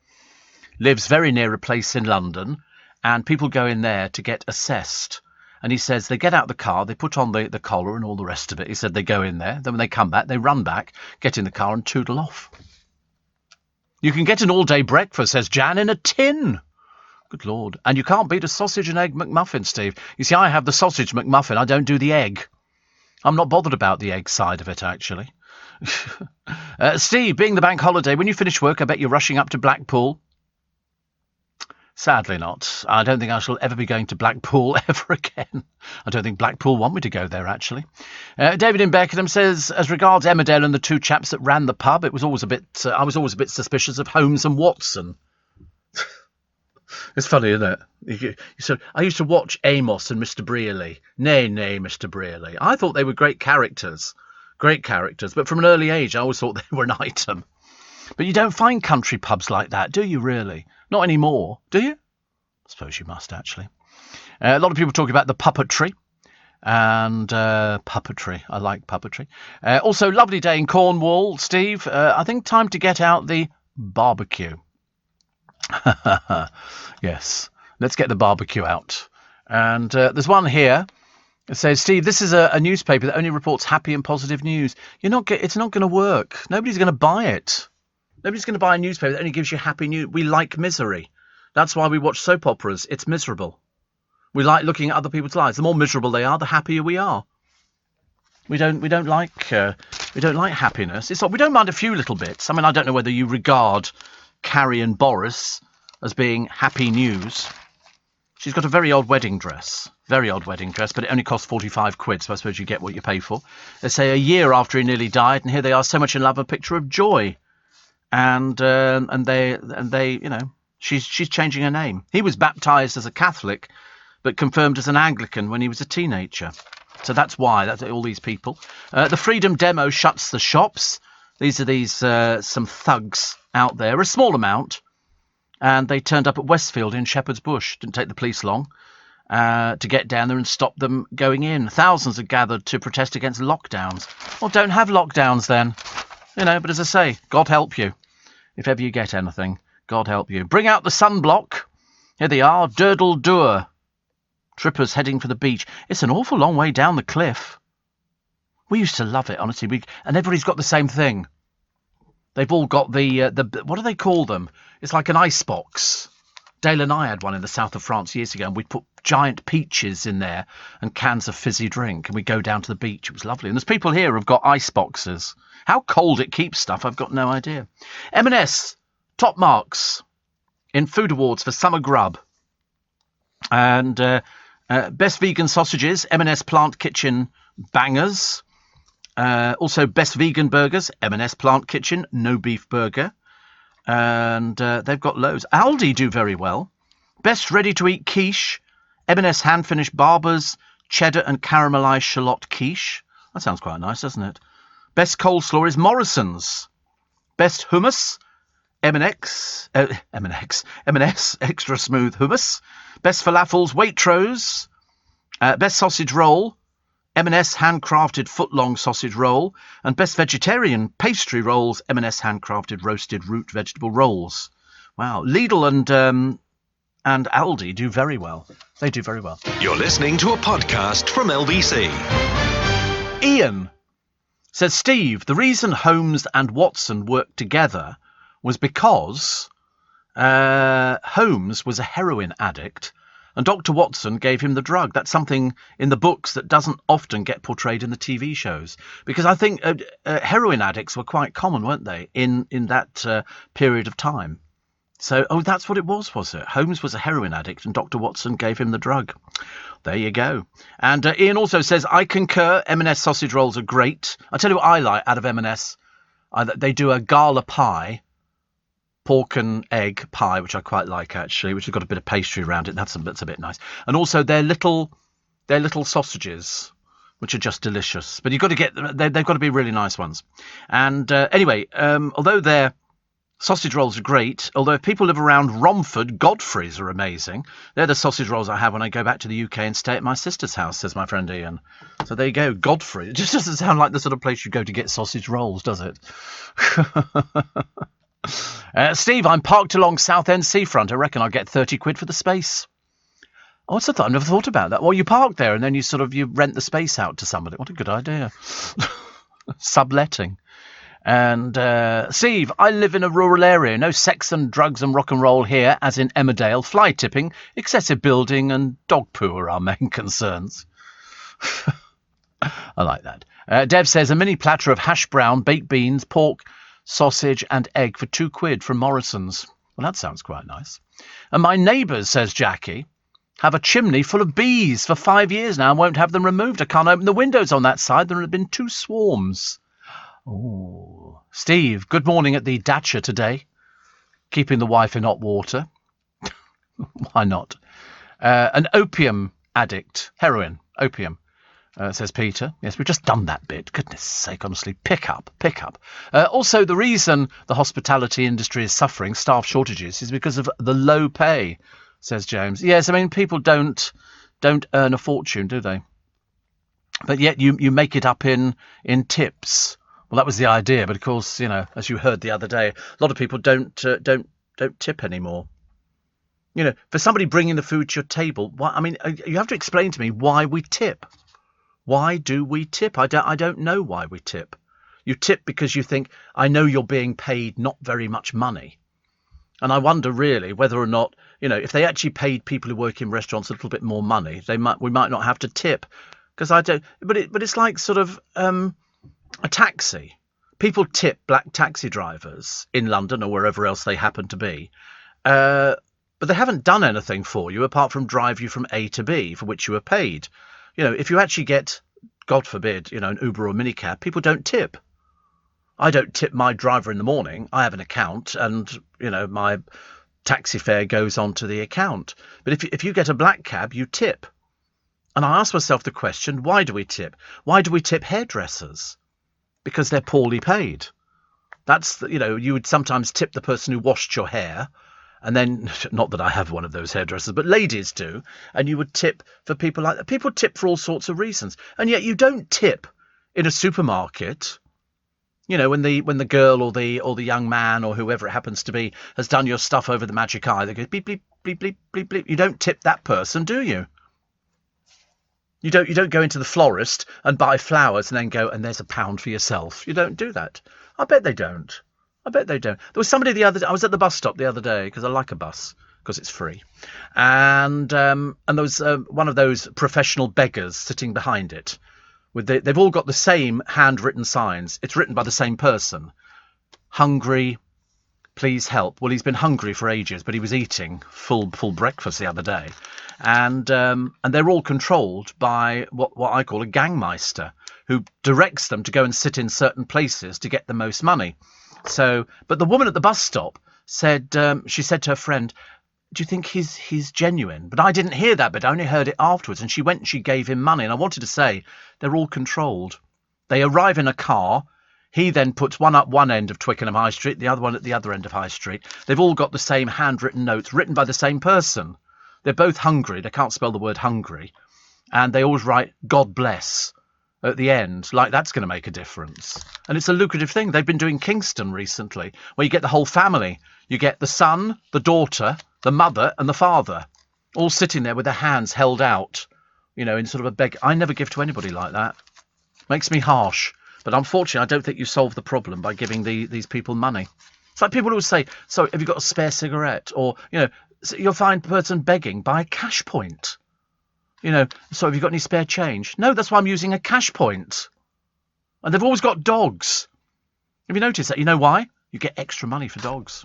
lives very near a place in London, and people go in there to get assessed. And he says they get out the car, they put on the collar and all the rest of it. He said they go in there, then when they come back, they run back, get in the car and tootle off. You can get an all-day breakfast, says Jan, in a tin. Good Lord. And you can't beat a sausage and egg McMuffin, Steve. You see, I have the sausage McMuffin. I don't do the egg. I'm not bothered about the egg side of it, actually. Steve, being the bank holiday, when you finish work, I bet you're rushing up to Blackpool. Sadly not. I don't think I shall ever be going to Blackpool ever again. I don't think Blackpool want me to go there, actually. David in Beckenham says, as regards Emmerdale and the 2 chaps that ran the pub, I was always a bit suspicious of Holmes and Watson. It's funny, isn't it? I used to watch Amos and Mr. Brearley. Nay, Mr. Brearley. I thought they were great characters, but from an early age I always thought they were an item. But you don't find country pubs like that, do you, really? Not anymore, do you? I suppose you must, actually. A lot of people talk about the puppetry. And puppetry. I like puppetry. Also, lovely day in Cornwall, Steve. I think time to get out the barbecue. Yes, let's get the barbecue out. And there's one here. It says, Steve, this is a newspaper that only reports happy and positive news. It's not going to work. Nobody's going to buy it. Nobody's going to buy a newspaper that only gives you happy news. We like misery. That's why we watch soap operas. It's miserable. We like looking at other people's lives. The more miserable they are, the happier we are. We don't like happiness. It's not, we don't mind a few little bits. I mean, I don't know whether you regard Carrie and Boris as being happy news. She's got a very odd wedding dress, but it only costs 45 quid, so I suppose you get what you pay for. They say a year after he nearly died, and here they are, so much in love, a picture of joy. And they, she's changing her name. He was baptised as a Catholic, but confirmed as an Anglican when he was a teenager. So that's why, that's all these people. The Freedom Demo shuts the shops. These are some thugs out there, a small amount. And they turned up at Westfield in Shepherd's Bush. Didn't take the police long to get down there and stop them going in. Thousands had gathered to protest against lockdowns. Well, don't have lockdowns then. But as I say, God help you. If ever you get anything, God help you. Bring out the sunblock. Here they are, Durdle Dure. Trippers heading for the beach. It's an awful long way down the cliff. We used to love it, honestly. And everybody's got the same thing. They've all got the what do they call them? It's like an ice box. Dale and I had one in the south of France years ago, and we'd put giant peaches in there and cans of fizzy drink, and we'd go down to the beach. It was lovely. And there's people here who've got ice boxes. How cold it keeps stuff, I've got no idea. M&S, top marks in Food Awards for Summer Grub. And best vegan sausages, M&S Plant Kitchen bangers. Also best vegan burgers, M&S Plant Kitchen, no beef burger. And they've got loads. Aldi do very well. Best ready-to-eat quiche, M&S hand-finished Barbers, cheddar and caramelised shallot quiche. That sounds quite nice, doesn't it? Best coleslaw is Morrison's. Best hummus, M&S extra smooth hummus. Best falafels, Waitrose. Best sausage roll, M&S handcrafted foot-long sausage roll. And best vegetarian pastry rolls, M&S handcrafted roasted root vegetable rolls. Wow, Lidl and Aldi do very well. They do very well. You're listening to a podcast from LBC. Ian says, Steve, the reason Holmes and Watson worked together was because Holmes was a heroin addict and Dr. Watson gave him the drug. That's something in the books that doesn't often get portrayed in the TV shows. Because I think heroin addicts were quite common, weren't they, in that period of time. So, that's what it was it? Holmes was a heroin addict and Dr. Watson gave him the drug. There you go. And Ian also says, I concur, M&S sausage rolls are great. I'll tell you what I like out of M&S. They do a gala pie, pork and egg pie, which I quite like, actually, which has got a bit of pastry around it. That's a bit nice. And also their little sausages, which are just delicious. But you've got to get they've got to be really nice ones. And anyway, although their sausage rolls are great, although if people live around Romford, Godfrey's are amazing. They're the sausage rolls I have when I go back to the UK and stay at my sister's house, says my friend Ian. So there you go, Godfrey. It just doesn't sound like the sort of place you go to get sausage rolls, does it? Steve, I'm parked along Southend seafront. I reckon I'll get 30 quid for the space. Oh, what's that? I've never thought about that. Well, you park there and then you rent the space out to somebody. What a good idea. Subletting. And Steve, I live in a rural area. No sex and drugs and rock and roll here, as in Emmerdale. Fly tipping, excessive building and dog poo are our main concerns. I like that. Dev says, a mini platter of hash brown, baked beans, pork, sausage and egg for £2 from Morrison's. Well, that sounds quite nice. And my neighbours, says Jackie, have a chimney full of bees for 5 years now and won't have them removed. I can't open the windows on that side. There have been 2 swarms. Oh, Steve, good morning at the Dacia today. Keeping the wife in hot water. Why not? An opium addict. Heroin. Opium. Says Peter. Yes, we've just done that bit. Goodness sake, honestly. Pick up. Also, the reason the hospitality industry is suffering staff shortages is because of the low pay, says James. Yes, I mean, people don't earn a fortune, do they? But yet you make it up in tips. Well, that was the idea. But of course, as you heard the other day, a lot of people don't tip anymore. For somebody bringing the food to your table, you have to explain to me why we tip. Why do we tip? I don't know why we tip. You tip because you think, I know you're being paid not very much money. And I wonder really whether or not, if they actually paid people who work in restaurants a little bit more money, we might not have to tip. Because I don't, but it's like sort of a taxi. People tip black taxi drivers in London or wherever else they happen to be. But they haven't done anything for you apart from drive you from A to B, for which you are paid. If you actually get, God forbid, an Uber or minicab, people don't tip. I don't tip my driver in the morning. I have an account and, my taxi fare goes onto the account. But if you get a black cab, you tip. And I ask myself the question, why do we tip? Why do we tip hairdressers? Because they're poorly paid. That's, you would sometimes tip the person who washed your hair. And then, not that I have one of those hairdressers, but ladies do. And you would tip for people like that. People tip for all sorts of reasons. And yet you don't tip in a supermarket. When the girl or the young man or whoever it happens to be has done your stuff over the magic eye, they go bleep, bleep, bleep, bleep, bleep, bleep. You don't tip that person, do you? You don't go into the florist and buy flowers and then go, and there's £1 for yourself. You don't do that. I bet they don't. There was somebody I was at the bus stop the other day, because I like a bus, because it's free. And there was one of those professional beggars sitting behind it. They've all got the same handwritten signs. It's written by the same person. Hungry, please help. Well, he's been hungry for ages, but he was eating full breakfast the other day. And they're all controlled by what I call a gangmeister, who directs them to go and sit in certain places to get the most money. But the woman at the bus stop said, she said to her friend, do you think he's genuine? But I didn't hear that, but I only heard it afterwards. And she went and she gave him money. And I wanted to say, they're all controlled. They arrive in a car. He then puts one up one end of Twickenham High Street, the other one at the other end of High Street. They've all got the same handwritten notes written by the same person. They're both hungry. They can't spell the word hungry. And they always write, God bless, at the end. Like that's going to make a difference. And it's a lucrative thing. They've been doing Kingston recently, where you get the whole family. You get the son, the daughter, the mother and the father, all sitting there with their hands held out, in sort of a beg. I never give to anybody like that. Makes me harsh. But unfortunately, I don't think you solve the problem by giving these people money. It's like people who say, so have you got a spare cigarette? Or, you'll find a person begging, buy a cash point. So have you got any spare change? No, that's why I'm using a cash point. And they've always got dogs. Have you noticed that? You know why? You get extra money for dogs.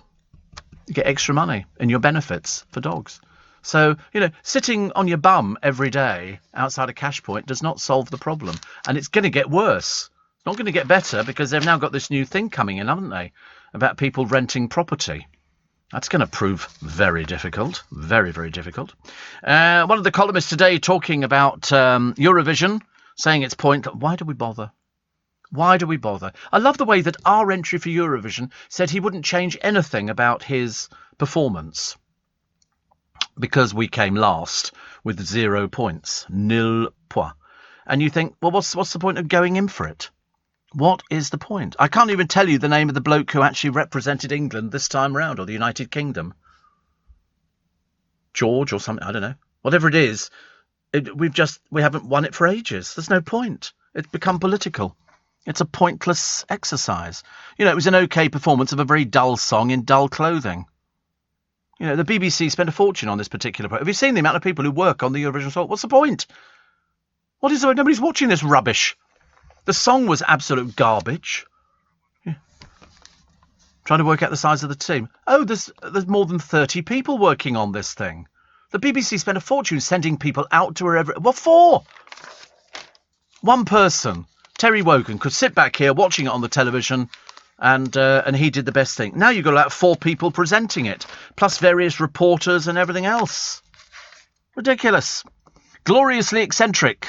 You get extra money in your benefits for dogs. So, sitting on your bum every day outside a cash point does not solve the problem. And it's going to get worse. It's not going to get better, because they've now got this new thing coming in, haven't they? About people renting property. That's going to prove very difficult. Very, very difficult. One of the columnists today talking about Eurovision, saying it's pointless. Why do we bother? Why do we bother? I love the way that our entry for Eurovision said he wouldn't change anything about his performance, because we came last with 0 points, nil point. And you think, well, what's the point of going in for it? What is the point? I can't even tell you the name of the bloke who actually represented England this time round, or the United Kingdom. George or something, I don't know. Whatever it is, we haven't won it for ages. There's no point. It's become political. It's a pointless exercise. It was an okay performance of a very dull song in dull clothing. The BBC spent a fortune on this particular program. Have you seen the amount of people who work on the Eurovision song? What's the point? What is the point? Nobody's watching this rubbish. The song was absolute garbage. Yeah. Trying to work out the size of the team. Oh, there's more than 30 people working on this thing. The BBC spent a fortune sending people out to wherever. What for? One person. Terry Wogan could sit back here watching it on the television, and he did the best thing. Now you've got about 4 people presenting it, plus various reporters and everything else. Ridiculous. Gloriously eccentric.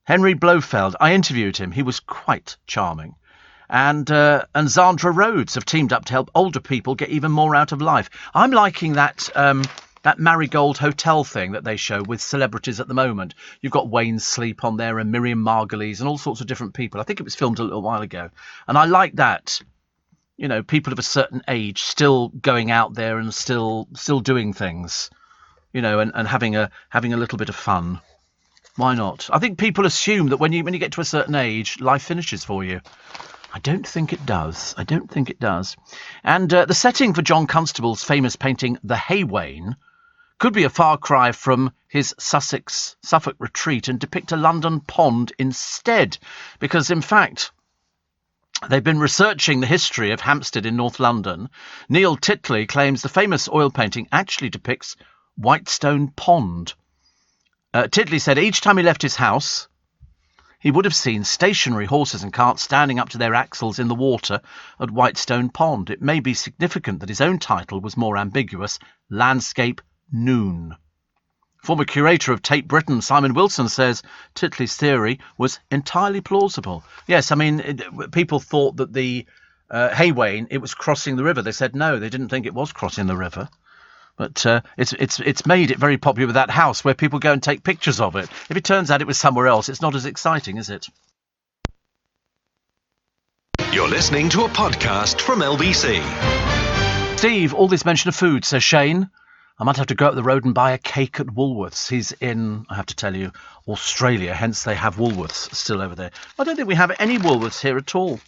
Henry Blofeld. I interviewed him. He was quite charming. And Zandra Rhodes have teamed up to help older people get even more out of life. I'm liking that Marigold Hotel thing that they show with celebrities at the moment. You've got Wayne Sleep on there and Miriam Margolyes and all sorts of different people. I think it was filmed a little while ago. And I like that, people of a certain age still going out there and still doing things, and having a little bit of fun. Why not? I think people assume that when you get to a certain age, life finishes for you. I don't think it does. And the setting for John Constable's famous painting, The Haywain, could be a far cry from his Suffolk retreat and depict a London pond instead. Because, in fact, they've been researching the history of Hampstead in North London. Neil Titley claims the famous oil painting actually depicts Whitestone Pond. Titley said each time he left his house, he would have seen stationary horses and carts standing up to their axles in the water at Whitestone Pond. It may be significant that his own title was more ambiguous, Landscape Noon. Former curator of Tate Britain, Simon Wilson, says Titley's theory was entirely plausible. Yes, I mean, people thought that the Haywain, it was crossing the river. They said no, they didn't think it was crossing the river. But it's made it very popular with that house where people go and take pictures of it. If it turns out it was somewhere else, it's not as exciting, is it? You're listening to a podcast from LBC. Steve, all this mention of food, says Shane. I might have to go up the road and buy a cake at Woolworths. He's in, I have to tell you, Australia, hence they have Woolworths still over there. I don't think we have any Woolworths here at all.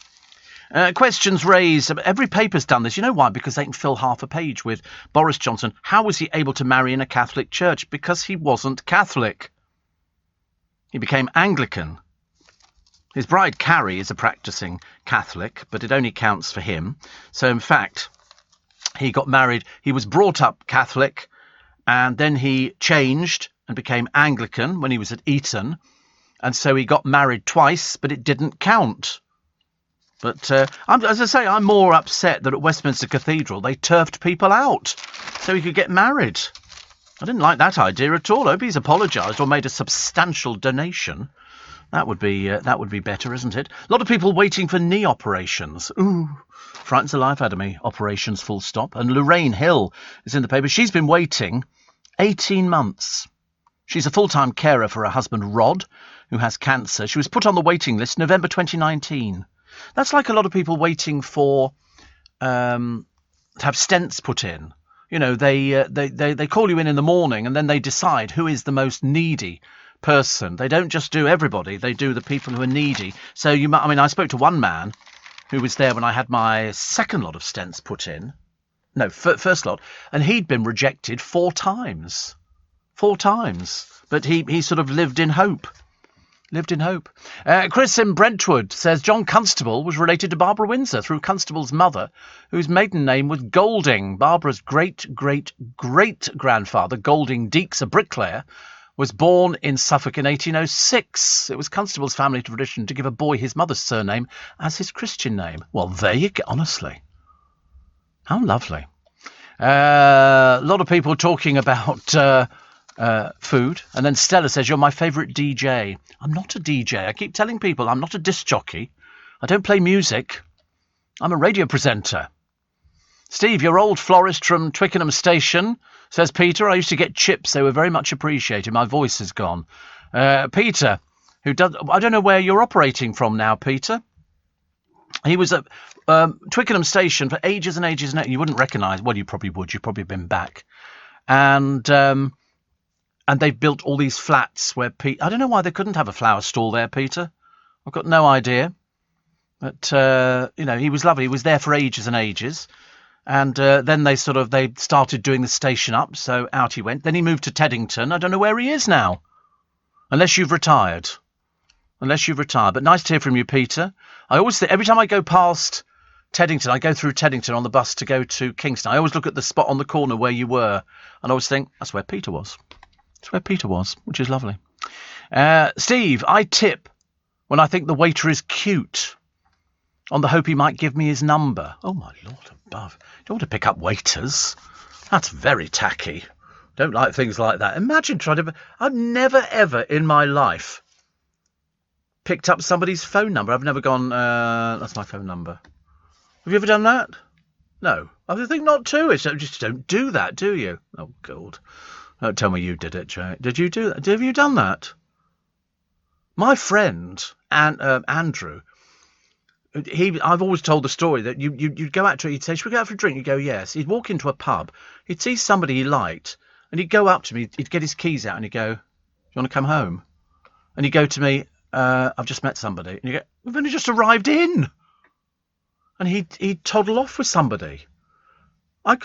Questions raised. Every paper's done this. You know why? Because they can fill half a page with Boris Johnson. How was he able to marry in a Catholic church? Because he wasn't Catholic. He became Anglican. His bride, Carrie, is a practising Catholic, but it only counts for him. So, in fact, he got married. He was brought up Catholic, and then he changed and became Anglican when he was at Eton. And so he got married twice, but it didn't count. But as I say, I'm more upset that at Westminster Cathedral they turfed people out so he could get married. I didn't like that idea at all. I hope he's apologised or made a substantial donation. That would be better, isn't it? A lot of people waiting for knee operations. Ooh, frightens the life out of me. Operations, full stop. And Lorraine Hill is in the paper. She's been waiting 18 months. She's a full-time carer for her husband, Rod, who has cancer. She was put on the waiting list November 2019. That's like a lot of people waiting for to have stents put in. You know, they call you in the morning and then they decide who is the most needy person. They don't just do everybody. They do the people who are needy. So I spoke to one man who was there when I had my second lot of stents put in. No, first lot. And he'd been rejected 4 times. 4 times. But he sort of lived in hope. Chris in Brentwood says John Constable was related to Barbara Windsor through Constable's mother, whose maiden name was Golding. Barbara's great-great-great-grandfather, Golding Deeks, a bricklayer, was born in Suffolk in 1806. It was Constable's family tradition to give a boy his mother's surname as his Christian name. Well, there you go, honestly. How lovely. A lot of people talking about food. And then Stella says, you're my favourite DJ. I'm not a DJ. I keep telling people I'm not a disc jockey. I don't play music. I'm a radio presenter. Steve, your old florist from Twickenham Station, says Peter, I used to get chips. They were very much appreciated. My voice is gone. Peter, I don't know where you're operating from now, Peter. He was at Twickenham Station for ages and ages and ages. You wouldn't recognise, well, you probably would. You've probably been back. And they've built all these flats where I don't know why they couldn't have a flower stall there, Peter. I've got no idea. But, he was lovely. He was there for ages and ages. And then they started doing the station up, so out he went. Then he moved to Teddington. I don't know where he is now. Unless you've retired. But nice to hear from you, Peter. I always think, every time I go past Teddington, I go through Teddington on the bus to go to Kingston. I always look at the spot on the corner where you were. And I always think, that's where Peter was. Which is lovely. Steve, I tip when I think the waiter is cute, on the hope he might give me his number. Oh, my Lord above. Don't want to pick up waiters. That's very tacky. Don't like things like that. Imagine trying to... I've never, ever in my life picked up somebody's phone number. I've never gone, that's my phone number. Have you ever done that? No. I think not to. It's just don't do that, do you? Oh, God. Don't tell me you did it, Jay. Did you do that? Have you done that? My friend, Andrew... I've always told the story that you'd go out to, he'd say, should we go out for a drink? You'd go, yes. He'd walk into a pub, he'd see somebody he liked, and he'd go up to me, he'd get his keys out, and he'd go, do you want to come home? And he'd go to me, I've just met somebody. And you go, we've only just arrived in. And he'd toddle off with somebody. I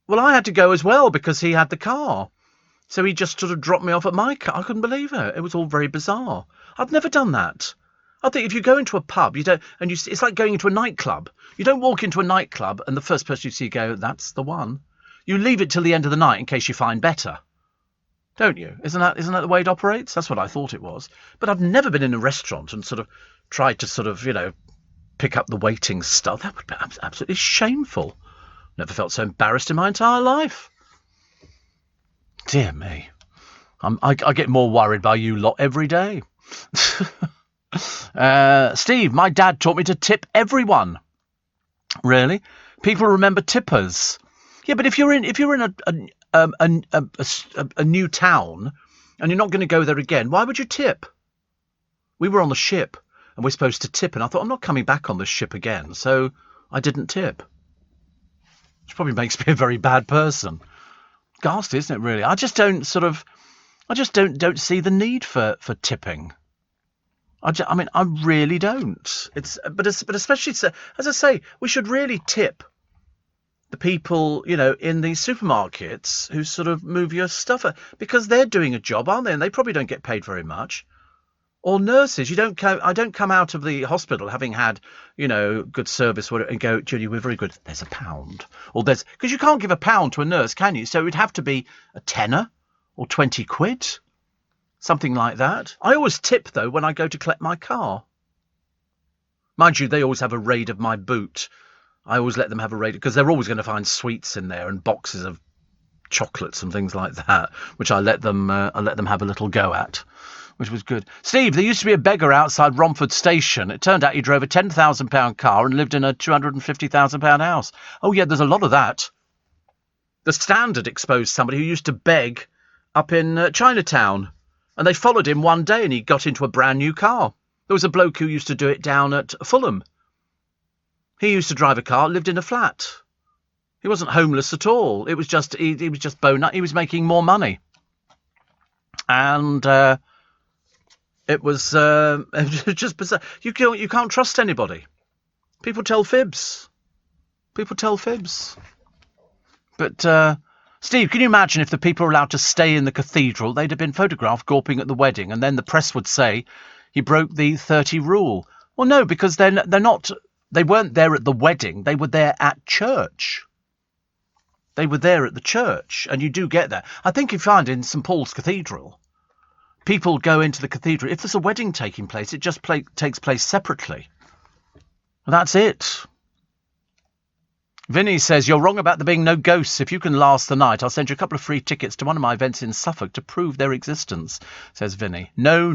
had to go as well because he had the car. So he just sort of dropped me off at my car. I couldn't believe it. It was all very bizarre. I've never done that. I think if you go into a pub, it's like going into a nightclub. You don't walk into a nightclub and the first person you see go, that's the one. You leave it till the end of the night in case you find better. Don't you? Isn't that the way it operates? That's what I thought it was. But I've never been in a restaurant and sort of tried to pick up the waiting stuff. That would be absolutely shameful. Never felt so embarrassed in my entire life. Dear me. I get more worried by you lot every day. Steve, my dad taught me to tip everyone. Really? People remember tippers. Yeah, but if you're in a new town and you're not going to go there again, why would you tip? We were on the ship and we're supposed to tip, and I thought, I'm not coming back on this ship again, so I didn't tip. Which probably makes me a very bad person. ghastly, isn't it, really? I just don't see the need for tipping. I really don't. But especially, as I say, we should really tip the people, in these supermarkets who sort of move your stuff, because they're doing a job, aren't they? And they probably don't get paid very much. Or nurses. I don't come out of the hospital having had, good service and go, Julie, we're very good. There's £1. Or because you can't give £1 to a nurse, can you? So it would have to be a tenner or 20 quid. Something like that. I always tip, though, when I go to collect my car. Mind you, they always have a raid of my boot. I always let them have a raid, because they're always going to find sweets in there and boxes of chocolates and things like that, which I let them have a little go at, which was good. Steve, there used to be a beggar outside Romford Station. It turned out he drove a £10,000 car and lived in a £250,000 house. Oh, yeah, there's a lot of that. The Standard exposed somebody who used to beg up in Chinatown. And they followed him one day and he got into a brand new car. There was a bloke who used to do it down at Fulham. He used to drive a car, lived in a flat. He wasn't homeless at all. It was just, he was just bone up. He was making more money. And it was just bizarre. You can't trust anybody. People tell fibs. But, Steve, can you imagine if the people were allowed to stay in the cathedral, they'd have been photographed gawping at the wedding, and then the press would say he broke the 30 rule? Well, no, because they weren't there at the wedding. They were there at church. They were there at the church, and you do get that. I think you find in St Paul's Cathedral, people go into the cathedral. If there's a wedding taking place, it just takes place separately. And that's it. Vinny says, you're wrong about there being no ghosts. If you can last the night, I'll send you a couple of free tickets to one of my events in Suffolk to prove their existence, says Vinny. No.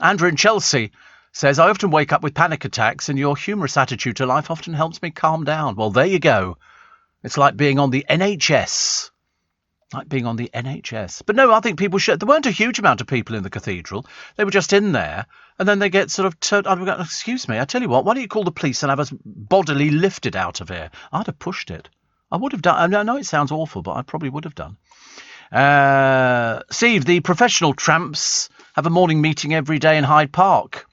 Andrew in Chelsea says, I often wake up with panic attacks and your humorous attitude to life often helps me calm down. Well, there you go. It's like being on the NHS. But no, I think people should. There weren't a huge amount of people in the cathedral. They were just in there. And then they get sort of turned. Excuse me, I tell you what, why don't you call the police and have us bodily lifted out of here? I'd have pushed it. I would have done. I know it sounds awful, but I probably would have done. Steve, the professional tramps have a morning meeting every day in Hyde Park.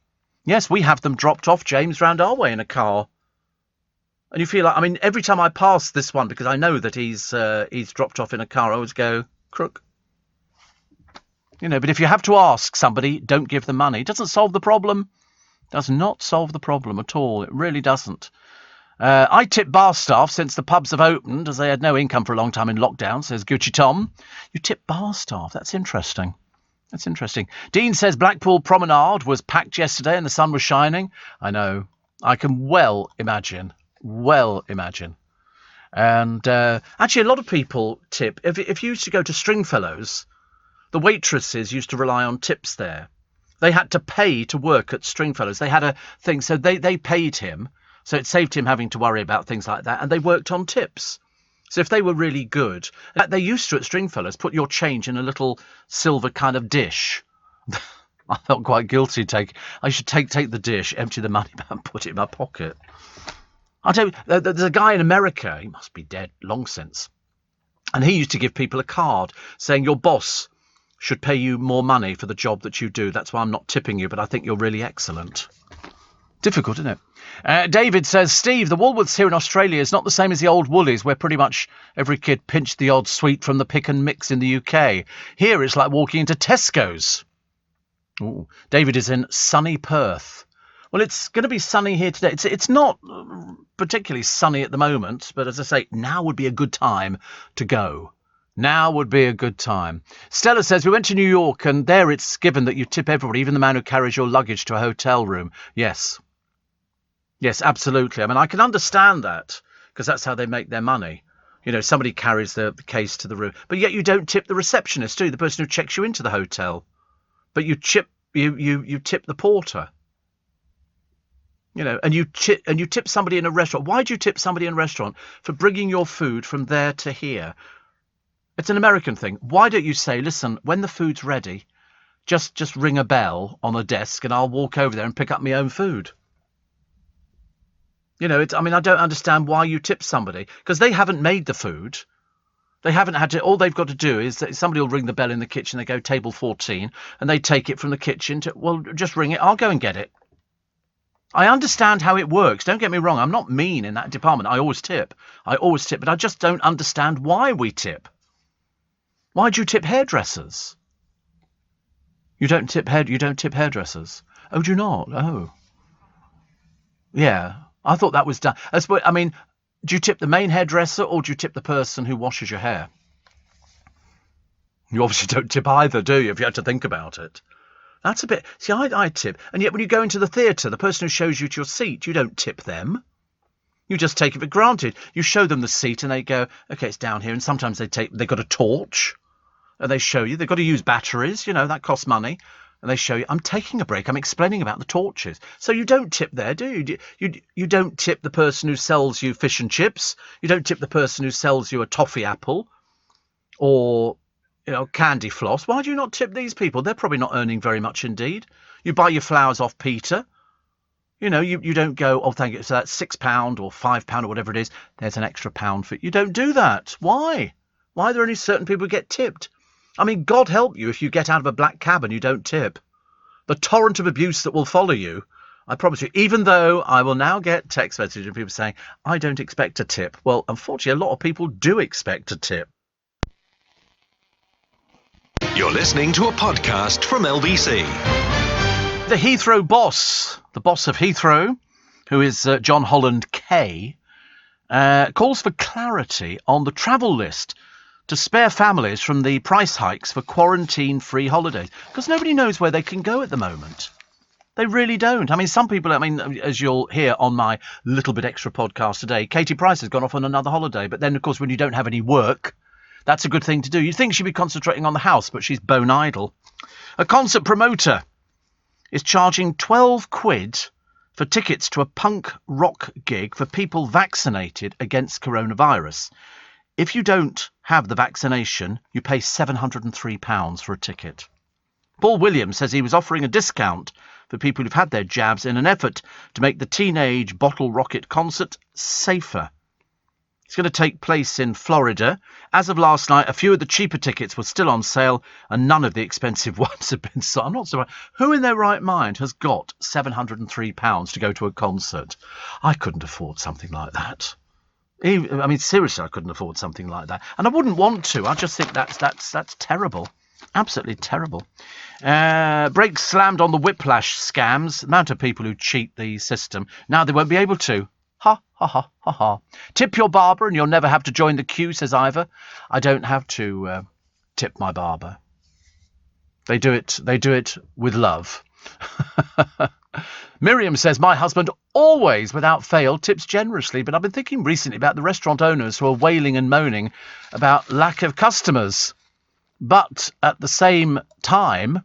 Yes, we have them dropped off, James, round our way in a car. And you feel like, every time I pass this one, because I know that he's dropped off in a car, I always go, crook. But if you have to ask somebody, don't give them money. It doesn't solve the problem. Does not solve the problem at all. It really doesn't. I tip bar staff since the pubs have opened, as they had no income for a long time in lockdown, says Gucci Tom. You tip bar staff. That's interesting. Dean says Blackpool Promenade was packed yesterday and the sun was shining. I know. I can well imagine. And actually, a lot of people tip. If you used to go to Stringfellows, the waitresses used to rely on tips there. They had to pay to work at Stringfellows. They had a thing, so they paid him, so it saved him having to worry about things like that, and they worked on tips. So if they were really good, they used to at Stringfellows put your change in a little silver kind of dish. I felt quite guilty. I should take the dish, empty the money, and put it in my pocket. I'll tell you, there's a guy in America, he must be dead long since, and he used to give people a card saying your boss should pay you more money for the job that you do. That's why I'm not tipping you, but I think you're really excellent. Difficult, isn't it? David says, Steve, the Woolworths here in Australia is not the same as the old Woolies, where pretty much every kid pinched the odd sweet from the pick and mix in the UK. Here it's like walking into Tesco's. Ooh. David is in sunny Perth. Well, it's going to be sunny here today. It's not particularly sunny at the moment, but as I say, now would be a good time to go. Now would be a good time. Stella says, we went to New York and there it's given that you tip everybody, even the man who carries your luggage to a hotel room. Yes. Yes, absolutely. I can understand that because that's how they make their money. Somebody carries the case to the room. But yet you don't tip the receptionist, do you? The person who checks you into the hotel. But you tip the porter. And you tip somebody in a restaurant. Why do you tip somebody in a restaurant? For bringing your food from there to here. It's an American thing. Why don't you say, listen, when the food's ready, just ring a bell on a desk and I'll walk over there and pick up my own food. I don't understand why you tip somebody, because they haven't made the food. They haven't had to. All they've got to do is that somebody will ring the bell in the kitchen. They go table 14, and they take it from the kitchen to. Well, just ring it. I'll go and get it. I understand how it works. Don't get me wrong. I'm not mean in that department. I always tip, but I just don't understand why we tip. Why do you tip hairdressers? You don't tip hairdressers. Oh, do you not? Oh, yeah. I thought that was done. I mean, do you tip the main hairdresser or do you tip the person who washes your hair? You obviously don't tip either, do you? If you had to think about it. That's a bit... See, I tip. And yet when you go into the theatre, the person who shows you to your seat, you don't tip them. You just take it for granted. You show them the seat and they go, OK, it's down here. And sometimes they've got a torch and they show you. They've got to use batteries. You know, that costs money. And they show you, I'm taking a break. I'm explaining about the torches. So you don't tip there, do you? You don't tip the person who sells you fish and chips. You don't tip the person who sells you a toffee apple or... candy floss. Why do you not tip these people? They're probably not earning very much indeed. You buy your flowers off Peter. You don't go, oh, thank you. So that's £6 or £5 or whatever it is. There's an extra pound for it. You don't do that. Why? Why are there only certain people who get tipped? I mean, God help you if you get out of a black cab and you don't tip. The torrent of abuse that will follow you, I promise you, even though I will now get text messages of people saying, I don't expect a tip. Well, unfortunately, a lot of people do expect a tip. You're listening to a podcast from LBC. The Heathrow boss, the boss of Heathrow, who is John Holland Kay, calls for clarity on the travel list to spare families from the price hikes for quarantine-free holidays, because nobody knows where they can go at the moment. They really don't. I mean, some people, as you'll hear on my little bit extra podcast today, Katie Price has gone off on another holiday. But then, of course, when you don't have any work, that's a good thing to do. You'd think she'd be concentrating on the house, but she's bone idle. A concert promoter is charging £12 for tickets to a punk rock gig for people vaccinated against coronavirus. If you don't have the vaccination, you pay £703 for a ticket. Paul Williams says he was offering a discount for people who've had their jabs in an effort to make the Teenage Bottle Rocket concert safer. It's going to take place in Florida. As of last night, a few of the cheaper tickets were still on sale and none of the expensive ones have been sold. I'm not surprised. Who in their right mind has got £703 to go to a concert? I couldn't afford something like that. I mean, seriously, I couldn't afford something like that. And I wouldn't want to. I just think that's terrible. Absolutely terrible. Brakes slammed on the whiplash scams. The amount of people who cheat the system. Now they won't be able to. Ha, ha, ha, ha, ha. Tip your barber and you'll never have to join the queue, says Ivor. I don't have to tip my barber. They do it with love. Miriam says, my husband always, without fail, tips generously, but I've been thinking recently about the restaurant owners who are wailing and moaning about lack of customers, but at the same time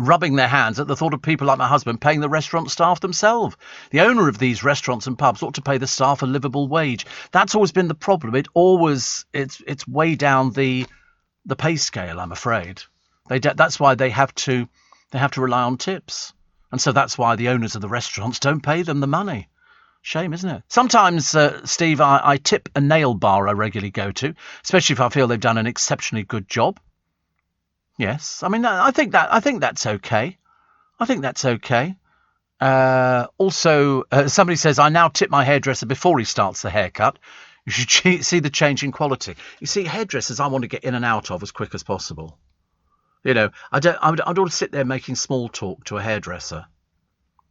rubbing their hands at the thought of people like my husband paying the restaurant staff themselves. The owner of these restaurants and pubs ought to pay the staff a livable wage. That's always been the problem. It's way down the pay scale, I'm afraid. That's why they have to rely on tips. And so that's why the owners of the restaurants don't pay them the money. Shame, isn't it? Sometimes, Steve, I tip a nail bar I regularly go to, especially if I feel they've done an exceptionally good job. Yes, I mean, I think that's okay. I think that's okay. Also, somebody says, I now tip my hairdresser before he starts the haircut. You should see the change in quality. You see, hairdressers I want to get in and out of as quick as possible. You know, I don't want to sit there making small talk to a hairdresser.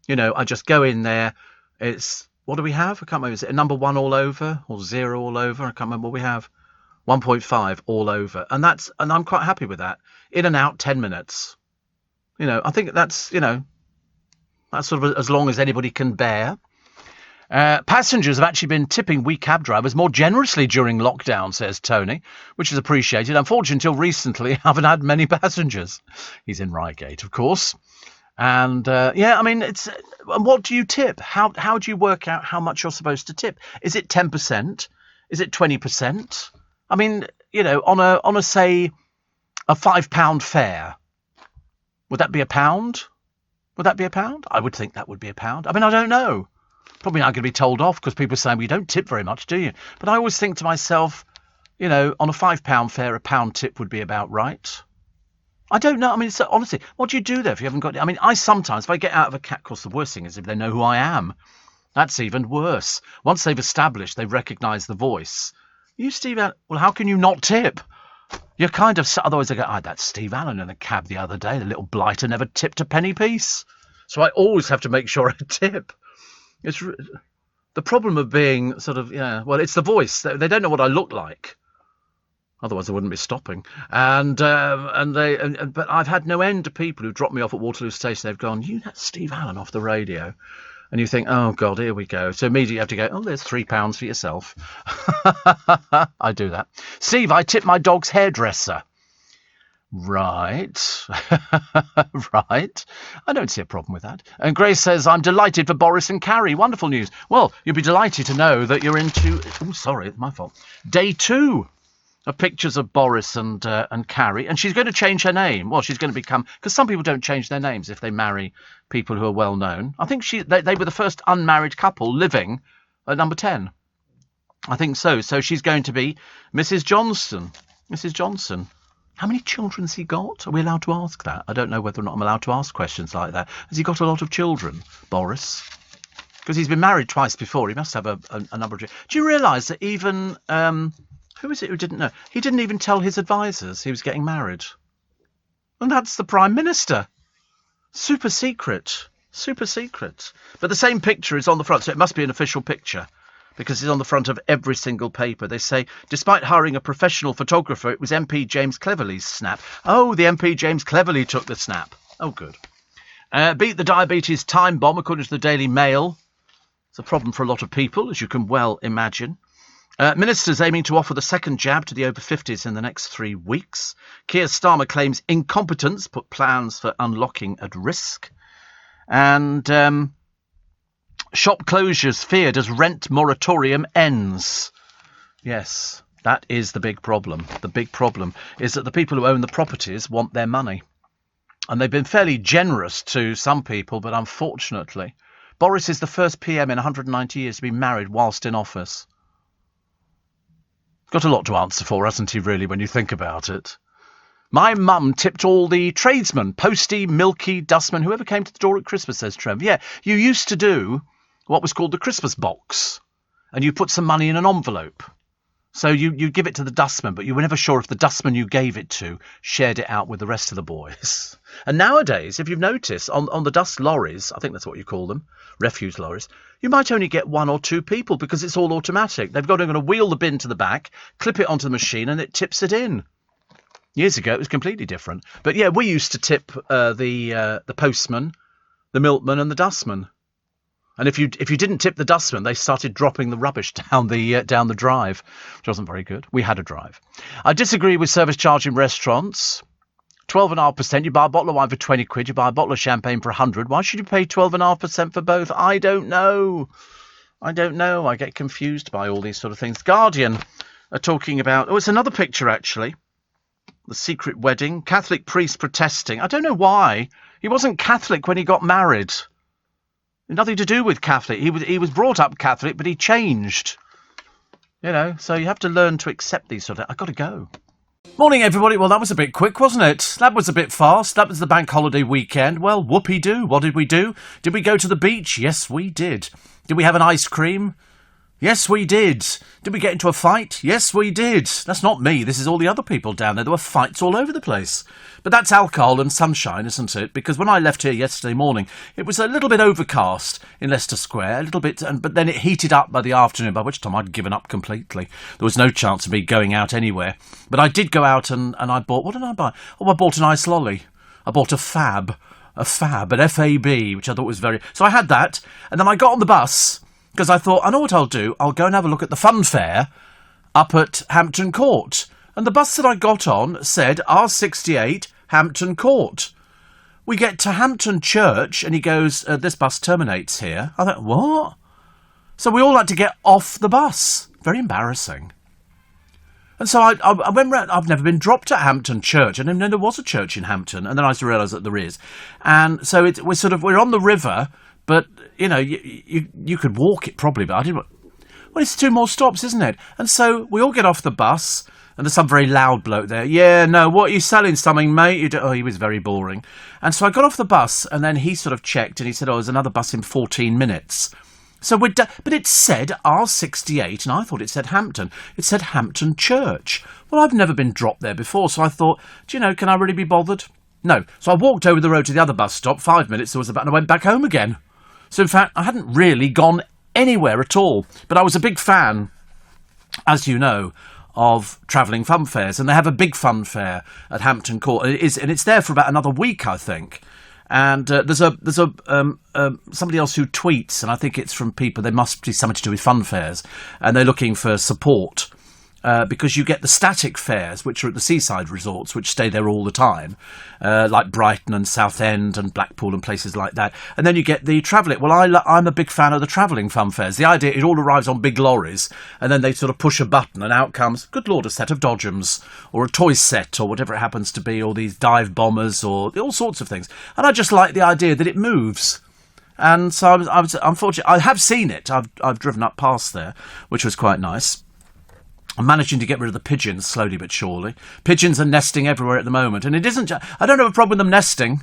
You know, I just go in there. It's, what do we have? I can't remember. Is it a number 1 all over or 0 all over? I can't remember what we have. 1.5 all over. And I'm quite happy with that. In and out, 10 minutes. You know, I think that's sort of as long as anybody can bear. Passengers have actually been tipping we cab drivers more generously during lockdown, says Tony, which is appreciated. Unfortunately, until recently, I haven't had many passengers. He's in Reigate, of course. And, I mean, what do you tip? How do you work out how much you're supposed to tip? Is it 10%? Is it 20%? I mean, you know, on a say, a £5 fare, would that be £1? Would that be £1? I would think that would be £1. I mean, I don't know. Probably not going to be told off because people are saying, well, you don't tip very much, do you? But I always think to myself, You know, on a £5 fare, a £1 tip would be about right. I don't know. I mean, so, honestly, what do you do there if you haven't got... I mean, I sometimes, if I get out of a cab, of course, the worst thing is if they know who I am. That's even worse. Once they've established, they've recognised the voice. You, Steve Allen, well, how can you not tip? You're kind of... Otherwise, they go, I had that Steve Allen in a cab the other day. The little blighter never tipped a penny piece. So I always have to make sure I tip. It's the problem of being sort of, well, it's the voice. They don't know what I look like. Otherwise, I wouldn't be stopping. But I've had no end of people who dropped me off at Waterloo Station. They've gone, you had Steve Allen off the radio. And you think, oh, God, here we go. So immediately you have to go, oh, there's £3 for yourself. I do that. Steve, I tipped my dog's hairdresser. Right. Right. I don't see a problem with that. And Grace says, I'm delighted for Boris and Carrie. Wonderful news. Well, you'll be delighted to know that you're into... Oh, sorry, it's my fault. Day 2 of pictures of Boris and Carrie. And she's going to change her name. Well, she's going to become... Because some people don't change their names if they marry people who are well known. I think they were the first unmarried couple living at number 10. I think so. So she's going to be Mrs. Johnson. Mrs. Johnson. How many children has he got? Are we allowed to ask that? I don't know whether or not I'm allowed to ask questions like that. Has he got a lot of children, Boris? Because he's been married twice before. He must have a number of children. Do you realise that even... who is it who didn't know? He didn't even tell his advisors he was getting married. And that's the Prime Minister. Super secret. Super secret. But the same picture is on the front, so it must be an official picture. Because it's on the front of every single paper. They say, despite hiring a professional photographer, it was MP James Cleverly's snap. Oh, the MP James Cleverly took the snap. Oh, good. Beat the diabetes time bomb, according to the Daily Mail. It's a problem for a lot of people, as you can well imagine. Ministers aiming to offer the second jab to the over 50s in the next 3 weeks. Keir Starmer claims incompetence put plans for unlocking at risk. And... shop closures feared as rent moratorium ends. Yes, that is the big problem. The big problem is that the people who own the properties want their money. And they've been fairly generous to some people, but unfortunately, Boris is the first PM in 190 years to be married whilst in office. Got a lot to answer for, hasn't he, really, when you think about it? My mum tipped all the tradesmen, postie, milky, dustmen, whoever came to the door at Christmas, says Trev. Yeah, you used to do what was called the Christmas box, and you put some money in an envelope. So you give it to the dustman, but you were never sure if the dustman you gave it to shared it out with the rest of the boys. And nowadays, if you've noticed, on the dust lorries, I think that's what you call them, refuse lorries, you might only get 1 or 2 people because it's all automatic. They've got to wheel the bin to the back, clip it onto the machine, and it tips it in. Years ago, it was completely different. But yeah, we used to tip the postman, the milkman, and the dustman. And if you didn't tip the dustman, they started dropping the rubbish down the drive, which wasn't very good. We had a drive. I disagree with service charge in restaurants. 12.5%. You buy a bottle of wine for 20 quid. You buy a bottle of champagne for 100. Why should you pay 12.5% for both? I don't know. I get confused by all these sort of things. Guardian are talking about... Oh, it's another picture, actually. The secret wedding. Catholic priest protesting. I don't know why. He wasn't Catholic when he got married. Nothing to do with Catholic. He was brought up Catholic, but he changed. So you have to learn to accept these sort of... I've got to go. Morning, everybody. Well, that was a bit quick, wasn't it? That was a bit fast. That was the bank holiday weekend. Well, whoopee-doo. What did we do? Did we go to the beach? Yes, we did. Did we have an ice cream? Yes, we did. Did we get into a fight? Yes, we did. That's not me. This is all the other people down there. There were fights all over the place. But that's alcohol and sunshine, isn't it? Because when I left here yesterday morning, it was a little bit overcast in Leicester Square, a little bit, but then it heated up by the afternoon, by which time I'd given up completely. There was no chance of me going out anywhere. But I did go out and I bought... What did I buy? Oh, I bought an ice lolly. I bought a Fab, an FAB, which I thought was very... So I had that, and then I got on the bus... Because I thought, I know what I'll do. I'll go and have a look at the fun fair up at Hampton Court. And the bus that I got on said R68 Hampton Court. We get to Hampton Church and he goes, this bus terminates here. I thought, what? So we all had to get off the bus. Very embarrassing. And so I went round. I've never been dropped at Hampton Church. I didn't know there was a church in Hampton. And then I realised that there is. And so we're on the river... But, you could walk it probably, but I didn't... well, it's 2 more stops, isn't it? And so we all get off the bus, and there's some very loud bloke there. Yeah, no, what are you selling something, mate? Oh, he was very boring. And so I got off the bus, and then he sort of checked, and he said, there's another bus in 14 minutes. So we're but it said R68, and I thought it said Hampton. It said Hampton Church. Well, I've never been dropped there before, so I thought, can I really be bothered? No. So I walked over the road to the other bus stop. 5 minutes there was about, and I went back home again. So in fact, I hadn't really gone anywhere at all. But I was a big fan, as you know, of travelling fun fairs, and they have a big fun fair at Hampton Court. And it's there for about another week, I think. And there's somebody else who tweets, and I think it's from people. There must be something to do with fun fairs, and they're looking for support because you get the static fairs, which are at the seaside resorts, which stay there all the time, like Brighton and Southend and Blackpool and places like that. And then you get the travelling. Well, I'm a big fan of the travelling fun fairs. The idea, it all arrives on big lorries, and then they sort of push a button, and out comes, good Lord, a set of Dodgems, or a toy set, or whatever it happens to be, or these dive bombers, or all sorts of things. And I just like the idea that it moves. And so I was unfortunate. I have seen it. I've driven up past there, which was quite nice. I'm managing to get rid of the pigeons slowly but surely. Pigeons are nesting everywhere at the moment, and it isn't. I don't have a problem with them nesting.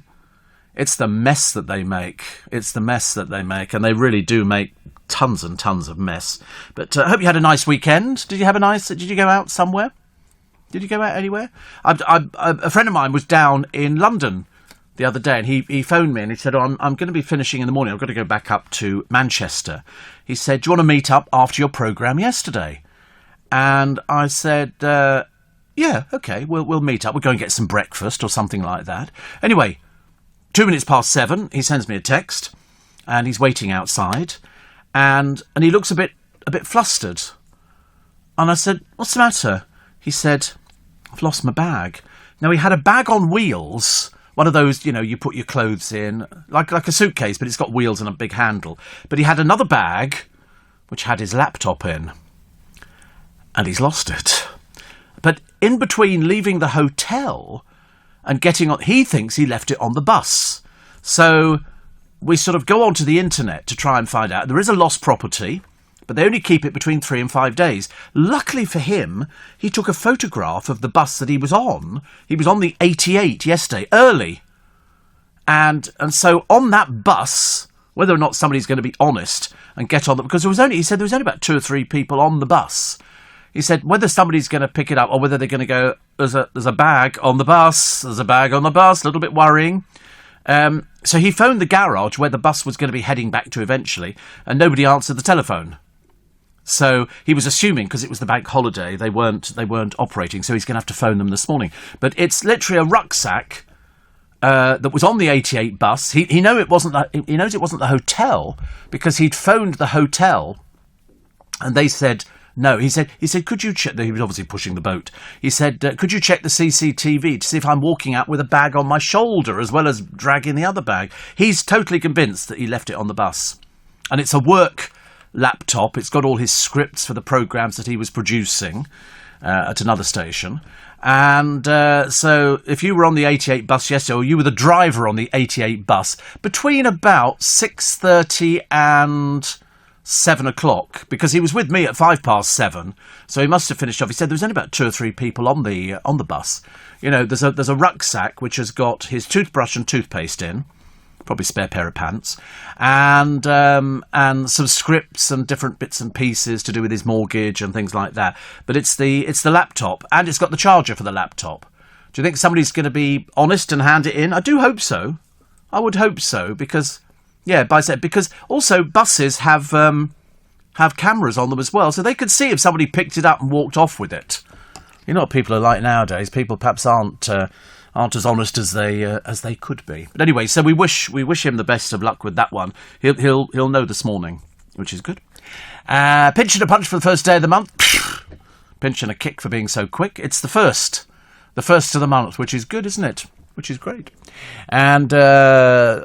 It's the mess that they make. And they really do make tons and tons of mess. But I hope you had a nice weekend. Did you go out somewhere? Did you go out anywhere? A friend of mine was down in London the other day, and he phoned me and he said, I'm going to be finishing in the morning. I've got to go back up to Manchester. He said, do you want to meet up after your programme yesterday? And I said, yeah, OK, we'll meet up. We'll go and get some breakfast or something like that. Anyway, 2 minutes past 7, he sends me a text, and he's waiting outside, and he looks a bit flustered. And I said, what's the matter? He said, I've lost my bag. Now, he had a bag on wheels, one of those, you put your clothes in, like a suitcase, but it's got wheels and a big handle. But he had another bag, which had his laptop in. And he's lost it. But in between leaving the hotel and getting on, he thinks he left it on the bus. So we sort of go onto the internet to try and find out. There is a lost property, but they only keep it between 3 and 5 days. Luckily for him, he took a photograph of the bus that he was on. He was on the 88 yesterday, early. And so on that bus, whether or not somebody's going to be honest and get on, because he said there was only about 2 or 3 people on the bus. He said whether somebody's going to pick it up or whether they're going to go, there's a bag on the bus, a little bit worrying. So he phoned the garage where the bus was going to be heading back to eventually, and nobody answered the telephone. So he was assuming, because it was the bank holiday, they weren't operating, so he's going to have to phone them this morning. But it's literally a rucksack that was on the 88 bus. He knows it wasn't the hotel, because he'd phoned the hotel, and they said no. He said, could you check? He was obviously pushing the boat. He said, could you check the CCTV to see if I'm walking out with a bag on my shoulder as well as dragging the other bag? He's totally convinced that he left it on the bus, and it's a work laptop. It's got all his scripts for the programmes that he was producing at another station. And so if you were on the 88 bus yesterday, or you were the driver on the 88 bus, between about 6:30 and 7 o'clock, because he was with me at 7:05, so he must have finished off. He said there was only about 2 or 3 people on the bus. There's a rucksack which has got his toothbrush and toothpaste in, probably a spare pair of pants, and some scripts and different bits and pieces to do with his mortgage and things like that. But it's the laptop, and it's got the charger for the laptop. Do you think somebody's going to be honest and hand it in? I do hope so. I would hope so, because also buses have cameras on them as well, so they could see if somebody picked it up and walked off with it. You know what people are like nowadays. People perhaps aren't as honest as they could be. But anyway, so we wish him the best of luck with that one. He'll know this morning, which is good. Pinch and a punch for the first day of the month. Pinch and a kick for being so quick. It's the first of the month, which is good, isn't it? Which is great. And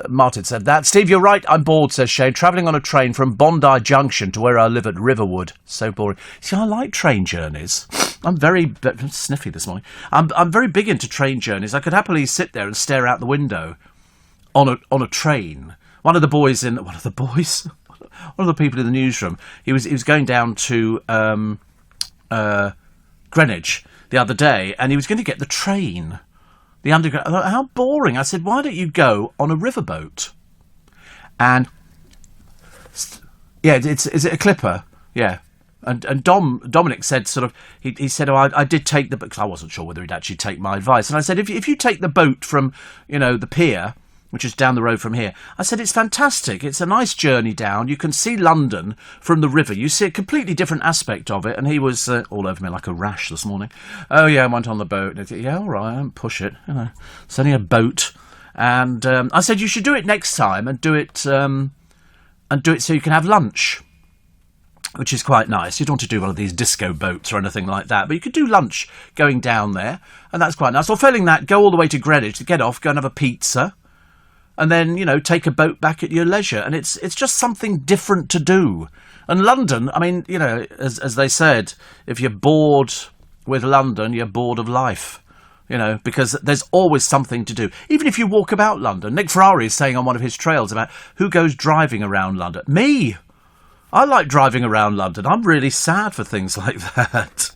Martin said that. Steve, you're right. I'm bored, says Shane. Travelling on a train from Bondi Junction to where I live at Riverwood. So boring. See, I like train journeys. I'm very sniffy this morning. I'm very big into train journeys. I could happily sit there and stare out the window on a train. One of the boys one of the people in the newsroom, he was going down to Greenwich the other day, and he was going to get the train, the underground. I thought, how boring. I said, why don't you go on a riverboat? And yeah, is it a clipper? Yeah. And Dominic said sort of, he said, oh, I did take the boat, because I wasn't sure whether he'd actually take my advice. And I said, if you take the boat from, the pier, which is down the road from here, I said, it's fantastic. It's a nice journey down. You can see London from the river. You see a completely different aspect of it. And he was all over me like a rash this morning. Oh, yeah, I went on the boat. And yeah, all right, I don't push it. It's only a boat. And I said, you should do it next time and do it so you can have lunch, which is quite nice. You don't want to do one of these disco boats or anything like that, but you could do lunch going down there, and that's quite nice. Or failing that, go all the way to Greenwich to get off, go and have a pizza, and then, take a boat back at your leisure. And it's just something different to do. And London, I mean, as they said, if you're bored with London, you're bored of life. Because there's always something to do. Even if you walk about London. Nick Ferrari is saying on one of his trails about who goes driving around London. Me! I like driving around London. I'm really sad for things like that.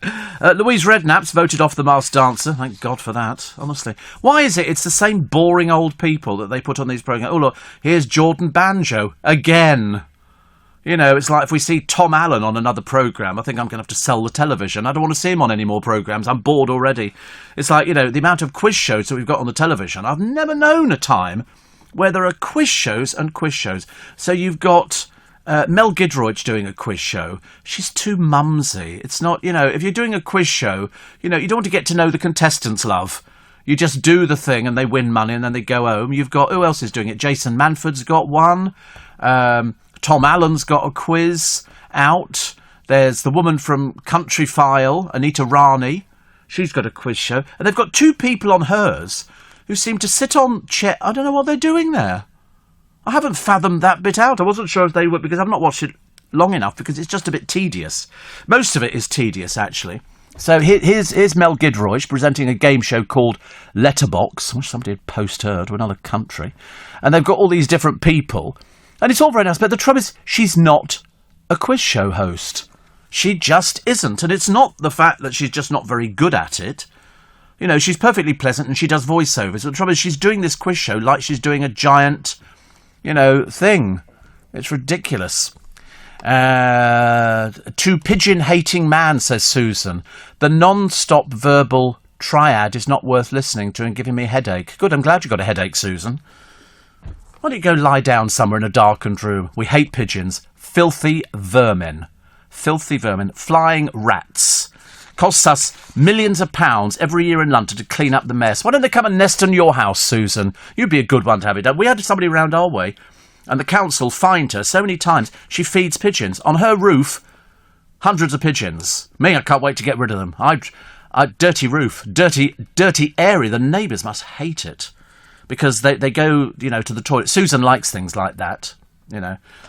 Louise Redknapp's voted off The Masked Dancer. Thank God for that, honestly. Why is it it's the same boring old people that they put on these programmes? Oh, look, here's Jordan Banjo. Again. It's like if we see Tom Allen on another programme, I think I'm going to have to sell the television. I don't want to see him on any more programmes. I'm bored already. It's like, the amount of quiz shows that we've got on the television. I've never known a time where there are quiz shows and quiz shows. So you've got Mel Giedroyc doing a quiz show. She's too mumsy. It's not, if you're doing a quiz show, you don't want to get to know the contestants, love. You just do the thing and they win money and then they go home. You've got, who else is doing it? Jason Manford's got one. Tom Allen's got a quiz out. There's the woman from Country File, Anita Rani. She's got a quiz show. And they've got two people on hers who seem to sit on chair. I don't know what they're doing there. I haven't fathomed that bit out. I wasn't sure if they were, because I've not watched it long enough, because it's just a bit tedious. Most of it is tedious, actually. So here's Mel Giedroyc presenting a game show called Letterbox, which somebody had post her to another country. And they've got all these different people. And it's all very nice, but the trouble is, she's not a quiz show host. She just isn't. And it's not the fact that she's just not very good at it. She's perfectly pleasant and she does voiceovers. But the trouble is, she's doing this quiz show like she's doing a giant, thing. It's ridiculous. To pigeon-hating man, says Susan. The non-stop verbal triad is not worth listening to and giving me a headache. Good, I'm glad you got a headache, Susan. Why don't you go lie down somewhere in a darkened room? We hate pigeons. Filthy vermin. Filthy vermin. Flying rats. Costs us millions of pounds every year in London to clean up the mess. Why don't they come and nest in your house, Susan? You'd be a good one to have it done. We had somebody around our way, and the council fined her so many times. She feeds pigeons. On her roof, hundreds of pigeons. Me, I can't wait to get rid of them. Dirty roof. Dirty area. The neighbours must hate it. Because they go, to the toilet. Susan likes things like that,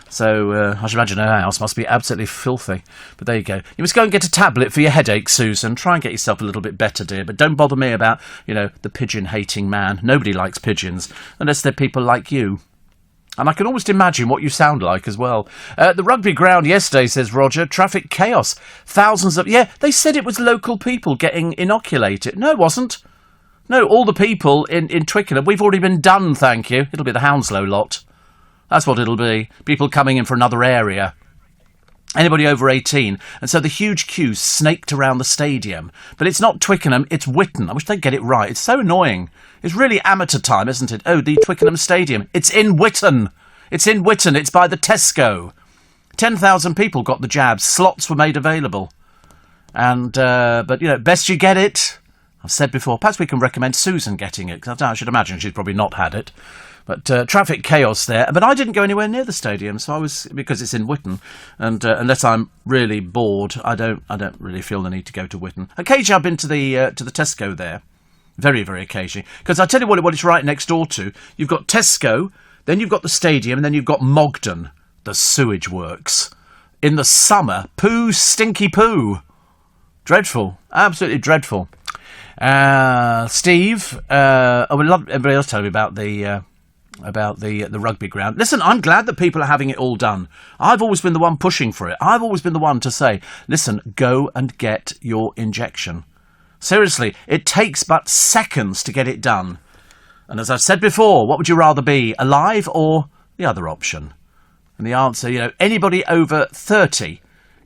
So I should imagine her house must be absolutely filthy. But there you go. You must go and get a tablet for your headache, Susan. Try and get yourself a little bit better, dear. But don't bother me about, the pigeon-hating man. Nobody likes pigeons, unless they're people like you. And I can almost imagine what you sound like as well. The rugby ground yesterday, says Roger, traffic chaos. Thousands of... Yeah, they said it was local people getting inoculated. No, it wasn't. No, all the people in Twickenham, we've already been done, thank you. It'll be the Hounslow lot. That's what it'll be. People coming in for another area. Anybody over 18. And so the huge queues snaked around the stadium. But it's not Twickenham, it's Whitton. I wish they'd get it right. It's so annoying. It's really amateur time, isn't it? Oh, the Twickenham Stadium. It's in Whitton. It's in Whitton. It's by the Tesco. 10,000 people got the jabs. Slots were made available. And, but, best you get it. I've said before, perhaps we can recommend Susan getting it, because I should imagine she's probably not had it. But traffic chaos there. But I didn't go anywhere near the stadium, so because it's in Whitton, and unless I'm really bored, I don't really feel the need to go to Whitton. Occasionally I've been to the Tesco there, very, very occasionally, because I tell you what it's right next door to. You've got Tesco, then you've got the stadium, and then you've got Mogden, the sewage works. In the summer, stinky poo. Dreadful, absolutely dreadful. Steve, I would love everybody else telling me about the about the rugby ground. Listen, I'm glad that people are having it all done. I've always been the one pushing for it. I've always been the one to say, listen, go and get your injection. Seriously, it takes but seconds to get it done. And as I've said before, what would you rather be, alive or the other option? And the answer, anybody over 30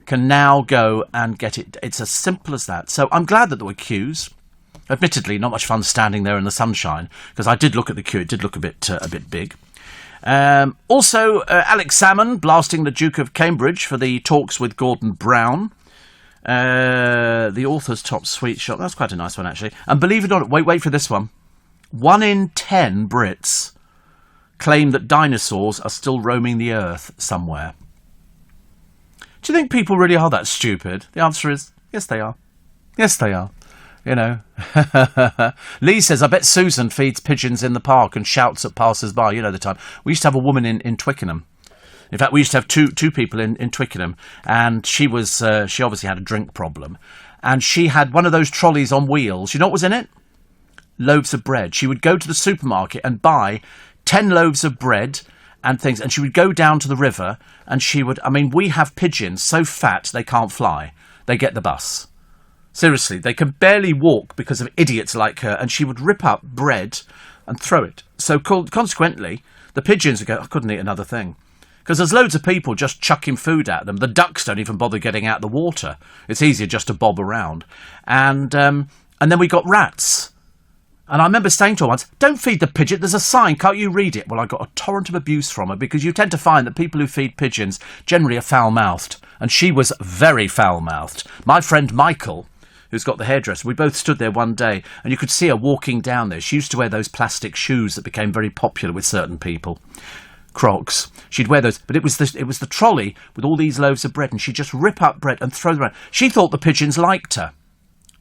can now go and get it. It's as simple as that. So I'm glad that there were queues. Admittedly, not much fun standing there in the sunshine, because I did look at the queue. It did look a bit big. Also, Alex Salmon blasting the Duke of Cambridge for the talks with Gordon Brown. The author's top sweet shop. That's quite a nice one, actually. And believe it or not, wait for this one. 1 in 10 Brits claim that dinosaurs are still roaming the earth somewhere. Do you think people really are that stupid? The answer is, yes, they are. Yes, they are. Lee says, I bet Susan feeds pigeons in the park and shouts at passers-by. The time. We used to have a woman in Twickenham. In fact, we used to have two people in Twickenham, and she obviously had a drink problem. And she had one of those trolleys on wheels. You know what was in it? Loaves of bread. She would go to the supermarket and buy 10 loaves of bread and things, and she would go down to the river, and we have pigeons so fat they can't fly. They get the bus. Seriously, they can barely walk because of idiots like her, and she would rip up bread and throw it. So consequently, the pigeons would go, I couldn't eat another thing. Because there's loads of people just chucking food at them. The ducks don't even bother getting out the water. It's easier just to bob around. And then we got rats. And I remember saying to her once, don't feed the pigeon, there's a sign, can't you read it? Well, I got a torrent of abuse from her, because you tend to find that people who feed pigeons generally are foul-mouthed. And she was very foul-mouthed. My friend Michael, who's got the hairdresser, we both stood there one day, and you could see her walking down there. She used to wear those plastic shoes that became very popular with certain people. Crocs. She'd wear those, but it was the trolley with all these loaves of bread, and she'd just rip up bread and throw them around. She thought the pigeons liked her.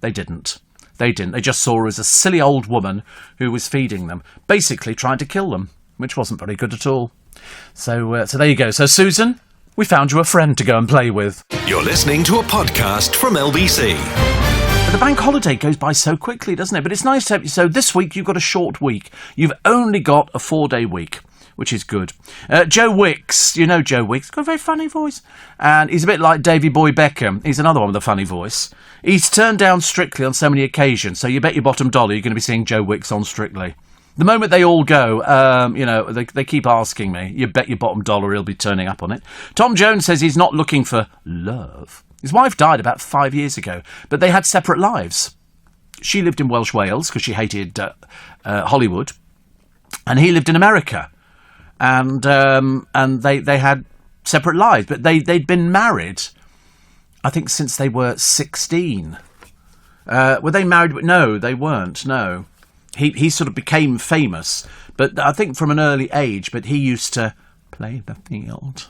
They didn't. They just saw her as a silly old woman who was feeding them, basically trying to kill them, which wasn't very good at all. So there you go. So, Susan, we found you a friend to go and play with. You're listening to a podcast from LBC. The bank holiday goes by so quickly, doesn't it? But it's nice to have you. So this week you've got a short week. You've only got a 4-day week, which is good. Joe Wicks, you know Joe Wicks, got a very funny voice. And he's a bit like Davy Boy Beckham. He's another one with a funny voice. He's turned down Strictly on so many occasions, so you bet your bottom dollar you're going to be seeing Joe Wicks on Strictly. The moment they all go, they keep asking me, you bet your bottom dollar he'll be turning up on it. Tom Jones says he's not looking for love. His wife died about 5 years ago, but they had separate lives. She lived in Welsh Wales because she hated Hollywood, and he lived in America. And they had separate lives, but they'd been married, I think, since they were 16. Were they married? No, they weren't. No, he sort of became famous, but I think from an early age. But he used to play the field.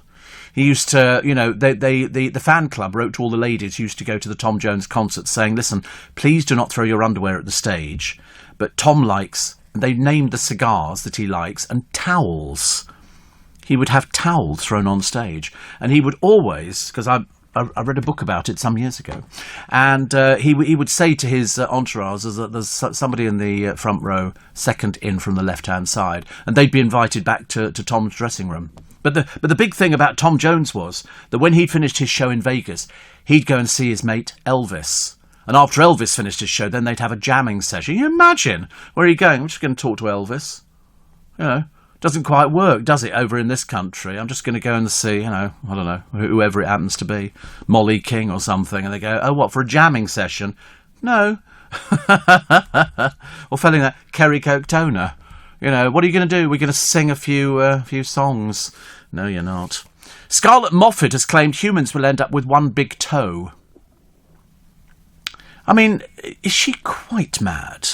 He used to, the fan club wrote to all the ladies who used to go to the Tom Jones concerts saying, listen, please do not throw your underwear at the stage. But Tom likes, they named the cigars that he likes, and towels. He would have towels thrown on stage. And he would always, because I read a book about it some years ago, and he would say to his entourage, there's somebody in the front row, second in from the left-hand side, and they'd be invited back to Tom's dressing room. But the big thing about Tom Jones was that when he'd finished his show in Vegas, he'd go and see his mate Elvis. And after Elvis finished his show, then they'd have a jamming session. You imagine, where are you going? I'm just going to talk to Elvis. Doesn't quite work, does it, over in this country? I'm just going to go and see, I don't know, whoever it happens to be, Molly King or something, and they go, oh, what, for a jamming session? No. Or failing that, Kerry Coke Toner. What are you going to do? We're going to sing a few songs. No, you're not. Scarlett Moffat has claimed humans will end up with one big toe. I mean, is she quite mad?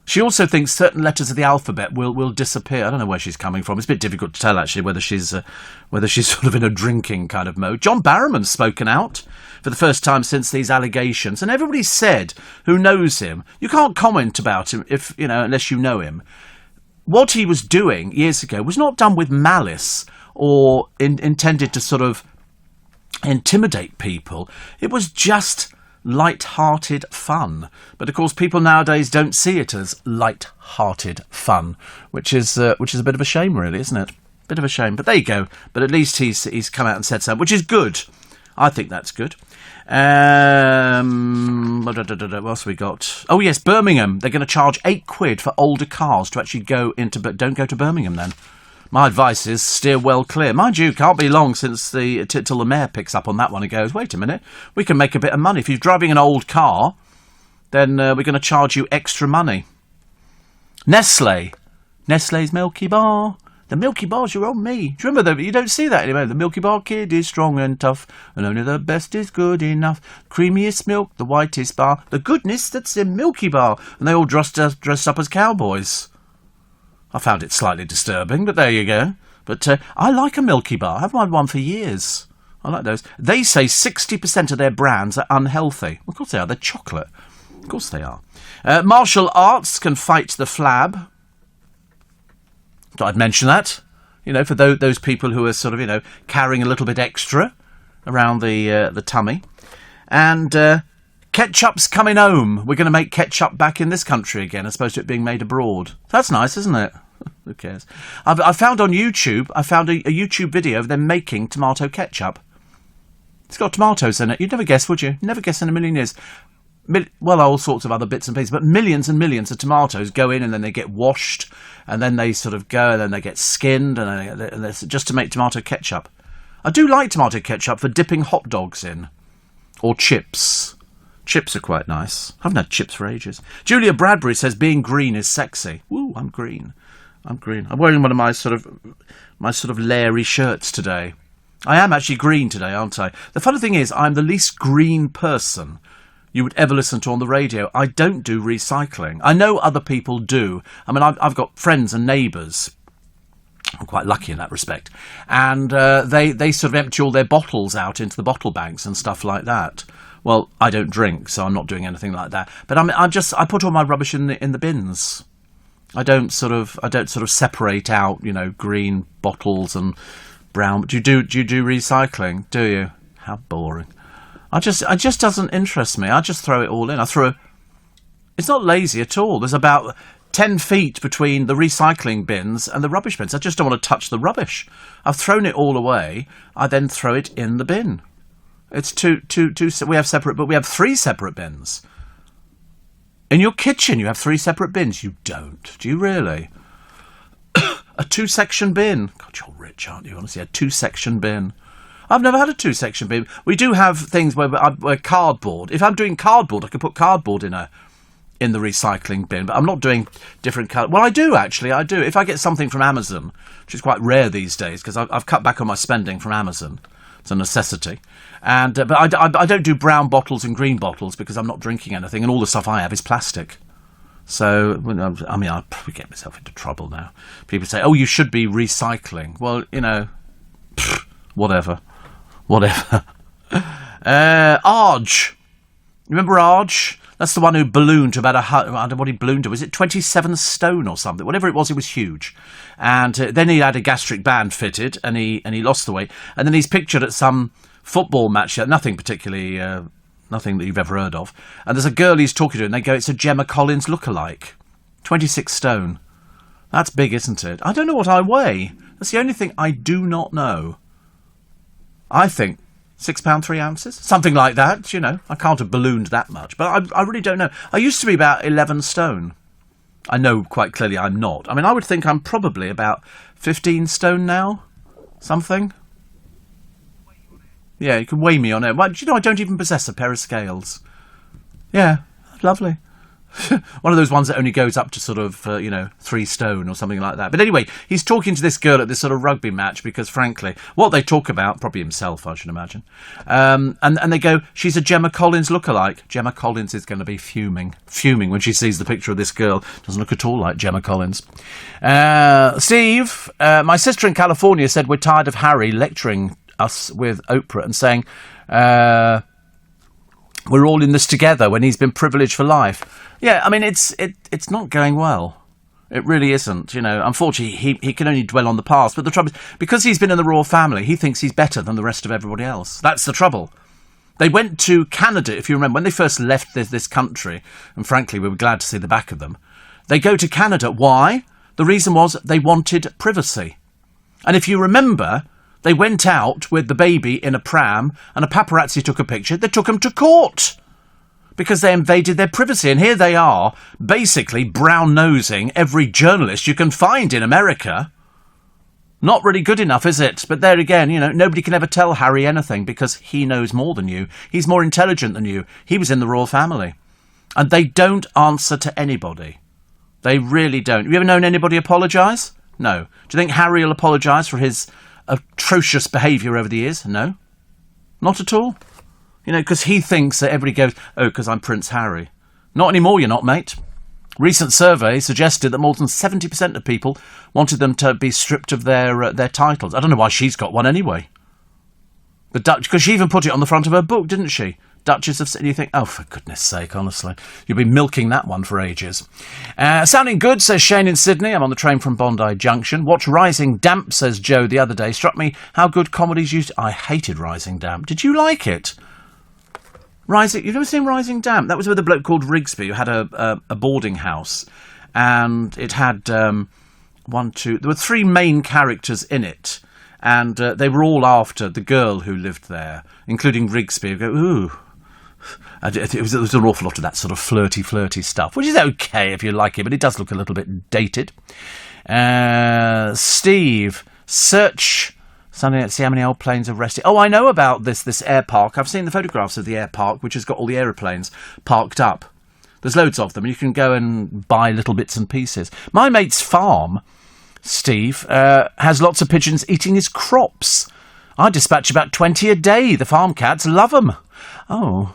She also thinks certain letters of the alphabet will disappear. I don't know where she's coming from. It's a bit difficult to tell, actually, whether she's sort of in a drinking kind of mode. John Barrowman's spoken out for the first time since these allegations, and everybody said who knows him, you can't comment about him if unless you know him. What he was doing years ago was not done with malice or intended to sort of intimidate people. It was just light-hearted fun. But of course, people nowadays don't see it as light-hearted fun, which is a bit of a shame, really, isn't it? Bit of a shame. But there you go. But at least he's come out and said something, which is good. I think that's good. What else have we got? Oh yes, Birmingham. They're going to charge £8 for older cars to actually go into. But don't go to Birmingham then. My advice is steer well clear. Mind you, can't be long since till the mayor picks up on that one and goes, wait a minute, we can make a bit of money. If you're driving an old car, then we're going to charge you extra money. Nestle's Milky Bar. The Milky Bar's your own me. Do you remember that? You don't see that anymore. The Milky Bar kid is strong and tough, and only the best is good enough. Creamiest milk, the whitest bar, the goodness that's in Milky Bar. And they all dressed up as cowboys. I found it slightly disturbing, but there you go. But I like a Milky Bar. I've had one for years. I like those. They say 60% of their brands are unhealthy. Of course they are. They're chocolate. Of course they are. Martial arts can fight the flab. Thought I'd mention that, for those people who are sort of, carrying a little bit extra around the tummy. And ketchup's coming home. We're going to make ketchup back in this country again, as opposed to it being made abroad. That's nice, isn't it? Who cares? I found on YouTube, a YouTube video of them making tomato ketchup. It's got tomatoes in it. You'd never guess, would you? Never guess in a million years. Well, all sorts of other bits and pieces, but millions and millions of tomatoes go in and then they get washed and then they sort of go and then they get skinned and just to make tomato ketchup. I do like tomato ketchup for dipping hot dogs in. Or chips. Chips are quite nice. I haven't had chips for ages. Julia Bradbury says being green is sexy. Woo, I'm green. I'm wearing one of my sort of Larry shirts today. I am actually green today, aren't I? The funny thing is, I'm the least green person you would ever listen to on the radio. I don't do recycling. I know other people do. I mean, I've got friends and neighbours. I'm quite lucky in that respect. And they sort of empty all their bottles out into the bottle banks and stuff like that. Well, I don't drink, so I'm not doing anything like that. But I put all my rubbish in the bins. I don't sort of separate out, green bottles and brown. Do you do recycling? Do you? How boring. It just doesn't interest me. I just throw it all in. It's not lazy at all. There's about 10 feet between the recycling bins and the rubbish bins. I just don't want to touch the rubbish. I've thrown it all away. I then throw it in the bin. It's two. We have separate, but we have 3 separate bins. In your kitchen, you have 3 separate bins. You don't. Do you really? A 2-section bin. God, you're rich, aren't you? Honestly, a 2-section bin. I've never had a 2-section bin. We do have things where cardboard. If I'm doing cardboard, I can put cardboard in the recycling bin. But I'm not doing different colour. Well, I do actually. I do. If I get something from Amazon, which is quite rare these days because I've cut back on my spending from Amazon. It's a necessity. And but I don't do brown bottles and green bottles because I'm not drinking anything, and all the stuff I have is plastic. So I mean, I'll probably get myself into trouble now. People say, "Oh, you should be recycling." Well, whatever. Arj. Remember Arj? That's the one who ballooned to about I don't know what he ballooned to. Was it 27 stone or something? Whatever it was huge. And then he had a gastric band fitted, and he lost the weight. And then he's pictured at some football match, nothing particularly, nothing that you've ever heard of. And there's a girl he's talking to, and they go, "It's a Gemma Collins lookalike. 26 stone. That's big, isn't it?" I don't know what I weigh. That's the only thing I do not know. I think £6 3 ounces, something like that. I can't have ballooned that much, but I really don't know. I used to be about 11 stone. I know quite clearly I'm not. I mean, I would think I'm probably about 15 stone now, something. Yeah, you can weigh me on it. Well, I don't even possess a pair of scales. Yeah, lovely. One of those ones that only goes up to sort of, 3 stone or something like that. But anyway, he's talking to this girl at this sort of rugby match because, frankly, what they talk about, probably himself, I should imagine, and they go, "She's a Gemma Collins lookalike." Gemma Collins is going to be fuming when she sees the picture of this girl. Doesn't look at all like Gemma Collins. Steve, my sister in California said we're tired of Harry lecturing us with Oprah and saying, we're all in this together when he's been privileged for life. Yeah, I mean, it's not going well. It really isn't. Unfortunately, he can only dwell on the past. But the trouble is, because he's been in the royal family, he thinks he's better than the rest of everybody else. That's the trouble. They went to Canada, if you remember, when they first left this country, and frankly, we were glad to see the back of them. They go to Canada. Why? The reason was they wanted privacy. And if you remember, they went out with the baby in a pram and a paparazzi took a picture. They took them to court because they invaded their privacy. And here they are, basically brown-nosing every journalist you can find in America. Not really good enough, is it? But there again, nobody can ever tell Harry anything because he knows more than you. He's more intelligent than you. He was in the royal family. And they don't answer to anybody. They really don't. Have you ever known anybody apologise? No. Do you think Harry will apologise for his atrocious behaviour over the years? No. Not at all. Because he thinks that everybody goes, oh, because I'm Prince Harry. Not anymore, you're not, mate. Recent survey suggested that more than 70% of people wanted them to be stripped of their titles. I don't know why she's got one anyway. But because she even put it on the front of her book, didn't she? Duchess of... You think, oh, for goodness sake, honestly. You'll be milking that one for ages. Sounding good, says Shane in Sydney. I'm on the train from Bondi Junction. Watch Rising Damp, says Joe the other day. Struck me how good comedies used... I hated Rising Damp. Did you like it? You've never seen Rising Damp? That was with a bloke called Rigsby who had a boarding house. And it had there were 3 main characters in it. And they were all after the girl who lived there, including Rigsby. Go, ooh. There was an awful lot of that sort of flirty stuff, which is okay if you like it, but it does look a little bit dated. Steve, search... Let's see how many old planes have rested. Oh, I know about this air park. I've seen the photographs of the air park, which has got all the aeroplanes parked up. There's loads of them. You can go and buy little bits and pieces. My mate's farm, Steve, has lots of pigeons eating his crops. I dispatch about 20 a day. The farm cats love them. Oh,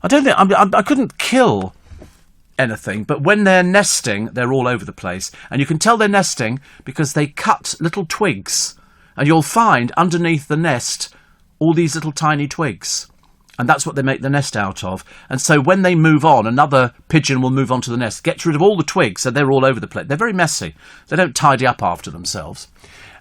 I don't think... I couldn't kill anything, but when they're nesting, they're all over the place. And you can tell they're nesting because they cut little twigs. And you'll find underneath the nest all these little tiny twigs. And that's what they make the nest out of. And so when they move on, another pigeon will move on to the nest, gets rid of all the twigs, so they're all over the place. They're very messy. They don't tidy up after themselves.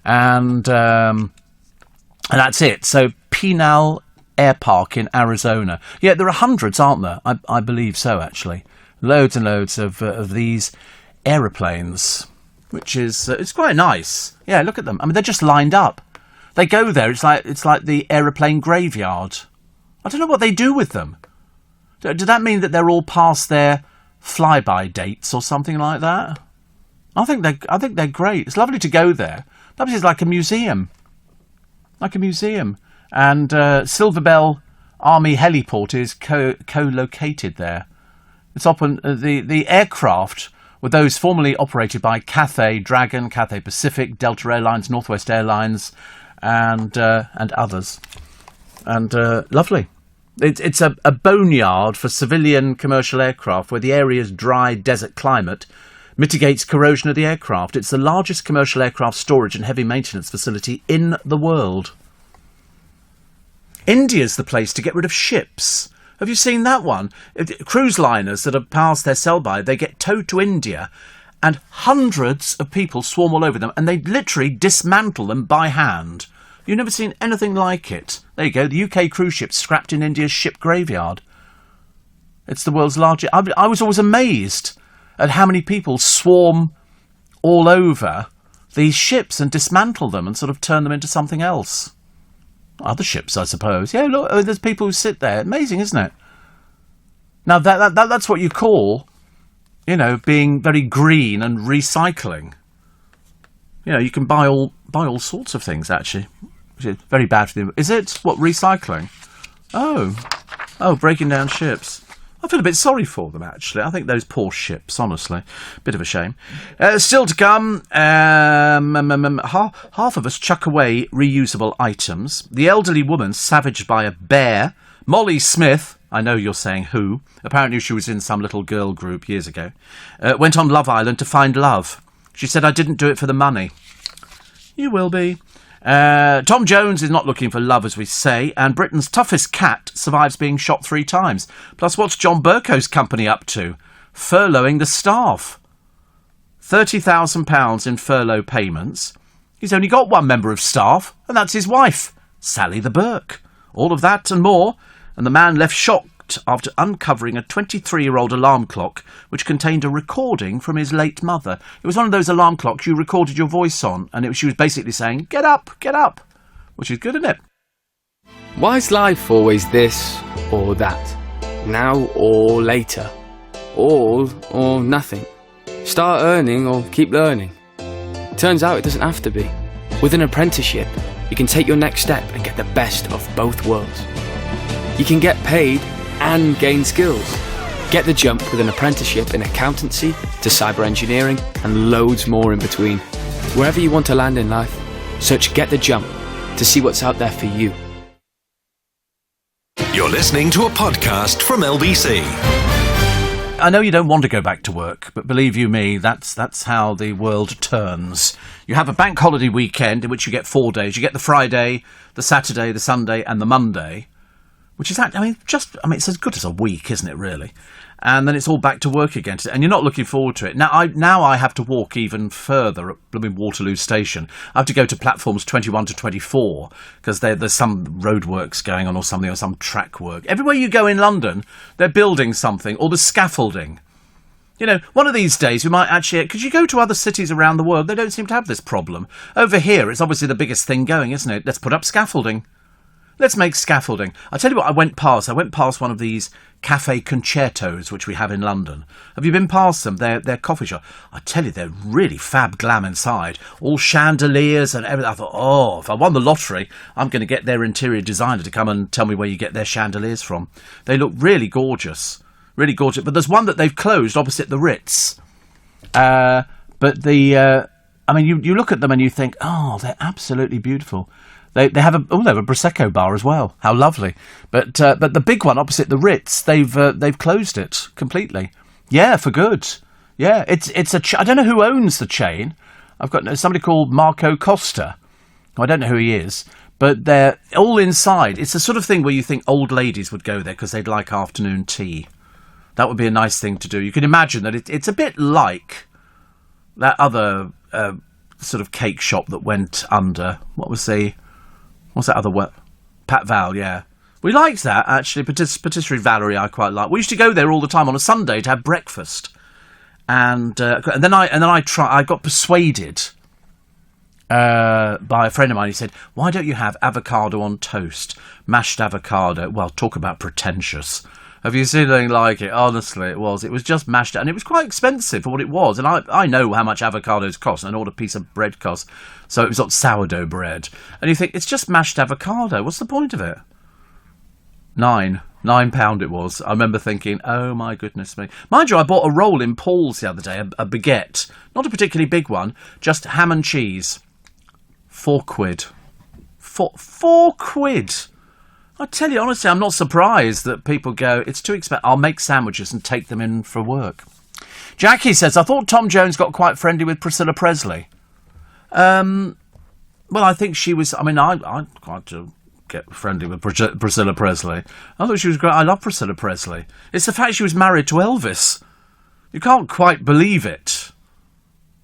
And that's it. So Pinal Air Park in Arizona. Yeah, there are hundreds, aren't there? I believe so, actually. Loads and loads of these aeroplanes, which is it's quite nice. Yeah, look at them. I mean, they're just lined up. They go there. It's like the aeroplane graveyard. I don't know what they do with them. Does that mean that they're all past their flyby dates or something like that? I think they're great. It's lovely to go there. That is like a museum. Like a museum. And Silver Bell Army Heliport is co-located there. It's often the aircraft were those formerly operated by Cathay Dragon, Cathay Pacific, Delta Airlines, Northwest Airlines, and others. And lovely. It's a boneyard for civilian commercial aircraft where the area's dry desert climate mitigates corrosion of the aircraft. It's the largest commercial aircraft storage and heavy maintenance facility in the world. India's the place to get rid of ships. Have you seen that one? Cruise liners that have passed their sell-by, they get towed to India and hundreds of people swarm all over them and they literally dismantle them by hand. You've never seen anything like it. There you go, the UK cruise ship scrapped in India's ship graveyard. It's the world's largest... I was always amazed at how many people swarm all over these ships and dismantle them and sort of turn them into something else. Other ships, I suppose. Yeah, look, there's people who sit there. Amazing, isn't it? Now, that's what you call, being very green and recycling. You can buy all sorts of things, actually. Which is very bad for them. Is it? What, recycling? Oh, breaking down ships. I feel a bit sorry for them, actually. I think those poor ships, honestly. Bit of a shame. Still to come, half of us chuck away reusable items. The elderly woman savaged by a bear. Molly Smith, I know you're saying who. Apparently she was in some little girl group years ago. Went on Love Island to find love. She said, I didn't do it for the money. You will be. Tom Jones is not looking for love, as we say, and Britain's toughest cat survives being shot 3 times. Plus, what's John Berco's company up to? Furloughing the staff. £30,000 in furlough payments. He's only got one member of staff, and that's his wife, Sally the Burke. All of that and more and the man left shocked after uncovering a 23-year-old alarm clock which contained a recording from his late mother. It was one of those alarm clocks you recorded your voice on, and she was basically saying, get up, which is good, isn't it? Why is life always this or that? Now or later? All or nothing? Start earning or keep learning? Turns out it doesn't have to be. With an apprenticeship, you can take your next step and get the best of both worlds. You can get paid and gain skills. Get the jump with an apprenticeship in accountancy to cyber engineering and loads more in between. Wherever you want to land in life, search Get the Jump to see what's out there for you. You're listening to a podcast from LBC. I know you don't want to go back to work, but believe you me, that's how the world turns. You have a bank holiday weekend in which you get 4 days. You get the Friday, the Saturday, the Sunday, and the Monday, which is, it's as good as a week, isn't it, really? And then it's all back to work again, and you're not looking forward to it. Now I have to walk even further at blooming Waterloo Station. I have to go to platforms 21 to 24 because there's some roadworks going on or something, or some track work. Everywhere you go in London, they're building something, or there's scaffolding. You know, one of these days we might actually, because you go to other cities around the world, they don't seem to have this problem. Over here, it's obviously the biggest thing going, isn't it? Let's put up scaffolding. Let's make scaffolding. I'll tell you what I went past one of these cafe concertos which we have in London. Have you been past them? They're coffee shop. I tell you, they're really fab glam inside. All chandeliers and everything. I thought, if I won the lottery, I'm going to get their interior designer to come and tell me where you get their chandeliers from. They look really gorgeous. Really gorgeous. But there's one that they've closed opposite the Ritz. You look at them and you think, they're absolutely beautiful. They have a Prosecco bar as well. How lovely! But the big one opposite the Ritz, they've closed it completely. Yeah, for good. Yeah, it's I don't know who owns the chain. I've got somebody called Marco Costa. I don't know who he is, but they're all inside. It's the sort of thing where you think old ladies would go there because they'd like afternoon tea. That would be a nice thing to do. You can imagine that it's a bit like that other sort of cake shop that went under. What's that other word? Pat Val, yeah. We liked that, actually. Patisserie Valerie I quite like. We used to go there all the time on a Sunday to have breakfast. And then I got persuaded by a friend of mine. He said, why don't you have avocado on toast? Mashed avocado. Well, talk about pretentious. Have you seen anything like it? Honestly, it was just mashed, and it was quite expensive for what it was. And I know how much avocados cost, and what a piece of bread costs. So it was not sourdough bread. And you think, it's just mashed avocado. What's the point of it? £9 it was. I remember thinking, oh my goodness me. Mind you, I bought a roll in Paul's the other day, a baguette. Not a particularly big one, just ham and cheese. £4. £4. I tell you, honestly, I'm not surprised that people go, it's too expensive. I'll make sandwiches and take them in for work. Jackie says, I thought Tom Jones got quite friendly with Priscilla Presley. Well, I think she was, I quite to get friendly with Priscilla Presley. I thought she was great. I love Priscilla Presley. It's the fact she was married to Elvis. You can't quite believe it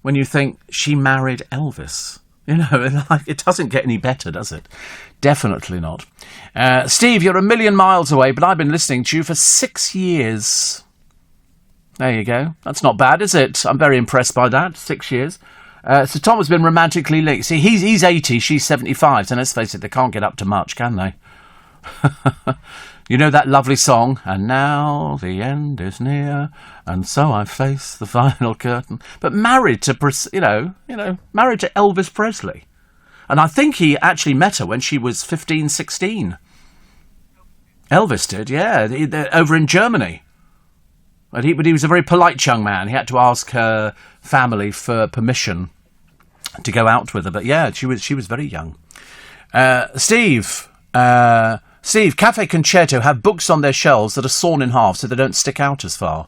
when you think she married Elvis. You know, it doesn't get any better, does it? Definitely not. Steve, you're a million miles away, but I've been listening to you for 6 years. There you go. That's not bad, is it? I'm very impressed by that. 6 years. So Tom has been romantically linked. See, he's 80, she's 75, so let's face it, they can't get up to much, can they? You know that lovely song, and now the end is near, and so I face the final curtain. But married to, married to Elvis Presley. And I think he actually met her when she was 15, 16. Elvis did, yeah, over in Germany. But he was a very polite young man. He had to ask her family for permission to go out with her. But yeah, she was very young. Steve, Cafe Concerto have books on their shelves that are sawn in half so they don't stick out as far.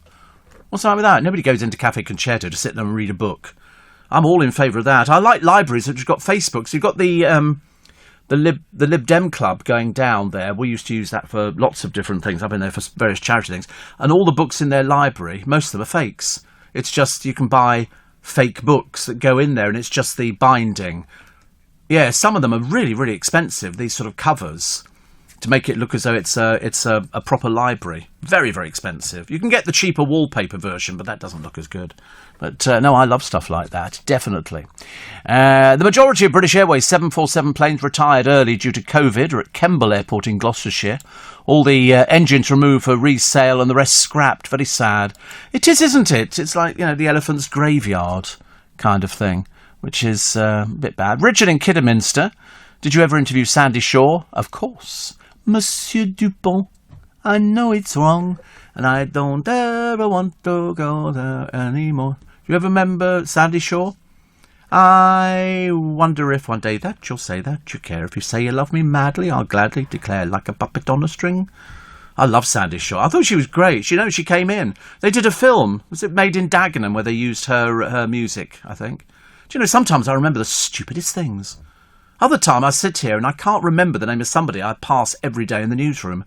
What's wrong with that? Nobody goes into Cafe Concerto to sit there and read a book. I'm all in favour of that. I like libraries which have got Facebook. So you've got the Lib Dem Club going down there. We used to use that for lots of different things. I've been there for various charity things. And all the books in their library, most of them are fakes. It's just you can buy fake books that go in there and it's just the binding. Yeah, some of them are really, really expensive, these sort of covers. to make it look as though it's a proper library. Very, very expensive. You can get the cheaper wallpaper version, but that doesn't look as good. But no, I love stuff like that, definitely. The majority of British Airways 747 planes retired early due to COVID are at Kemble Airport in Gloucestershire. All the engines removed for resale and the rest scrapped. Very sad. It is, isn't it? It's like, the elephant's graveyard kind of thing, which is a bit bad. Richard in Kidderminster. Did you ever interview Sandy Shaw? Of course. Monsieur Dupont, I know it's wrong, and I don't ever want to go there anymore. Do you ever remember Sandy Shaw? I wonder if one day that you'll say that you care. If you say you love me madly, I'll gladly declare like a puppet on a string. I love Sandy Shaw. I thought she was great. She came in. They did a film. Was it Made in Dagenham, where they used her music, I think. Do you know, sometimes I remember the stupidest things. Other time I sit here and I can't remember the name of somebody I pass every day in the newsroom.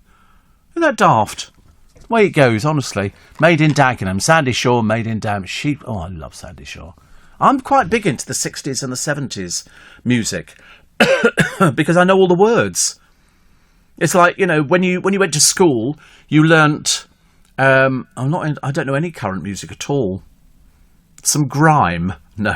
Isn't that daft? The way it goes, honestly. Made in Dagenham. Sandy Shaw, Made in Dagenham. Oh, I love Sandy Shaw. I'm quite big into the 60s and the 70s music because I know all the words. It's like, when you went to school, you learnt... I don't know any current music at all. Some grime. No.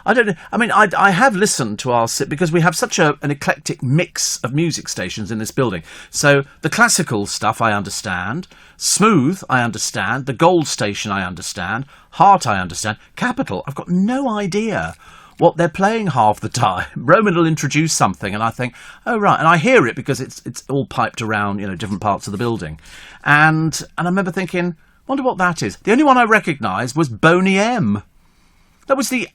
I don't know. I mean, I have listened to our... because we have such an eclectic mix of music stations in this building. So the classical stuff I understand. Smooth, I understand. The Gold Station, I understand. Heart, I understand. Capital, I've got no idea what they're playing half the time. Roman will introduce something and I think, oh, right. And I hear it because it's all piped around, different parts of the building. And I remember thinking, wonder what that is. The only one I recognised was Boney M. That was the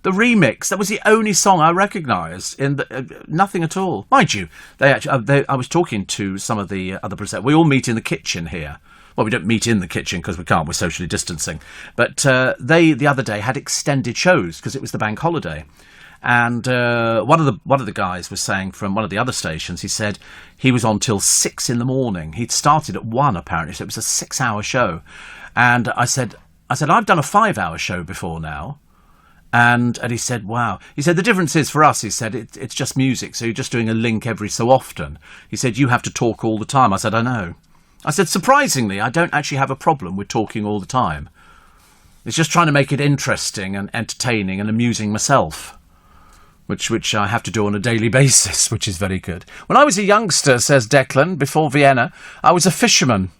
remix. That was the only song I recognised in nothing at all. Mind you, I was talking to some of the other presenters. We all meet in the kitchen here. Well, we don't meet in the kitchen because we can't. We're socially distancing. But they the other day had extended shows because it was the bank holiday. And one of the guys was saying from one of the other stations. He said he was on till 6 a.m. He'd started at 1 apparently, so it was a 6-hour show. And I said, I've done a 5-hour show before now. And he said, wow. He said, the difference is for us, he said, it's just music. So you're just doing a link every so often. He said, you have to talk all the time. I said, I know. I said, surprisingly, I don't actually have a problem with talking all the time. It's just trying to make it interesting and entertaining and amusing myself, which I have to do on a daily basis, which is very good. When I was a youngster, says Declan, before Vienna, I was a fisherman.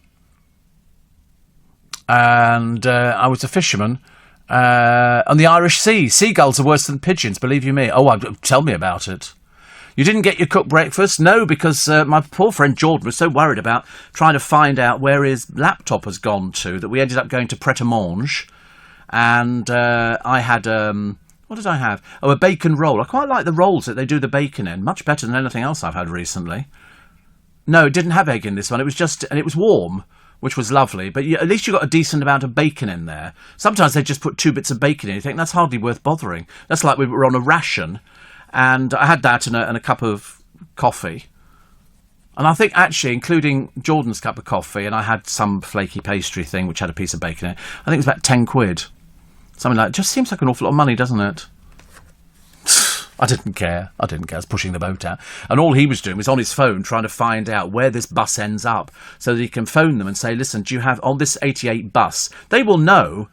And I was a fisherman on the Irish Sea. Seagulls are worse than pigeons, believe you me. Oh, tell me about it. You didn't get your cooked breakfast? No, because my poor friend Jordan was so worried about trying to find out where his laptop has gone to that we ended up going to Pret-a-Manger. And I had... what did I have? Oh, a bacon roll. I quite like the rolls that they do the bacon in. Much better than anything else I've had recently. No, it didn't have egg in this one. It was just... and it was warm, which was lovely. But at least you got a decent amount of bacon in there. Sometimes they just put 2 bits of bacon in. You think, that's hardly worth bothering. That's like we were on a ration. And I had that and a cup of coffee. And I think, actually, including Jordan's cup of coffee, and I had some flaky pastry thing, which had a piece of bacon in it, I think it was about 10 quid. Something like that. It just seems like an awful lot of money, doesn't it? I didn't care. I was pushing the boat out. And all he was doing was on his phone trying to find out where this bus ends up so that he can phone them and say, listen, do you have on this 88 bus? They will know,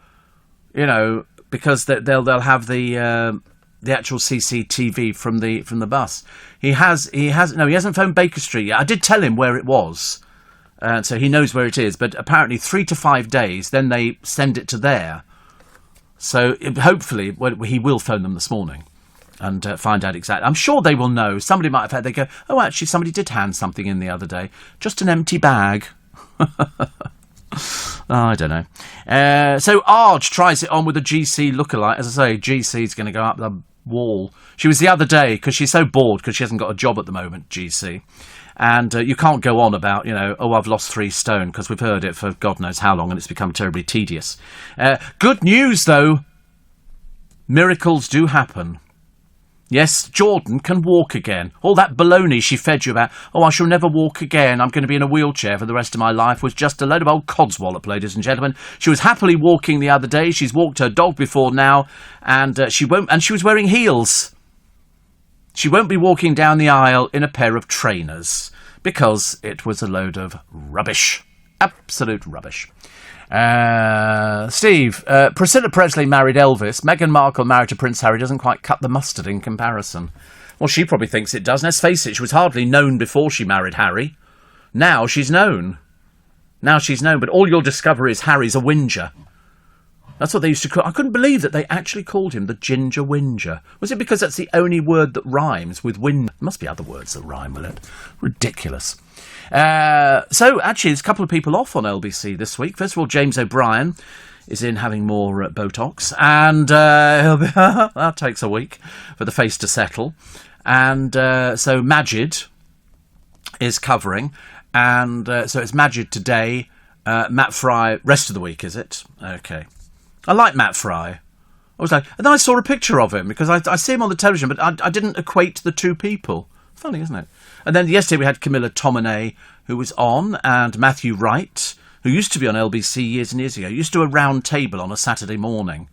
because they'll have the actual CCTV from the bus. He hasn't phoned Baker Street yet. I did tell him where it was. So he knows where it is. But apparently 3 to 5 days, then they send it to there. So hopefully he will phone them this morning and find out exactly. I'm sure they will know. Somebody might have had, they go, oh, actually, somebody did hand something in the other day. Just an empty bag. I don't know. So Arj tries it on with a GC lookalike. As I say, GC's going to go up the wall. She was the other day, because she's so bored because she hasn't got a job at the moment, GC. And you can't go on about, I've lost 3 stone, because we've heard it for God knows how long and it's become terribly tedious. Good news, though. Miracles do happen. Yes, Jordan can walk again. All that baloney she fed you about, I shall never walk again, I'm going to be in a wheelchair for the rest of my life, was just a load of old codswallop, ladies and gentlemen. She was happily walking the other day. She's walked her dog before now, and she was wearing heels. She won't be walking down the aisle in a pair of trainers. because it was a load of rubbish. Absolute rubbish. Steve, Priscilla Presley married Elvis. Meghan Markle married to Prince Harry doesn't quite cut the mustard in comparison. Well, she probably thinks it does. Let's face it, she was hardly known before she married Harry. Now she's known. But all you'll discover is Harry's a whinger. That's what they used to call... I couldn't believe that they actually called him the Ginger Whinger. Was it because that's the only word that rhymes with whin? There must be other words that rhyme with it. Ridiculous. So, actually, there's a couple of people off on LBC this week. First of all, James O'Brien is in having more Botox. And that takes a week for the face to settle. And so Majid is covering. And so it's Majid today. Matt Fry, rest of the week, is it? Okay. I like Matt Fry. I was like, and then I saw a picture of him because I see him on the television, but I didn't equate the two people. Funny, isn't it? And then yesterday we had Camilla Tominay, who was on, and Matthew Wright, who used to be on LBC years and years ago. Used to do a round table on a Saturday morning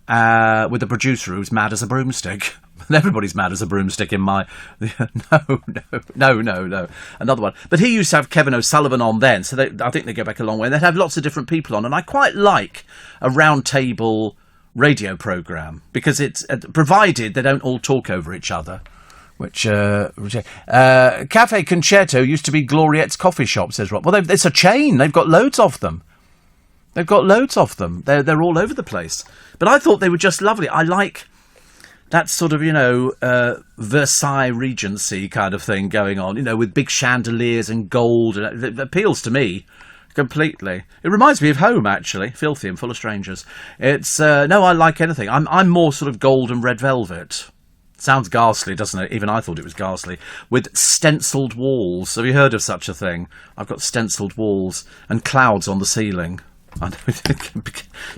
with a producer who was mad as a broomstick. Everybody's mad as a broomstick in my... No. Another one. But he used to have Kevin O'Sullivan on then, so I think they go back a long way. They'd have lots of different people on, and I quite like a round table radio programme, because it's provided they don't all talk over each other. Cafe Concerto used to be Gloriette's coffee shop, says Rob. Well, it's a chain. They've got loads of them. They're all over the place. But I thought they were just lovely. I like that sort of, Versailles Regency kind of thing going on, with big chandeliers and gold. It appeals to me completely. It reminds me of home, actually. Filthy and full of strangers. It's, no, I like anything. I'm more sort of gold and red velvet. Sounds ghastly, doesn't it? Even I thought it was ghastly. With stencilled walls. Have you heard of such a thing? I've got stencilled walls and clouds on the ceiling. I know, it's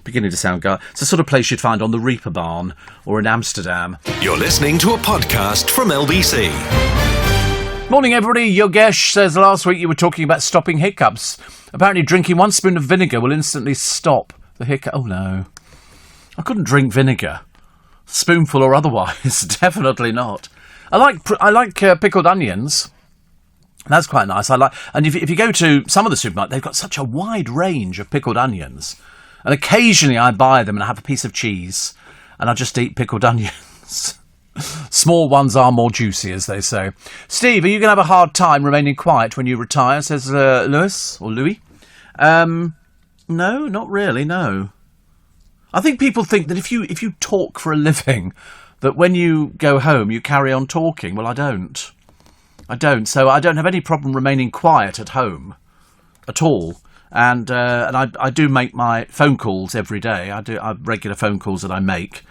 beginning to sound ghastly. It's the sort of place you'd find on the Reeperbahn or in Amsterdam. You're listening to a podcast from LBC. Morning, everybody. Yogesh says last week you were talking about stopping hiccups. Apparently drinking 1 spoon of vinegar will instantly stop the hiccup. Oh, no. I couldn't drink vinegar. Spoonful or otherwise, definitely not. I like pickled onions. That's quite nice. And if you go to some of the supermarkets, they've got such a wide range of pickled onions. And occasionally I buy them and I have a piece of cheese and I just eat pickled onions. Small ones are more juicy, as they say. Steve, are you going to have a hard time remaining quiet when you retire? Says Louis. No, not really. No. I think people think that if you talk for a living, that when you go home you carry on talking. Well, I don't. So I don't have any problem remaining quiet at home at all. And I do make my phone calls every day. I have regular phone calls that I make,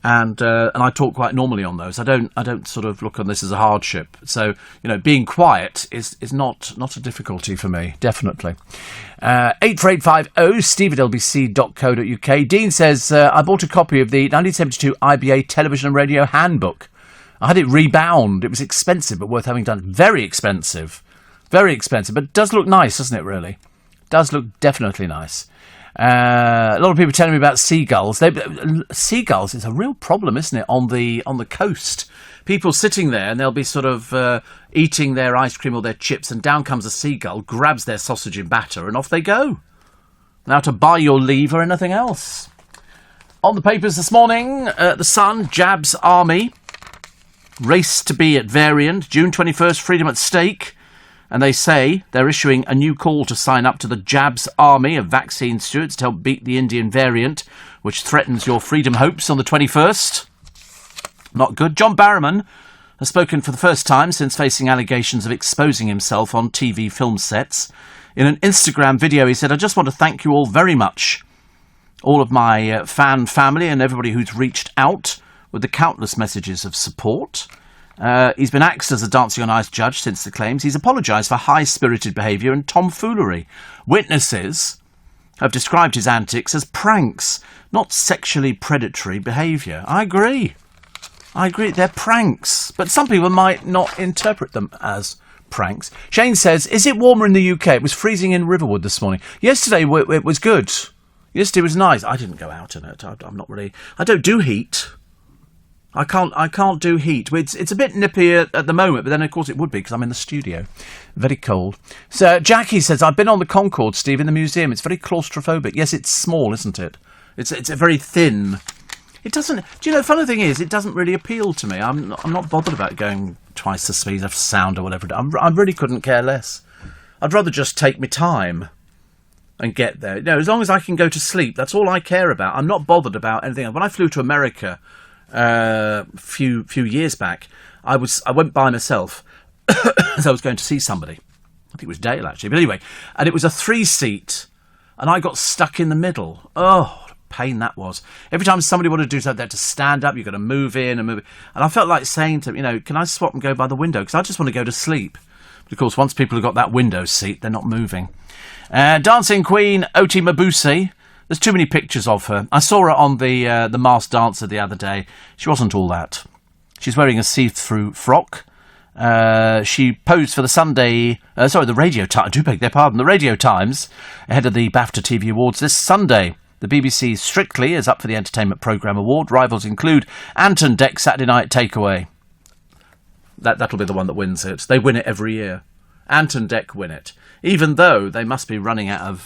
and I talk quite normally on those. I don't sort of look on this as a hardship. So being quiet is not a difficulty for me, definitely. 84850 steve@lbc.co.uk. Dean says I bought a copy of the 1972 IBA Television and Radio Handbook. I had it rebound. It was expensive, but worth having done. Very expensive, but it does look nice, doesn't it? Really, does look definitely nice. A lot of people telling me about seagulls. Seagulls is a real problem, isn't it? On the coast, people sitting there and they'll be sort of eating their ice cream or their chips, and down comes a seagull, grabs their sausage and batter, and off they go. Now to buy your leave or anything else. On the papers this morning, The Sun, Jabs Army, race to be at variant, June 21st, freedom at stake. And they say they're issuing a new call to sign up to the Jabs Army of vaccine stewards to help beat the Indian variant, which threatens your freedom hopes on the 21st. Not good. John Barrowman has spoken for the first time since facing allegations of exposing himself on TV film sets. In an Instagram video, he said, "I just want to thank you all very much. All of my fan family and everybody who's reached out with the countless messages of support." He's been axed as a Dancing on Ice judge since the claims. He's apologised for high-spirited behaviour and tomfoolery. Witnesses have described his antics as pranks, not sexually predatory behaviour. I agree, they're pranks. But some people might not interpret them as pranks. Shane says, is it warmer in the UK? It was freezing in Riverwood this morning. Yesterday it was good. Yesterday was nice. I didn't go out in it. I'm not really... I don't do heat. I can't do heat. It's a bit nippy at the moment, but then of course it would be because I'm in the studio. Very cold. So Jackie says, I've been on the Concorde, Steve, in the museum. It's very claustrophobic. Yes, it's small, isn't it? It's a very thin. It doesn't. Do you know, the funny thing is, it doesn't really appeal to me. I'm not bothered about going twice the speed of sound or whatever. I really couldn't care less. I'd rather just take my time and get there. You know, as long as I can go to sleep, that's all I care about. I'm not bothered about anything. When I flew to America a few years back, I went by myself as I was going to see somebody. I think it was Dale actually, but anyway, and it was a 3-seat, and I got stuck in the middle. Oh, what a pain that was! Every time somebody wanted to do something, they had to stand up. You've got to move in and move, and I felt like saying to them, you know, can I swap and go by the window because I just want to go to sleep. But of course, once people have got that window seat, they're not moving. Dancing Queen Oti Mabuse. There's too many pictures of her. I saw her on the Masked Dancer the other day. She wasn't all that. She's wearing a see-through frock. She posed for the Radio Times. I do beg their pardon. The Radio Times, ahead of the BAFTA TV Awards this Sunday. The BBC's Strictly is up for the Entertainment Programme Award. Rivals include Ant and Dec Saturday Night Takeaway. That'll be the one that wins it. They win it every year. Ant and Dec win it, even though they must be running out of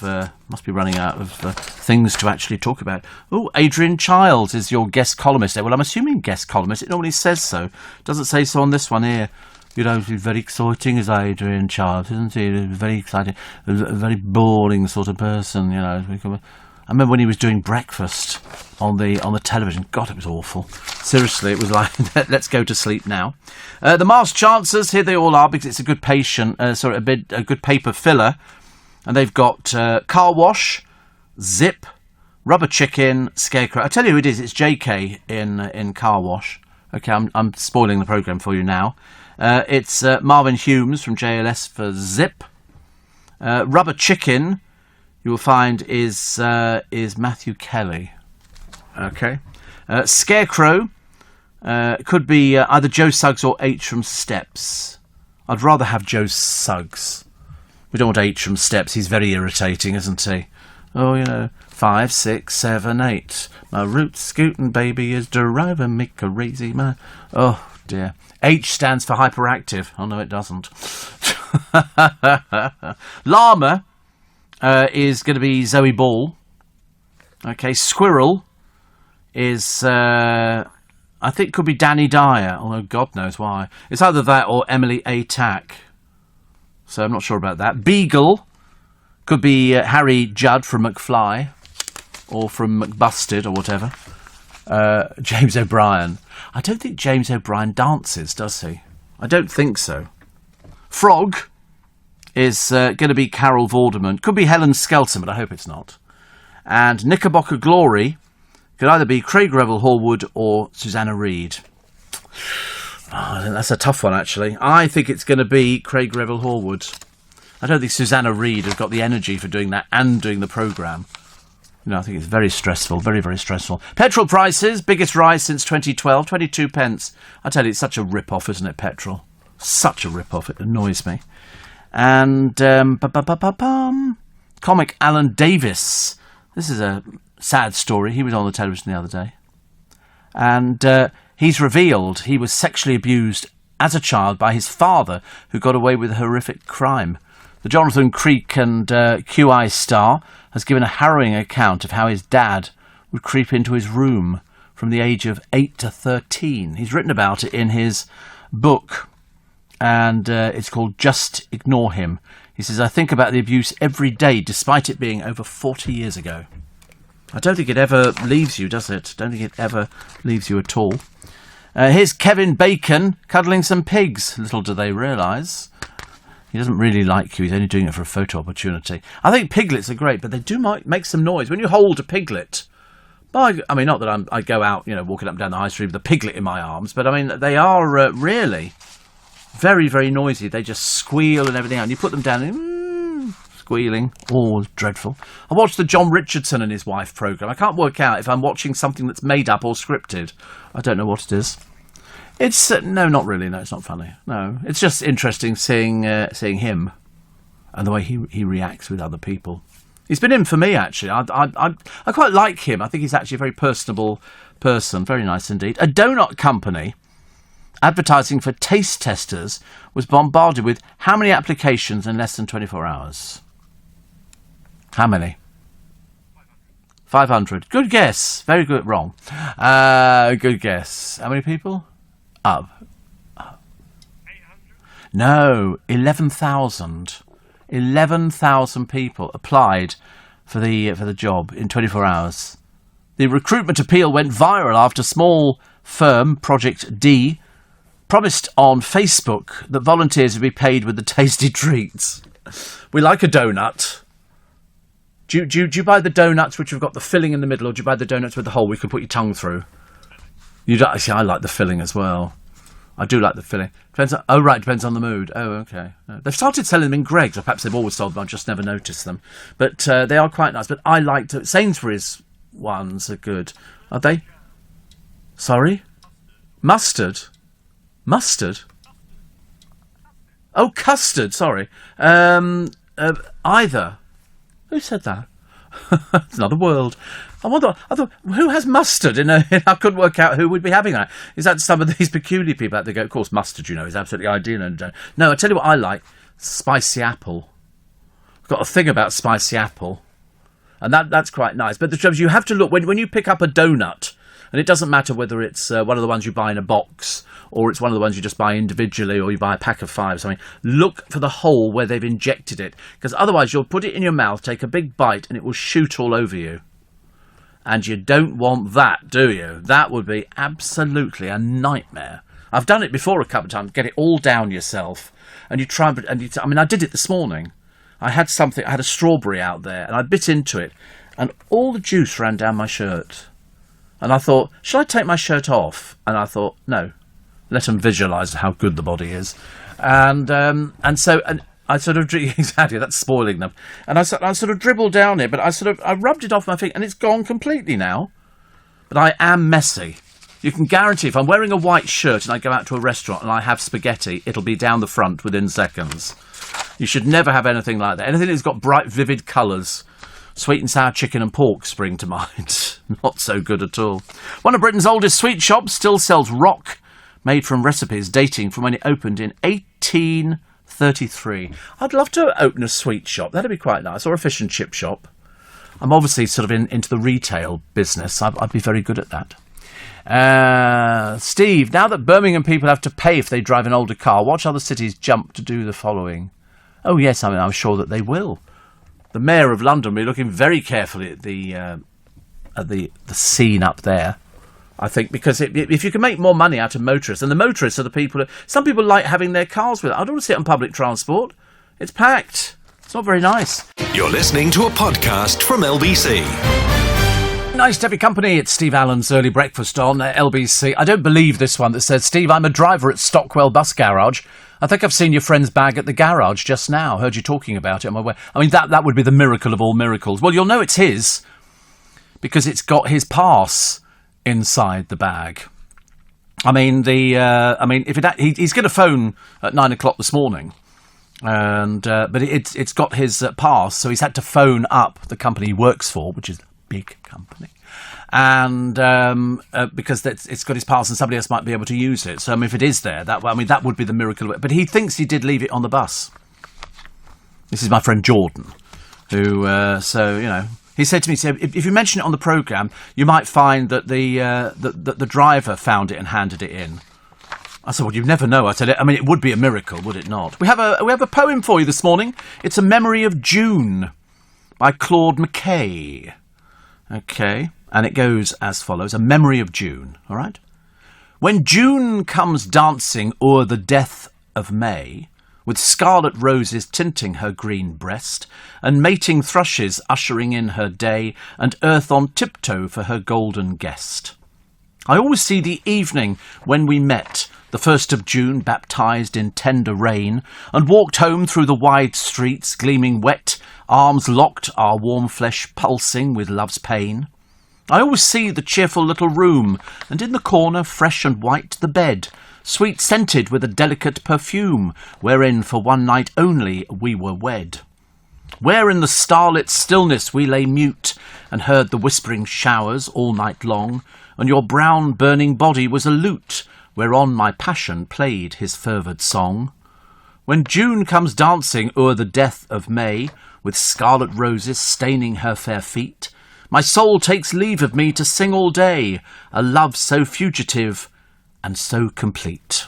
things to actually talk about. Oh, Adrian Childs is your guest columnist. Well, I'm assuming guest columnist. It normally says so. Doesn't say so on this one here. You know, he's very exciting as Adrian Childs, isn't he? He's very exciting, a very boring sort of person. You know, I remember when he was doing breakfast on the television. God, it was awful. Seriously, it was like, let's go to sleep now. The Masked Chancers, here they all are because it's a good a good paper filler. And they've got Car Wash, Zip, Rubber Chicken, Scarecrow. I tell you who it is, it's JK in Car Wash. Okay, I'm spoiling the programme for you now. It's Marvin Humes from JLS for Zip. Rubber Chicken, you will find, is Matthew Kelly. Okay. Scarecrow could be either Joe Suggs or H from Steps. I'd rather have Joe Suggs. We don't want H from Steps. He's very irritating, isn't he? Oh, you know, 5, 6, 7, 8. My root scooting baby is driving me crazy, man. Oh, dear. H stands for hyperactive. Oh, no, it doesn't. Llama is going to be Zoe Ball. Okay, Squirrel is, I think, could be Danny Dyer, although God knows why. It's either that or Emily A. Tack. So I'm not sure about that. Beagle could be Harry Judd from McFly or from McBusted or whatever. James O'Brien. I don't think James O'Brien dances, does he? I don't think so. Frog is going to be Carol Vorderman. Could be Helen Skelton, but I hope it's not. And Knickerbocker Glory could either be Craig Revel Horwood or Susanna Reid. Oh, that's a tough one, actually. I think it's going to be Craig Revel Horwood. I don't think Susanna Reid has got the energy for doing that and doing the programme. You know, I think it's very stressful, very, very stressful. Petrol prices, biggest rise since 2012, 22 pence. I tell you, it's such a rip-off, isn't it, petrol? Such a rip-off, it annoys me. And, comic Alan Davis. This is a sad story. He was on the television the other day. And he's revealed he was sexually abused as a child by his father, who got away with a horrific crime. The Jonathan Creek and QI star has given a harrowing account of how his dad would creep into his room from the age of 8 to 13. He's written about it in his book, and it's called Just Ignore Him. He says, I think about the abuse every day, despite it being over 40 years ago. I don't think it ever leaves you, does it? Don't think it ever leaves you at all. Here's Kevin Bacon cuddling some pigs. Little do they realise. He doesn't really like you. He's only doing it for a photo opportunity. I think piglets are great, but they do make some noise. When you hold a piglet, I mean, not that I go out, you know, walking up and down the high street with a piglet in my arms, but I mean, they are really very, very noisy. They just squeal and everything else. And you put them down and squealing. Oh, dreadful. I watched the John Richardson and his wife programme. I can't work out if I'm watching something that's made up or scripted. I don't know what it is. It's no, not really. No, it's not funny. No, it's just interesting seeing him and the way he reacts with other people. He's been in for me, actually. I quite like him. I think he's actually a very personable person. Very nice indeed. A donut company advertising for taste testers was bombarded with how many applications in less than 24 hours? How many? 500. Good guess. Very good. Wrong. Good guess. How many people? Up. 800? No, 11,000. 11,000 people applied for the job in 24 hours. The recruitment appeal went viral after small firm Project D promised on Facebook that volunteers would be paid with the tasty treats. We like a donut. Do you buy the donuts which have got the filling in the middle, or do you buy the donuts with the hole we can put your tongue through? I like the filling as well. I do like the filling. Depends on the mood. Oh, okay. They've started selling them in Greggs, or perhaps they've always sold them, I've just never noticed them. But they are quite nice. But I like Sainsbury's ones are good. Are they? Sorry? Mustard? Mustard? Oh, custard, sorry. Either. Who said that? It's not a world. I wonder who has mustard in a... I couldn't work out who would be having that. Is that some of these peculiar people out there go, of course, mustard, is absolutely ideal. And no, I tell you what I like. Spicy apple. I've got a thing about spicy apple. And that's quite nice. But the trouble is, you have to look... When you pick up a donut, and it doesn't matter whether it's one of the ones you buy in a box, or it's one of the ones you just buy individually, or you buy a pack of 5 or something, look for the hole where they've injected it. Because otherwise you'll put it in your mouth, take a big bite, and it will shoot all over you. And you don't want that, do you? That would be absolutely a nightmare. I've done it before a couple of times. Get it all down yourself. And you try and... I did it this morning. I had a strawberry out there, and I bit into it, and all the juice ran down my shirt. And I thought, shall I take my shirt off? And I thought, no. Let them visualise how good the body is. And so I sort of... Exactly, that's spoiling them. And I sort of dribbled down it, but I rubbed it off my finger, and it's gone completely now. But I am messy. You can guarantee if I'm wearing a white shirt and I go out to a restaurant and I have spaghetti, it'll be down the front within seconds. You should never have anything like that. Anything that's got bright, vivid colours. Sweet and sour chicken and pork spring to mind. Not so good at all. One of Britain's oldest sweet shops still sells rock, made from recipes dating from when it opened in 1833. I'd love to open a sweet shop. That'd be quite nice. Or a fish and chip shop. I'm obviously sort of into the retail business. I'd be very good at that. Steve, now that Birmingham people have to pay if they drive an older car, watch other cities jump to do the following. Oh yes, I'm sure that they will. The Mayor of London will be looking very carefully at the scene up there, I think, because if you can make more money out of motorists, and the motorists are the people... Some people like having their cars with it. I don't want to sit on public transport. It's packed. It's not very nice. You're listening to a podcast from LBC. Nice to have your company. It's Steve Allen's Early Breakfast on LBC. I don't believe this one that says, Steve, I'm a driver at Stockwell Bus Garage. I think I've seen your friend's bag at the garage just now. Heard you talking about it. That would be the miracle of all miracles. Well, you'll know it's his because it's got his pass inside the bag. He's going to phone at 9 o'clock this morning, but it's got his pass, so he's had to phone up the company he works for, which is a big company. And because it's got his pass and somebody else might be able to use it. So, if it is there, that would be the miracle of it. But he thinks he did leave it on the bus. This is my friend Jordan, who, he said to me, if you mention it on the programme, you might find that the driver found it and handed it in. I said, well, you never know. I said, it would be a miracle, would it not? We have a poem for you this morning. It's A Memory of June by Claude McKay. Okay. And it goes as follows, A Memory of June, all right? When June comes dancing o'er the death of May, with scarlet roses tinting her green breast, and mating thrushes ushering in her day, and earth on tiptoe for her golden guest. I always see the evening when we met, the 1st of June, baptised in tender rain, and walked home through the wide streets, gleaming wet, arms locked, our warm flesh pulsing with love's pain. I always see the cheerful little room, and in the corner, fresh and white, the bed, sweet-scented with a delicate perfume, wherein for one night only we were wed. Where in the starlit stillness we lay mute and heard the whispering showers all night long, and your brown burning body was a lute whereon my passion played his fervid song. When June comes dancing o'er the death of May, with scarlet roses staining her fair feet, my soul takes leave of me to sing all day a love so fugitive and so complete.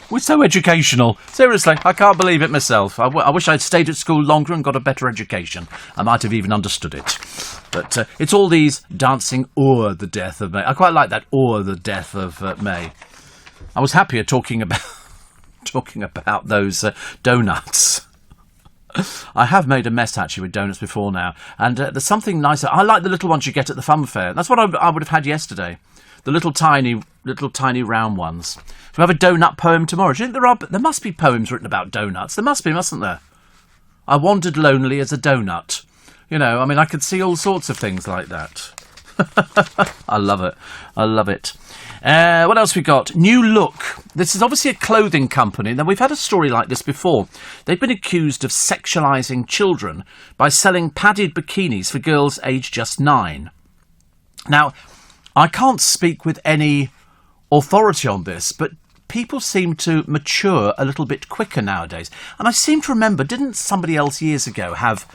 We're so educational. Seriously, I can't believe it myself. I wish I'd stayed at school longer and got a better education. I might have even understood it. But it's all these dancing o'er the death of May. I quite like that, o'er the death of May. I was happier talking about those donuts. I have made a mess actually with donuts before now, and there's something nicer. I like the little ones you get at the fun fair. That's what I would have had yesterday. The little tiny round ones. So we have a donut poem tomorrow. Do you think there must be poems written about donuts? There must be, mustn't there? I wandered lonely as a donut. You know, I mean, I could see all sorts of things like that. I love it. I love it. What else we got? New Look. This is obviously a clothing company. Now, we've had a story like this before. They've been accused of sexualising children by selling padded bikinis for girls aged just 9. Now, I can't speak with any authority on this, but people seem to mature a little bit quicker nowadays. And I seem to remember, didn't somebody else years ago have,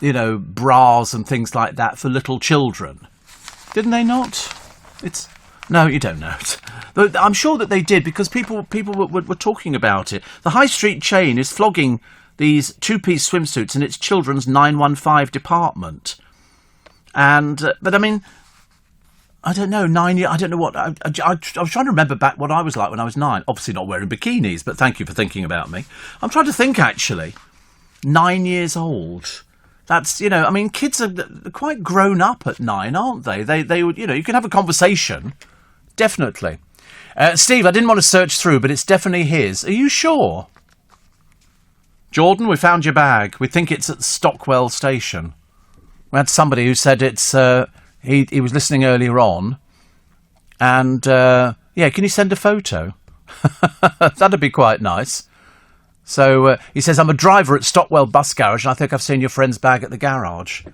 you know, bras and things like that for little children? Didn't they not? No, you don't know it. But I'm sure that they did, because people were talking about it. The high street chain is flogging these two-piece swimsuits in its children's 915 department. And, but I mean, I don't know, 9 years, I don't know what, I was trying to remember back what I was like when I was 9. Obviously not wearing bikinis, but thank you for thinking about me. I'm trying to think, actually. 9 years old. That's, you know, I mean, kids are quite grown up at 9, aren't they? They would, you know, you can have a conversation. Definitely. Steve, I didn't want to search through, but it's definitely his. Are you sure? Jordan, we found your bag. We think it's at Stockwell Station. We had somebody who said it's... He was listening earlier on, and yeah, can you send a photo? That'd be quite nice. So he says, I'm a driver at Stockwell Bus Garage, and I think I've seen your friend's bag at the garage.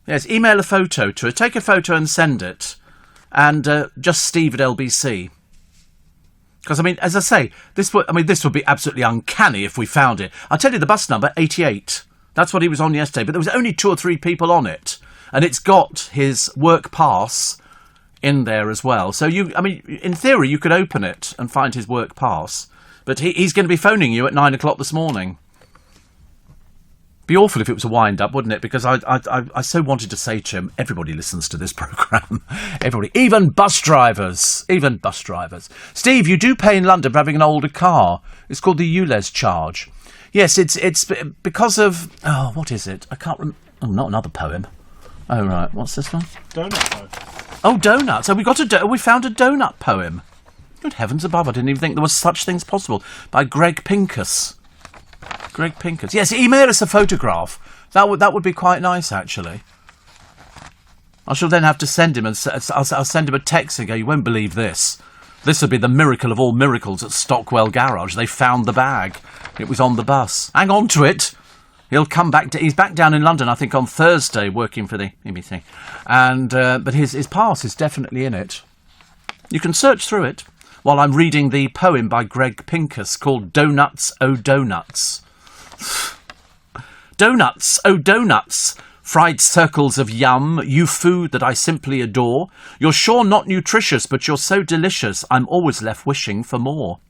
Yes, email a photo to her. Take a photo and send it, and just Steve at LBC. Because I mean, as I say, this would be absolutely uncanny if we found it. I'll tell you the bus number, 88. That's what he was on yesterday, but there was only 2 or 3 people on it. And it's got his work pass in there as well. So in theory, you could open it and find his work pass. But he's going to be phoning you at 9 o'clock this morning. Be awful if it was a wind-up, wouldn't it? Because I so wanted to say to him, everybody listens to this programme. Everybody. Even bus drivers. Steve, you do pay in London for having an older car. It's called the ULEZ charge. Yes, it's because of... Oh, what is it? I can't remember. Oh, not another poem. Oh, right. What's this one? Donut poem. Oh, donuts. So we found a donut poem. Good heavens above, I didn't even think there was such things possible. By Greg Pincus. Yes, email us a photograph. That would be quite nice, actually. I shall then have to send him, and I'll send him a text and go, you won't believe this. This would be the miracle of all miracles at Stockwell Garage. They found the bag. It was on the bus. Hang on to it. He'll come back. He's back down in London, I think, on Thursday, working for the BBC. And but his pass is definitely in it. You can search through it while I'm reading the poem by Greg Pincus called Donuts, Oh Donuts. Donuts, oh donuts, fried circles of yum, you food that I simply adore. You're sure not nutritious, but you're so delicious, I'm always left wishing for more.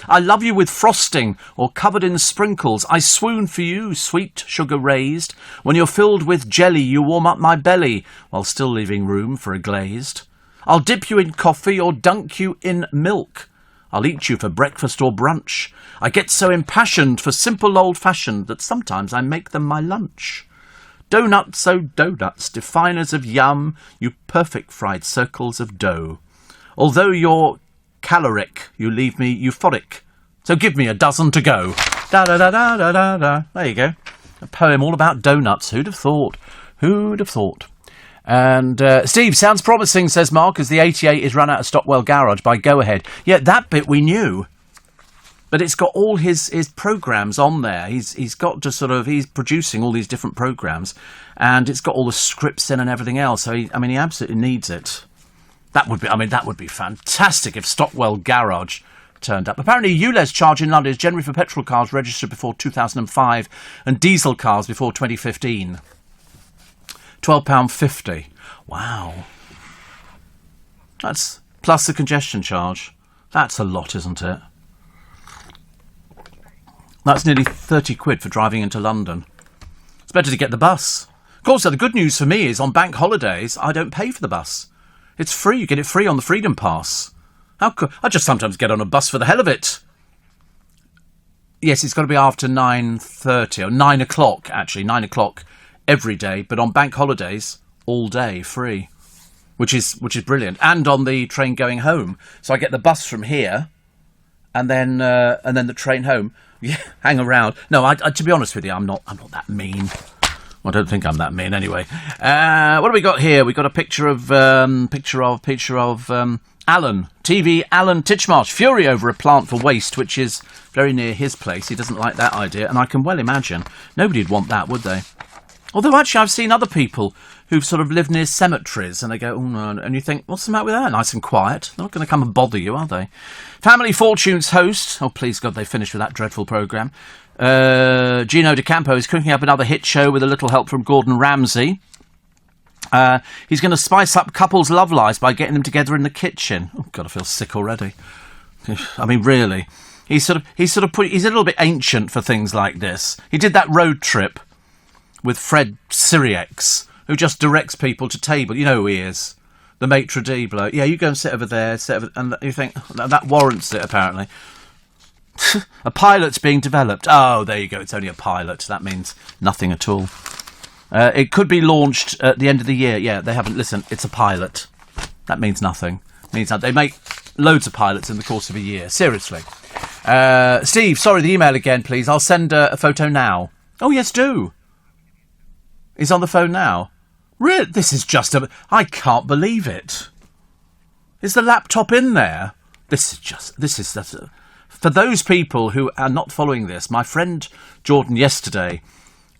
I love you with frosting or covered in sprinkles. I swoon for you, sweet sugar raised. When you're filled with jelly, you warm up my belly, while still leaving room for a glazed. I'll dip you in coffee or dunk you in milk. I'll eat you for breakfast or brunch. I get so impassioned for simple old-fashioned that sometimes I make them my lunch. Donuts, oh donuts, definers of yum, you perfect fried circles of dough. Although you're caloric, you leave me euphoric. So give me a dozen to go. Da-da-da-da-da-da-da. There you go. A poem all about donuts. Who'd have thought? And Steve, sounds promising, says Mark, as the 88 is run out of Stockwell Garage by Go Ahead. Yeah, that bit we knew. But it's got all his programmes on there. He's got to he's producing all these different programmes, and it's got all the scripts in and everything else. So he absolutely needs it. That would be fantastic if Stockwell Garage turned up. Apparently, ULEZ charge in London is generally for petrol cars registered before 2005 and diesel cars before 2015. £12.50. Wow. That's plus the congestion charge. That's a lot, isn't it? That's nearly 30 quid for driving into London. It's better to get the bus. Of course, the good news for me is on bank holidays, I don't pay for the bus. It's free. You get it free on the Freedom Pass. I just sometimes get on a bus for the hell of it. Yes, it's got to be after 9:30 or 9 o'clock, actually, 9 o'clock every day. But on bank holidays, all day, free, which is brilliant. And on the train going home. So I get the bus from here and then the train home. Yeah, hang around. No, I to be honest with you, I'm not that mean. I don't think I'm that mean anyway. What do we got here? We got a picture of Alan, TV Alan Titchmarsh, fury over a plant for waste, which is very near his place. He doesn't like that idea, and I can well imagine nobody'd want that, would they? Although actually, I've seen other people who've sort of lived near cemeteries, and they go, oh no, and you think, what's the matter with that? Nice and quiet. They're not going to come and bother you, are they? Family Fortunes host. Oh, please God, they finished with that dreadful programme. Gino D'Acampo is cooking up another hit show with a little help from Gordon Ramsay. He's going to spice up couples' love lives by getting them together in the kitchen. Oh God, I feel sick already. I mean, really, he's a little bit ancient for things like this. He did that road trip with Fred Siriex, who just directs people to table. You know who he is, the maitre d' bloke. Yeah, you go and sit over there, and you think that warrants it. Apparently, a pilot's being developed. Oh, there you go. It's only a pilot. That means nothing at all. It could be launched at the end of the year. Yeah, they haven't. Listen, it's a pilot. That means nothing. It means that they make loads of pilots in the course of a year. Seriously. Steve, sorry, the email again, please. I'll send a photo now. Oh, yes, do. He's on the phone now. Really? This is I can't believe it. Is the laptop in there? For those people who are not following this, my friend Jordan yesterday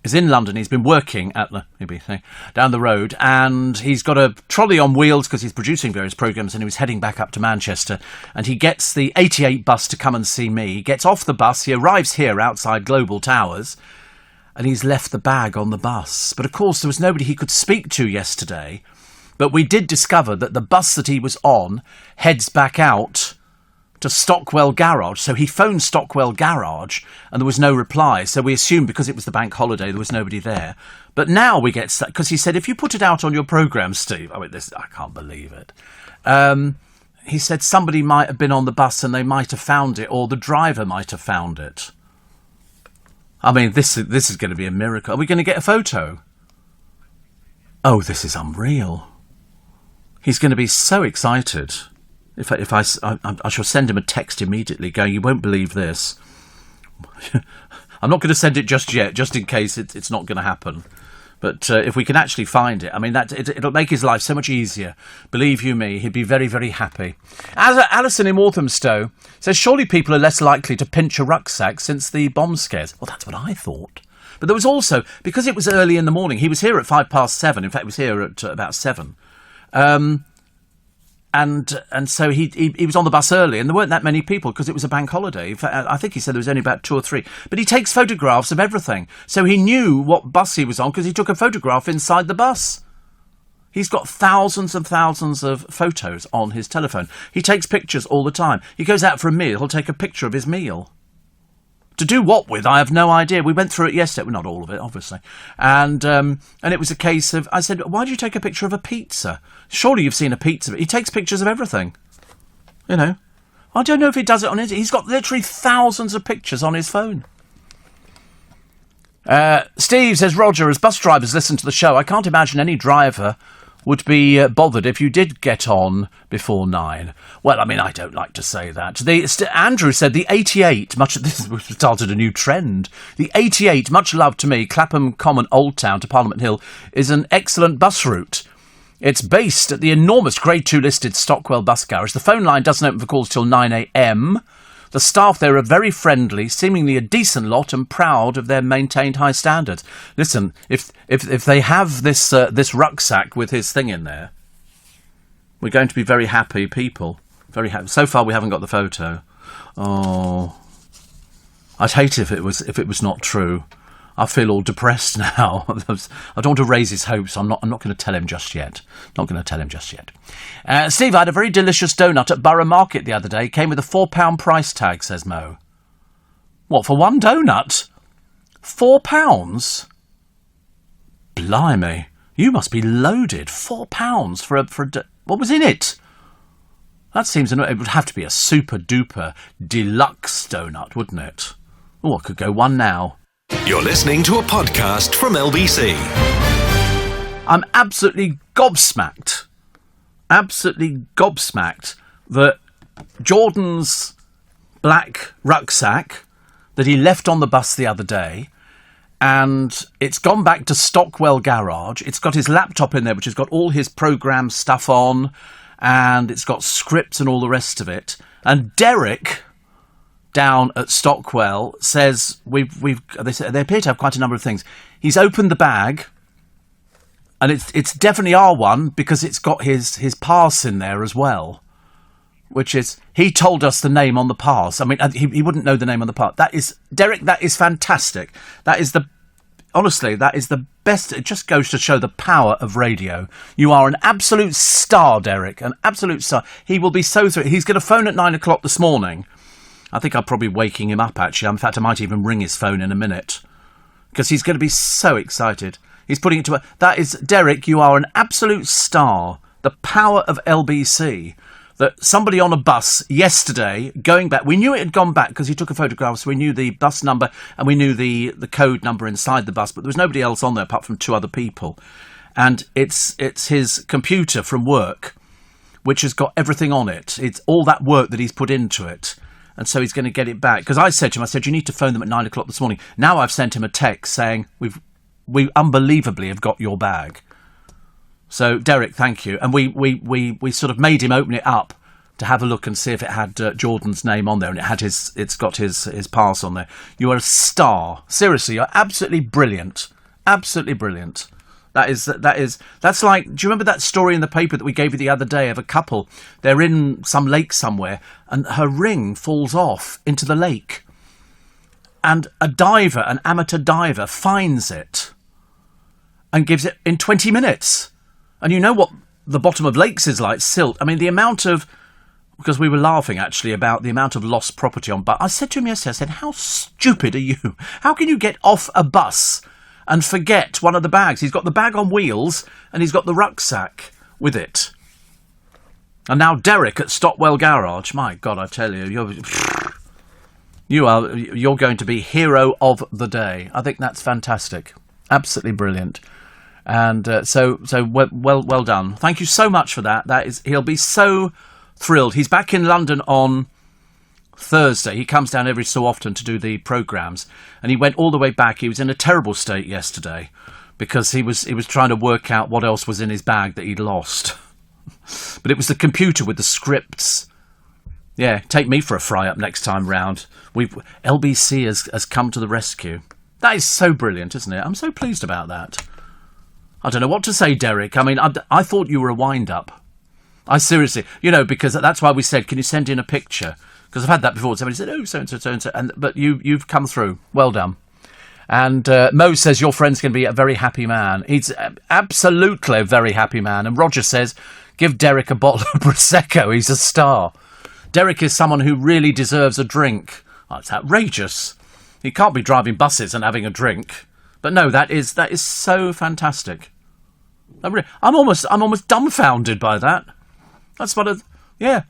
is in London. He's been working at the BBC down the road, and he's got a trolley on wheels because he's producing various programmes, and he was heading back up to Manchester, and he gets the 88 bus to come and see me. He gets off the bus, he arrives here outside Global Towers, and he's left the bag on the bus. But of course there was nobody he could speak to yesterday, but we did discover that the bus that he was on heads back out to Stockwell Garage. So he phoned Stockwell Garage and there was no reply. So we assumed because it was the bank holiday there was nobody there. But now we get stuck, because he said, if you put it out on your programme, Steve, I can't believe it. He said somebody might have been on the bus and they might have found it, or the driver might have found it. I mean, this is going to be a miracle. Are we going to get a photo? Oh, this is unreal. He's going to be so excited. If I shall send him a text immediately going, you won't believe this. I'm not going to send it just yet, just in case it's not going to happen. But if we can actually find it, I mean, it'll make his life so much easier. Believe you me, he'd be very, very happy. Alison in Walthamstow says, surely people are less likely to pinch a rucksack since the bomb scares. Well, that's what I thought. But there was also, because it was early in the morning, he was here at 7:05. In fact, he was here at about 7. And so he was on the bus early, and there weren't that many people because it was a bank holiday. In fact, I think he said there was only about 2 or 3. But he takes photographs of everything. So he knew what bus he was on because he took a photograph inside the bus. He's got thousands and thousands of photos on his telephone. He takes pictures all the time. He goes out for a meal, he'll take a picture of his meal. To do what with, I have no idea. We went through it yesterday. Well, not all of it, obviously. And it was a case of, I said, why do you take a picture of a pizza? Surely you've seen a pizza. He takes pictures of everything. You know. I don't know if he does it on his... He's got literally thousands of pictures on his phone. Steve says, Roger, as bus drivers listen to the show, I can't imagine any driver would be bothered if you did get on before 9. Well, I mean, I don't like to say that. Andrew said the 88, this started a new trend. The 88, much love to me, Clapham Common Old Town to Parliament Hill, is an excellent bus route. It's based at the enormous Grade 2 listed Stockwell Bus Garage. The phone line doesn't open for calls till 9 a.m. The staff there are very friendly, seemingly a decent lot, and proud of their maintained high standards. Listen, if they have this rucksack with his thing in there, we're going to be very happy people. Very happy. So far, we haven't got the photo. Oh, I'd hate if it was not true. I feel all depressed now. I don't want to raise his hopes. I'm not going to tell him just yet. Steve, I had a very delicious donut at Borough Market the other day. Came with a £4 price tag, says Mo. What, for one donut? £4? Blimey, you must be loaded. £4 for a what was in it? That seems it would have to be a super duper deluxe donut, wouldn't it? Oh, I could go one now. You're listening to a podcast from LBC. I'm absolutely gobsmacked that Jordan's black rucksack that he left on the bus the other day, and it's gone back to Stockwell Garage. It's got his laptop in there, which has got all his program stuff on, and it's got scripts and all the rest of it. And Derek down at Stockwell says they appear to have quite a number of things. He's opened the bag, and it's definitely R1 because it's got his pass in there as well, which is, he told us the name on the pass. I mean, he wouldn't know the name on the pass. That is, Derek, that is fantastic. Honestly, that is the best. It just goes to show the power of radio. You are an absolute star, Derek, an absolute star. He will be so thrilled. He's going to phone at 9 o'clock this morning. I think I'm probably waking him up, actually. In fact, I might even ring his phone in a minute, because he's going to be so excited. He's putting it to that is, Derek, you are an absolute star. The power of LBC. That somebody on a bus yesterday, going back, we knew it had gone back because he took a photograph, so we knew the bus number and we knew the code number inside the bus, but there was nobody else on there apart from two other people. And it's his computer from work, which has got everything on it. It's all that work that he's put into it. And so he's going to get it back. Because I said to him, you need to phone them at 9 o'clock this morning. Now I've sent him a text saying, we unbelievably have got your bag. So, Derek, thank you. And we sort of made him open it up to have a look and see if it had Jordan's name on there. And it's got his pass on there. You are a star. Seriously, you're absolutely brilliant. Absolutely brilliant. That's like, do you remember that story in the paper that we gave you the other day of a couple? They're in some lake somewhere and her ring falls off into the lake. And an amateur diver, finds it and gives it in 20 minutes. And you know what the bottom of lakes is like, silt. I mean, the amount of, because we were laughing actually about the amount of lost property on, but I said to him yesterday, I said, how stupid are you? How can you get off a bus and forget one of the bags? He's got the bag on wheels and he's got the rucksack with it. And now Derek at Stockwell Garage, my God, I tell you, you're going to be hero of the day. I think that's fantastic. Absolutely brilliant. And so well done. Thank you so much for that. He'll be so thrilled. He's back in London on Thursday. He comes down every so often to do the programmes, and he went all the way back. He was in a terrible state yesterday because he was trying to work out what else was in his bag that he'd lost. But it was the computer with the scripts. Yeah, take me for a fry-up next time round. LBC has come to the rescue. That is so brilliant, isn't it? I'm so pleased about that. I don't know what to say, Derek. I mean, I thought you were a wind-up. I seriously, because that's why we said, can you send in a picture? Because I've had that before. Somebody said, oh, so-and-so, so-and-so. But you've come through. Well done. And Mo says your friend's going to be a very happy man. He's absolutely a very happy man. And Roger says, give Derek a bottle of Prosecco. He's a star. Derek is someone who really deserves a drink. Oh, it's outrageous. He can't be driving buses and having a drink. But no, that is so fantastic. I'm almost dumbfounded by that. That's what I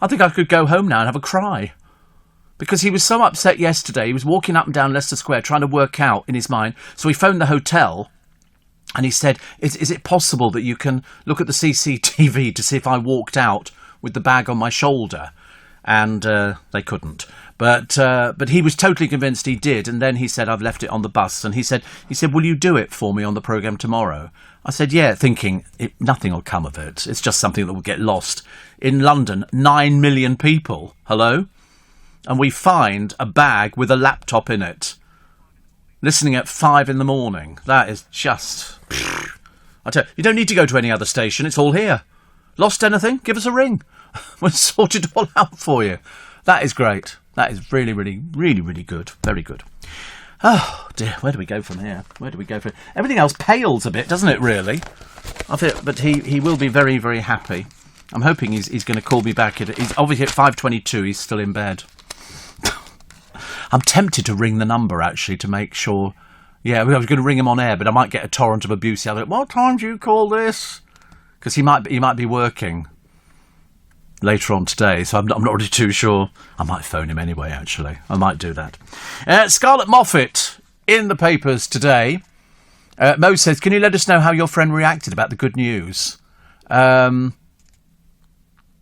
think I could go home now and have a cry. Because he was so upset yesterday. He was walking up and down Leicester Square trying to work out in his mind. So he phoned the hotel and he said, is it possible that you can look at the CCTV to see if I walked out with the bag on my shoulder? And they couldn't. But he was totally convinced he did. And then he said, I've left it on the bus. And he said, will you do it for me on the programme tomorrow? I said, yeah, thinking nothing will come of it. It's just something that will get lost. In London, 9 million people. Hello? and we find a bag with a laptop in it, listening at 5 a.m. That is just... I tell you, you don't need to go to any other station. It's all here. Lost anything? Give us a ring. We'll sort it all out for you. That is great. That is really, really, really, really good. Very good. Oh, dear. Where do we go from here? Everything else pales a bit, doesn't it, really? I feel, but he will be very, very happy. I'm hoping he's going to call me back. He's obviously at 5:22. He's still in bed. I'm tempted to ring the number, actually, to make sure. Yeah, I was going to ring him on air, but I might get a torrent of abuse. Like, what time do you call this? Because he might be working later on today, so I'm not really too sure. I might phone him anyway, actually. I might do that. Scarlett Moffat in the papers today. Mo says, can you let us know how your friend reacted about the good news?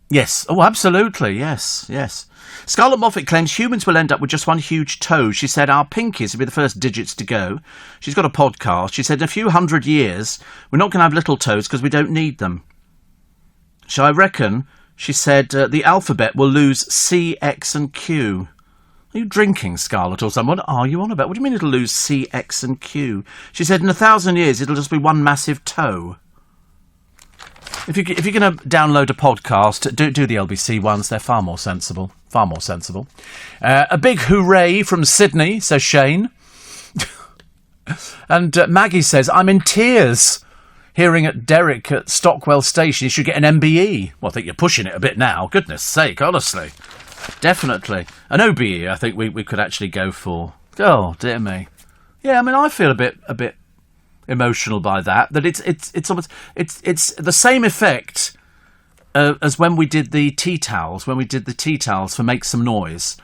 Yes. Oh, absolutely. Yes. Scarlett Moffat claims humans will end up with just one huge toe. She said our pinkies will be the first digits to go. She's got a podcast. She said in a few hundred years, we're not going to have little toes because we don't need them. So I reckon, she said, the alphabet will lose C, X and Q. Are you drinking, Scarlett, or something? What are you on about? What do you mean it'll lose C, X and Q? She said in 1,000 years, it'll just be one massive toe. If you're going to download a podcast, do the LBC ones. They're far more sensible. A big hooray from Sydney, says Shane. And Maggie says, I'm in tears hearing at Derek at Stockwell Station. You should get an MBE. Well, I think you're pushing it a bit now. Goodness sake, honestly. Definitely. An OBE, I think we could actually go for. Oh, dear me. Yeah, I mean, I feel a bit emotional by that. That it's almost it's the same effect as when we did the tea towels. For Make Some Noise,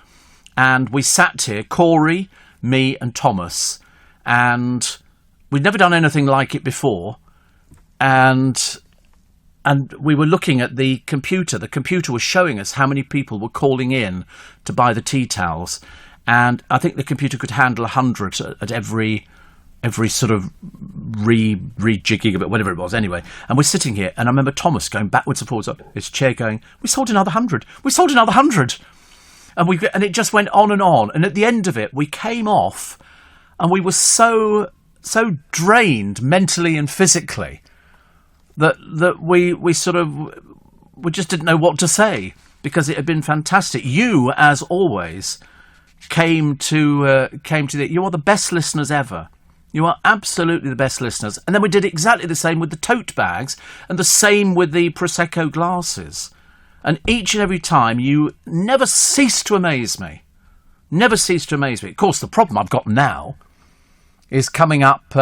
and we sat here, Corey, me, and Thomas, and we'd never done anything like it before, and we were looking at the computer. The computer was showing us how many people were calling in to buy the tea towels, and I think the computer could handle 100 at every sort of rejigging of it, whatever it was, anyway. And we're sitting here, and I remember Thomas going backwards and forwards up his chair going, we sold another 100. And it just went on. And at the end of it, we came off, and we were so drained mentally and physically that we sort of, we just didn't know what to say, because it had been fantastic. You, as always, came to you are the best listeners ever. You are absolutely the best listeners. And then we did exactly the same with the tote bags and the same with the Prosecco glasses. And each and every time, you never cease to amaze me. Of course, the problem I've got now is coming up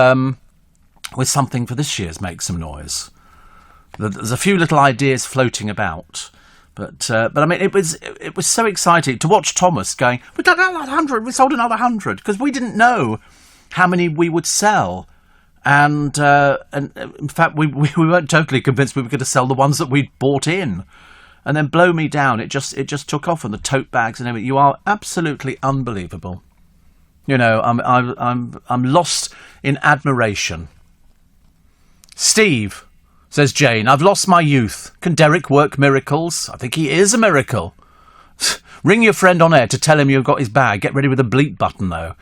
with something for this year's Make Some Noise. There's a few little ideas floating about. But I mean, it was so exciting to watch Thomas going, we sold another 100, because we didn't know how many we would sell, and in fact we weren't totally convinced we were going to sell the ones that we'd bought in, and then blow me down, it just took off, on the tote bags and everything. You are absolutely unbelievable. You know, I'm lost in admiration. Steve, says Jane, I've lost my youth. Can Derek work miracles? I think he is a miracle. Ring your friend on air to tell him you've got his bag. Get ready with a bleep button, though.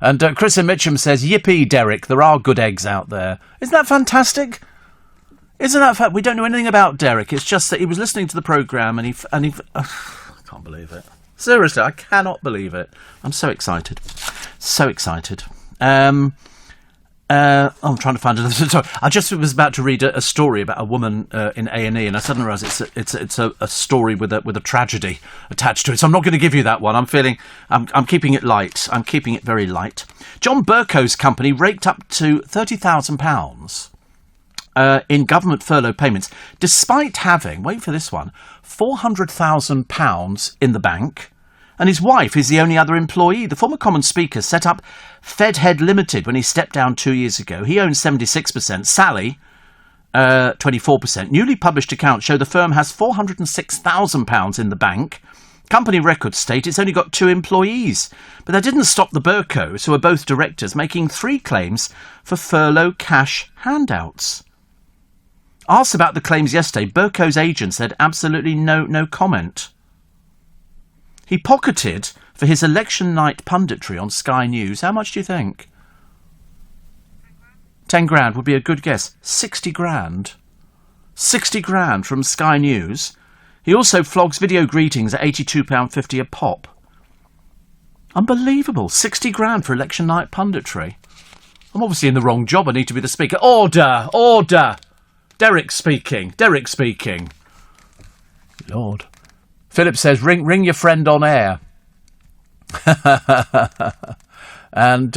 And Chris and Mitchum says, yippee, Derek, there are good eggs out there. Isn't that fantastic? We don't know anything about Derek. It's just that he was listening to the programme and he I can't believe it. Seriously, I cannot believe it. I'm so excited. I'm trying to find another story. I just was about to read a story about a woman in A&E, and I suddenly realised it's a story with a tragedy attached to it. So I'm not going to give you that one. I'm keeping it light. I'm keeping it very light. John Burko's company raked up to £30,000 in government furlough payments, despite having, wait for this one, £400,000 in the bank. And his wife is the only other employee. The former Commons Speaker set up Fedhead Limited when he stepped down 2 years ago. He owns 76%. Sally, 24%. Newly published accounts show the firm has £406,000 in the bank. Company records state it's only got 2 employees. But that didn't stop the Burkos, who are both directors, making 3 claims for furlough cash handouts. Asked about the claims yesterday, Burko's agent said absolutely no comment. he pocketed for his election night punditry on Sky News. How much do you think? 10 grand would be a good guess. 60 grand. 60 grand from Sky News. He also flogs video greetings at £82.50 a pop. Unbelievable. 60 grand for election night punditry. I'm obviously in the wrong job. I need to be the speaker. Order! Order! Derek speaking. Derek speaking. Lord. Philip says, ring your friend on air. And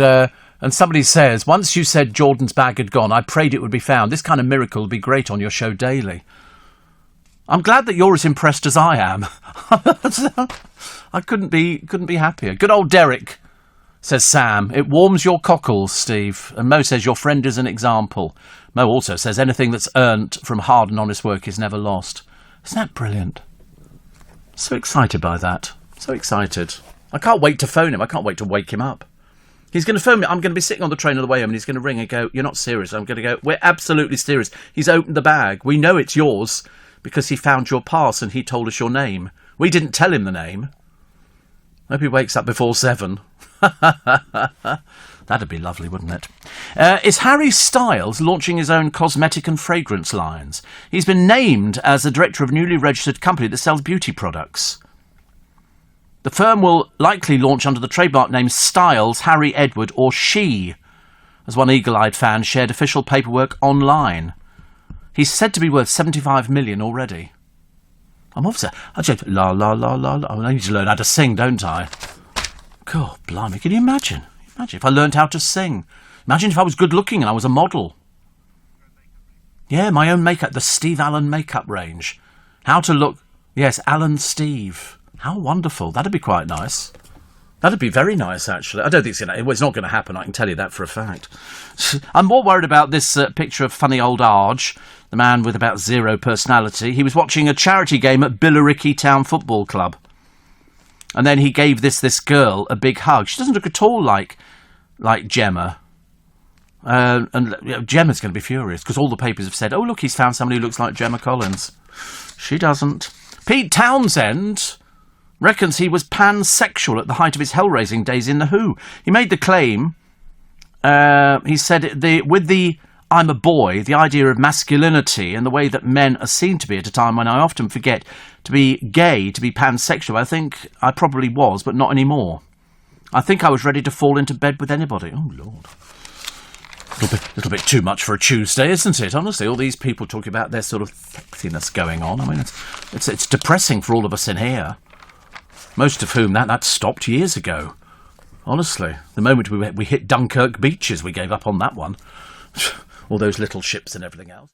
somebody says, once you said Jordan's bag had gone, I prayed it would be found. This kind of miracle would be great on your show daily. I'm glad that you're as impressed as I am. I couldn't be happier. Good old Derek, says Sam. It warms your cockles, Steve. And Mo says, your friend is an example. Mo also says, anything that's earned from hard and honest work is never lost. Isn't that brilliant? So excited by that. So excited. I can't wait to phone him. I can't wait to wake him up. He's going to phone me. I'm going to be sitting on the train on the way home and he's going to ring and go, you're not serious. I'm going to go, we're absolutely serious. He's opened the bag. We know it's yours because he found your pass and he told us your name. We didn't tell him the name. Hope he wakes up before 7. That'd be lovely, wouldn't it? Is Harry Styles launching his own cosmetic and fragrance lines? He's been named as the director of a newly registered company that sells beauty products. The firm will likely launch under the trademark name Styles, Harry Edward or She, as one eagle-eyed fan shared official paperwork online. He's said to be worth 75 million already. I'm obviously... I just... La, la, la, la, la. I need to learn how to sing, don't I? God, blimey, can you imagine? Imagine if I learned how to sing. Imagine if I was good-looking and I was a model. Yeah, my own makeup, the Steve Allen makeup range. How to look... Yes, Alan Steve. How wonderful. That'd be quite nice. That'd be very nice, actually. I don't think it's not going to happen, I can tell you that for a fact. I'm more worried about this picture of funny old Arge, the man with about zero personality. He was watching a charity game at Billericay Town Football Club. And then he gave this girl a big hug. She doesn't look at all like Gemma. And Gemma's going to be furious because all the papers have said, oh, look, he's found somebody who looks like Gemma Collins. She doesn't. Pete Townsend reckons he was pansexual at the height of his hell-raising days in The Who. He made the claim, he said, with the I'm a boy, the idea of masculinity and the way that men are seen to be at a time when I often forget to be gay, to be pansexual, I think I probably was, but not anymore. I think I was ready to fall into bed with anybody. Oh, Lord. Little bit too much for a Tuesday, isn't it? Honestly, all these people talking about their sort of sexiness going on. I mean, it's depressing for all of us in here. Most of whom that stopped years ago. Honestly, the moment we hit Dunkirk beaches, we gave up on that one. All those little ships and everything else.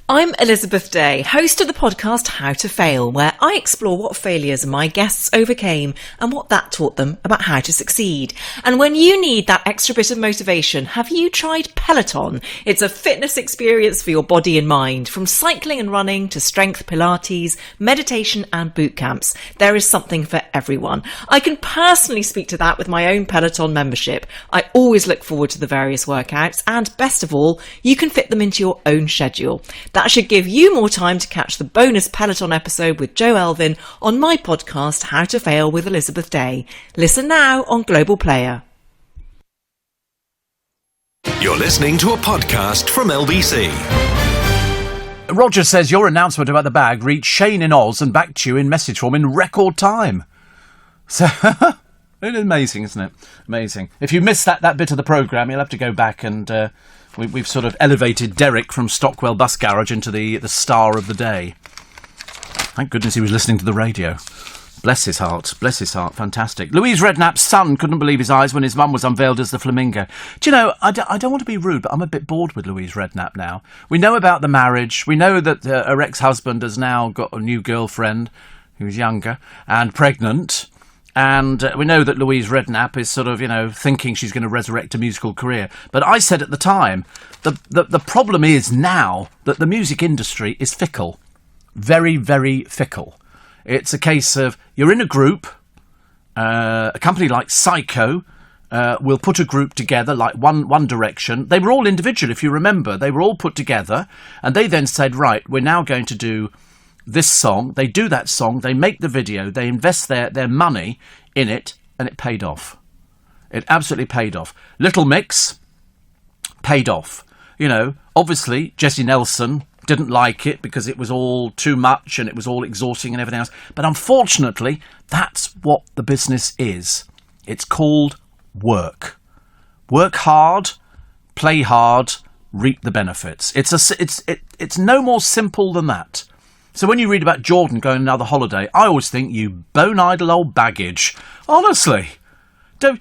I'm Elizabeth Day, host of the podcast How to Fail, where I explore what failures my guests overcame and what that taught them about how to succeed. And when you need that extra bit of motivation, have you tried Peloton? It's a fitness experience for your body and mind. From cycling and running to strength Pilates, meditation and boot camps, there is something for everyone. I can personally speak to that with my own Peloton membership. I always look forward to the various workouts and, best of all, you can fit them into your own schedule. That should give you more time to catch the bonus Peloton episode with Joe Elvin on my podcast, How to Fail with Elizabeth Day. Listen now on Global Player. You're listening to a podcast from LBC. Roger says your announcement about the bag reached Shane in Oz and back to you in message form in record time. So, it's amazing, isn't it? Amazing. If you missed that bit of the programme, you'll have to go back and... We've sort of elevated Derek from Stockwell Bus Garage into the star of the day. Thank goodness he was listening to the radio. Bless his heart, fantastic. Louise Redknapp's son couldn't believe his eyes when his mum was unveiled as the flamingo. Do you know, I don't want to be rude, but I'm a bit bored with Louise Redknapp now. We know about the marriage. We know that her ex-husband has now got a new girlfriend who's younger and pregnant. And we know that Louise Redknapp is sort of, thinking she's going to resurrect a musical career. But I said at the time, the problem is now that the music industry is fickle. Very, very fickle. It's a case of, you're in a group, a company like Psycho will put a group together, like One Direction. They were all individual, if you remember. They were all put together. And they then said, right, we're now going to do this song, they do that song, they make the video, they invest their money in it, and it paid off. It absolutely paid off. Little Mix paid off. You know, obviously, Jessie Nelson didn't like it because it was all too much and it was all exhausting and everything else. But unfortunately, that's what the business is. It's called work. Work hard, play hard, reap the benefits. It's no more simple than that. So when you read about Jordan going on another holiday, I always think, you bone idle old baggage. Honestly, don't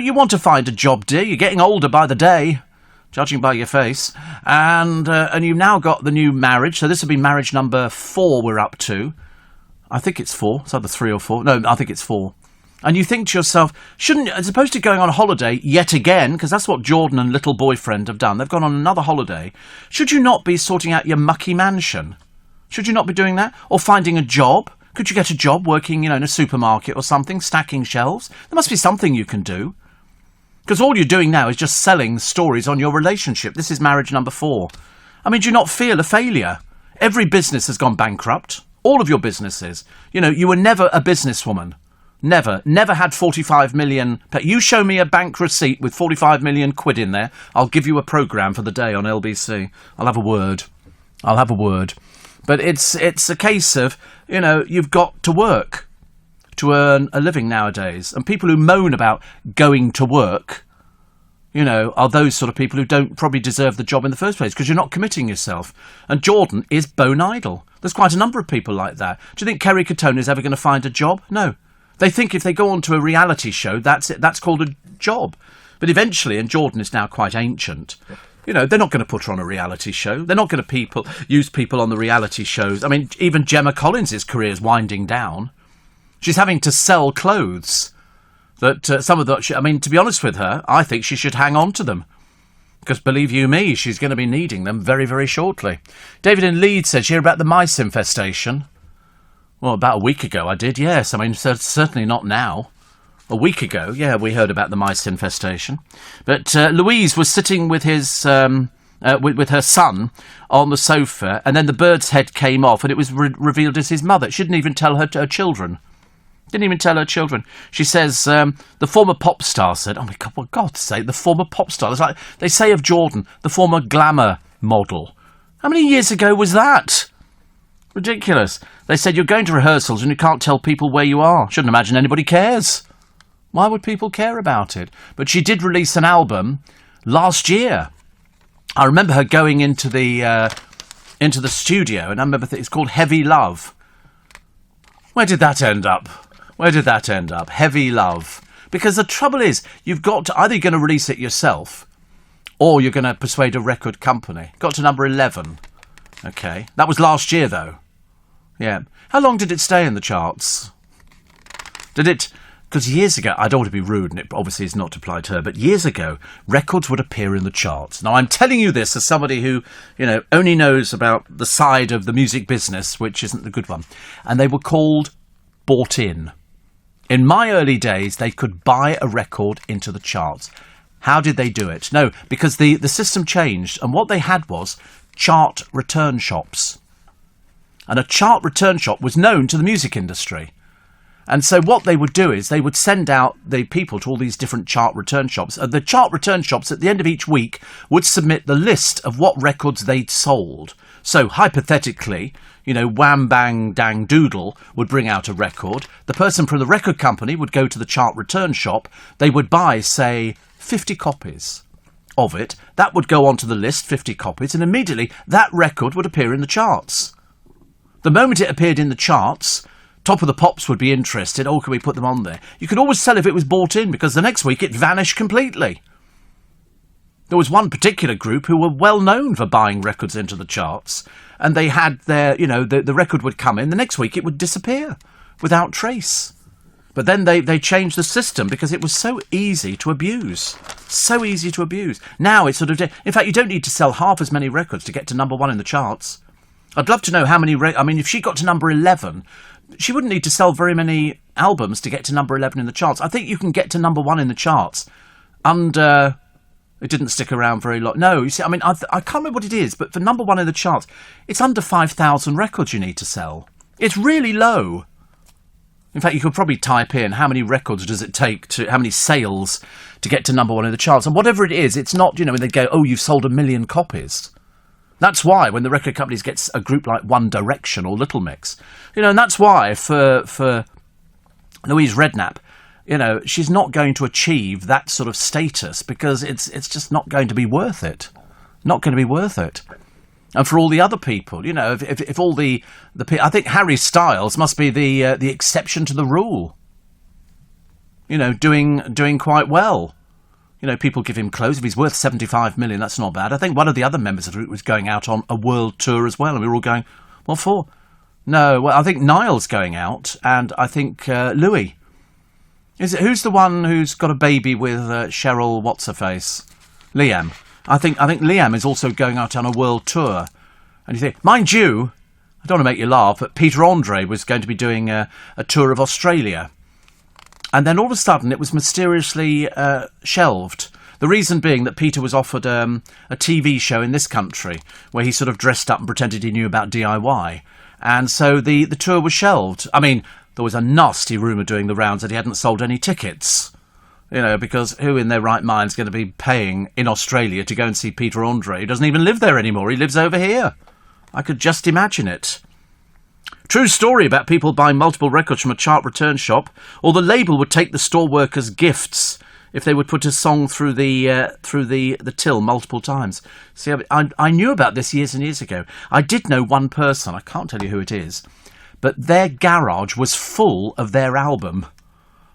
you want to find a job, dear? You're getting older by the day, judging by your face, and you've now got the new marriage. So this will be marriage number 4 we're up to. I think it's 4. It's either 3 or 4. No, I think it's 4. And you think to yourself, shouldn't, as opposed to going on a holiday yet again, because that's what Jordan and little boyfriend have done, they've gone on another holiday, should you not be sorting out your mucky mansion? Should you not be doing that? Or finding a job? Could you get a job working, in a supermarket or something, stacking shelves? There must be something you can do. Because all you're doing now is just selling stories on your relationship. This is marriage number 4. I mean, do you not feel a failure? Every business has gone bankrupt. All of your businesses. You were never a businesswoman. Never had 45 million. You show me a bank receipt with 45 million quid in there, I'll give you a programme for the day on LBC. I'll have a word. But it's a case of, you've got to work to earn a living nowadays. And people who moan about going to work, are those sort of people who don't probably deserve the job in the first place because you're not committing yourself. And Jordan is bone idle. There's quite a number of people like that. Do you think Kerry Katona is ever going to find a job? No. They think if they go on to a reality show, that's it. That's called a job. But eventually, and Jordan is now quite ancient, they're not going to put her on a reality show. They're not going to use people on the reality shows. I mean, even Gemma Collins' career is winding down. She's having to sell clothes. To be honest with her, I think she should hang on to them. Because believe you me, she's going to be needing them very, very shortly. David in Leeds says, you hear about the mice infestation? Well, about a week ago I did, yes. I mean, certainly not now. A week ago, yeah, we heard about the mice infestation. But Louise was sitting with his with her son on the sofa, and then the bird's head came off, and it was revealed as his mother. She didn't even tell her children. Didn't even tell her children. She says, the former pop star said, oh my God, for God's sake, the former pop star. It's like they say of Jordan, the former glamour model. How many years ago was that? Ridiculous. They said, you're going to rehearsals and you can't tell people where you are. Shouldn't imagine anybody cares. Why would people care about it? But she did release an album last year. I remember her going into the studio, and I remember it's called Heavy Love. Where did that end up? Heavy Love. Because the trouble is, you've got to, either you're going to release it yourself, or you're going to persuade a record company. Got to number 11. Okay. That was last year, though. Yeah. How long did it stay in the charts? Did it... Because years ago, I don't want to be rude, and it obviously is not applied to her, but years ago, records would appear in the charts. Now, I'm telling you this as somebody who, only knows about the side of the music business, which isn't the good one. And they were called bought in. In my early days, they could buy a record into the charts. How did they do it? No, because the system changed, and what they had was chart return shops. And a chart return shop was known to the music industry. And so what they would do is they would send out the people to all these different chart return shops. And the chart return shops at the end of each week would submit the list of what records they'd sold. So hypothetically, Wham Bang Dang Doodle would bring out a record. The person from the record company would go to the chart return shop. They would buy, say, 50 copies of it. That would go onto the list, 50 copies, and immediately that record would appear in the charts. The moment it appeared in the charts, Top of the Pops would be interested. Oh, can we put them on there? You could always tell if it was bought in, because the next week it vanished completely. There was one particular group who were well known for buying records into the charts, and they had their, the record would come in, the next week it would disappear without trace. But then they changed the system because it was so easy to abuse. So easy to abuse. Now it's sort of... In fact, you don't need to sell half as many records to get to number 1 in the charts. I'd love to know how many... if she got to number 11... She wouldn't need to sell very many albums to get to number 11 in the charts. I think you can get to number 1 in the charts under It didn't stick around very long. No, you see, I mean, I can't remember what it is, but for number one in the charts, it's under 5,000 records you need to sell. It's really low. In fact, you could probably type in how many records does it take how many sales to get to number one in the charts. And whatever it is, it's not, when they go, oh, you've sold 1 million copies. That's why when the record companies get a group like One Direction or Little Mix, and that's why for Louise Redknapp, she's not going to achieve that sort of status because it's just not going to be worth it. Not going to be worth it. And for all the other people, if all the I think Harry Styles must be the exception to the rule. Doing quite well. People give him clothes. If he's worth 75 million, that's not bad. I think one of the other members of the group was going out on a world tour as well, and we were all going, what for? No, well, I think Niall's going out, and I think Louis. Who's the one who's got a baby with Cheryl what's-her-face? Liam. I think Liam is also going out on a world tour. And you think, mind you, I don't want to make you laugh, but Peter Andre was going to be doing a tour of Australia. And then all of a sudden it was mysteriously shelved. The reason being that Peter was offered a TV show in this country where he sort of dressed up and pretended he knew about DIY. And so the tour was shelved. I mean, there was a nasty rumour doing the rounds that he hadn't sold any tickets. Because who in their right mind is going to be paying in Australia to go and see Peter Andre? He doesn't even live there anymore. He lives over here. I could just imagine it. True story about people buying multiple records from a chart return shop, or the label would take the store workers' gifts if they would put a song through the till multiple times. See, I knew about this years and years ago. I did know one person, I can't tell you who it is, but their garage was full of their album.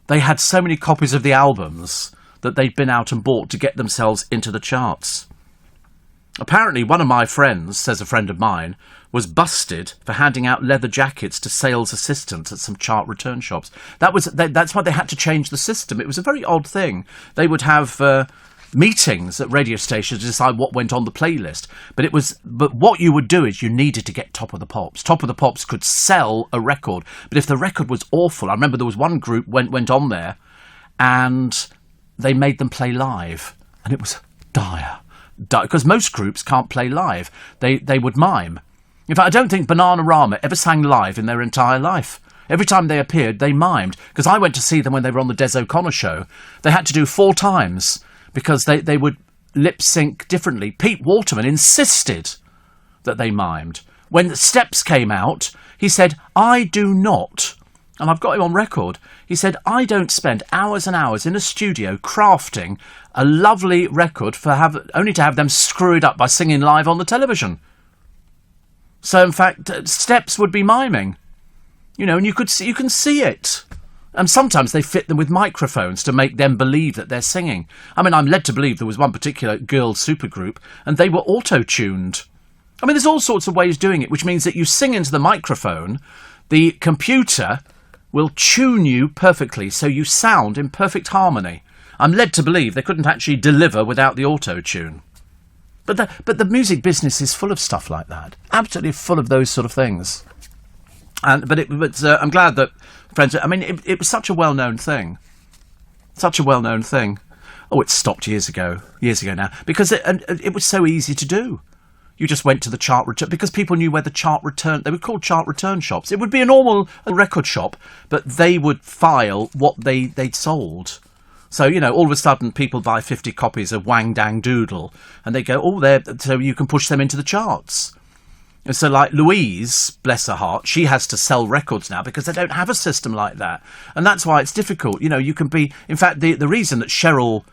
They had so many copies of the albums that they'd been out and bought to get themselves into the charts. Apparently, one of my friends, says a friend of mine, was busted for handing out leather jackets to sales assistants at some chart return shops. That's why they had to change the system. It was a very odd thing. They would have meetings at radio stations to decide what went on the playlist. But what you would do is you needed to get Top of the Pops. Top of the Pops could sell a record, but if the record was awful, I remember there was one group went on there, and they made them play live, and it was dire. Because most groups can't play live. They would mime. In fact, I don't think Bananarama ever sang live in their entire life. Every time they appeared, they mimed. Because I went to see them when they were on the Des O'Connor show. They had to do 4 times because they would lip sync differently. Pete Waterman insisted that they mimed. When the Steps came out, he said, I do not, and I've got him on record, he said, I don't spend hours and hours in a studio crafting a lovely record only to have them screw it up by singing live on the television. So, in fact, Steps would be miming. And you can see it. And sometimes they fit them with microphones to make them believe that they're singing. I mean, I'm led to believe there was one particular girl supergroup, and they were auto-tuned. I mean, there's all sorts of ways of doing it, which means that you sing into the microphone, the computer will tune you perfectly, so you sound in perfect harmony. I'm led to believe they couldn't actually deliver without the auto-tune. But the music business is full of stuff like that. Absolutely full of those sort of things. But I'm glad that friends. I mean, it was such a well-known thing. Such a well-known thing. Oh, it stopped years ago now, because it was so easy to do. You just went to the chart return because people knew where the chart return. They were called chart return shops. It would be a normal record shop, but they would file what they'd sold. So, all of a sudden people buy 50 copies of Wang Dang Doodle and they go, so you can push them into the charts. And so like Louise, bless her heart, she has to sell records now because they don't have a system like that. And that's why it's difficult. You can be, in fact, the reason that Cheryl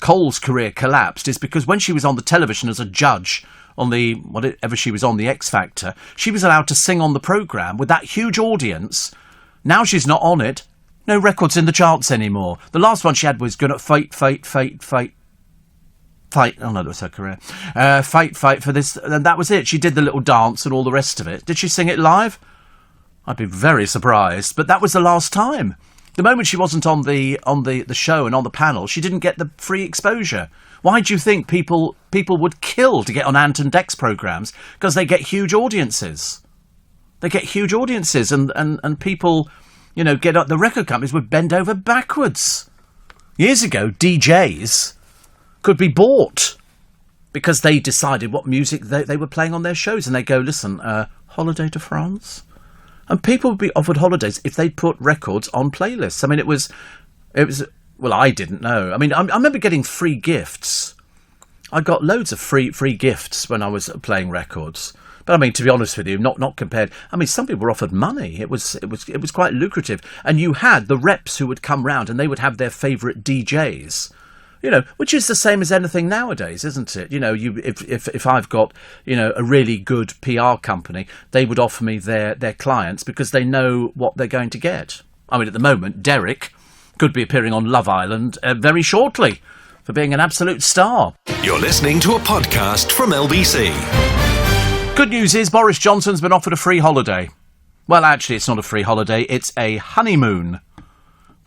Cole's career collapsed is because when she was on the television as a judge on whatever she was on, the X Factor, she was allowed to sing on the programme with that huge audience. Now she's not on it. No records in the charts anymore. The last one she had was Gonna Fight. Oh no, that was her career. Fight for this, and that was it. She did the little dance and all the rest of it. Did she sing it live? I'd be very surprised, but that was the last time. The moment she wasn't on the show and on the panel, she didn't get the free exposure. Why do you think people would kill to get on Ant and Dec's programmes? Because they get huge audiences. They get huge audiences, and people, get up. The record companies would bend over backwards. Years ago, DJs could be bought because they decided what music they were playing on their shows. And they go, listen, holiday to France? And people would be offered holidays if they'd put records on playlists. I mean, it was, well, I didn't know. I mean, I remember getting free gifts. I got loads of free gifts when I was playing records. But I mean, to be honest with you, not compared. I mean, some people were offered money. It was quite lucrative. And you had the reps who would come round and they would have their favourite DJs. You know, which is the same as anything nowadays, isn't it? You know, if I've got, you know, a really good PR company, they would offer me their clients because they know what they're going to get. I mean, at the moment, Derek could be appearing on Love Island very shortly for being an absolute star. You're listening to a podcast from LBC. Good news is Boris Johnson's been offered a free holiday. Well, actually, it's not a free holiday. It's a honeymoon.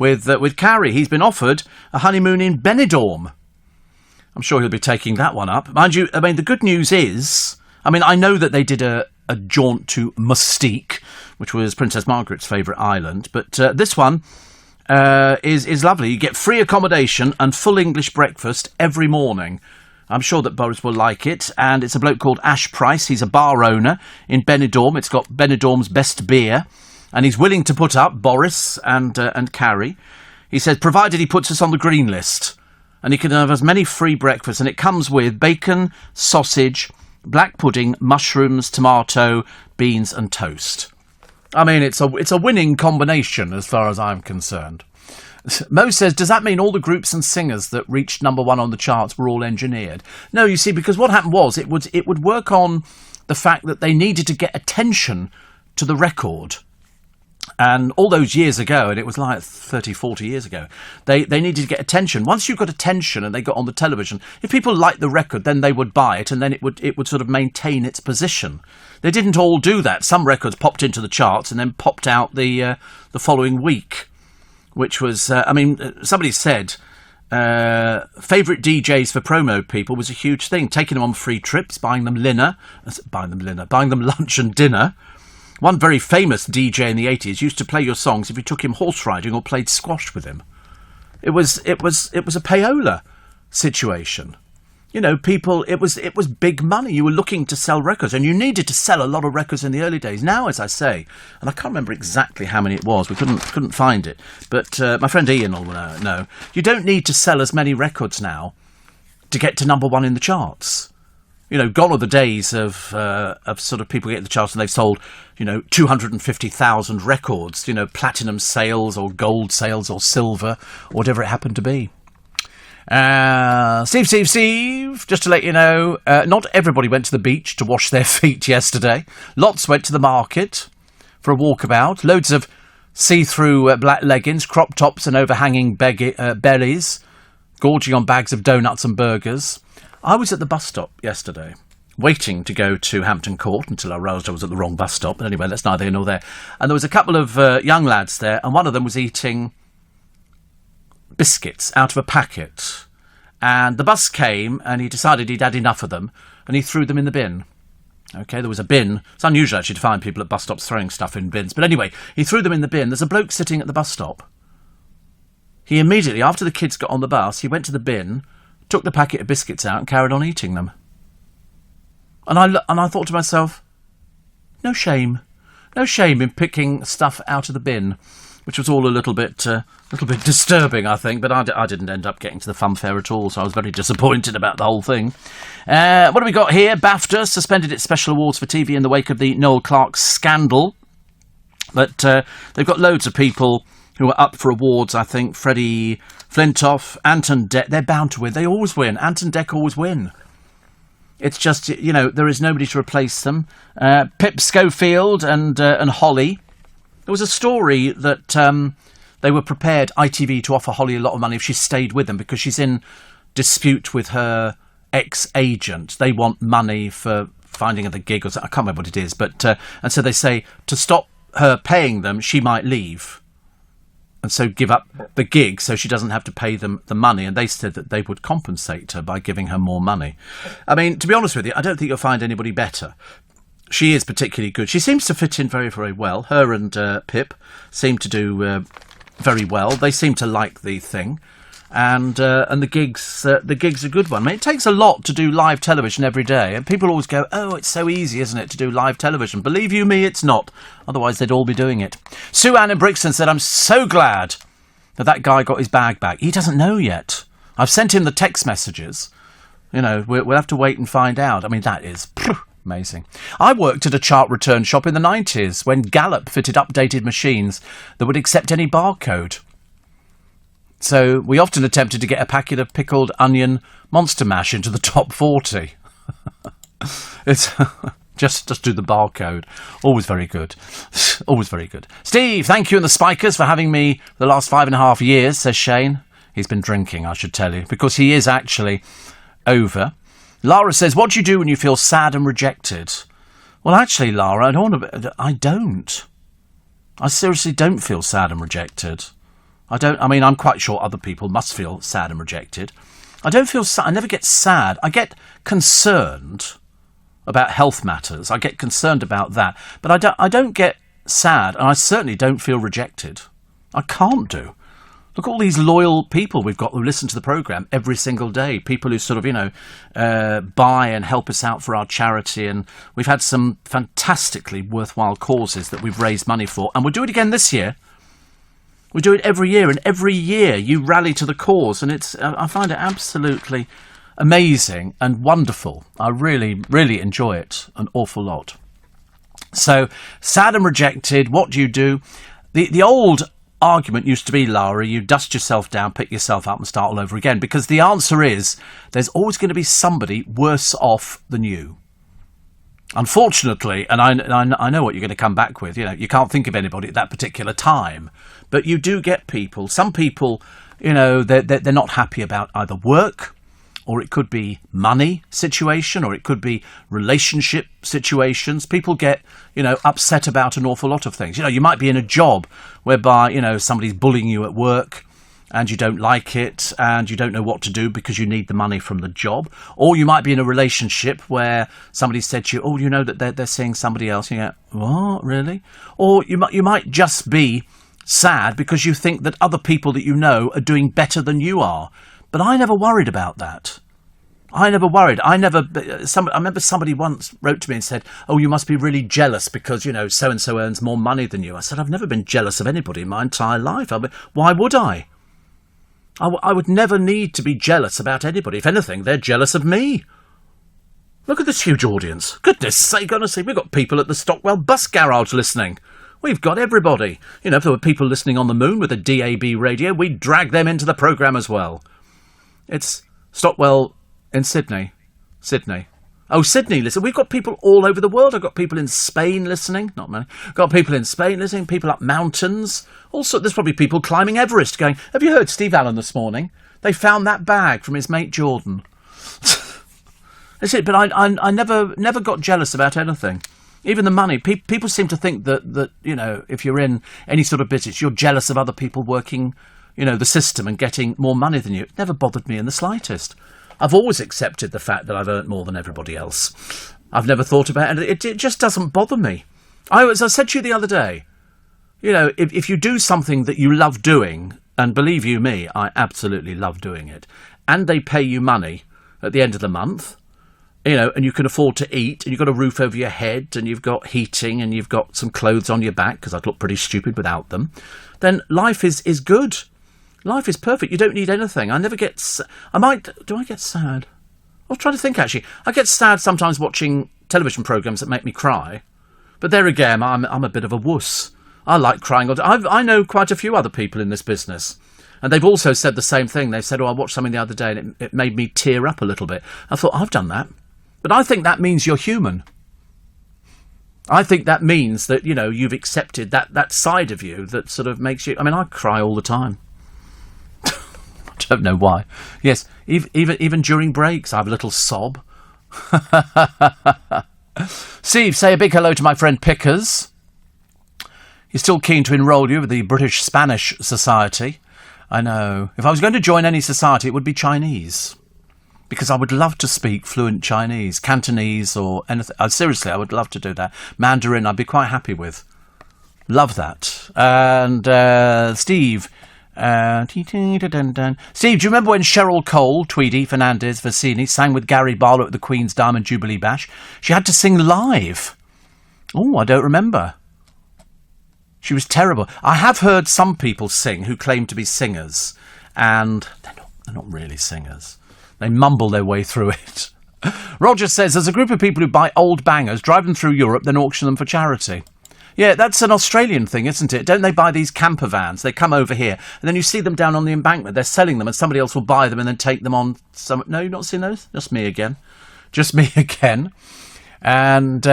With Carrie, he's been offered a honeymoon in Benidorm. I'm sure he'll be taking that one up. Mind you, I mean, the good news is, I mean, I know that they did a jaunt to Mustique, which was Princess Margaret's favourite island, but this one is lovely. You get free accommodation and full English breakfast every morning. I'm sure that Boris will like it, and it's a bloke called Ash Price. He's a bar owner in Benidorm. It's got Benidorm's best beer. And he's willing to put up Boris and Carrie. He says, provided he puts us on the green list. And he can have as many free breakfasts. And it comes with bacon, sausage, black pudding, mushrooms, tomato, beans and toast. I mean, it's a winning combination as far as I'm concerned. Mo says, does that mean all the groups and singers that reached number one on the charts were all engineered? No, you see, because what happened was it would work on the fact that they needed to get attention to the record. And all those years ago, and it was like 30, 40 years ago, they needed to get attention. Once you got attention and they got on the television, if people liked the record, then they would buy it and then it would sort of maintain its position. They didn't all do that. Some records popped into the charts and then popped out the following week, which was, I mean, somebody said favourite DJs for promo people was a huge thing. Taking them on free trips, buying them lunch and dinner. One very famous DJ in the 80s used to play your songs if you took him horse riding or played squash with him. It was a payola situation. You know, people, it was big money. You were looking to sell records, and you needed to sell a lot of records in the early days. Now, as I say, and I can't remember exactly how many it was, we couldn't find it, but my friend Ian will know. You don't need to sell as many records now to get to number one in the charts. You know, gone are the days of sort of people getting the charts and they've sold, 250,000 records, platinum sales or gold sales or silver, or whatever it happened to be. Steve, just to let you know, not everybody went to the beach to wash their feet yesterday. Lots went to the market for a walkabout. Loads of see-through black leggings, crop tops and overhanging bellies, gorging on bags of donuts and burgers. I was at the bus stop yesterday, waiting to go to Hampton Court until I realised I was at the wrong bus stop. But anyway, that's neither here nor there. And there was a couple of young lads there, and one of them was eating biscuits out of a packet. And the bus came, and he decided he'd had enough of them, and he threw them in the bin. Okay, there was a bin. It's unusual, actually, to find people at bus stops throwing stuff in bins. But anyway, he threw them in the bin. There's a bloke sitting at the bus stop. He immediately, after the kids got on the bus, he went to the bin, took the packet of biscuits out and carried on eating them. And I thought to myself, no shame in picking stuff out of the bin, which was all a little bit disturbing, I think. But I didn't end up getting to the fun fair at all, so I was very disappointed about the whole thing. What have we got here? BAFTA suspended its special awards for TV in the wake of the Noel Clarke scandal. But they've got loads of people who are up for awards, I think. Freddie Flintoff, Anton Deck, they're bound to win. They always win. Anton Deck always win. It's just, there is nobody to replace them. Pip Schofield and Holly. There was a story that they were prepared, ITV, to offer Holly a lot of money if she stayed with them because she's in dispute with her ex-agent. They want money for finding her the gig or something. I can't remember what it is. But and so they say to stop her paying them, she might leave. And so give up the gig so she doesn't have to pay them the money. And they said that they would compensate her by giving her more money. I mean, to be honest with you, I don't think you'll find anybody better. She is particularly good. She seems to fit in very, very well. Her and Pip seem to do very well. They seem to like the thing. And the gigs are a good one. I mean, it takes a lot to do live television every day, and people always go, "Oh, it's so easy, isn't it, to do live television?" Believe you me, it's not. Otherwise, they'd all be doing it. Sue Ann in Brixton said, "I'm so glad that guy got his bag back. He doesn't know yet. I've sent him the text messages. You know, we'll have to wait and find out." I mean, that is amazing. I worked at a chart return shop in the 90s when Gallup fitted updated machines that would accept any barcode. So we often attempted to get a packet of pickled onion monster mash into the top 40. It's just do the barcode. Always very good. Always very good. Steve, thank you and the Spikers for having me the last 5.5 years, says Shane. He's been drinking, I should tell you, because he is actually over. Lara says, "What do you do when you feel sad and rejected?" Well, actually, Lara, I don't. I seriously don't feel sad and rejected. I'm quite sure other people must feel sad and rejected. I don't feel sad. I never get sad. I get concerned about health matters. I get concerned about that. But I don't get sad, and I certainly don't feel rejected. I can't do. Look at all these loyal people we've got who listen to the programme every single day. People who sort of, buy and help us out for our charity. And we've had some fantastically worthwhile causes that we've raised money for. And we'll do it again this year. We do it every year, and every year you rally to the cause, and I find it absolutely amazing and wonderful. I really, really enjoy it an awful lot. So, sad and rejected, what do you do? The old argument used to be, Lara, you dust yourself down, pick yourself up and start all over again, because the answer is there's always going to be somebody worse off than you. Unfortunately, and I know what you're going to come back with, you can't think of anybody at that particular time, but you do get people, some people, they're not happy about either work, or it could be money situation, or it could be relationship situations. People get, upset about an awful lot of things. You might be in a job whereby, somebody's bullying you at work, and you don't like it, and you don't know what to do because you need the money from the job. Or you might be in a relationship where somebody said to you, "Oh, you know that they're seeing somebody else." You go, "What, really?" Or you might just be sad because you think that other people that you know are doing better than you are. But I never worried about that. I never worried. I remember somebody once wrote to me and said, "Oh, you must be really jealous because, so-and-so earns more money than you." I said, "I've never been jealous of anybody in my entire life. Why would I? I would never need to be jealous about anybody. If anything, they're jealous of me. Look at this huge audience. Goodness sake, honestly, we've got people at the Stockwell bus garage listening. We've got everybody. If there were people listening on the moon with a DAB radio, we'd drag them into the programme as well." It's Stockwell in Sydney. Oh, Sydney, listen. We've got people all over the world. I've got people in Spain listening. Not many. Got people in Spain listening, people up mountains. Also, there's probably people climbing Everest going, "Have you heard Steve Allen this morning? They found that bag from his mate Jordan." That's it. But I never got jealous about anything. Even the money. People seem to think that if you're in any sort of business, you're jealous of other people working, the system and getting more money than you. It never bothered me in the slightest. I've always accepted the fact that I've earned more than everybody else. I've never thought about it. It just doesn't bother me. As I said to you the other day, if you do something that you love doing, and believe you me, I absolutely love doing it, and they pay you money at the end of the month, and you can afford to eat, and you've got a roof over your head, and you've got heating, and you've got some clothes on your back, because I'd look pretty stupid without them, then life is good. Life is perfect. You don't need anything. I never get... Do I get sad? I'll try to think, actually. I get sad sometimes watching television programmes that make me cry. But there again, I'm a bit of a wuss. I like crying. I know quite a few other people in this business. And they've also said the same thing. They said, "Oh, I watched something the other day and it made me tear up a little bit." I thought, I've done that. But I think that means you're human. I think that means that, you've accepted that side of you that sort of makes you... I cry all the time. I don't know why. Yes, even during breaks, I have a little sob. Steve, say a big hello to my friend Pickers. He's still keen to enrol you with the British Spanish Society. I know. If I was going to join any society, it would be Chinese. Because I would love to speak fluent Chinese, Cantonese or anything. Seriously, I would love to do that. Mandarin, I'd be quite happy with. Love that. And Steve... Steve, do you remember when Cheryl Cole, Tweedy, Fernandez, Versini sang with Gary Barlow at the Queen's Diamond Jubilee Bash? She had to sing live. Oh, I don't remember. She was terrible. I have heard some people sing who claim to be singers, and they're not really singers. They mumble their way through it. Roger says, there's a group of people who buy old bangers, drive them through Europe, then auction them for charity. Yeah, that's an Australian thing, isn't it? Don't they buy these camper vans? They come over here, and then you see them down on the embankment. They're selling them, and somebody else will buy them and then take them on some... No, you've not seen those? Just me again. And,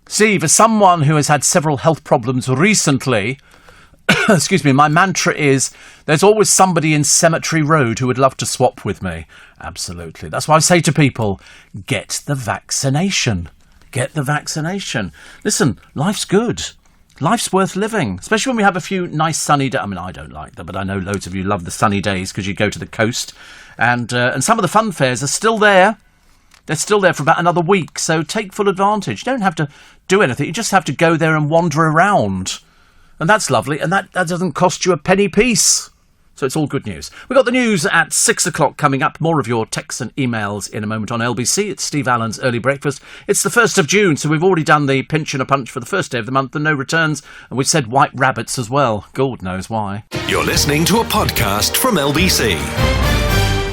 Steve, as someone who has had several health problems recently... excuse me, my mantra is, there's always somebody in Cemetery Road who would love to swap with me. Absolutely. That's why I say to people, get the vaccination. Get the vaccination. Listen, life's good. Life's worth living, especially when we have a few nice sunny days. I mean, I don't like them, but I know loads of you love the sunny days because you go to the coast. And some of the fun fairs are still there. They're still there for about another week, so take full advantage. You don't have to do anything. You just have to go there and wander around. And that's lovely, and that doesn't cost you a penny piece. So it's all good news. We've got the news at 6 o'clock coming up. More of your texts and emails in a moment on LBC. It's Steve Allen's Early Breakfast. It's the 1st of June, so we've already done the pinch and a punch for the first day of the month and no returns. And we've said white rabbits as well. God knows why. You're listening to a podcast from LBC.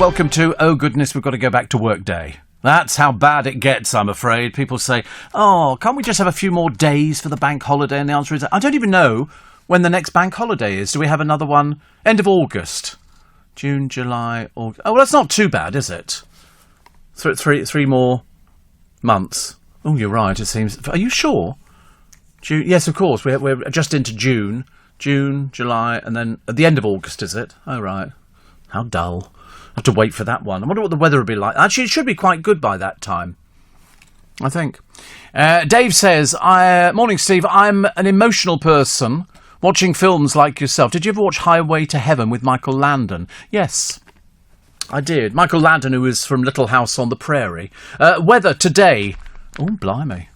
Welcome to Oh Goodness, We've Got to Go Back to Work Day. That's how bad it gets, I'm afraid. People say, oh, can't we just have a few more days for the bank holiday? And the answer is, I don't even know when the next bank holiday is. Do we have another one? End of August. June, July, August. Oh, well, that's not too bad, is it? Three more months. Oh, you're right, it seems. Are you sure? June? Yes, of course. We're just into June. June, July, and then at the end of August, is it? Oh, right. How dull. I have to wait for that one. I wonder what the weather will be like. Actually, it should be quite good by that time, I think. Dave says, morning, Steve. I'm an emotional person watching films like yourself. Did you ever watch Highway to Heaven with Michael Landon? Yes, I did. Michael Landon, who is from Little House on the Prairie. Weather today. Oh, blimey.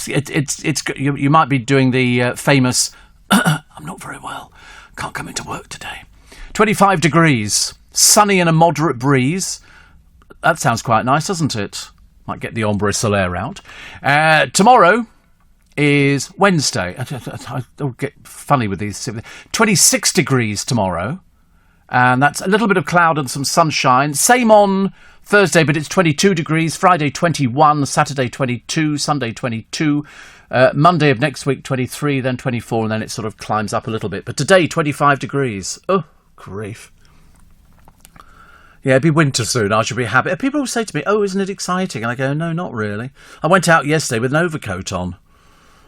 You might be doing the famous, I'm not very well. Can't come into work today. 25 degrees. Sunny and a moderate breeze. That sounds quite nice, doesn't it? Might get the ombre solaire out. Tomorrow is Wednesday. I don't get funny with these. 26 degrees tomorrow. And that's a little bit of cloud and some sunshine. Same on Thursday, but it's 22 degrees. Friday, 21. Saturday, 22. Sunday, 22. Monday of next week, 23. Then 24. And then it sort of climbs up a little bit. But today, 25 degrees. Oh, grief. Yeah, it'd be winter soon. I should be happy. People will say to me, oh, isn't it exciting? And I go, no, not really. I went out yesterday with an overcoat on.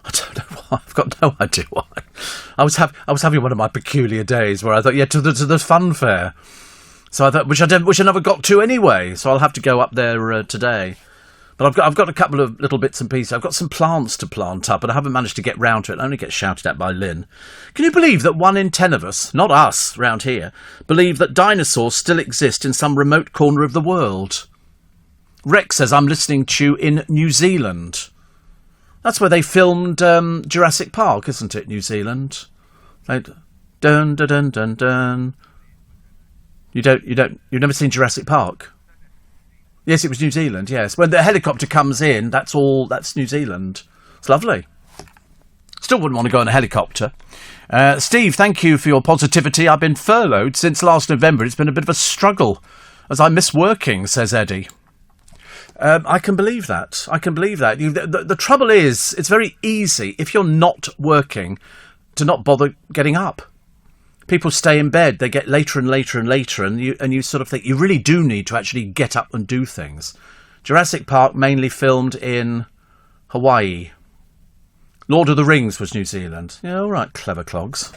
I don't know why. I've got no idea why. I was having one of my peculiar days where I thought, to the fun fair. So I thought, which I never got to anyway. So I'll have to go up there today. But I've got a couple of little bits and pieces. I've got some plants to plant up, but I haven't managed to get round to it. I only get shouted at by Lynn. Can you believe that 1 in 10 of us, not us round here, believe that dinosaurs still exist in some remote corner of the world? Rex says, I'm listening to you in New Zealand. That's where they filmed Jurassic Park, isn't it, New Zealand? Dun dun dun dun dun. You've never seen Jurassic Park? Yes, it was New Zealand, yes. When the helicopter comes in, that's New Zealand. It's lovely. Still wouldn't want to go on a helicopter. Steve, thank you for your positivity. I've been furloughed since last November. It's been a bit of a struggle, as I miss working, says Eddie. I can believe that. The trouble is, it's very easy, if you're not working, to not bother getting up. People stay in bed, they get later and later and later, and you sort of think you really do need to actually get up and do things. Jurassic Park mainly filmed in Hawaii. Lord of the Rings was New Zealand. Yeah, all right, clever clogs.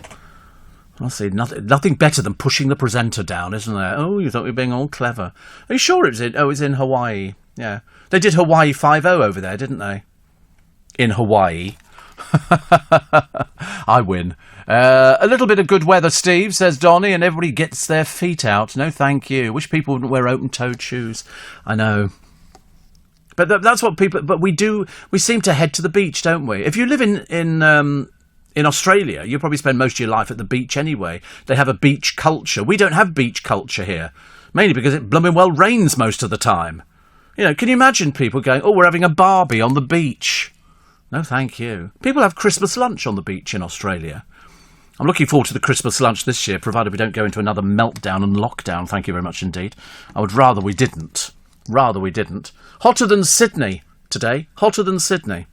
I see, nothing better than pushing the presenter down, isn't there? Oh, you thought we were being all clever. Are you sure it was in Hawaii? Yeah. They did Hawaii 5-0 over there, didn't they? In Hawaii. I win. A little bit of good weather, Steve, says Donnie, and everybody gets their feet out. No, thank you. Wish people wouldn't wear open-toed shoes. I know. But that's what people... But we seem to head to the beach, don't we? If you live in In Australia, you probably spend most of your life at the beach anyway. They have a beach culture. We don't have beach culture here, mainly because it blooming well rains most of the time. You know, can you imagine people going, oh, we're having a barbie on the beach? No, thank you. People have Christmas lunch on the beach in Australia. I'm looking forward to the Christmas lunch this year, provided we don't go into another meltdown and lockdown. Thank you very much indeed. I would rather we didn't. Rather we didn't. Hotter than Sydney today. Hotter than Sydney.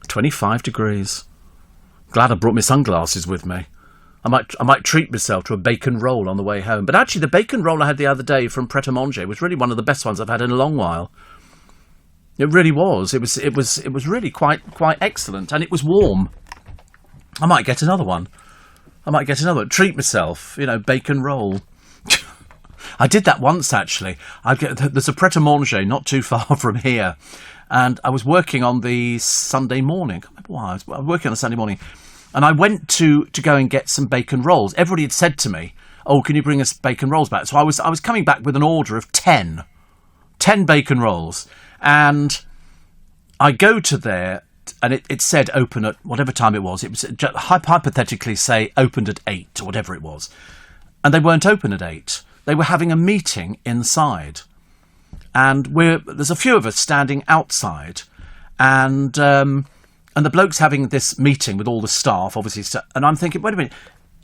25 degrees. Glad I brought my sunglasses with me. I might treat myself to a bacon roll on the way home. But actually, the bacon roll I had the other day from Pret a Manger was really one of the best ones I've had in a long while. It really was. It was really quite excellent, and it was warm. I might get another one. Treat myself, you know, bacon roll. I did that once actually. There's a Pret a Manger not too far from here. And I was working on the Sunday morning. I can't remember why. I was working on the Sunday morning. And I went to go and get some bacon rolls. Everybody had said to me, oh, can you bring us bacon rolls back? So I was coming back with an order of 10 bacon rolls. And I go to there, and it said open at whatever time it was. It was hypothetically say opened at 8 or whatever it was. And they weren't open at 8. They were having a meeting inside. And there's a few of us standing outside, and the bloke's having this meeting with all the staff, obviously. And I'm thinking, wait a minute,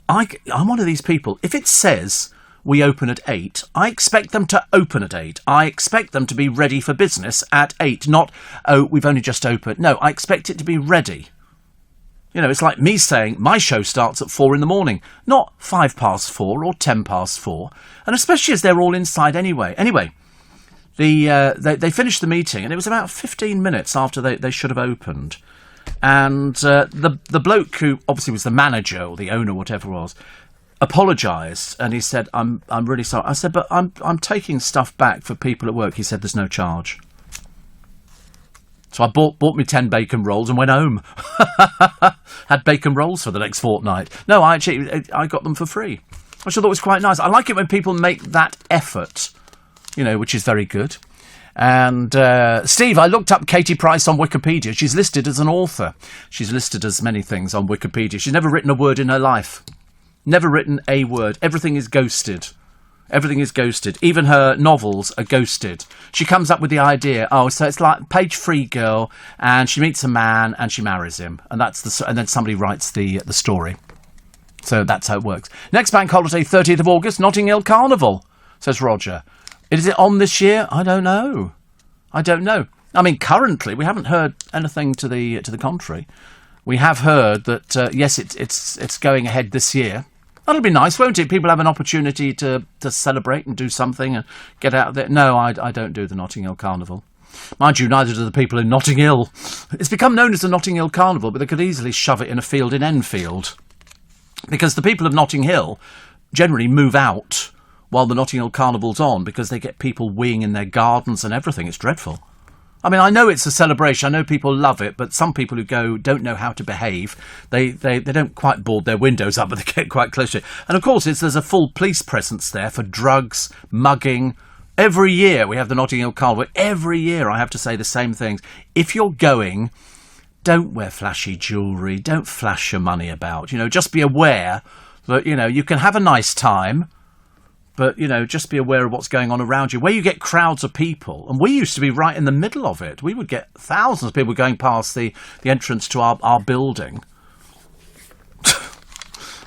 I'm one of these people. If it says we open at 8, I expect them to open at 8. I expect them to be ready for business at 8, not, oh, we've only just opened. No, I expect it to be ready. You know, it's like me saying my show starts at 4 in the morning, not 4 or 4, and especially as they're all inside anyway. Anyway. They finished the meeting, and it was about 15 minutes after they should have opened. And the bloke who obviously was the manager or the owner, whatever it was, apologised, and he said, "I'm really sorry." I said, "But I'm taking stuff back for people at work." He said, "There's no charge." So I bought me 10 bacon rolls and went home. Had bacon rolls for the next fortnight. No, I got them for free, which I thought was quite nice. I like it when people make that effort. You know, which is very good. And Steve, I looked up Katie Price on Wikipedia. She's listed as an author. She's listed as many things on Wikipedia. She's never written a word in her life. Never written a word. Everything is ghosted. Everything is ghosted. Even her novels are ghosted. She comes up with the idea, oh, so it's like page 3 girl, and she meets a man and she marries him. And and then somebody writes the story. So that's how it works. Next bank holiday, 30th of August, Notting Hill Carnival, says Roger. Is it on this year? I don't know. I mean, currently, we haven't heard anything to the contrary. We have heard that, yes, it's going ahead this year. That'll be nice, won't it? People have an opportunity to celebrate and do something and get out of there. No, I don't do the Notting Hill Carnival. Mind you, neither do the people in Notting Hill. It's become known as the Notting Hill Carnival, but they could easily shove it in a field in Enfield. Because the people of Notting Hill generally move out while the Notting Hill Carnival's on, because they get people weeing in their gardens and everything. It's dreadful. I mean, I know it's a celebration. I know people love it, but some people who go don't know how to behave. They don't quite board their windows up, but they get quite close to it. And of course, there's a full police presence there for drugs, mugging. Every year we have the Notting Hill Carnival. Every year I have to say the same things. If you're going, don't wear flashy jewellery. Don't flash your money about. You know, just be aware that, you know, you can have a nice time, but, you know, just be aware of what's going on around you. Where you get crowds of people, and we used to be right in the middle of it. We would get thousands of people going past the entrance to our building.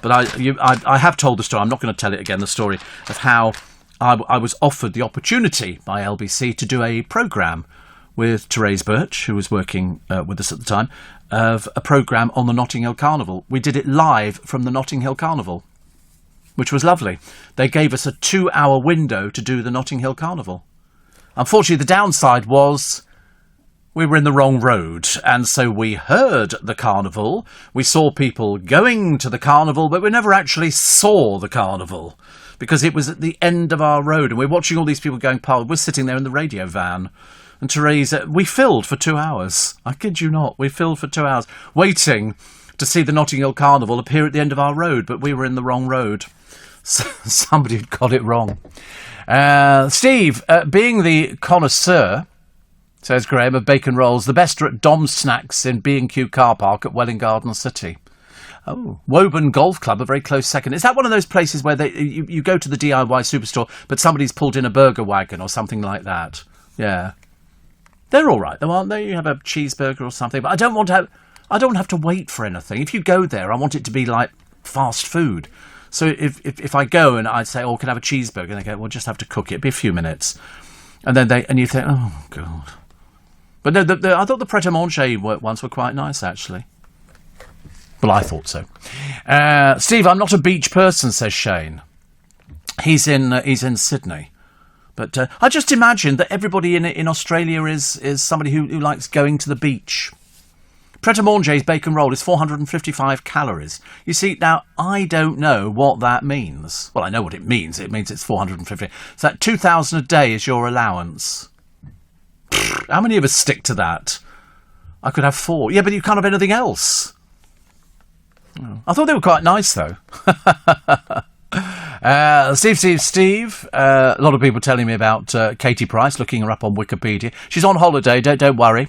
But I have told the story. I'm not going to tell it again, the story of how I was offered the opportunity by LBC to do a programme with Therese Birch, who was working with us at the time, of a programme on the Notting Hill Carnival. We did it live from the Notting Hill Carnival, which was lovely. They gave us a 2-hour window to do the Notting Hill Carnival. Unfortunately, the downside was we were in the wrong road, and so we heard the carnival. We saw people going to the carnival, but we never actually saw the carnival because it was at the end of our road, and we're watching all these people going past. We're sitting there in the radio van, and Teresa, we filled for 2 hours. I kid you not, we filled for 2 hours, waiting to see the Notting Hill Carnival appear at the end of our road, but we were in the wrong road. Somebody had got it wrong. Steve, being the connoisseur, says Graham, of bacon rolls, the best are at Dom's Snacks in B&Q car park at Welwyn Garden City. Oh, Woburn Golf Club, a very close second. Is that one of those places where you go to the DIY superstore, but somebody's pulled in a burger wagon or something like that? Yeah. They're all right, though, aren't they? You have a cheeseburger or something. But I don't have to wait for anything. If you go there, I want it to be like fast food. So if I go and I say, can I have a cheeseburger? And they go, well, just have to cook it. It'll be a few minutes. And then you think, oh, God. But no, I thought the Pret-a-Manger ones were quite nice, actually. Well, I thought so. Steve, I'm not a beach person, says Shane. He's in Sydney. But I just imagine that everybody in Australia is somebody who likes going to the beach. Pret-a-Manger's bacon roll is 455 calories. You see, now, I don't know what that means. Well, I know what it means. It means it's 450. So that 2,000 a day is your allowance. How many of us stick to that? I could have 4. Yeah, but you can't have anything else. Oh. I thought they were quite nice, though. Steve. A lot of people telling me about Katie Price, looking her up on Wikipedia. She's on holiday, don't worry.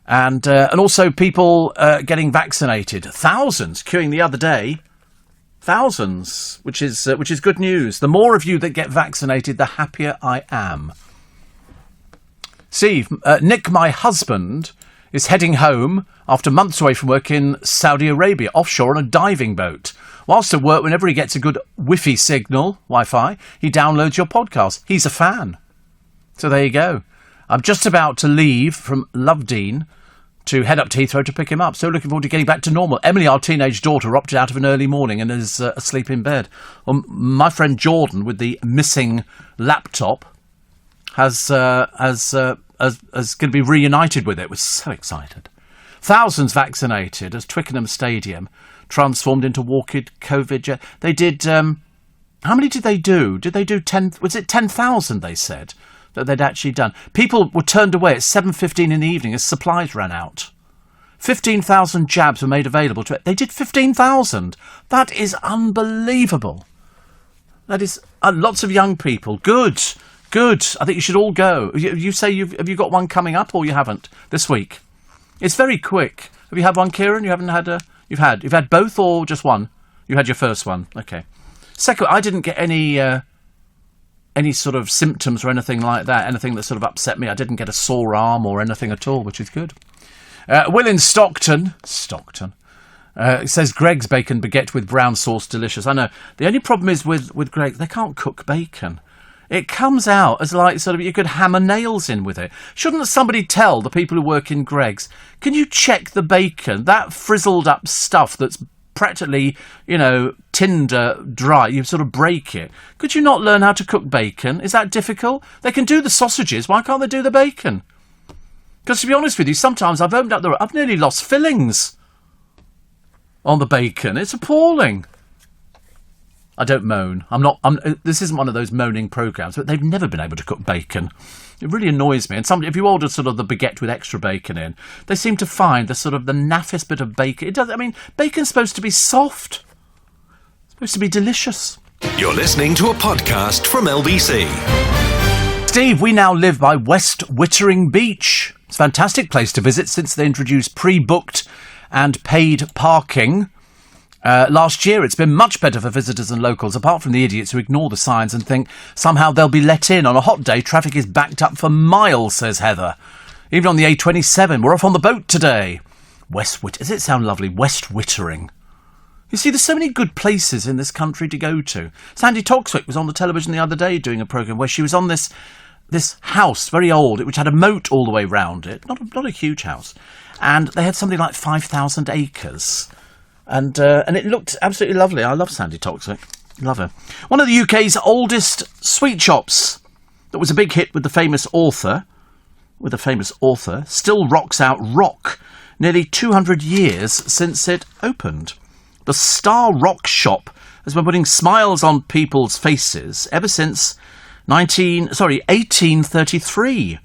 And also people getting vaccinated. Thousands queuing the other day. Thousands, which is good news. The more of you that get vaccinated, the happier I am. Steve, Nick, my husband, is heading home after months away from work in Saudi Arabia, offshore on a diving boat. Whilst at work, whenever he gets a good Wi-Fi signal, Wi-Fi, he downloads your podcast. He's a fan. So there you go. I'm just about to leave from Lovedene to head up to Heathrow to pick him up. So looking forward to getting back to normal. Emily, our teenage daughter, opted out of an early morning and is asleep in bed. My friend Jordan, with the missing laptop, is going to be reunited with it. We're so excited. Thousands vaccinated as Twickenham Stadium transformed into walking COVID. They did. How many did they do? Did they do 10? Was it 10,000? They said that they'd actually done. People were turned away at 7:15 in the evening as supplies ran out. 15,000 jabs were made available to it. They did 15,000. That is unbelievable. That is lots of young people. Good. I think you should all go. You say have you got one coming up or you haven't this week? It's very quick. Have you had one, Kieran? You haven't had a. You've had both or just one? You had your first one. Okay. Second, I didn't get any sort of symptoms or anything like that. Anything that sort of upset me. I didn't get a sore arm or anything at all, which is good. Will in Stockton says Greg's bacon baguette with brown sauce delicious. I know. The only problem is with Greg's, they can't cook bacon. It comes out as like sort of you could hammer nails in with it. Shouldn't somebody tell the people who work in Greg's, can you check the bacon? That frizzled up stuff that's practically, tinder dry, you sort of break it. Could you not learn how to cook bacon? Is that difficult? They can do the sausages. Why can't they do the bacon? Because to be honest with you, sometimes I've nearly lost fillings on the bacon. It's appalling. I don't moan. This isn't one of those moaning programmes, but they've never been able to cook bacon. It really annoys me. And if you order sort of the baguette with extra bacon in, they seem to find the naffest bit of bacon. Bacon's supposed to be soft. It's supposed to be delicious. You're listening to a podcast from LBC. Steve, we now live by West Wittering Beach. It's a fantastic place to visit since they introduced pre-booked and paid parking. Last year, it's been much better for visitors and locals, apart from the idiots who ignore the signs and think somehow they'll be let in. On a hot day, traffic is backed up for miles, says Heather. Even on the A27, we're off on the boat today. Does it sound lovely? West Wittering. You see, there's so many good places in this country to go to. Sandy Toksvig was on the television the other day doing a programme where she was on this house, very old, which had a moat all the way round it. Not a huge house. And they had something like 5,000 acres. And it looked absolutely lovely. I love Sandy Toksvig. Love her. One of the UK's oldest sweet shops that was a big hit with the famous author, still rocks out rock nearly 200 years since it opened. The Star Rock shop has been putting smiles on people's faces ever since 1833.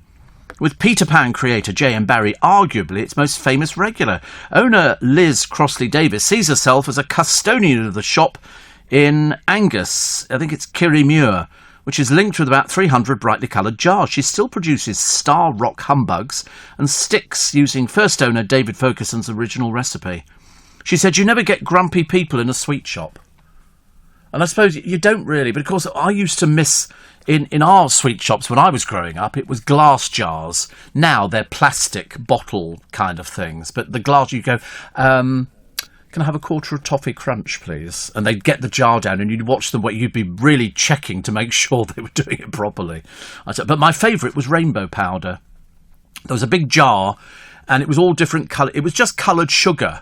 With Peter Pan creator J.M. Barrie arguably its most famous regular. Owner Liz Crossley-Davis sees herself as a custodian of the shop in Angus, I think it's Kirriemuir, which is linked with about 300 brightly coloured jars. She still produces Star Rock humbugs and sticks using first owner David Ferguson's original recipe. She said, you never get grumpy people in a sweet shop. And I suppose you don't really, but of course I used to miss, in our sweet shops when I was growing up, it was glass jars. Now they're plastic bottle kind of things. But the glass, you go, can I have a quarter of toffee crunch, please? And they'd get the jar down and you'd watch them, you'd be really checking to make sure they were doing it properly. But my favourite was rainbow powder. There was a big jar and it was all different colour. It was just coloured sugar.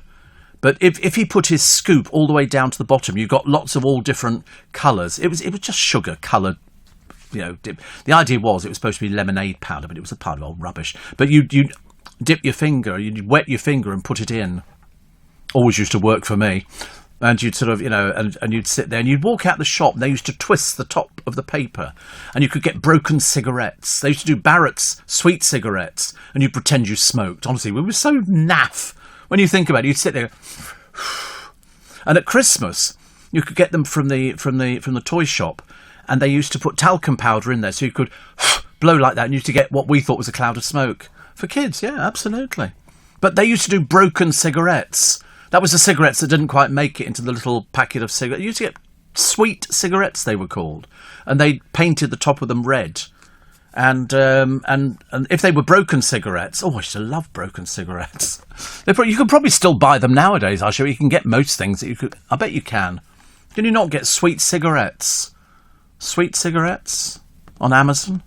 But if he put his scoop all the way down to the bottom, you got lots of all different colours. It was just sugar coloured. The idea was it was supposed to be lemonade powder, but it was a pile of old rubbish. But you'd dip your finger, you'd wet your finger and put it in. Always used to work for me. And you'd sort of, and you'd sit there and you'd walk out the shop and they used to twist the top of the paper and you could get broken cigarettes. They used to do Barrett's sweet cigarettes and you'd pretend you smoked. Honestly, we were so naff. When you think about it, you'd sit there, and at Christmas you could get them from the toy shop, and they used to put talcum powder in there, so you could blow like that, and you used to get what we thought was a cloud of smoke for kids. Yeah, absolutely. But they used to do broken cigarettes. That was the cigarettes that didn't quite make it into the little packet of cigarettes. You used to get sweet cigarettes, they were called, and they painted the top of them red. And if they were broken cigarettes, I used to love broken cigarettes. You could probably still buy them nowadays. I'm sure you can get most things that you could. I bet you can. Can you not get sweet cigarettes? Sweet cigarettes on Amazon?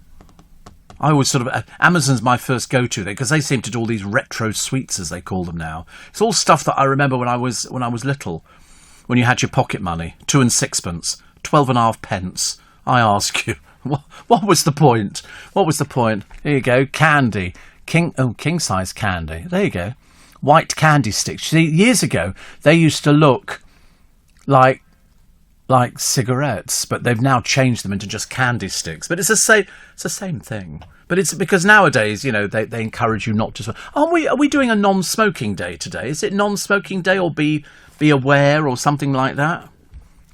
I always Amazon's my first go-to there because they seem to do all these retro sweets, as they call them now. It's all stuff that I remember when I was little, when you had your pocket money, 2 and 6pence, 12.5 pence. I ask you. What was the point? What was the point? Here you go, candy. King size candy. There you go. White candy sticks. See, years ago, they used to look like cigarettes, but they've now changed them into just candy sticks. But it's the same thing. But it's because nowadays, they encourage you not to smoke. Are we doing a non-smoking day today? Is it non-smoking day or be aware or something like that?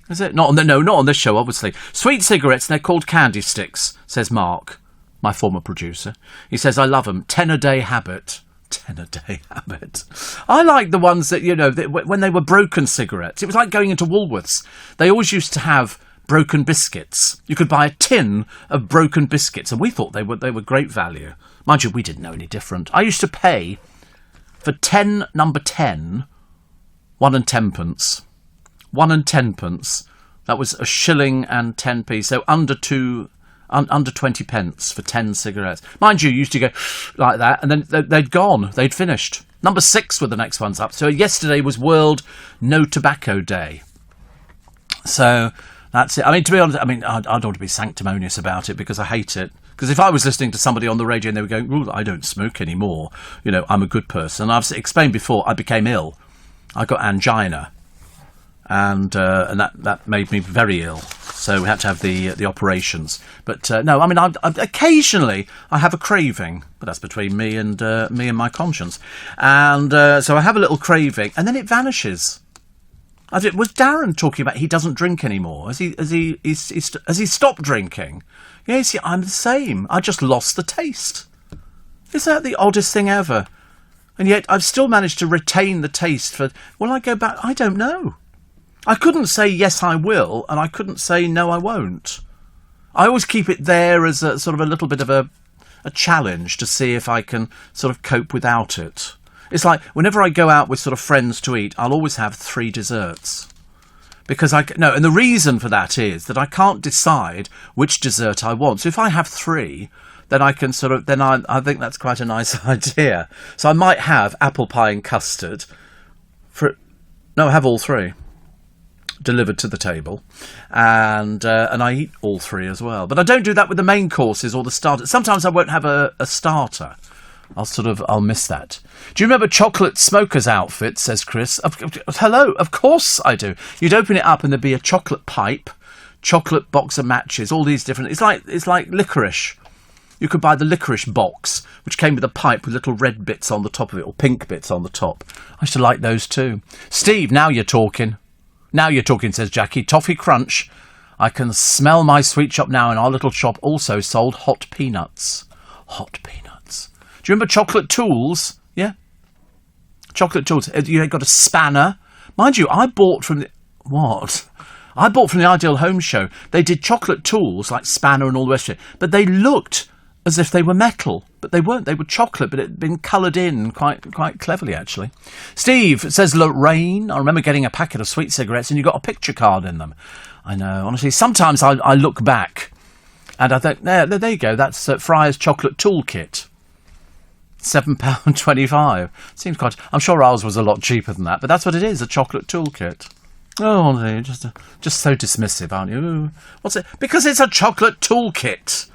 Is it? Not on this show, obviously. Sweet cigarettes, and they're called candy sticks, says Mark, my former producer. He says, I love them. 10 a day habit. 10 a day habit. I like the ones that, when they were broken cigarettes. It was like going into Woolworths. They always used to have broken biscuits. You could buy a tin of broken biscuits, and we thought they were great value. Mind you, we didn't know any different. I used to pay for 10 number 10, 1 and 10 pence. 1 and 10 pence. That was a shilling and 10p. So under 20 pence for 10 cigarettes. Mind you used to go like that, and then they'd gone. They'd finished. Number 6 were the next ones up. So yesterday was World No Tobacco Day. So that's it. I mean, to be honest, I don't want to be sanctimonious about it because I hate it. Because if I was listening to somebody on the radio and they were going, "Ooh, I don't smoke anymore. I'm a good person." I've explained before, I became ill. I got angina. And that made me very ill, so we had to have the operations. But no, I occasionally I have a craving, but that's between me and my conscience. And so I have a little craving, and then it vanishes. Was Darren talking about he doesn't drink anymore? Has he stopped drinking? Yeah, you see, I'm the same. I just lost the taste. Is that the oddest thing ever? And yet I've still managed to retain the taste for. Will I go back? I don't know. I couldn't say yes I will, and I couldn't say no I won't. I always keep it there as a sort of a little bit of a challenge to see if I can sort of cope without it. It's like whenever I go out with sort of friends to eat, I'll always have 3 desserts. Because and the reason for that is that I can't decide which dessert I want. So if I have 3, then I can I think that's quite a nice idea. So I might have apple pie and custard. I have all 3. Delivered to the table, and I eat all 3 as well. But I don't do that with the main courses or the starters. Sometimes I won't have a starter. I'll miss that. Do you remember chocolate smoker's outfit? Says Chris. Hello, of course I do. You'd open it up and there'd be a chocolate pipe, chocolate box of matches, all these different. It's like licorice. You could buy the licorice box, which came with a pipe with little red bits on the top of it or pink bits on the top. I used to like those too. Steve, now you're talking. Now you're talking, says Jackie. Toffee Crunch. I can smell my sweet shop now, and our little shop also sold hot peanuts. Hot peanuts. Do you remember chocolate tools? Yeah. Chocolate tools. You got a spanner, Mind you, I bought from the... What? I bought from the Ideal Home Show. They did chocolate tools like spanner and all the rest of it, but they looked as if they were metal, but they weren't. They were chocolate, but it had been coloured in quite cleverly, actually. Steve says, Lorraine, I remember getting a packet of sweet cigarettes and you got a picture card in them. I know, honestly, sometimes I look back and I think, there you go, that's Fryer's Chocolate Toolkit. £7.25. Seems quite... I'm sure ours was a lot cheaper than that, but that's what it is, a chocolate toolkit. Oh, you're just so dismissive, aren't you? Ooh, what's it? Because it's a chocolate toolkit.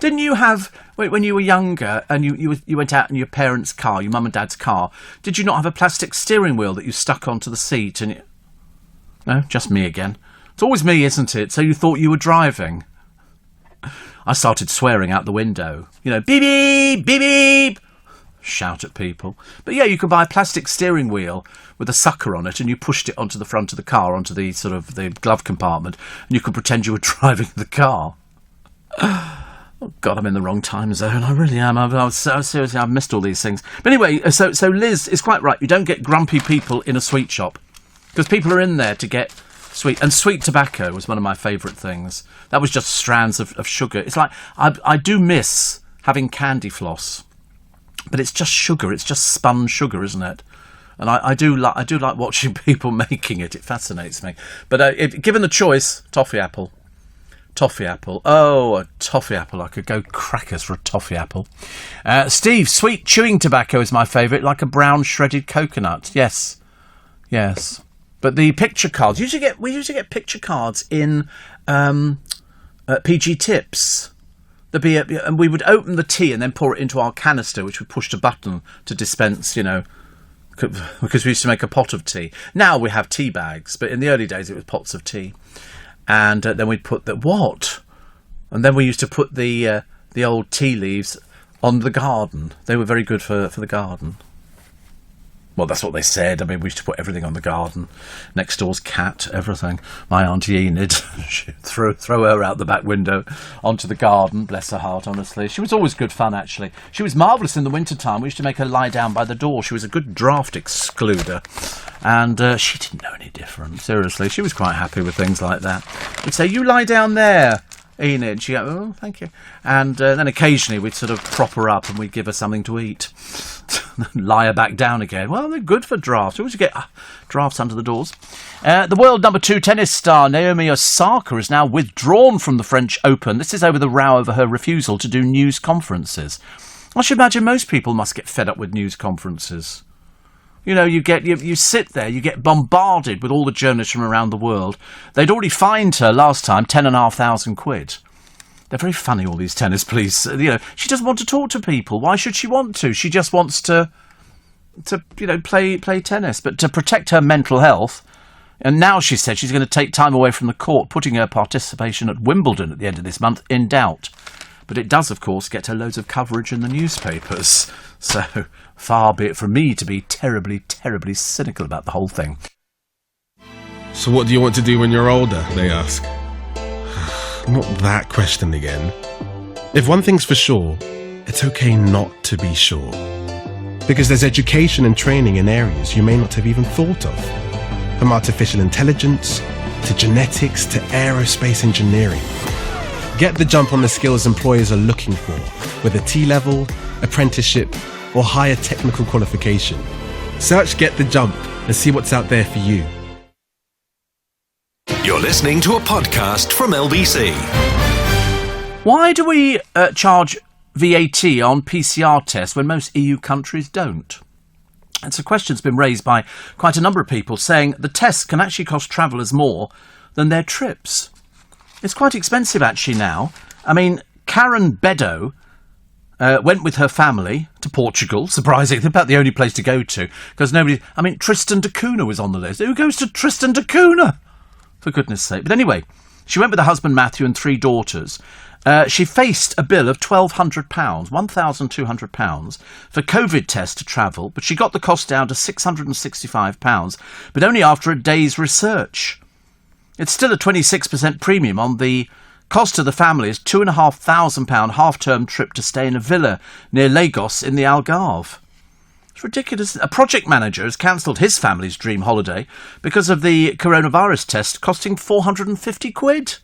Didn't you have, when you were younger and you went out in your parents' car, your mum and dad's car, did you not have a plastic steering wheel that you stuck onto the seat? And no, just me again. It's always me, isn't it? So you thought you were driving. I started swearing out the window. You know, beep, beep, beep, beep. Shout at people. But yeah, you could buy a plastic steering wheel with a sucker on it and you pushed it onto the front of the car, onto the sort of the glove compartment, and you could pretend you were driving the car. Oh God, I'm in the wrong time zone. I really am. Seriously, I've missed all these things. But anyway, so Liz is quite right. You don't get grumpy people in a sweet shop because people are in there to get sweet. And sweet tobacco was one of my favourite things. That was just strands of sugar. It's like, I do miss having candy floss. But it's just sugar. It's just spun sugar, isn't it? And I do like watching people making it. It fascinates me. But given the choice, toffee apple. Toffee apple. Oh, a toffee apple. I could go crackers for a toffee apple. Steve, sweet chewing tobacco is my favourite, like a brown shredded coconut. Yes. But the picture cards. We usually get picture cards in PG Tips. And we would open the tea and then pour it into our canister, which we pushed a button to dispense, because we used to make a pot of tea. Now we have tea bags, but in the early days it was pots of tea. And then we'd put and then we used to put the old tea leaves on the garden. They were very good for the garden. Well, that's what they said. I mean, we used to put everything on the garden. Next door's cat, everything. My Auntie Enid, she'd throw her out the back window onto the garden. Bless her heart, honestly. She was always good fun, actually. She was marvellous in the wintertime. We used to make her lie down by the door. She was a good draft excluder. And she didn't know any different, seriously. She was quite happy with things like that. We'd say, you lie down there, Enid. She'd go, oh, thank you. And then occasionally we'd sort of prop her up and we'd give her something to eat. Lie her back down again. Well, they're good for drafts. We always get drafts under the doors. The world number 2 tennis star Naomi Osaka is now withdrawn from the French Open. This is over the row over her refusal to do news conferences. I should imagine most people must get fed up with news conferences. You know, you sit there, you get bombarded with all the journalists from around the world. They'd already fined her last time £10,500. They're very funny, all these tennis police. She doesn't want to talk to people. Why should she want to? She just wants to play tennis. But to protect her mental health, and now she said she's going to take time away from the court, putting her participation at Wimbledon at the end of this month in doubt. But it does, of course, get her loads of coverage in the newspapers. So far be it from me to be terribly, terribly cynical about the whole thing. So what do you want to do when you're older, they ask. Not that question again. If one thing's for sure, it's okay not to be sure. Because there's education and training in areas you may not have even thought of. From artificial intelligence, to genetics, to aerospace engineering. Get the jump on the skills employers are looking for with a T-level, apprenticeship, or higher technical qualification. Search Get the Jump and see what's out there for you. You're listening to a podcast from LBC. Why do we charge VAT on PCR tests when most EU countries don't? It's a question that's been raised by quite a number of people, saying the tests can actually cost travellers more than their trips. It's quite expensive actually now. I mean, Karen Beddoe went with her family to Portugal, surprisingly, about the only place to go to, because Tristan da Cunha was on the list. Who goes to Tristan da Cunha? For goodness sake. But anyway, she went with her husband Matthew and 3 daughters. She faced a bill of £1,200, £1,200 for COVID tests to travel, but she got the cost down to £665, but only after a day's research. It's still a 26% premium on the cost of the family's £2,500 half-term trip to stay in a villa near Lagos in the Algarve. It's ridiculous. A project manager has cancelled his family's dream holiday because of the coronavirus test costing £450.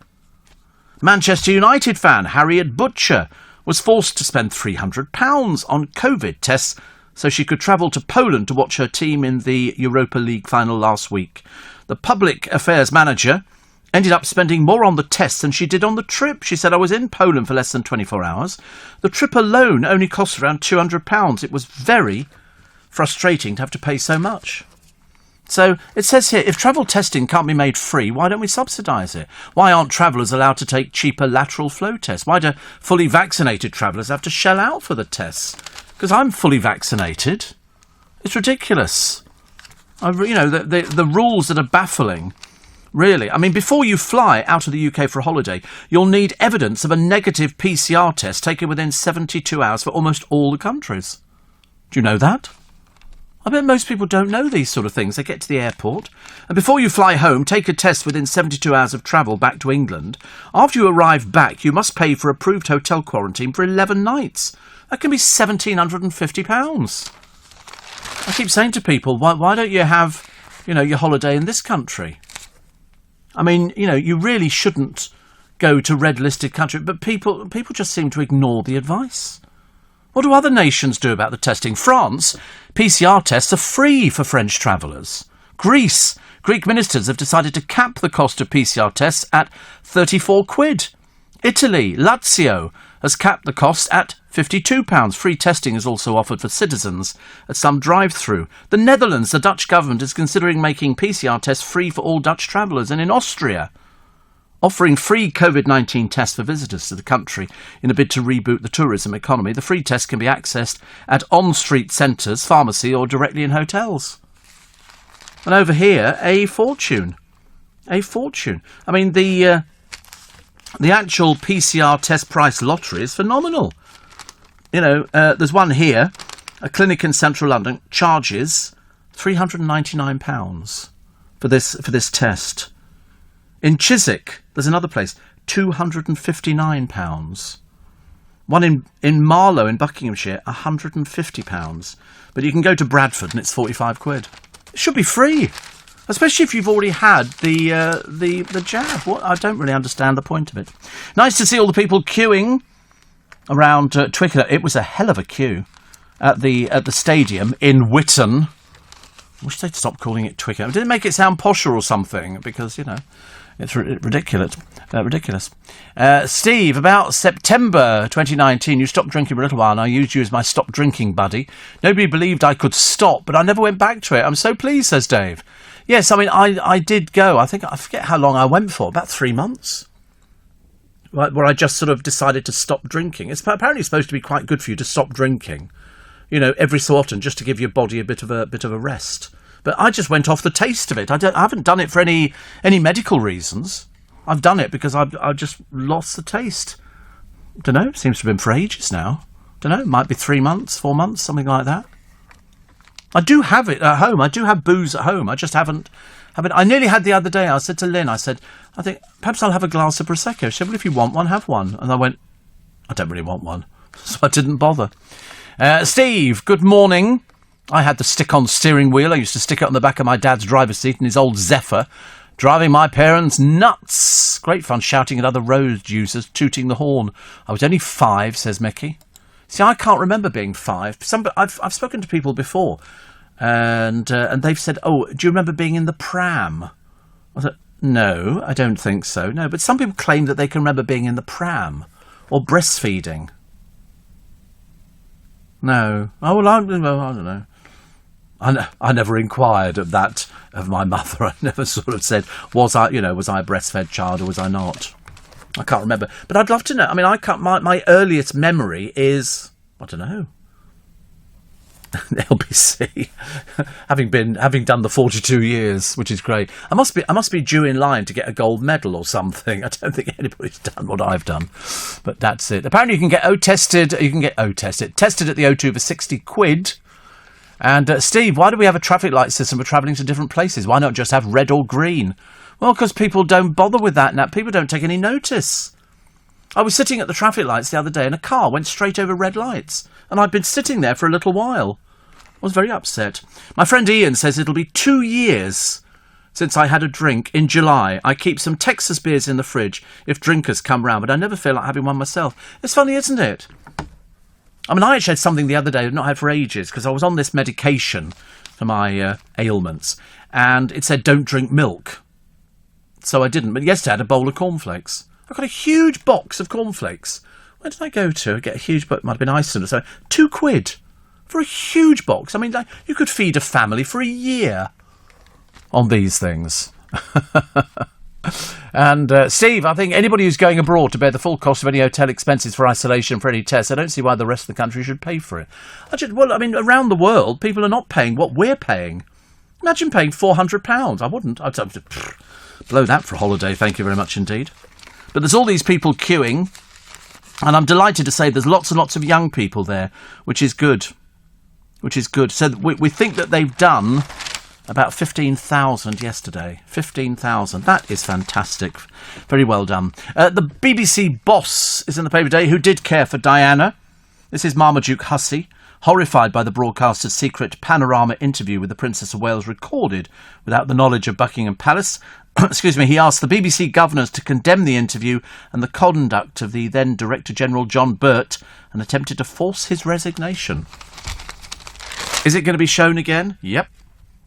Manchester United fan Harriet Butcher was forced to spend £300 on COVID tests so she could travel to Poland to watch her team in the Europa League final last week. The public affairs manager ended up spending more on the tests than she did on the trip. She said, I was in Poland for less than 24 hours. The trip alone only cost around £200. It was very frustrating to have to pay so much. So it says here, if travel testing can't be made free, why don't we subsidise it? Why aren't travellers allowed to take cheaper lateral flow tests? Why do fully vaccinated travellers have to shell out for the tests? Because I'm fully vaccinated. It's ridiculous. The rules that are baffling. Really. I mean, before you fly out of the UK for a holiday, you'll need evidence of a negative PCR test taken within 72 hours for almost all the countries. Do you know that? I bet most people don't know these sort of things. They get to the airport, and before you fly home, take a test within 72 hours of travel back to England. After you arrive back, you must pay for approved hotel quarantine for 11 nights. That can be £1,750. I keep saying to people, why don't you have, your holiday in this country? I mean, you really shouldn't go to red-listed country, but people just seem to ignore the advice. What do other nations do about the testing? France, PCR tests are free for French travellers. Greek ministers have decided to cap the cost of PCR tests at £34. Italy, Lazio, has capped the cost at £52. Free testing is also offered for citizens at some drive-through. The Netherlands, the Dutch government is considering making PCR tests free for all Dutch travellers. And in Austria, offering free COVID-19 tests for visitors to the country in a bid to reboot the tourism economy. The free test can be accessed at on-street centres, pharmacy or directly in hotels. And over here, a fortune. A fortune. I mean, the actual PCR test price lottery is phenomenal. There's one here, a clinic in central London, charges £399 for this test. In Chiswick, there's another place, £259. One in Marlow in Buckinghamshire, £150. But you can go to Bradford and it's £45. It should be free, especially if you've already had the jab. I don't really understand the point of it. Nice to see all the people queuing around Twickenham. It was a hell of a queue at the stadium in Whitton. I wish they'd stop calling it Twickenham. Didn't make it sound posher or something, because it's ridiculous. Ridiculous. Steve, about September 2019, you stopped drinking for a little while and I used you as my stop drinking buddy. Nobody believed I could stop, but I never went back to it. I'm so pleased, says Dave. Yes, I mean, I did go. I forget how long I went for, about 3 months. Where I just sort of decided to stop drinking. It's apparently supposed to be quite good for you to stop drinking, every so often, just to give your body a bit of a rest. But I just went off the taste of it. I haven't done it for any medical reasons. I've done it because I've just lost the taste. Don't know. Seems to have been for ages now. Don't know. It might be 3 months, 4 months, something like that. I do have it at home. I do have booze at home. I just haven't. I nearly had the other day. I said to Lynn, I think perhaps I'll have a glass of Prosecco. She said, well, if you want one, have one. And I went, I don't really want one. So I didn't bother. Steve, good morning. I had the stick-on steering wheel. I used to stick it on the back of my dad's driver's seat in his old Zephyr, driving my parents nuts. Great fun shouting at other road users, tooting the horn. I was only 5, says Mickey. See, I can't remember being 5. I've spoken to people before, and they've said, "Oh, do you remember being in the pram?" I said, "No, I don't think so. No," but some people claim that they can remember being in the pram or breastfeeding. No. Oh well, I don't know. I never inquired of that of my mother. I never sort of said, was I a breastfed child or was I not? I can't remember. But I'd love to know. I mean, my earliest memory is, I don't know, LBC, having done the 42 years, which is great. I must be due in line to get a gold medal or something. I don't think anybody's done what I've done, but that's it. Apparently, you can get tested at the O2 for £60. And Steve, why do we have a traffic light system for travelling to different places? Why not just have red or green? Well, because people don't bother with that now. People don't take any notice. I was sitting at the traffic lights the other day and a car went straight over red lights. And I'd been sitting there for a little while. was very upset. My friend Ian says it'll be 2 years since I had a drink in July. I keep some Texas beers in the fridge if drinkers come round, but I never feel like having one myself. It's funny, isn't it? I mean, I actually had something the other day I've not had for ages, because I was on this medication for my ailments, and it said don't drink milk. So I didn't, but yesterday I had a bowl of cornflakes. I got a huge box of cornflakes. Where did I go to? Get a huge box, it might have been Iceland or so. £2 for a huge box. I mean, like, you could feed a family for a year on these things. And Steve, I think anybody who's going abroad to bear the full cost of any hotel expenses for isolation, for any tests, I don't see why the rest of the country should pay for it. Around the world, people are not paying what we're paying. Imagine paying £400. I wouldn't. I'd blow that for a holiday, thank you very much indeed. But there's all these people queuing, and I'm delighted to say there's lots and lots of young people there, which is good. So we think that they've done about 15,000 yesterday. 15,000. That is fantastic. Very well done. The BBC boss is in the paper today, who did care for Diana. This is Marmaduke Hussey, horrified by the broadcaster's secret panorama interview with the Princess of Wales recorded without the knowledge of Buckingham Palace. Excuse me, he asked the BBC governors to condemn the interview and the conduct of the then Director General John Burt, and attempted to force his resignation. Is it going to be shown again? Yep.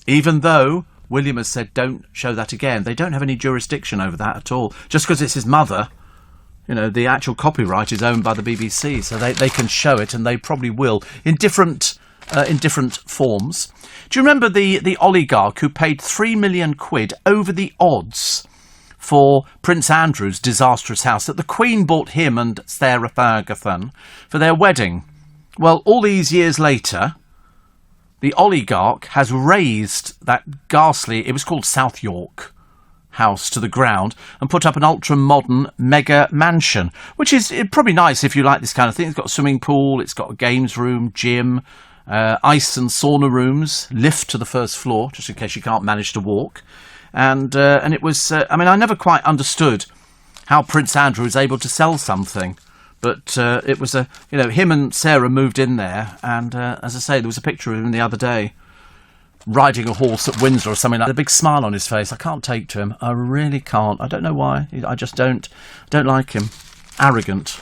Even though William has said don't show that again. They don't have any jurisdiction over that at all. Just because it's his mother, the actual copyright is owned by the BBC, so they can show it, and they probably will in different forms. Do you remember the oligarch who paid £3 million over the odds for Prince Andrew's disastrous house that the Queen bought him and Sarah Ferguson for their wedding? Well, all these years later, the oligarch has razed that ghastly, it was called South York house, to the ground and put up an ultra-modern mega mansion, which is probably nice if you like this kind of thing. It's got a swimming pool, it's got a games room, gym, ice and sauna rooms, lift to the first floor, just in case you can't manage to walk. And it was, I never quite understood how Prince Andrew was able to sell something. But it was him and Sarah moved in there, and as I say, there was a picture of him the other day riding a horse at Windsor or something, like a big smile on his face. I can't take to him. I really can't. I don't know why. I just don't like him. Arrogant.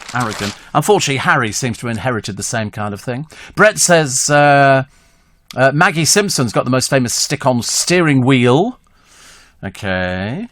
Unfortunately, Harry seems to have inherited the same kind of thing. Brett says Maggie Simpson's got the most famous stick-on steering wheel. Okay.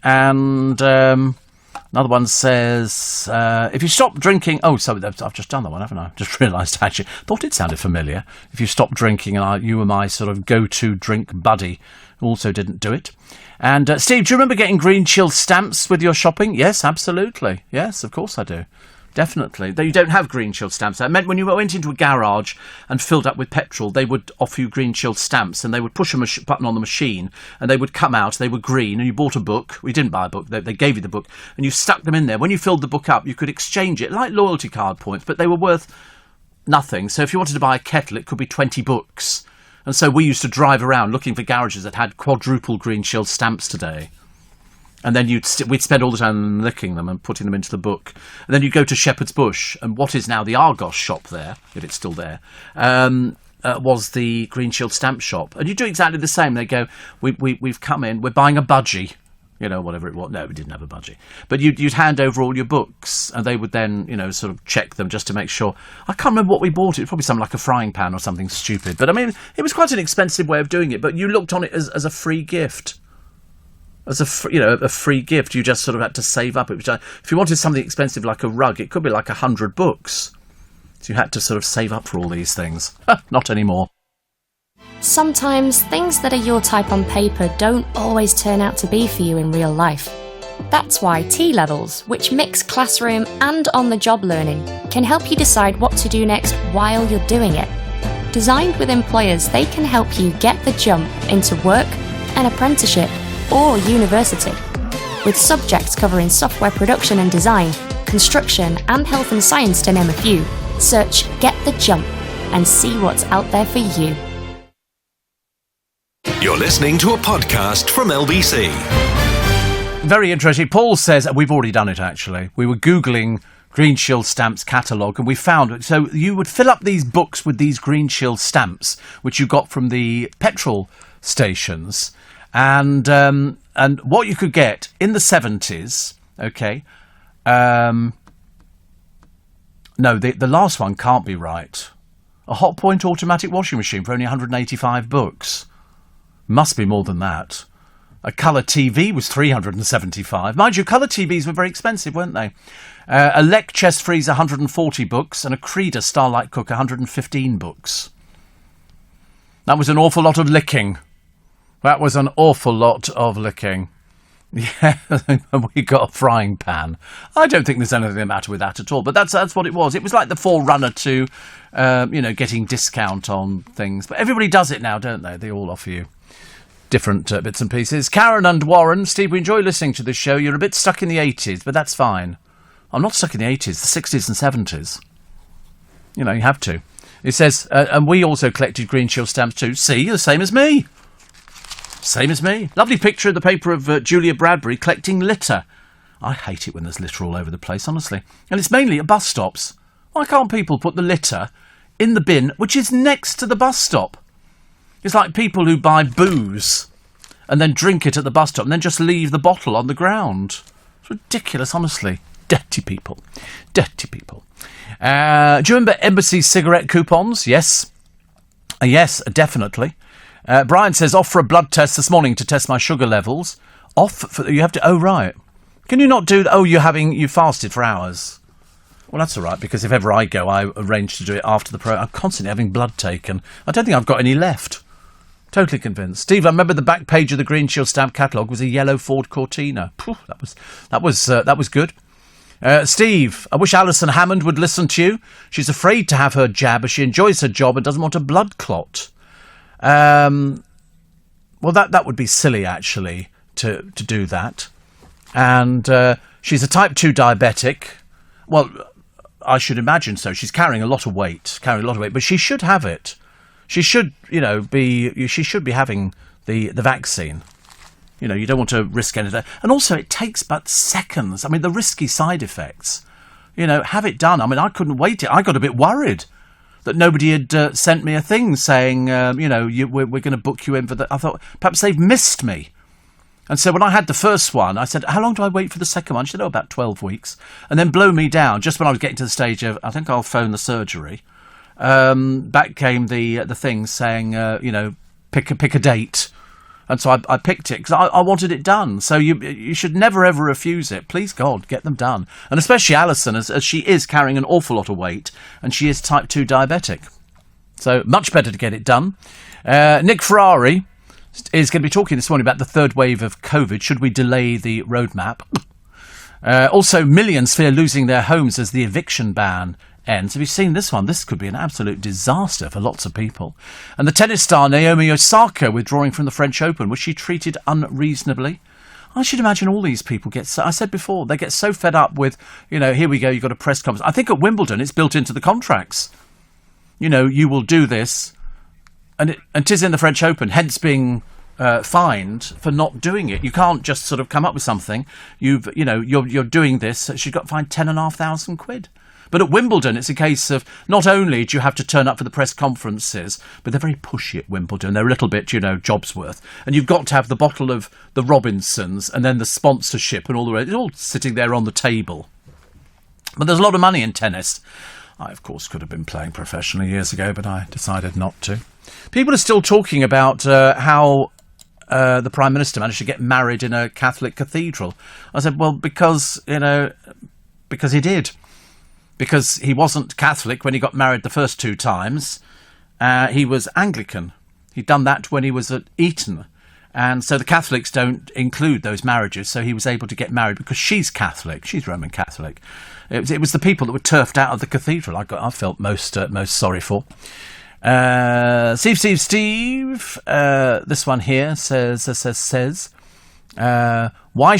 And another one says, if you stop drinking... Oh, sorry, I've just done that one, haven't I? Just realised, actually. Thought it sounded familiar. If you stop drinking, and you were my sort of go-to drink buddy, also didn't do it. And Steve, do you remember getting Green Shield stamps with your shopping? Yes, absolutely. Yes, of course I do. Definitely. Though you don't have Green Shield stamps. That meant when you went into a garage and filled up with petrol, they would offer you Green Shield stamps, and they would push a button on the machine, and they would come out. They were green, and you bought a book. Well, you didn't buy a book. They gave you the book, and you stuck them in there. When you filled the book up, you could exchange it, like loyalty card points, but they were worth nothing. So if you wanted to buy a kettle, it could be 20 books. And so we used to drive around looking for garages that had quadruple Green Shield stamps today. And then we'd spend all the time licking them and putting them into the book. And then you'd go to Shepherd's Bush, and what is now the Argos shop there, if it's still there, was the Green Shield stamp shop. And you do exactly the same. They go, we've come in, we're buying a budgie. Whatever it was. No, we didn't have a budgie. But you'd hand over all your books, and they would then, sort of check them just to make sure. I can't remember what we bought. It was probably something like a frying pan or something stupid. But, it was quite an expensive way of doing it. But you looked on it as a free gift. As a free gift, you just sort of had to save up. If you wanted something expensive like a rug, it could be like 100 books. So you had to sort of save up for all these things. Not anymore. Sometimes things that are your type on paper don't always turn out to be for you in real life. That's why T-Levels, which mix classroom and on-the-job learning, can help you decide what to do next while you're doing it. Designed with employers, they can help you get the jump into work, an apprenticeship, or university. With subjects covering software production and design, construction, and health and science, to name a few, search Get the Jump and see what's out there for you. You're listening to a podcast from LBC. Very interesting. Paul says, we've already done it actually. We were Googling Green Shield Stamps catalogue, and we found it. So you would fill up these books with these Green Shield stamps, which you got from the petrol stations, and what you could get in the 70s. Okay, no, the last one can't be right. A Hot Point automatic washing machine for only 185 books. Must be more than that. A colour TV was 375. Mind you, colour TVs were very expensive, weren't they? A Lec chest freezer, 140 books, and a Creda Starlight cooker, 115 books. That was an awful lot of licking. That was an awful lot of licking. Yeah, we got a frying pan. I don't think there's anything the matter with that at all, but that's what it was. It was like the forerunner to, getting discount on things. But everybody does it now, don't they? They all offer you different bits and pieces. Karen and Warren, Steve, we enjoy listening to this show. You're a bit stuck in the 80s, but that's fine. I'm not stuck in the 80s, the 60s and 70s. You know, you have to. It says, and we also collected Green Shield stamps too. See, the same as me. Same as me. Lovely picture of the paper of Julia Bradbury collecting litter. I hate it when there's litter all over the place, honestly. And it's mainly at bus stops. Why can't people put the litter in the bin, which is next to the bus stop? It's like people who buy booze and then drink it at the bus stop and then just leave the bottle on the ground. It's ridiculous, honestly. Dirty people. Dirty people. Do you remember embassy cigarette coupons? Yes. Yes, definitely. Brian says, off for a blood test this morning to test my sugar levels. You have to, oh, right. Can you not do that? Oh, you fasted for hours. Well, that's all right, because if ever I go, I arrange to do it after the program. I'm constantly having blood taken. I don't think I've got any left. Totally convinced. Steve, I remember the back page of the Green Shield stamp catalogue was a yellow Ford Cortina. Phew, that was good. Steve, I wish Alison Hammond would listen to you. She's afraid to have her jab as she enjoys her job and doesn't want a blood clot. Well, that would be silly, actually, to do that. And she's a type 2 diabetic. Well, I should imagine so. She's carrying a lot of weight, but she should have it. She should, she should be having the vaccine. You know, you don't want to risk anything. And also, it takes but seconds. I mean, the risky side effects. You know, have it done. I mean, I couldn't wait it. I got a bit worried that nobody had sent me a thing saying, we're going to book you in for that. I thought, perhaps they've missed me. And so when I had the first one, I said, how long do I wait for the second one? She said, about 12 weeks. And then blow me down, just when I was getting to the stage of, I think I'll phone the surgery. Back came the thing saying, pick a date. And so I picked it because I wanted it done. So you should never, ever refuse it. Please, God, get them done. And especially Alison, as she is carrying an awful lot of weight, and she is type 2 diabetic. So much better to get it done. Nick Ferrari is going to be talking this morning about the third wave of COVID. Should we delay the roadmap? Also, millions fear losing their homes as the eviction ban ends. Have you seen this one? This could be an absolute disaster for lots of people. And the tennis star Naomi Osaka withdrawing from the French Open. Was she treated unreasonably? I should imagine all these people I said before, they get so fed up with, here we go, you've got a press conference. I think at Wimbledon it's built into the contracts. You will do this. And it is in the French Open, hence being fined for not doing it. You can't just sort of come up with something. You're doing this. She got fined £10,500. But at Wimbledon, it's a case of not only do you have to turn up for the press conferences, but they're very pushy at Wimbledon. They're a little bit, job's worth. And you've got to have the bottle of the Robinsons and then the sponsorship and all the rest. It's all sitting there on the table. But there's a lot of money in tennis. I, of course, could have been playing professionally years ago, but I decided not to. People are still talking about how the Prime Minister managed to get married in a Catholic cathedral. I said, well, because he did. Because he wasn't Catholic when he got married the first 2 times. He was Anglican. He'd done that when he was at Eton. And so the Catholics don't include those marriages. So he was able to get married because she's Catholic. She's Roman Catholic. It was the people that were turfed out of the cathedral I felt most sorry for. Steve. This one here says, why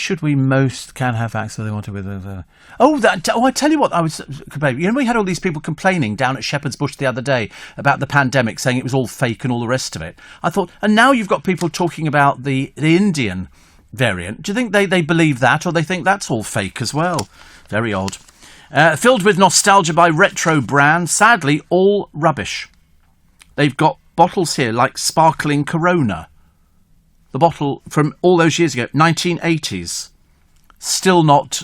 should we most can have access they want to with? I tell you what, I was complaining. We had all these people complaining down at Shepherd's Bush the other day about the pandemic, saying it was all fake and all the rest of it. I thought, and now you've got people talking about the Indian variant. Do you think they believe that, or they think that's all fake as well? Very odd. Filled with nostalgia by retro brands, sadly all rubbish. They've got bottles here like sparkling Corona. The bottle from all those years ago, 1980s. Still not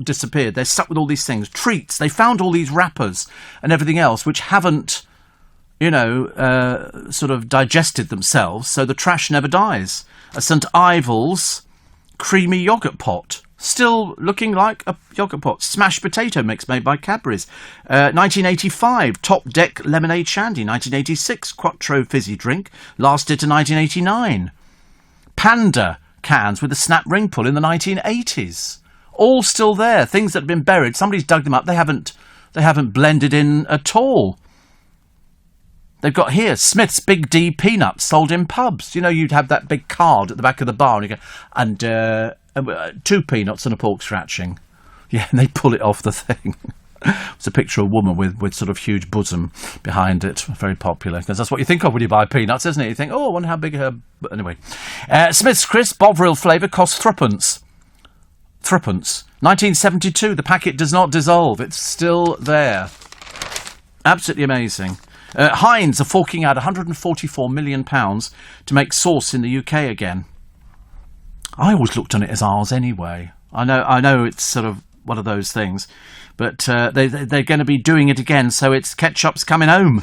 disappeared. They're stuck with all these things. Treats. They found all these wrappers and everything else which haven't, sort of digested themselves, so the trash never dies. A St Ivel's creamy yoghurt pot. Still looking like a yoghurt pot. Smashed potato mix made by Cadbury's. 1985, Top Deck lemonade shandy. 1986, Quattro fizzy drink. Lasted to 1989. Panda cans with a snap ring pull in the 1980s. All still there. Things that have been buried. Somebody's dug them up. They haven't blended in at all. They've got here Smith's Big D peanuts sold in pubs. You'd have that big card at the back of the bar and you go, and 2 peanuts and a pork scratching. Yeah, and they pull it off the thing. It's a picture of a woman with sort of huge bosom behind it. Very popular, because that's what you think of when you buy peanuts, isn't it? You think, oh, I wonder how big her... But anyway. Smith's Crisp Bovril flavour costs threepence. 1972, the packet does not dissolve. It's still there. Absolutely amazing. Heinz are forking out £144 million to make sauce in the UK again. I always looked on it as ours anyway. I know it's sort of one of those things, but they're going to be doing it again, so it's ketchup's coming home,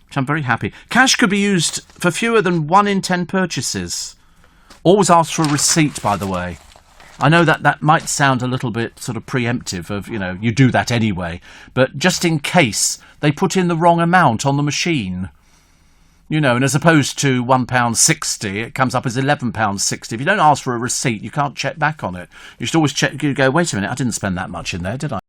which I'm very happy. Cash could be used for fewer than 1 in 10 purchases. Always ask for a receipt, by the way. I know that might sound a little bit sort of preemptive of, you do that anyway, but just in case they put in the wrong amount on the machine, and as opposed to £1.60, it comes up as £11.60. If you don't ask for a receipt, you can't check back on it. You should always check, you go, wait a minute, I didn't spend that much in there, did I?